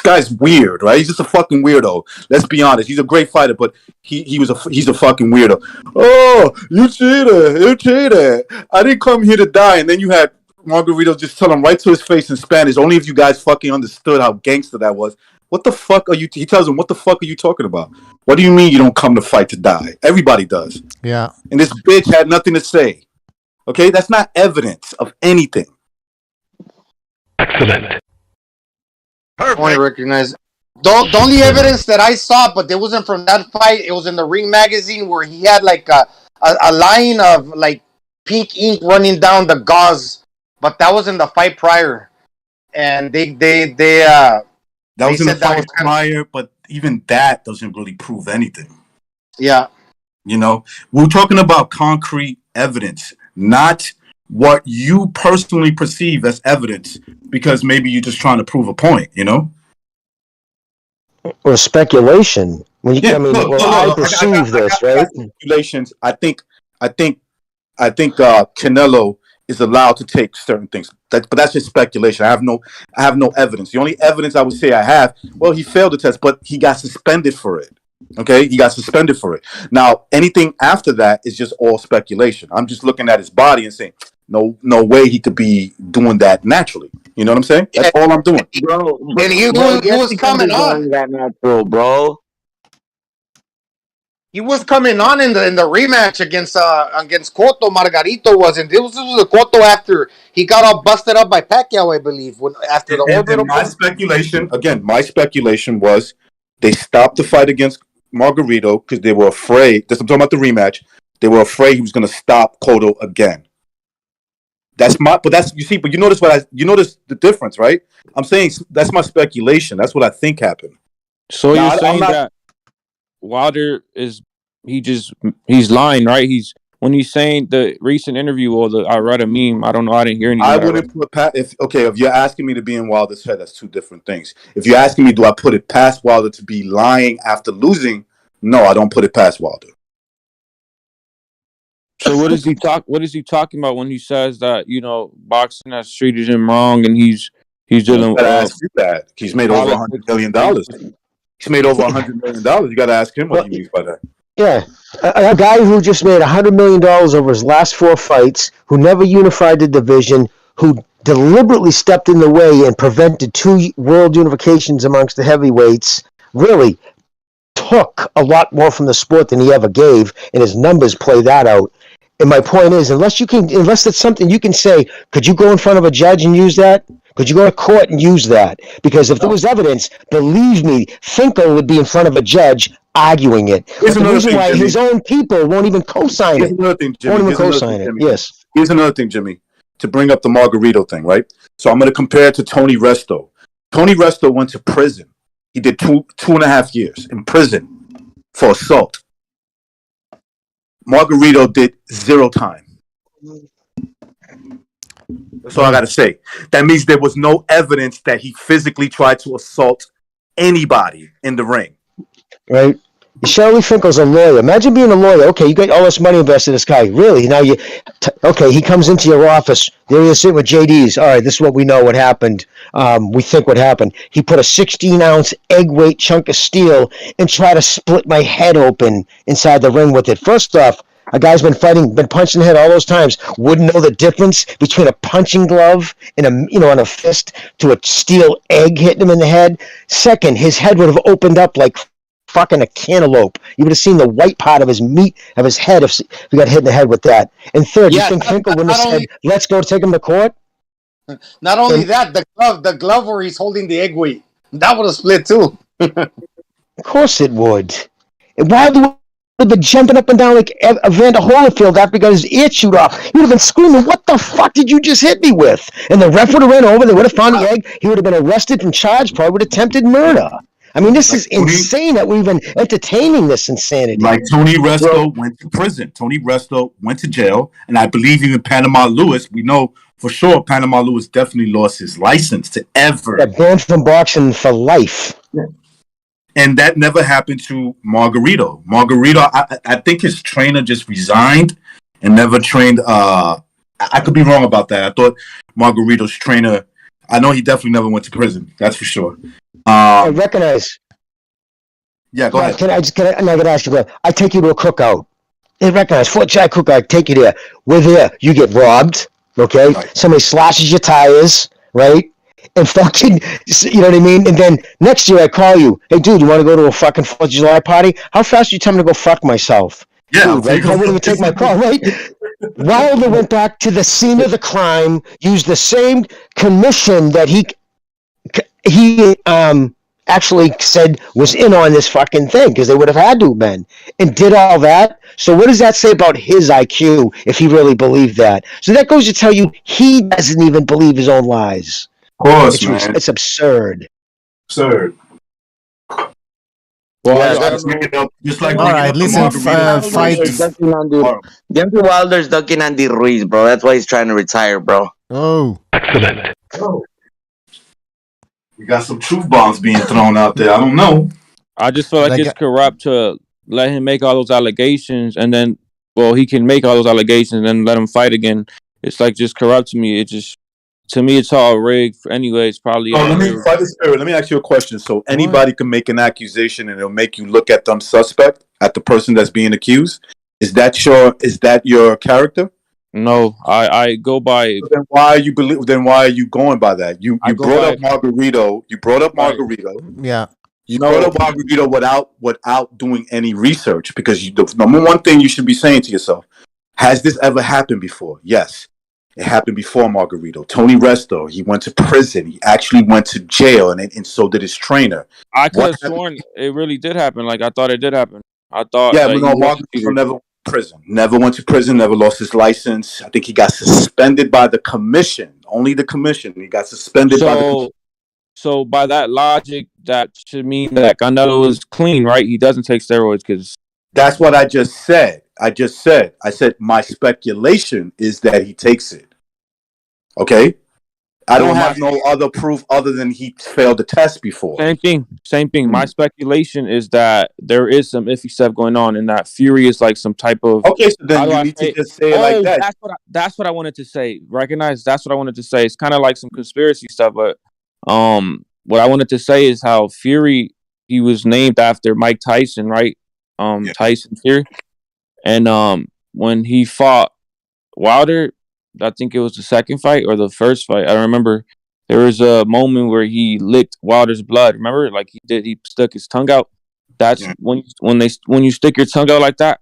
J: guy's weird, right? He's just a fucking weirdo. Let's be honest. He's a great fighter, but he's a fucking weirdo. Oh, you cheated! I didn't come here to die. And then you had Margarito just tell him right to his face in Spanish. Only if you guys fucking understood how gangster that was. What the fuck are you? He tells him, "What the fuck are you talking about? What do you mean you don't come to fight to die? Everybody does."
I: Yeah.
J: And this bitch had nothing to say. Okay, that's not evidence of anything.
E: Excellent.
F: I want to recognize the only evidence that I saw, but it wasn't from that fight. It was in the Ring magazine where he had like a line of like pink ink running down the gauze, but that was in the fight prior, and
J: that was in the fight prior, but even that doesn't really prove anything.
F: Yeah.
J: We're talking about concrete evidence, not what you personally perceive as evidence, because maybe you're just trying to prove a point,
K: Or speculation. When you, I perceive this, right?
J: Speculations. I think Canelo is allowed to take certain things, but that's just speculation. I have no evidence. The only evidence I would say I have, well, he failed the test, but he got suspended for it. Okay, he got suspended for it. Now, anything after that is just all speculation. I'm just looking at his body and saying, no way he could be doing that naturally. You know what I'm saying? That's all I'm doing,
M: bro.
F: And he was coming on.
M: That natural, bro.
F: He was coming on in the rematch against Cotto. Margarito wasn't. This was the Cotto after he got all busted up by Pacquiao, I believe. After the orbital.
J: My speculation was they stopped the fight against Margarito because they were afraid. I'm talking about the rematch. They were afraid he was going to stop Cotto again. But you notice the difference, right? I'm saying that's my speculation. That's what I think happened.
L: So now, you're saying that Wilder he's lying, right? When he's saying the recent interview or I read a meme. I don't know. I didn't hear anything.
J: I wouldn't put if you're asking me to be in Wilder's head, that's two different things. If you're asking me, do I put it past Wilder to be lying after losing? No, I don't put it past Wilder.
L: So what is he talking about when he says that boxing has treated him wrong and he's dealing with?
J: Ask you that he's made over $100 million. He's made over $100 million. You got to ask him what he means by that.
K: Yeah, a guy who just made $100 million over his last 4 fights, who never unified the division, who deliberately stepped in the way and prevented 2 world unifications amongst the heavyweights, really took a lot more from the sport than he ever gave, and his numbers play that out. And my point is, unless it's something you can say, could you go in front of a judge and use that? Could you go to court and use that? Because if there was evidence, believe me, Finkel would be in front of a judge arguing it. But the reason why his own people won't even co-sign it.
J: Another thing, Jimmy.
K: Won't even co-sign it. Yes.
J: Here's another thing, Jimmy, to bring up the Margarito thing, right? So I'm going to compare it to Tony Resto. Tony Resto went to prison. He did 2.5 years in prison for assault. Margarito did 0 time. That's all I got to say. That means there was no evidence that he physically tried to assault anybody in the ring.
K: Right? Shirley Finkel's a lawyer. Imagine being a lawyer. Okay, you got all this money invested in this guy. Really? Now he comes into your office. There he is sitting with JD's. All right, this is what we know what happened. We think what happened. He put a 16-ounce egg weight chunk of steel and tried to split my head open inside the ring with it. First off, a guy's been punching the head all those times, wouldn't know the difference between a punching glove and a fist to a steel egg hitting him in the head. Second, his head would have opened up like fucking a cantaloupe. You would have seen the white part of his head if he got hit in the head with that. And third, you think Finkel wouldn't have said, let's go take him to court?
F: Not only that, the glove where he's holding the egg weight, that would have split too.
K: Of course it would. Why would have been jumping up and down like Evander Holyfield after he got his ear chewed off? He would have been screaming, what the fuck did you just hit me with? And the ref would have ran over, they would have found the egg, he would have been arrested and charged probably with attempted murder. I mean, this is insane that we're even entertaining this insanity.
J: Like Tony Resto went to prison. Tony Resto went to jail. And I believe even Panama Lewis, we know for sure Panama Lewis definitely lost his license to ever.
K: Got banned from boxing for life.
J: Yeah. And that never happened to Margarito. Margarito, I think his trainer just resigned and never trained. I could be wrong about that. I thought Margarito's trainer, I know he definitely never went to prison. That's for sure.
K: I recognize.
J: Yeah, go ahead.
K: I'm not gonna ask you. I take you to a cookout. They recognize Fort Jack cookout. I take you there. We're there. You get robbed. Okay. Right. Somebody slashes your tires. Right. And fucking, you know what I mean? And then next year I call you. Hey, dude, you want to go to a fucking 4th of July party? How fast are you telling me to go fuck myself?
J: Yeah.
K: Dude, right? I wouldn't even take my call. Right. Wilder went back to the scene of the crime. Used the same commission that he actually said was in on this fucking thing because they would have had to have been and did all that. So what does that say about his IQ if he really believed that? So that goes to tell you he doesn't even believe his own lies.
J: Of course, man.
K: It's absurd.
J: Absurd.
M: Well, yeah,
J: just like
I: all right, listen, fight.
M: Deontay Wilder's ducking Andy Ruiz, bro. That's why he's trying to retire, bro.
I: Oh,
F: excellent.
J: Oh. We got some truth bombs being thrown out there. I don't know.
L: I just feel like it's corrupt to let him make all those allegations and then, he can make all those allegations and let him fight again. It's like just corrupt to me. To me, it's all rigged. Anyway, it's probably.
J: Let me ask you a question. So anybody can make an accusation and it'll make you look at them suspect, at the person that's being accused. Is that your character?
L: No, I go by.
J: So then why are you going by that? You brought up Margarito. You brought up Margarito.
I: Yeah.
J: You brought up Margarito without doing any research because the number one thing you should be saying to yourself: has this ever happened before? Yes, it happened before Margarito. Tony Resto, he went to prison. He actually went to jail, and so did his trainer.
L: I could have sworn it really did happen. Like I thought it did happen. I thought.
J: Yeah, but no, Margarito never. prison. Never went to prison. Never lost his license. I think he got suspended by the commission. Only the commission. He got suspended by the.
L: So by that logic, that should mean that Canelo is clean, right? He doesn't take steroids because.
J: That's what I just said. I said my speculation is that he takes it. Okay. I don't have no other proof other than he failed the test before.
L: Same thing. My speculation is that there is some iffy stuff going on, and that Fury is like some type of.
J: Okay, so then you need to just say it like that.
L: That's what I wanted to say. Recognize that's what I wanted to say. It's kind of like some conspiracy stuff, but what I wanted to say is how Fury, he was named after Mike Tyson, right? Tyson Fury, and when he fought Wilder. I think it was the second fight or the first fight. I remember there was a moment where he licked Wilder's blood. Remember, like he stuck his tongue out. That's when you stick your tongue out like that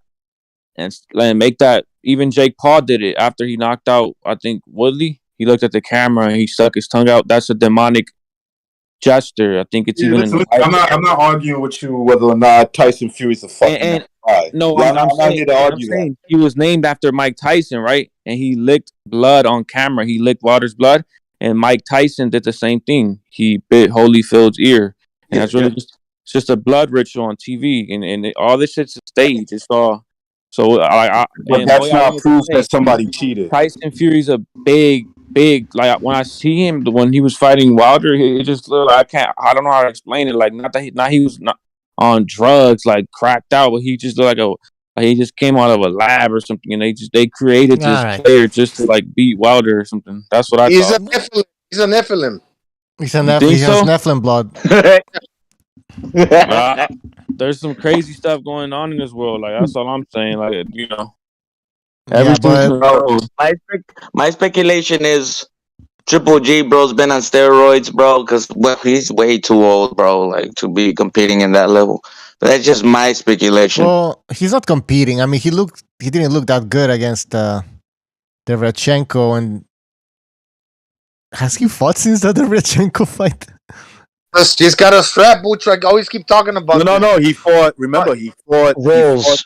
L: and make that. Even Jake Paul did it after he knocked out, I think, Woodley. He looked at the camera and he stuck his tongue out. That's a demonic gesture. I think it's
J: I'm not arguing with you whether or not Tyson Fury's a fucking guy.
L: No,
J: I'm not here to argue that.
L: He was named after Mike Tyson, right? And he licked blood on camera. He licked Wilder's blood, and Mike Tyson did the same thing. He bit Holyfield's ear, and that's really just a blood ritual on TV, and all this shit's a stage. It's all so.
J: But that's not proof that somebody cheated.
L: Tyson Fury's a big. Like when I see him, when he was fighting Wilder, it just looked. I don't know how to explain it. Like not he was not on drugs, like cracked out, but he just looked like he just came out of a lab or something, and they created this player just to like beat Wilder or something. That's what I thought.
F: He's a Nephilim.
I: He has Nephilim blood.
L: There's some crazy stuff going on in this world. Like that's all I'm saying. Like
M: my speculation is Triple G, bro's been on steroids, bro, because he's way too old, bro, like to be competing in that level. But that's just my speculation.
I: Well, he's not competing. I mean, he didn't look that good against Derevchenko. And has he fought since the Derevchenko fight?
F: He's got a strap, Butch. I always keep talking about.
J: No. He fought. Remember, he fought
K: Rolls.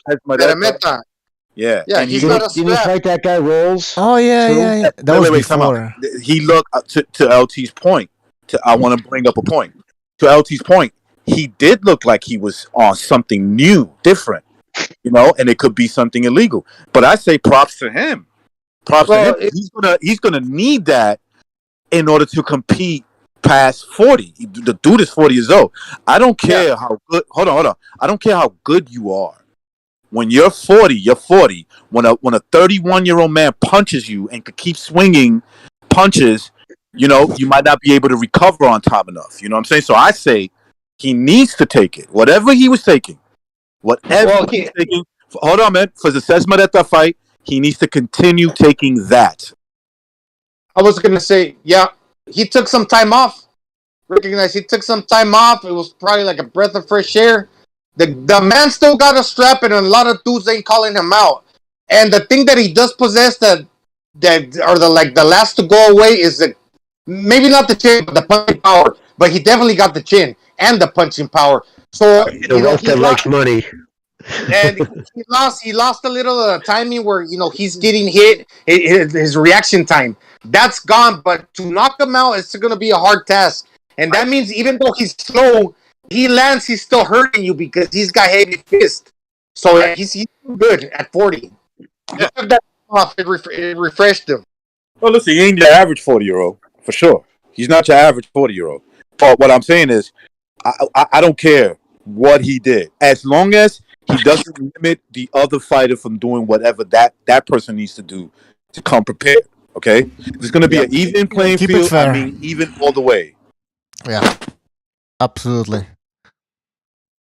J: Yeah,
F: and he's got a strap.
K: Didn't he fight that guy Rolls?
I: Oh yeah. That was before.
J: He looked to LT's point. I want to bring up a point. To LT's point, he did look like he was on something new, different, and it could be something illegal. But I say props to him. Props to him. He's gonna need that in order to compete past 40. The dude is 40 years old. I don't care how good. Hold on. I don't care how good you are. When you're 40, you're 40. When a 31-year-old man punches you and could keep swinging punches, you might not be able to recover on time enough. You know what I'm saying? So I say he needs to take it. Whatever he was taking. Hold on, man. For the assessment at that fight, he needs to continue taking that.
F: I was going to say, he took some time off. Recognize he took some time off. It was probably like a breath of fresh air. The man still got a strap, and a lot of dudes ain't calling him out. And the thing that he does possess that are the last to go away is maybe not the chin, but the punching power. But he definitely got the chin and the punching power. So
K: that likes money.
F: And he lost a little of the timing where he's getting hit. His reaction time that's gone. But to knock him out, it's going to be a hard task. And that means even though he's slow. He lands, he's still hurting you because he's got heavy fist. So he's good at 40. Yeah. That off, it refreshed him.
J: Well, listen, he ain't your average 40-year-old, for sure. He's not your average 40-year-old. But what I'm saying is, I don't care what he did. As long as he doesn't limit the other fighter from doing whatever that person needs to do to come prepared, okay? There's going to be an even playing field. I mean, even all the way.
I: Yeah, absolutely.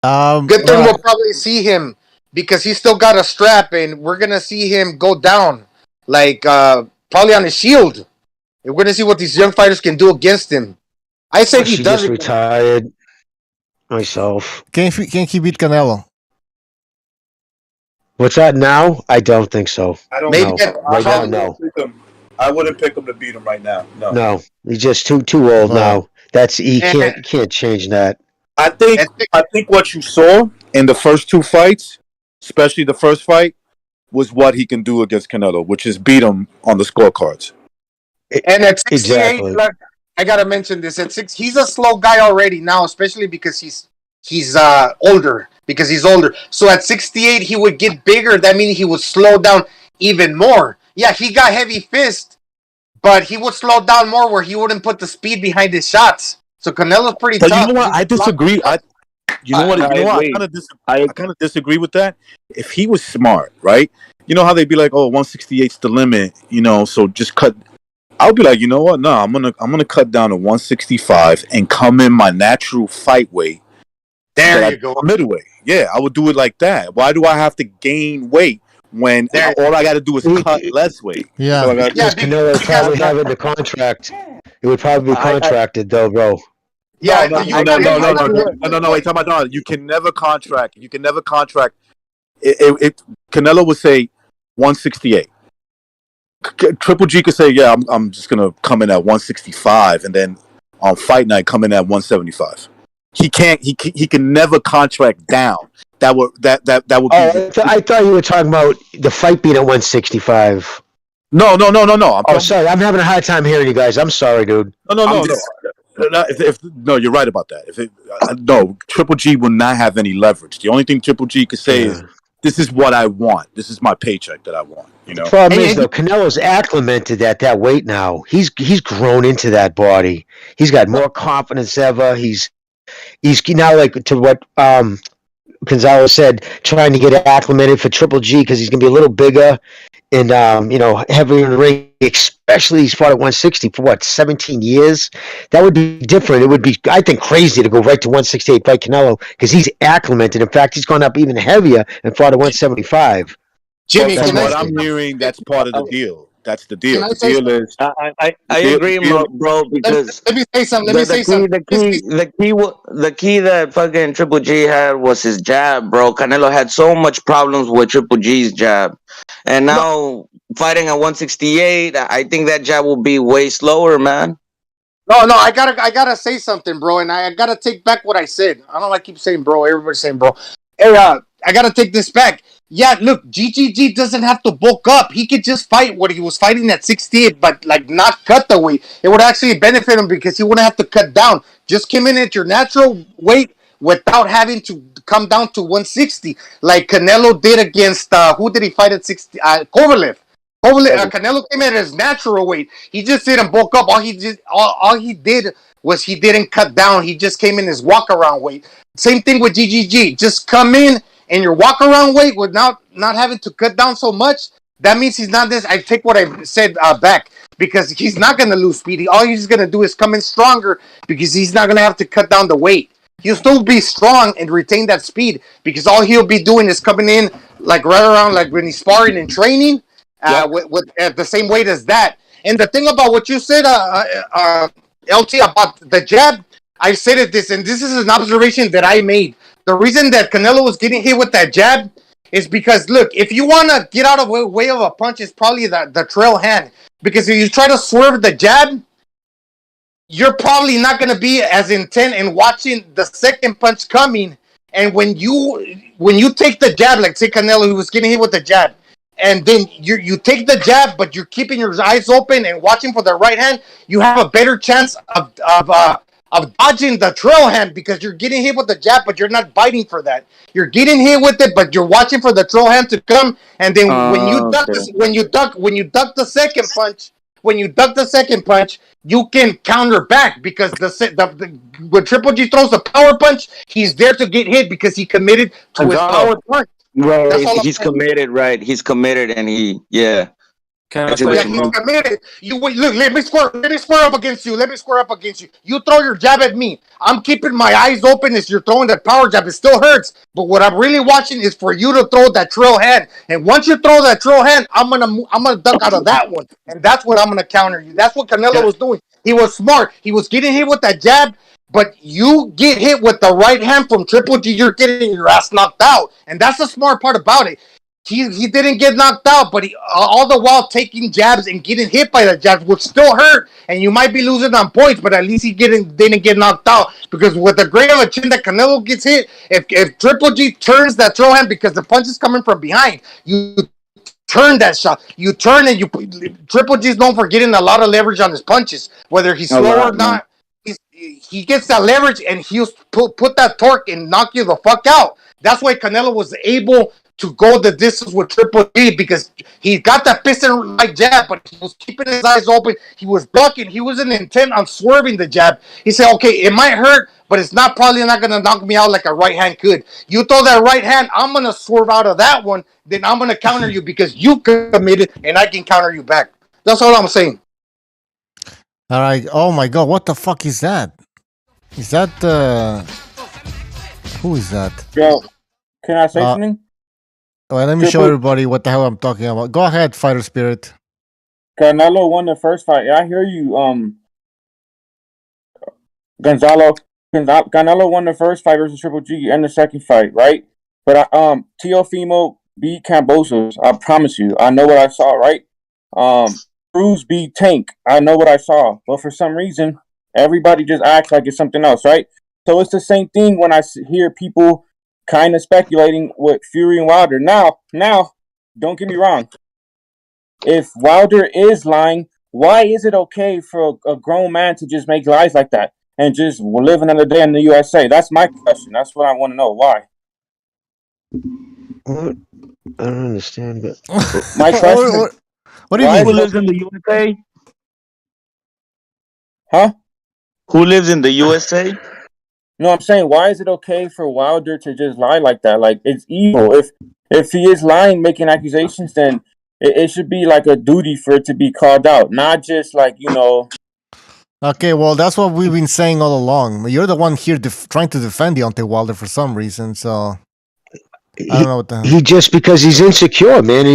F: Good thing we'll probably see him because he's still got a strap, and we're gonna see him go down, like probably on his shield. And we're gonna see what these young fighters can do against him. I say he does.
K: Retired myself.
I: Can he beat Canelo?
K: What's that now? I don't think so.
J: I don't
K: know. Right now, no.
J: I wouldn't pick him to beat him right now.
K: No, he's just too old now. He can't change that.
J: I think what you saw in the first two fights, especially the first fight, was what he can do against Canelo, which is beat him on the scorecards.
F: And at 68, look, I gotta mention this. At 6, he's a slow guy already now, especially because he's older. Because he's older. So at 68, he would get bigger. That means he would slow down even more. Yeah, he got heavy fist, but he would slow down more where he wouldn't put the speed behind his shots. So Canelo's pretty tough.
J: You know what? I disagree. I kind of disagree with that. If he was smart, right? You know how they'd be like, "Oh, 168's the limit," you know, so just cut. I would be like, you know what? No, I'm gonna cut down to 165 and come in my natural fight weight.
F: There you go.
J: Middleweight. Yeah, I would do it like that. Why do I have to gain weight when all I got to do is cut less weight?
I: Yeah.
J: So
K: Canelo would probably have in the contract. It would probably be contracted, though, bro.
F: Yeah,
J: no. Wait, tell my daughter. You can never contract. It Canelo would say 168. Triple G could say, "Yeah, I'm just gonna come in at 165, and then on fight night come in at 175." He can't. He can never contract down. That would be.
K: I thought you were talking about the fight being at 165.
J: No.
K: Sorry, I'm having a hard time hearing you guys. I'm sorry, dude.
J: No. No, you're right about that. No, Triple G will not have any leverage. The only thing Triple G could say is, "This is what I want. This is my paycheck that I want." You know.
K: The problem is though, Canelo's acclimated at that weight now. He's grown into that body. He's got more confidence ever. He's now, like, to what Gonzalez said, trying to get acclimated for Triple G because he's going to be a little bigger and heavier in the ring. Especially he's fought at 160 for 17 years. That would be different. It would be, I think, crazy to go right to 168 fight Canelo because he's acclimated. In fact, he's gone up even heavier and fought at 175.
J: Jimmy, from what I'm hearing, that's part of the deal. That's the deal. The deal is.
M: I agree, bro. Because
F: let me say something.
M: The key that fucking Triple G had was his jab, bro. Canelo had so much problems with Triple G's jab, and now fighting at 168, I think that jab will be way slower, man.
F: No, I gotta say something, bro, and I gotta take back what I said. I don't like keep saying bro. Everybody's saying bro. Hey, I gotta take this back. Yeah, look, GGG doesn't have to bulk up. He could just fight what he was fighting at 68, but like not cut the weight. It would actually benefit him because he wouldn't have to cut down. Just come in at your natural weight without having to come down to 160, like Canelo did against who did he fight at 60? Kovalev. Canelo came in at his natural weight. He just didn't bulk up. All he did was he didn't cut down. He just came in his walk around weight. Same thing with GGG. Just come in and your walk around weight without not having to cut down so much. That means he's not this. I take what I said back because he's not going to lose speed. All he's going to do is come in stronger because he's not going to have to cut down the weight. He'll still be strong and retain that speed because all he'll be doing is coming in like right around like when he's sparring and training with at the same weight as that. And the thing about what you said, LT, about the jab, I said this, and this is an observation that I made. The reason that Canelo was getting hit with that jab is because, look, if you want to get out of the way of a punch, it's probably the trail hand. Because if you try to swerve the jab, you're probably not going to be as intent in watching the second punch coming. And when you take the jab, like say Canelo, who was getting hit with the jab, and then you take the jab, but you're keeping your eyes open and watching for the right hand, you have a better chance of dodging the trail hand because you're getting hit with the jab, but you're not biting for that. You're getting hit with it, but you're watching for the trail hand to come. And then when you duck the second punch, you can counter back because when Triple G throws the power punch, he's there to get hit because he committed to his power punch.
M: Right, he's committed. Right, he's committed, and he's
F: committed. Look. Let me square up against you. You throw your jab at me. I'm keeping my eyes open as you're throwing that power jab. It still hurts, but what I'm really watching is for you to throw that trail hand. And once you throw that trail hand, I'm gonna duck out of that one, and that's what I'm gonna counter you. That's what Canelo was doing. He was smart. He was getting hit with that jab. But you get hit with the right hand from Triple G, you're getting your ass knocked out. And that's the smart part about it. He didn't get knocked out, but he all the while taking jabs and getting hit by the jabs, which still hurt. And you might be losing on points, but at least he didn't get knocked out. Because with the grain of a chin that Canelo gets hit, if Triple G turns that throw hand because the punch is coming from behind, you turn that shot. You turn and you Triple G's known for getting a lot of leverage on his punches, whether he's slow or not. He gets that leverage and he'll put that torque and knock you the fuck out. That's why Canelo was able to go the distance with Triple G, because he got that piston like jab, but he was keeping his eyes open. He was blocking. He wasn't intent on swerving the jab. He said, okay, it might hurt, but it's probably not going to knock me out like a right hand could. You throw that right hand, I'm going to swerve out of that one, then I'm going to counter you because you committed and I can counter you back. That's all I'm saying.
I: All right. Oh my God, what the fuck is that? Is that who is that?
N: Yo, can I say something?
I: Well, let me show everybody what the hell I'm talking about. Go ahead, Fighter Spirit.
N: Canelo won the first fight. I hear you, Canelo won the first fight versus Triple G and the second fight, right? But Teofimo beat Kambosos. I promise you. I know what I saw, right? Cruz beat Tank. I know what I saw. But for some reason, everybody just acts like it's something else, right? So it's the same thing when I hear people kind of speculating with Fury and Wilder. Now, don't get me wrong. If Wilder is lying, why is it okay for a grown man to just make lies like that and just live another day in the USA? That's my question. That's what I want to know. Why?
K: What? I don't understand. But
N: my question.
M: What do you mean? Who lives in the USA?
N: Huh?
M: Who lives in the USA?
N: No, I'm saying, why is it okay for Wilder to just lie like that? Like, it's evil. If he is lying, making accusations, then it should be like a duty for it to be called out, not just like,
I: Okay, well, that's what we've been saying all along. You're the one here trying to defend Deontay Wilder for some reason, so I don't know what the hell.
K: He just, because he's insecure, man.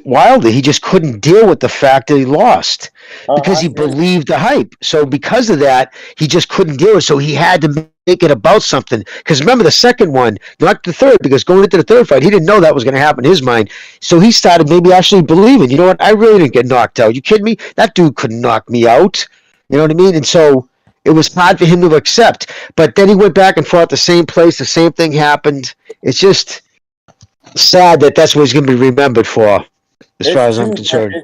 K: Wilder, he just couldn't deal with the fact that he lost because he believed the hype. So because of that, he just couldn't deal with it. So he had to make it about something. Because remember the second one, not the third, because going into the third fight, he didn't know that was going to happen in his mind. So he started maybe actually believing, you know what, I really didn't get knocked out. You kidding me? That dude couldn't knock me out. You know what I mean? And so it was hard for him to accept. But then he went back and fought the same place. The same thing happened. It's just sad that that's what he's going to be remembered for, as far as I'm concerned.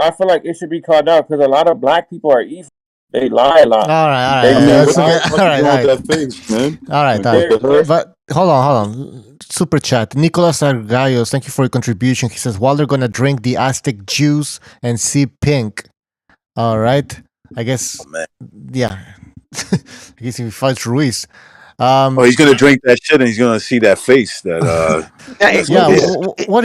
N: I feel like it should be called out because a lot of black people are evil. They lie a lot.
I: All right. But hold on. Super chat. Nicolas Argayos, thank you for your contribution. He says, Wilder going to drink the Aztec juice and see pink. All right. I guess, yeah. I guess if he fights Ruiz.
J: He's gonna drink that shit and he's gonna see that face. What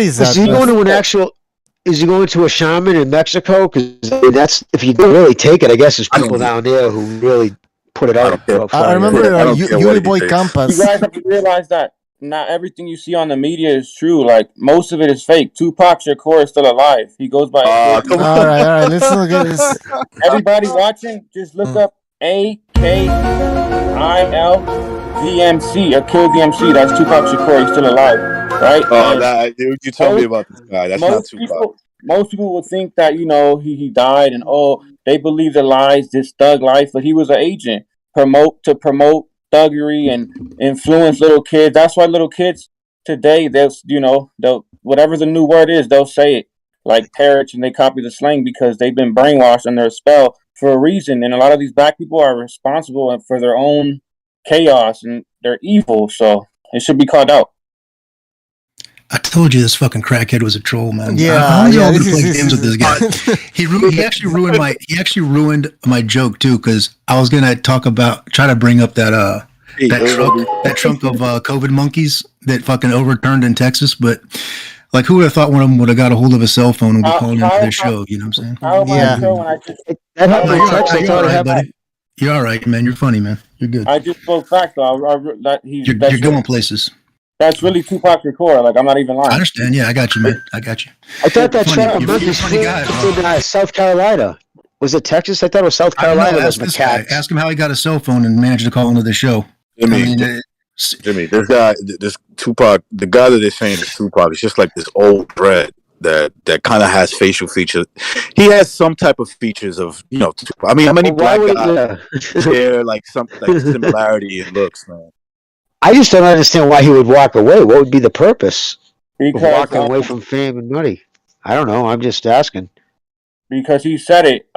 I: is that?
K: Is he going to an actual? Is he going to a shaman in Mexico? Because that's, if you don't really take it, I guess there's people down there who really put it out.
I: I remember Yuri Boy Campas.
N: You guys have to realize that not everything you see on the media is true. Like, most of it is fake. Tupac Shakur is still alive. He goes by.
I: All right. Let's look at this.
N: Everybody watching, just look up AKILVMC or Kill VMC. That's Tupac Shakur. He's still alive, right?
J: You told me about this guy. That's not Tupac.
N: Most people would think that he died and they believe the lies, this thug life, but he was an agent to promote thuggery and influence little kids. That's why little kids today, they'll whatever the new word is, they'll say it like parrots, and they copy the slang because they've been brainwashed under a spell for a reason. And a lot of these black people are responsible for their own chaos, and they're evil. So it should be called out.
O: I told you this fucking crackhead was a troll, man.
I: Yeah,
O: games with this guy. He actually ruined my joke too, because I was gonna try to bring up that trunk of COVID monkeys that fucking overturned in Texas, but like, who would have thought one of them would have got a hold of a cell phone and be calling into their show? You know what I'm saying? You're all right, man. You're funny, man. You're good.
N: I just spoke back though.
O: You're going places.
N: That's really Tupac Shakur. Like, I'm not even lying.
O: I understand. Yeah, I got you, man. I got you.
K: I thought that truck of monkeys flew in South Carolina. Was it Texas? I thought it was South Carolina.
O: Ask him how he got a cell phone and managed to call into the show.
J: Jimmy, this Tupac, the guy that they're saying is Tupac, is just like this old dread that kind of has facial features. He has some type of features of, Tupac. I mean, how many black guys share like some similarity in looks, man?
K: I just don't understand why he would walk away. What would be the purpose of
N: because
K: walking away from fame and money? I don't know. I'm just asking.
N: Because he said it.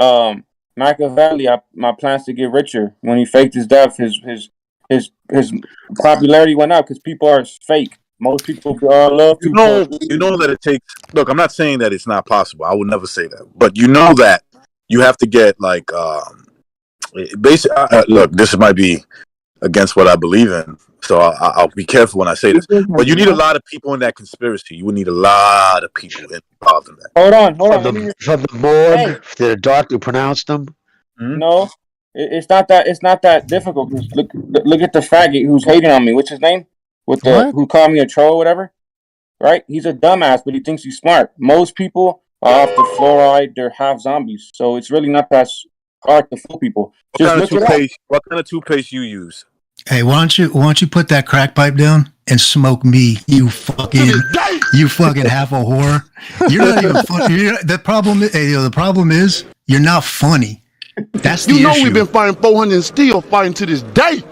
N: Machiavelli, my plans to get richer. When he faked his death, his popularity went up because people are fake. Most people love people.
J: You know that it takes. Look, I'm not saying that it's not possible. I would never say that, but you know that you have to get like basically. Look, this might be against what I believe in, so I'll be careful when I say this. But you need a lot of people in that conspiracy. You would need a lot of people involved in that.
N: Hold on.
K: From the morgue, to the doctor who pronounced them.
J: Mm-hmm.
N: No, it's not that. It's not that difficult. Look at the faggot who's hating on me. What's his name? Who called me a troll or whatever? Right? He's a dumbass, but he thinks he's smart. Most people are off the fluoride. They're half zombies, so it's really not that hard to fool people.
J: What kind of toothpaste you use?
O: Hey, why don't you put that crack pipe down and smoke me? You fucking half a whore. You're not even funny. The problem is you're not funny. That's the issue.
Q: We've been fighting 400 and still fighting to this day.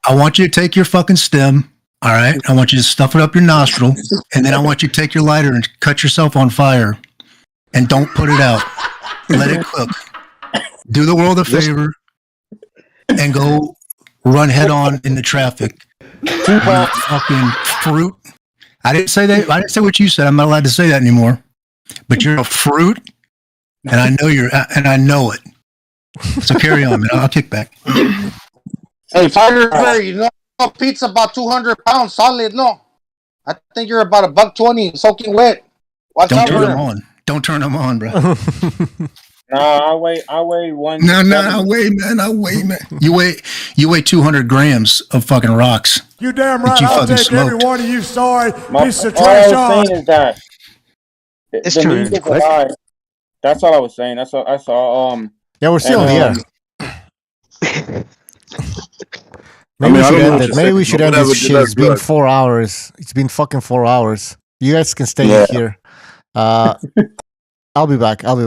O: I want you to take your fucking stem. All right, I want you to stuff it up your nostril, and then I want you to take your lighter and cut yourself on fire, and don't put it out. Let it cook. Do the world a favor, and go run head on into traffic. Fucking fruit. I didn't say that. I didn't say what you said. I'm not allowed to say that anymore. But you're a fruit, and I know it. So carry on, man. I'll kick back.
F: Hey, Fighter, you know pizza about 200 pounds solid. No, I think you're about $120 soaking wet.
O: Don't turn them on, bro.
N: I weigh one.
O: I weigh, man. You weigh 200 grams of fucking rocks.
T: You damn right. I'll take every one of you sorry piece of
N: all
T: trash
N: I was saying is that
K: it's
N: the news is a lie. That's all I was saying. That's all I saw.
I: Yeah, we're still on the air. Maybe we should end this shit. It's been 4 hours. It's been fucking 4 hours. You guys can stay here. I'll be back. All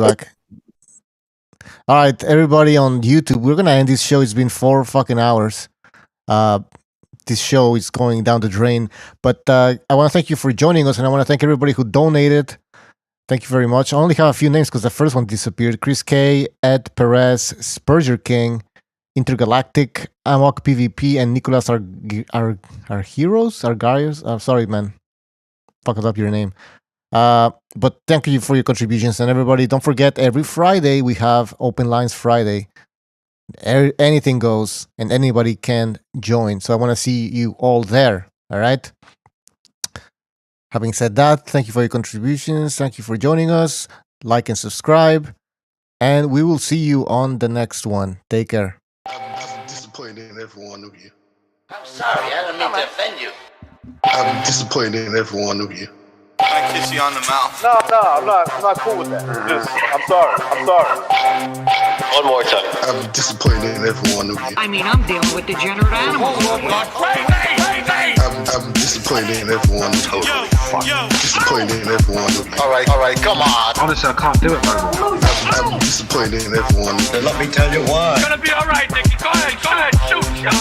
I: right, everybody on YouTube, we're gonna end this show. It's been 4 fucking hours. This show is going down the drain. But I want to thank you for joining us, and I want to thank everybody who donated. Thank you very much. I only have a few names because the first one disappeared. Chris K, Ed Perez, Spurger King, Intergalactic, Amok PvP, and Nicholas are heroes? Argarius? I'm sorry, man. Fucked up your name. But thank you for your contributions. And everybody, don't forget, every Friday we have Open Lines Friday. Anything goes, and anybody can join. So I want to see you all there. All right? Having said that, thank you for your contributions. Thank you for joining us. Like and subscribe. And we will see you on the next one. Take care.
Q: I'm disappointed in every one of you.
W: I'm sorry, I don't mean to offend you.
Q: I'm disappointed in every one of you.
W: I kiss you on the mouth.
Q: No, I'm not cool with that. I'm sorry.
W: One more time.
Q: I'm disappointed in every one of you.
X: I mean, I'm dealing with degenerate animals.
Q: I'm disappointed in every one of you. Disappointed in every one of you.
W: All right, come on.
Q: Honestly, I can't do it, man. I'm disappointed in every one of you.
W: Let me tell you why.
X: It's gonna be all right, Nicky. Go ahead, shoot.
W: You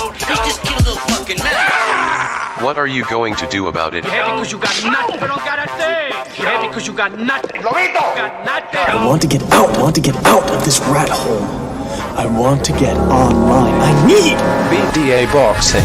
W: just killed a little fucking man.
Y: What are you going to do about it?
X: You're happy because you got nothing. You don't got a thing. You're happy because you got nothing. Lobito! You got nothing.
Z: I want to get out. I want to get out of this rat hole. I want to get online. I need
Y: BDA Boxing.